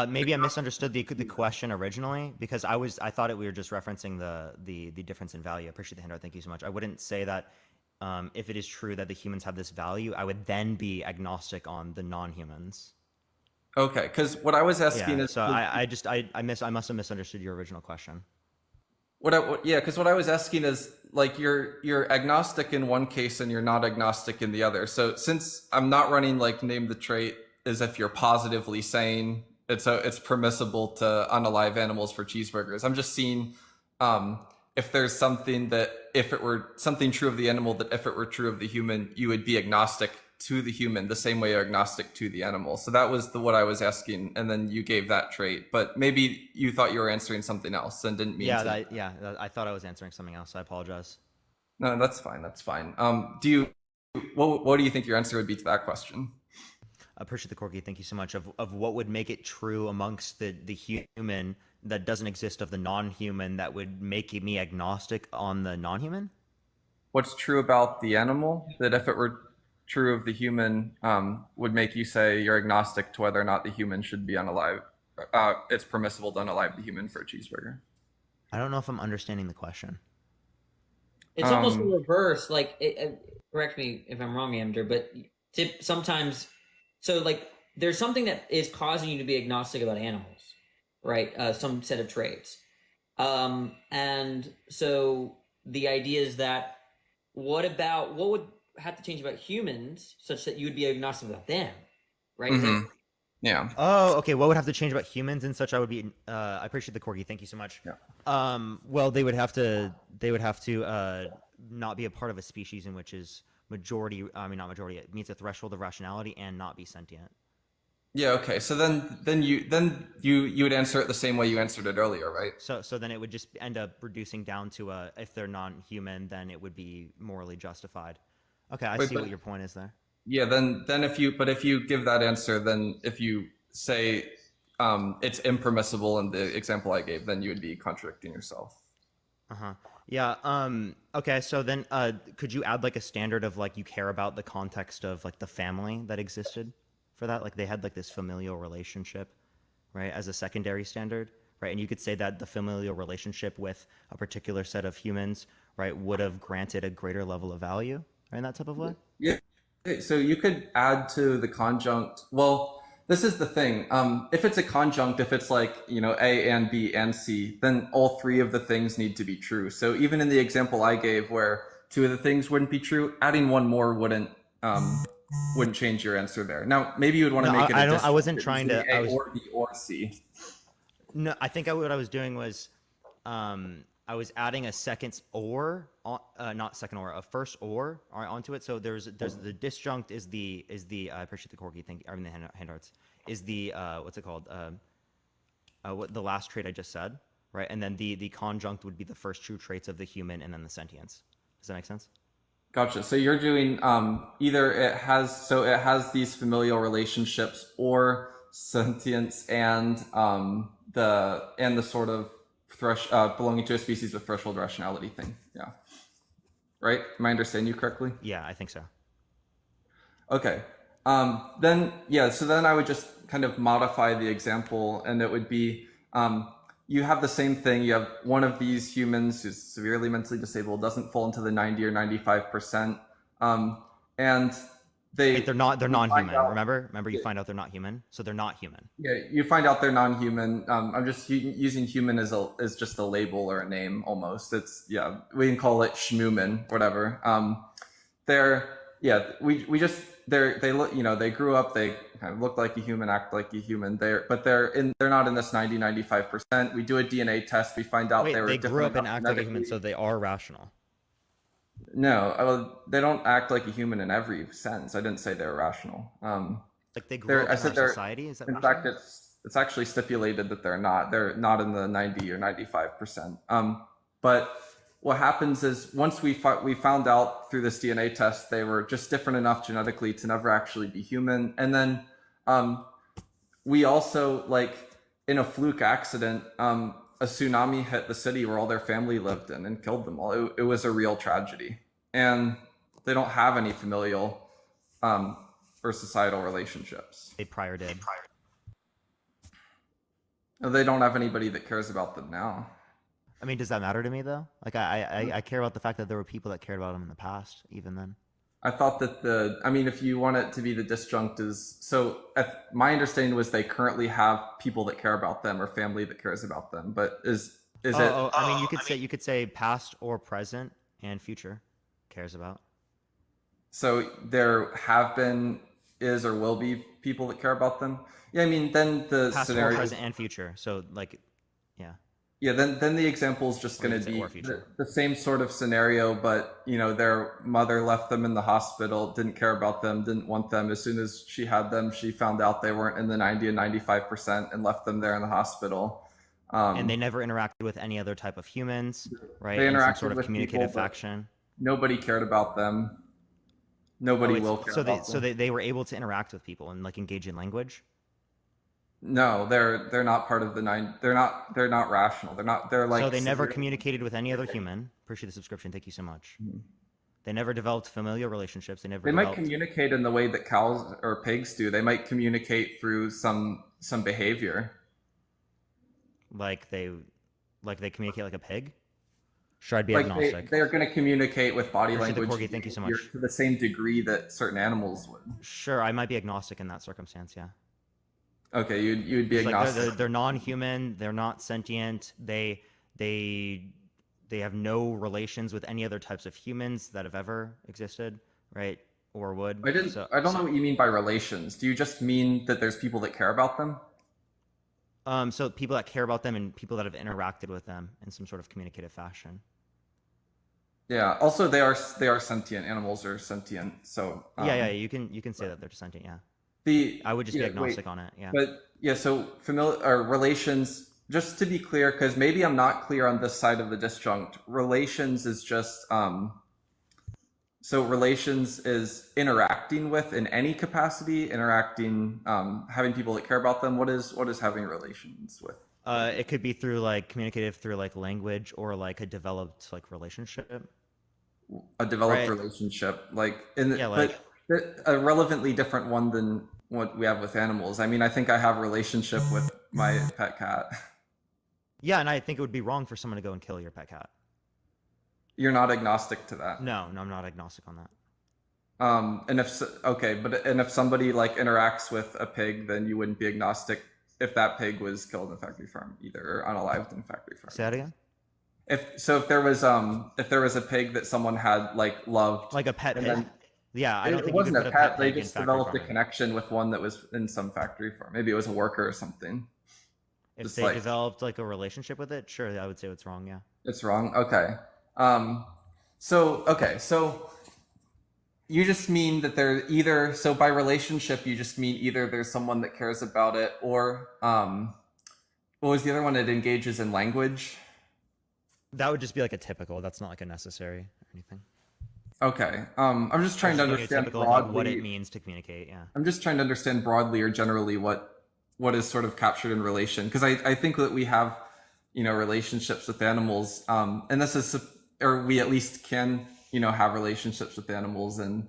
Maybe I misunderstood the question originally because I thought we were just referencing the difference in value. I appreciate the handout. Thank you so much. I wouldn't say that if it is true that the humans have this value, I would then be agnostic on the non-humans. Okay, because what I was asking is. So I must have misunderstood your original question. Because what I was asking is like you're agnostic in one case and you're not agnostic in the other. So since I'm not running like name the trait as if you're positively saying it's permissible to unalive animals for cheeseburgers. I'm just seeing if there's something that if it were something true of the animal that if it were true of the human, you would be agnostic to the human the same way you're agnostic to the animal. So that was what I was asking, and then you gave that trait. But maybe you thought you were answering something else and didn't mean to. I thought I was answering something else. I apologize. No, that's fine. That's fine. What do you think your answer would be to that question? I appreciate the Corky. Thank you so much. Of what would make it true amongst the human that doesn't exist of the non-human that would make me agnostic on the non-human? What's true about the animal that if it were true of the human would make you say you're agnostic to whether or not the human should be unalive? It's permissible to unalive the human for a cheeseburger. I don't know if I'm understanding the question. It's almost the reverse. Like, correct me if I'm wrong, Amder, but sometimes... So, like, there's something that is causing you to be agnostic about animals, right? Some set of traits. And so the idea is that what would have to change about humans such that you would be agnostic about them, right? Mm-hmm. Yeah. Oh, okay. What would have to change about humans and such? I would be. I appreciate the Corgi. Thank you so much. Yeah. Well, they would have to not be a part of a species in which is not majority. It meets a threshold of rationality and not be sentient. Yeah, okay. So then you would answer it the same way you answered it earlier, right? So then it would just end up reducing down to if they're non-human, then it would be morally justified. Okay, I Wait, see but what your point is there. yeah, then if you give that answer, then if you say it's impermissible in the example I gave, then you would be contradicting yourself. Uh-huh. Yeah, okay, so then could you add like a standard of like you care about the context of like the family that existed for that? Like they had like this familial relationship, right, as a secondary standard, right? And you could say that the familial relationship with a particular set of humans, right, would have granted a greater level of value, right, in that type of way? Yeah. Okay, so you could add to the conjunct. Well, this is the thing. If it's a conjunct, if it's like, A and B and C, then all three of the things need to be true. So even in the example I gave where two of the things wouldn't be true, adding one more wouldn't change your answer there. Now, maybe you would want to No, make it I a don't. I disjunct. wasn't It trying needs to. be A or B or C. No, I think what I was doing was, I was adding a second or, not second or, a first or onto it. So there's the disjunct is the I appreciate the corgi. Thank you. I mean the hand arts is the what's it called? What the last trait I just said, right? And then the conjunct would be the first true traits of the human, and then the sentience. Does that make sense? Gotcha. So you're doing either it has these familial relationships or sentience and the sort of belonging to a species with threshold rationality thing. Yeah. Right? Am I understanding you correctly? Yeah, I think so. Okay. Then yeah. So then I would just kind of modify the example, and it would be you have the same thing. You have one of these humans who's severely mentally disabled, doesn't fall into the 90 or 95%, and Wait, they're non-human. out- Remember, you find out they're not human, so they're not human. Yeah, you find out they're non-human. I'm just using human as just a label or a name almost. It's we can call it schmooman, whatever. We just they look, they grew up, they kind of look like a human, act like a human. They're not in this 90-95%. We do a DNA test, we find out Wait, they were they grew different up and act like a human, genetically. so they are rational. No, they don't act like a human in every sense. I didn't say they're rational. Like they grew up I in said our they're. society. Is that In what you're fact, saying? it's actually stipulated that they're not. They're not in the 90 or 95%. But what happens is once we found out through this DNA test they were just different enough genetically to never actually be human, and then we also, like, in a fluke accident, a tsunami hit the city where all their family lived in and killed them all. It was a real tragedy, and they don't have any familial or societal relationships. They prior did. They don't have anybody that cares about them now. I mean, does that matter to me though? Like, I care about the fact that there were people that cared about them in the past, even then. I thought that if you want it to be the disjunct is, so my understanding was they currently have people that care about them or family that cares about them, but is it? I mean, you could say past or present and future cares about. So there have been, is, or will be people that care about them. Yeah, I mean, then the Past or scenario. present and future. So like, yeah. Yeah, then the example is just Or you going to could say be or future. the same sort of scenario, but their mother left them in the hospital, didn't care about them, didn't want them. As soon as she had them, she found out they weren't in the 90 and 95% and left them there in the hospital. And they never interacted with any other type of humans, right? They In some interacted sort of with communicative people, but faction. nobody cared about them. Nobody will care So about them. they were able to interact with people and like engage in language. No, they're not part of the nine. They're not rational. They're like. So they never communicated with any other human. Appreciate the subscription. Thank you so much. They never developed familial relationships. They might communicate in the way that cows or pigs do. They might communicate through some behavior. Like they communicate like a pig. Sure, I'd be Like agnostic. they're going to communicate with body Appreciate the language corgi, thank you so much. to the same degree that certain animals would. Sure, I might be agnostic in that circumstance. Yeah. Okay, you'd be It's like agnostic. they're non-human. They're not sentient. They have no relations with any other types of humans that have ever existed, right? Or would. I don't know what you mean by relations. Do you just mean that there's people that care about them? So people that care about them and people that have interacted with them in some sort of communicative fashion. Yeah. Also, they are sentient. Animals are sentient. So Yeah, you can say that they're sentient. Yeah. I would just be agnostic on it. Yeah. But yeah, so familiar or relations. Just to be clear, because maybe I'm not clear on this side of the disjunct. Relations is just so relations is interacting with in any capacity, interacting, having people that care about them. What is having relations with? It could be through like communicative through like language or like a developed like relationship. A developed Right. relationship, like in the, Yeah, like but a relevantly different one than what we have with animals. I mean, I think I have a relationship with my pet cat. yeah, and I think it would be wrong for someone to go and kill your pet cat. You're not agnostic to that. No, I'm not agnostic on that. And if somebody like interacts with a pig, then you wouldn't be agnostic if that pig was killed in a factory farm either, or unalived in a factory farm. Say that again. If there was a pig that someone had like loved, Like a pet pig. then Yeah, I don't it think wasn't you could a put pet. They pig in just factory developed a farming. connection with one that was in some factory farm. Maybe it was a worker or something. If Just they like- developed like a relationship with it, sure, I would say it's wrong. Yeah. It's wrong. Okay. So you just mean that they're either, so by relationship you just mean either there's someone that cares about it, or what was the other one? It engages in language. That would just be like a typical. That's not like a necessary or anything. Okay. I'm just trying to Just giving you a understand typical of, like, broadly what it means to communicate. Yeah. I'm just trying to understand broadly or generally what is sort of captured in relation, because I think that we have, relationships with animals, and this is, or we at least can, have relationships with animals, and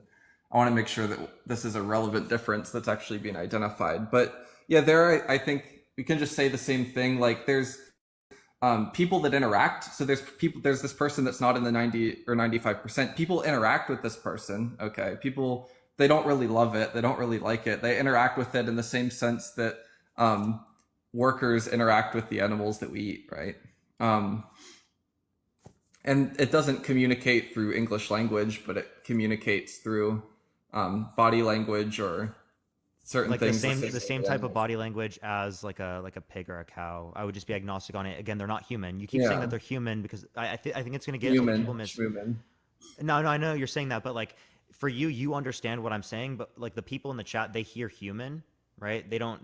I want to make sure that this is a relevant difference that's actually being identified. But yeah, I think we can just say the same thing. Like there's people that interact. So there's this person that's not in the 90 or 95%. People interact with this person. Okay. People, they don't really love it. They don't really like it. They interact with it in the same sense that workers interact with the animals that we eat, right? And it doesn't communicate through English language, but it communicates through body language or certain Like things. the same type of body language as like a pig or a cow. I would just be agnostic on it. Again, they're not human. You keep saying that they're human because I think it's going to get Human, people miss. human. No, I know you're saying that, but like for you understand what I'm saying, but like the people in the chat, they hear human, right? They don't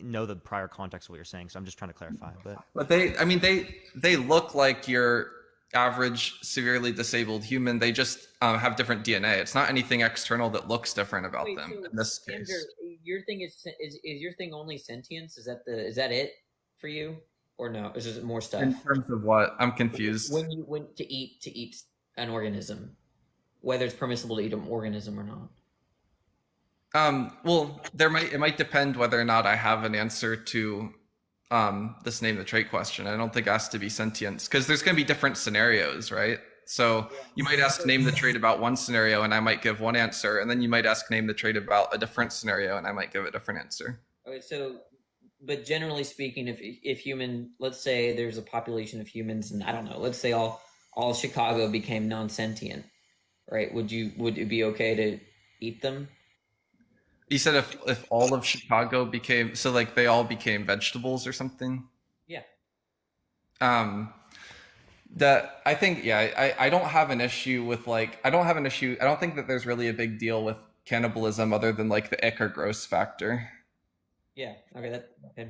know the prior context of what you're saying. So I'm just trying to clarify. But they look like your average severely disabled human. They just have different DNA. It's not anything external that looks different about them So, in this case. Andrew, your thing is your thing only sentience? Is that it for you, or no? Is there more stuff? In terms of what? I'm confused. When you went to eat an organism, whether it's permissible to eat an organism or not. Well, it might depend whether or not I have an answer to this name the trait question. I don't think it has to be sentience, because there's going to be different scenarios, right? So you might ask name the trait about one scenario and I might give one answer, and then you might ask name the trait about a different scenario and I might give a different answer. Okay, so, but generally speaking, if human, let's say there's a population of humans, and I don't know, let's say all Chicago became non-sentient, right? Would it be okay to eat them? You said if all of Chicago became, so like they all became vegetables or something? Yeah. I think, yeah, I don't have an issue with I don't think that there's really a big deal with cannibalism other than like the ick or gross factor. Yeah. Okay. Okay.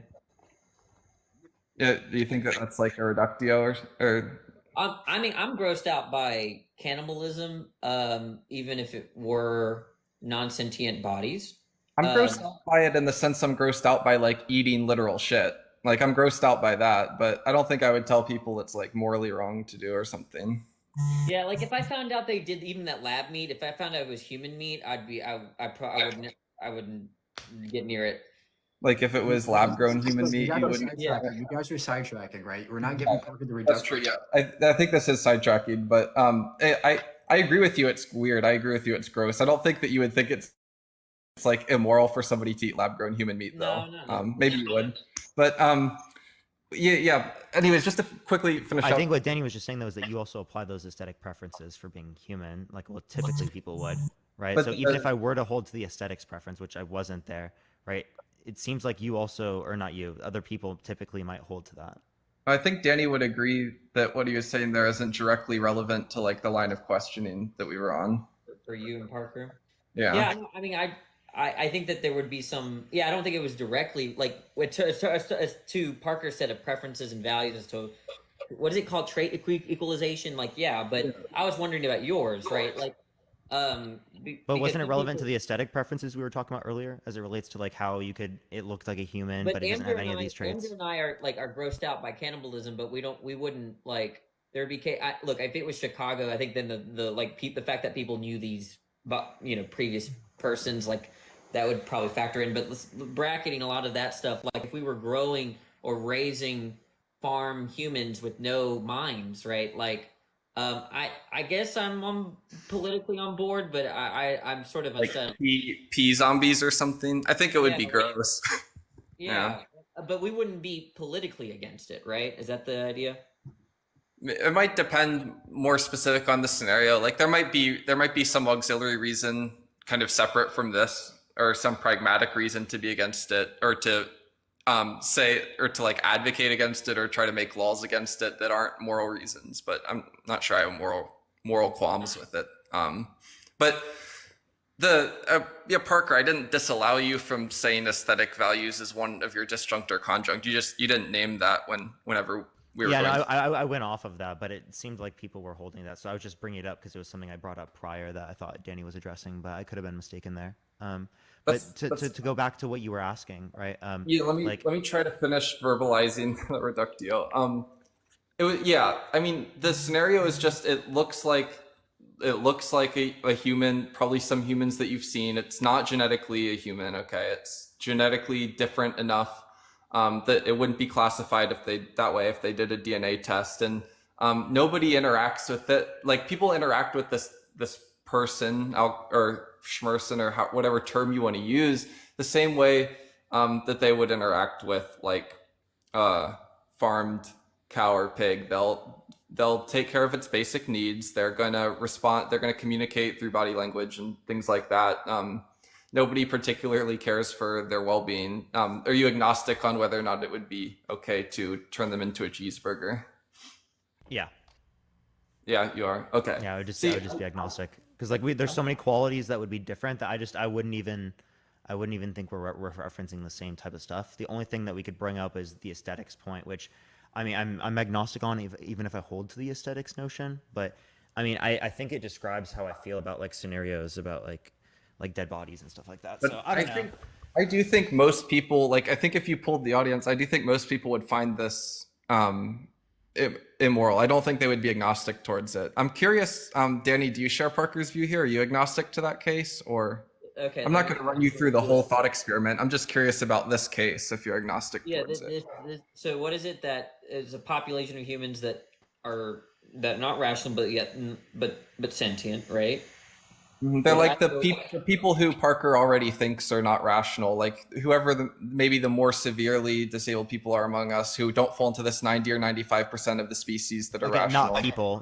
Yeah, do you think that that's like a reductio or? I mean, I'm grossed out by cannibalism, even if it were non-sentient bodies. I'm grossed out by it in the sense I'm grossed out by like eating literal shit. Like I'm grossed out by that, but I don't think I would tell people it's like morally wrong to do or something. Yeah, like if I found out they did even that lab meat, if I found out it was human meat, I wouldn't get near it. Like if it was lab grown human meat, you wouldn't. Yeah. You guys are sidetracking, right? We're not giving Parker the reduction. That's true. Yeah, I think this is sidetracking, but I agree with you. It's weird. I agree with you. It's gross. I don't think that you would think it's like immoral for somebody to eat lab grown human meat, though. No. Maybe you would, but yeah. Anyways, just to quickly finish. I think what Danny was just saying though is that you also apply those aesthetic preferences for being human, like well typically people would, right? But so even if I were to hold to the aesthetics preference, which I wasn't there, right? It seems like you also, or not you, other people typically might hold to that. I think Danny would agree that what he was saying there isn't directly relevant to like the line of questioning that we were on. For you and Parker. Yeah. Yeah, I mean, I think that there would be some. Yeah, I don't think it was directly like to Parker's set of preferences and values as to what is it called, trait equalization. Like, yeah, but I was wondering about yours, right? Like, But because wasn't it some relevant to people, the aesthetic preferences we were talking about earlier, as it relates to like how it looked like a human, but but it doesn't have any of these traits? Andrew and I are grossed out by cannibalism, but we wouldn't like there'd be look, if it was Chicago, I think then the like the fact that people knew these, but previous persons, like that would probably factor in. But bracketing a lot of that stuff, like if we were growing or raising farm humans with no minds, right? Like, I guess I'm politically on board, but I'm sort of Like upset. pea zombies or something. I think it would Yeah, be gross. yeah, but we wouldn't be politically against it, right? Is that the idea? It might depend more specific on the scenario. Like there might be some auxiliary reason kind of separate from this, or some pragmatic reason to be against it, or to say, or to like advocate against it, or try to make laws against it that aren't moral reasons. But I'm not sure I have moral qualms with it. But Parker, I didn't disallow you from saying aesthetic values is one of your disjunct or conjunct. You didn't name that whenever we were Yeah, going. no, I went off of that, but it seemed like people were holding that, so I was just bringing it up because it was something I brought up prior that I thought Danny was addressing, but I could have been mistaken there. But to go back to what you were asking, right? Yeah, like, let me try to finish verbalizing the reductio. It was, yeah. I mean, the scenario is just it looks like a human, probably some humans that you've seen. It's not genetically a human. Okay, it's genetically different enough that it wouldn't be classified if they did a DNA test, and nobody interacts with it. Like people interact with this person or schmerson or whatever term you want to use, the same way that they would interact with like farmed cow or pig. They'll take care of its basic needs. They're gonna respond. They're gonna communicate through body language and things like that. Nobody particularly cares for their well-being. Are you agnostic on whether or not it would be okay to turn them into a cheeseburger? yeah, Yeah, you are. Okay. yeah, I would just be agnostic because like there's so many qualities that would be different that I wouldn't even think we're referencing the same type of stuff. The only thing that we could bring up is the aesthetics point, which I mean I'm agnostic on even if I hold to the aesthetics notion, but I mean I think it describes how I feel about like scenarios about like dead bodies and stuff like that. But So I don't know. I do think most people, like, I think if you polled the audience, I do think most people would find this immoral. I don't think they would be agnostic towards it. I'm curious, Danny, do you share Parker's view here? Are you agnostic to that case, or? Okay. I'm not going to run you through the whole thought experiment. I'm just curious about this case, if you're agnostic towards it. So what is it that is a population of humans that are not rational but sentient, right? They're like the people who Parker already thinks are not rational, like whoever maybe the more severely disabled people are among us who don't fall into this 90 or 95% of the species that are rational.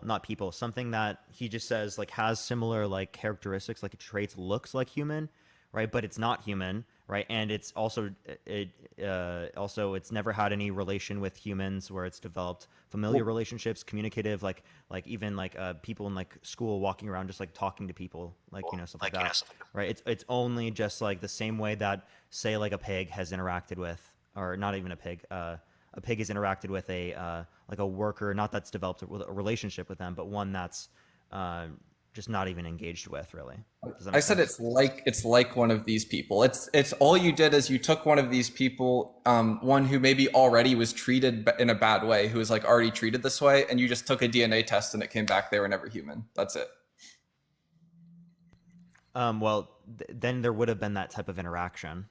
Not people. Something that he just says like has similar like characteristics, like traits, looks like human, right? But it's not human, right? And it's also it's never had any relation with humans where it's developed familiar relationships, communicative, like even like people in like school walking around just like talking to people, like stuff like that, right? It's only just like the same way that say like a pig has interacted with, or not even a pig has interacted with a like a worker, not that's developed a relationship with them, but one that's just not even engaged with, really. I said it's like one of these people. It's all you did is you took one of these people, one who maybe already was treated in a bad way, who was like already treated this way, and you just took a DNA test and it came back they were never human. That's it. Well, then there would have been that type of interaction.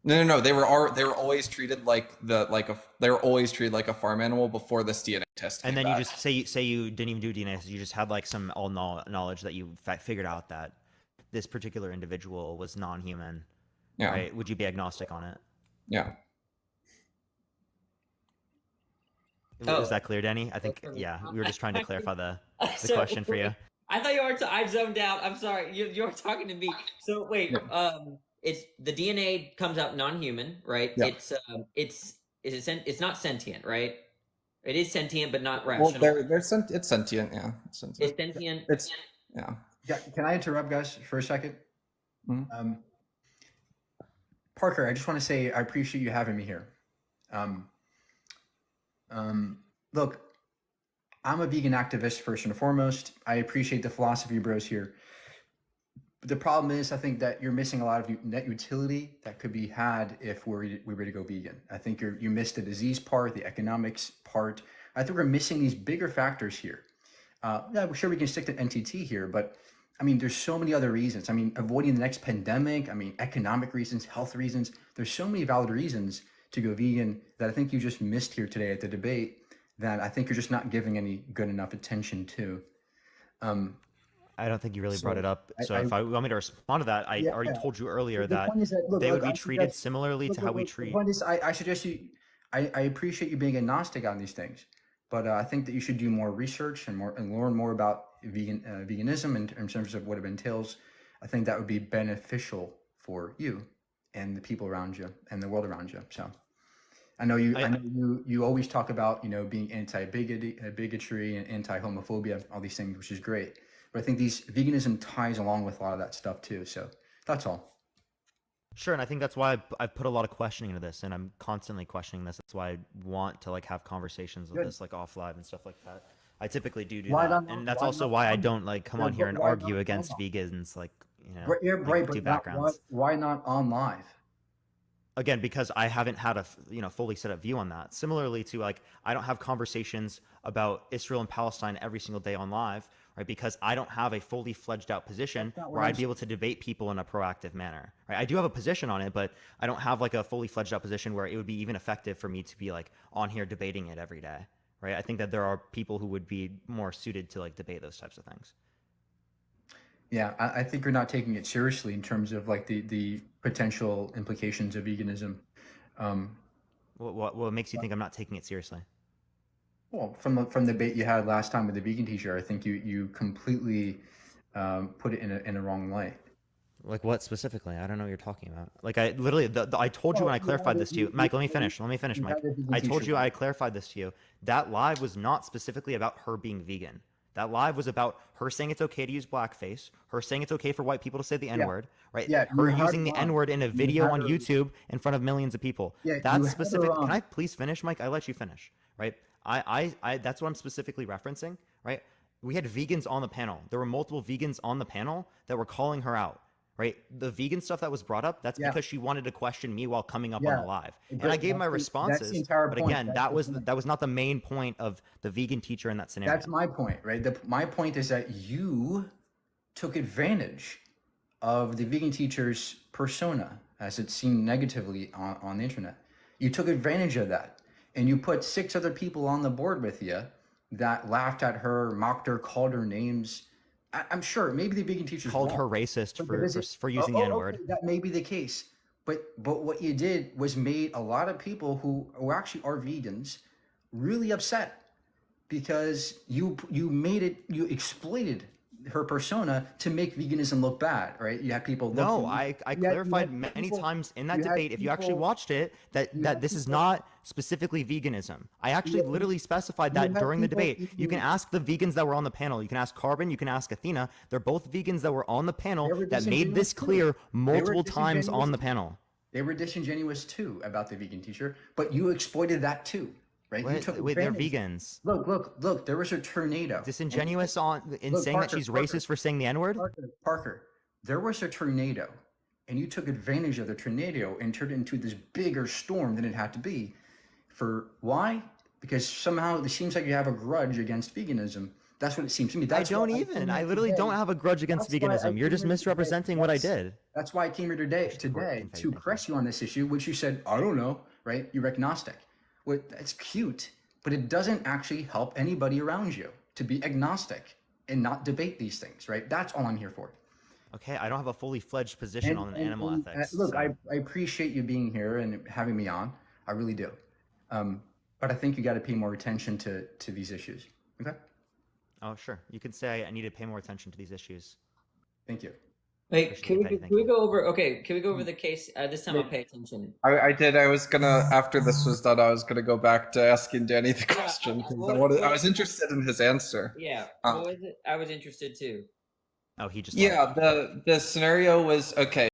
No. They were always treated like a farm animal before this DNA test came And then back. you just say you didn't even do DNA, so you just had like some all knowledge that you figured out that this particular individual was non-human. Yeah. Right? Would you be agnostic on it? Yeah. Is that clear, Danny? I think we were just trying to clarify the question for you. I thought you were. I zoned out. I'm sorry. You were talking to me. So wait. It's the DNA comes out non-human, right? Yeah. It's not sentient, right? It is sentient, but not rational. Well, it's sentient, yeah. It's sentient. It's sentient. It's yeah. Can I interrupt, guys, for a second? Mhm. Parker, I just want to say I appreciate you having me here. Look, I'm a vegan activist first and foremost. I appreciate the philosophy bros here. But the problem is, I think that you're missing a lot of net utility that could be had if we were to go vegan. I think you missed the disease part, the economics part. I think we're missing these bigger factors here. Yeah, sure, we can stick to NTT here, but I mean, there's so many other reasons. I mean, avoiding the next pandemic, I mean, economic reasons, health reasons. There's so many valid reasons to go vegan that I think you just missed here today at the debate that I think you're just not giving any good enough attention to. I don't think you really brought it up. So if you want me to respond to that, I already told you earlier that they would be treated similarly to how we treat. The point is, I suggest you, I appreciate you being agnostic on these things, but I think that you should do more research and learn more about veganism in terms of what it entails. I think that would be beneficial for you and the people around you and the world around you. So I know you always talk about, being anti-bigotry and anti-homophobia, all these things, which is great. But I think veganism ties along with a lot of that stuff too. So that's all. Sure, and I think that's why I've put a lot of questioning into this, and I'm constantly questioning this. That's why I want to have conversations with this off live and stuff like that. I typically do that, and that's also why I don't come on here and argue against vegans, two backgrounds. Why not on live? Again, because I haven't had a fully set up view on that. Similarly to I don't have conversations about Israel and Palestine every single day on live, right? Because I don't have a fully fledged out position where I'd be able to debate people in a proactive manner, right? I do have a position on it, but I don't have a fully fledged out position where it would be even effective for me to be on here debating it every day, right? I think that there are people who would be more suited to debate those types of things. Yeah, I think you're not taking it seriously in terms of the potential implications of veganism. What makes you think I'm not taking it seriously? Well, from the debate you had last time with the vegan teacher, I think you completely put it in a wrong light. What specifically? I don't know what you're talking about. I literally, I told you when I clarified this to you, Mike. Let me finish, Mike. I told you I clarified this to you. That live was not specifically about her being vegan. That live was about her saying it's okay to use blackface, her saying it's okay for white people to say the N-word, right? Yeah, her using the N-word in a video on YouTube in front of millions of people. Yeah, that's specific. Can I please finish, Mike? I let you finish, right? I that's what I'm specifically referencing, right? We had vegans on the panel. There were multiple vegans on the panel that were calling her out, right? The vegan stuff that was brought up, that's because she wanted to question me while coming up on the live. And I gave my responses, but again, that was not the main point of the vegan teacher in that scenario. That's my point, right? My point is that you took advantage of the vegan teacher's persona as it's seen negatively on the internet. You took advantage of that. And you put 6 other people on the board with you that laughed at her, mocked her, called her names. I'm sure maybe the vegan teachers called her racist for using the N-word. Okay, that may be the case, but what you did was made a lot of people who actually are vegans really upset because you exploited her persona to make veganism look bad, right? You had people. I clarified many times in that debate. If you actually watched it, that this is not specifically veganism. I actually literally specified that during the debate. You can ask the vegans that were on the panel. You can ask Carbon. You can ask Athena. They're both vegans that were on the panel that made this clear multiple times on the panel. They were disingenuous too about the vegan teacher, but you exploited that too. Right? They're vegans. Look, there was a tornado. Disingenuous in saying that she's racist for saying the N-word? Parker, there was a tornado, and you took advantage of the tornado and turned it into this bigger storm than it had to be. Why? Because somehow it seems like you have a grudge against veganism. That's what it seems to me. I literally don't have a grudge against veganism. You're just misrepresenting what I did. That's why I came here today to press you on this issue, which you said, I don't know, right? You're agnostic. Well, it's cute, but it doesn't actually help anybody around you to be agnostic and not debate these things, right? That's all I'm here for. Okay, I don't have a fully fledged position on animal ethics. Look, so. I appreciate you being here and having me on. I really do. But I think you got to pay more attention to these issues. Okay? Oh, sure. You could say I need to pay more attention to these issues. Thank you. Wait, can we go over? Okay, can we go over the case? This time I'll pay attention. I did. I was gonna, after this was done, I was gonna go back to asking Danny the question. I was interested in his answer. Yeah, what was it? I was interested too. Oh, he just. Yeah, the scenario was okay.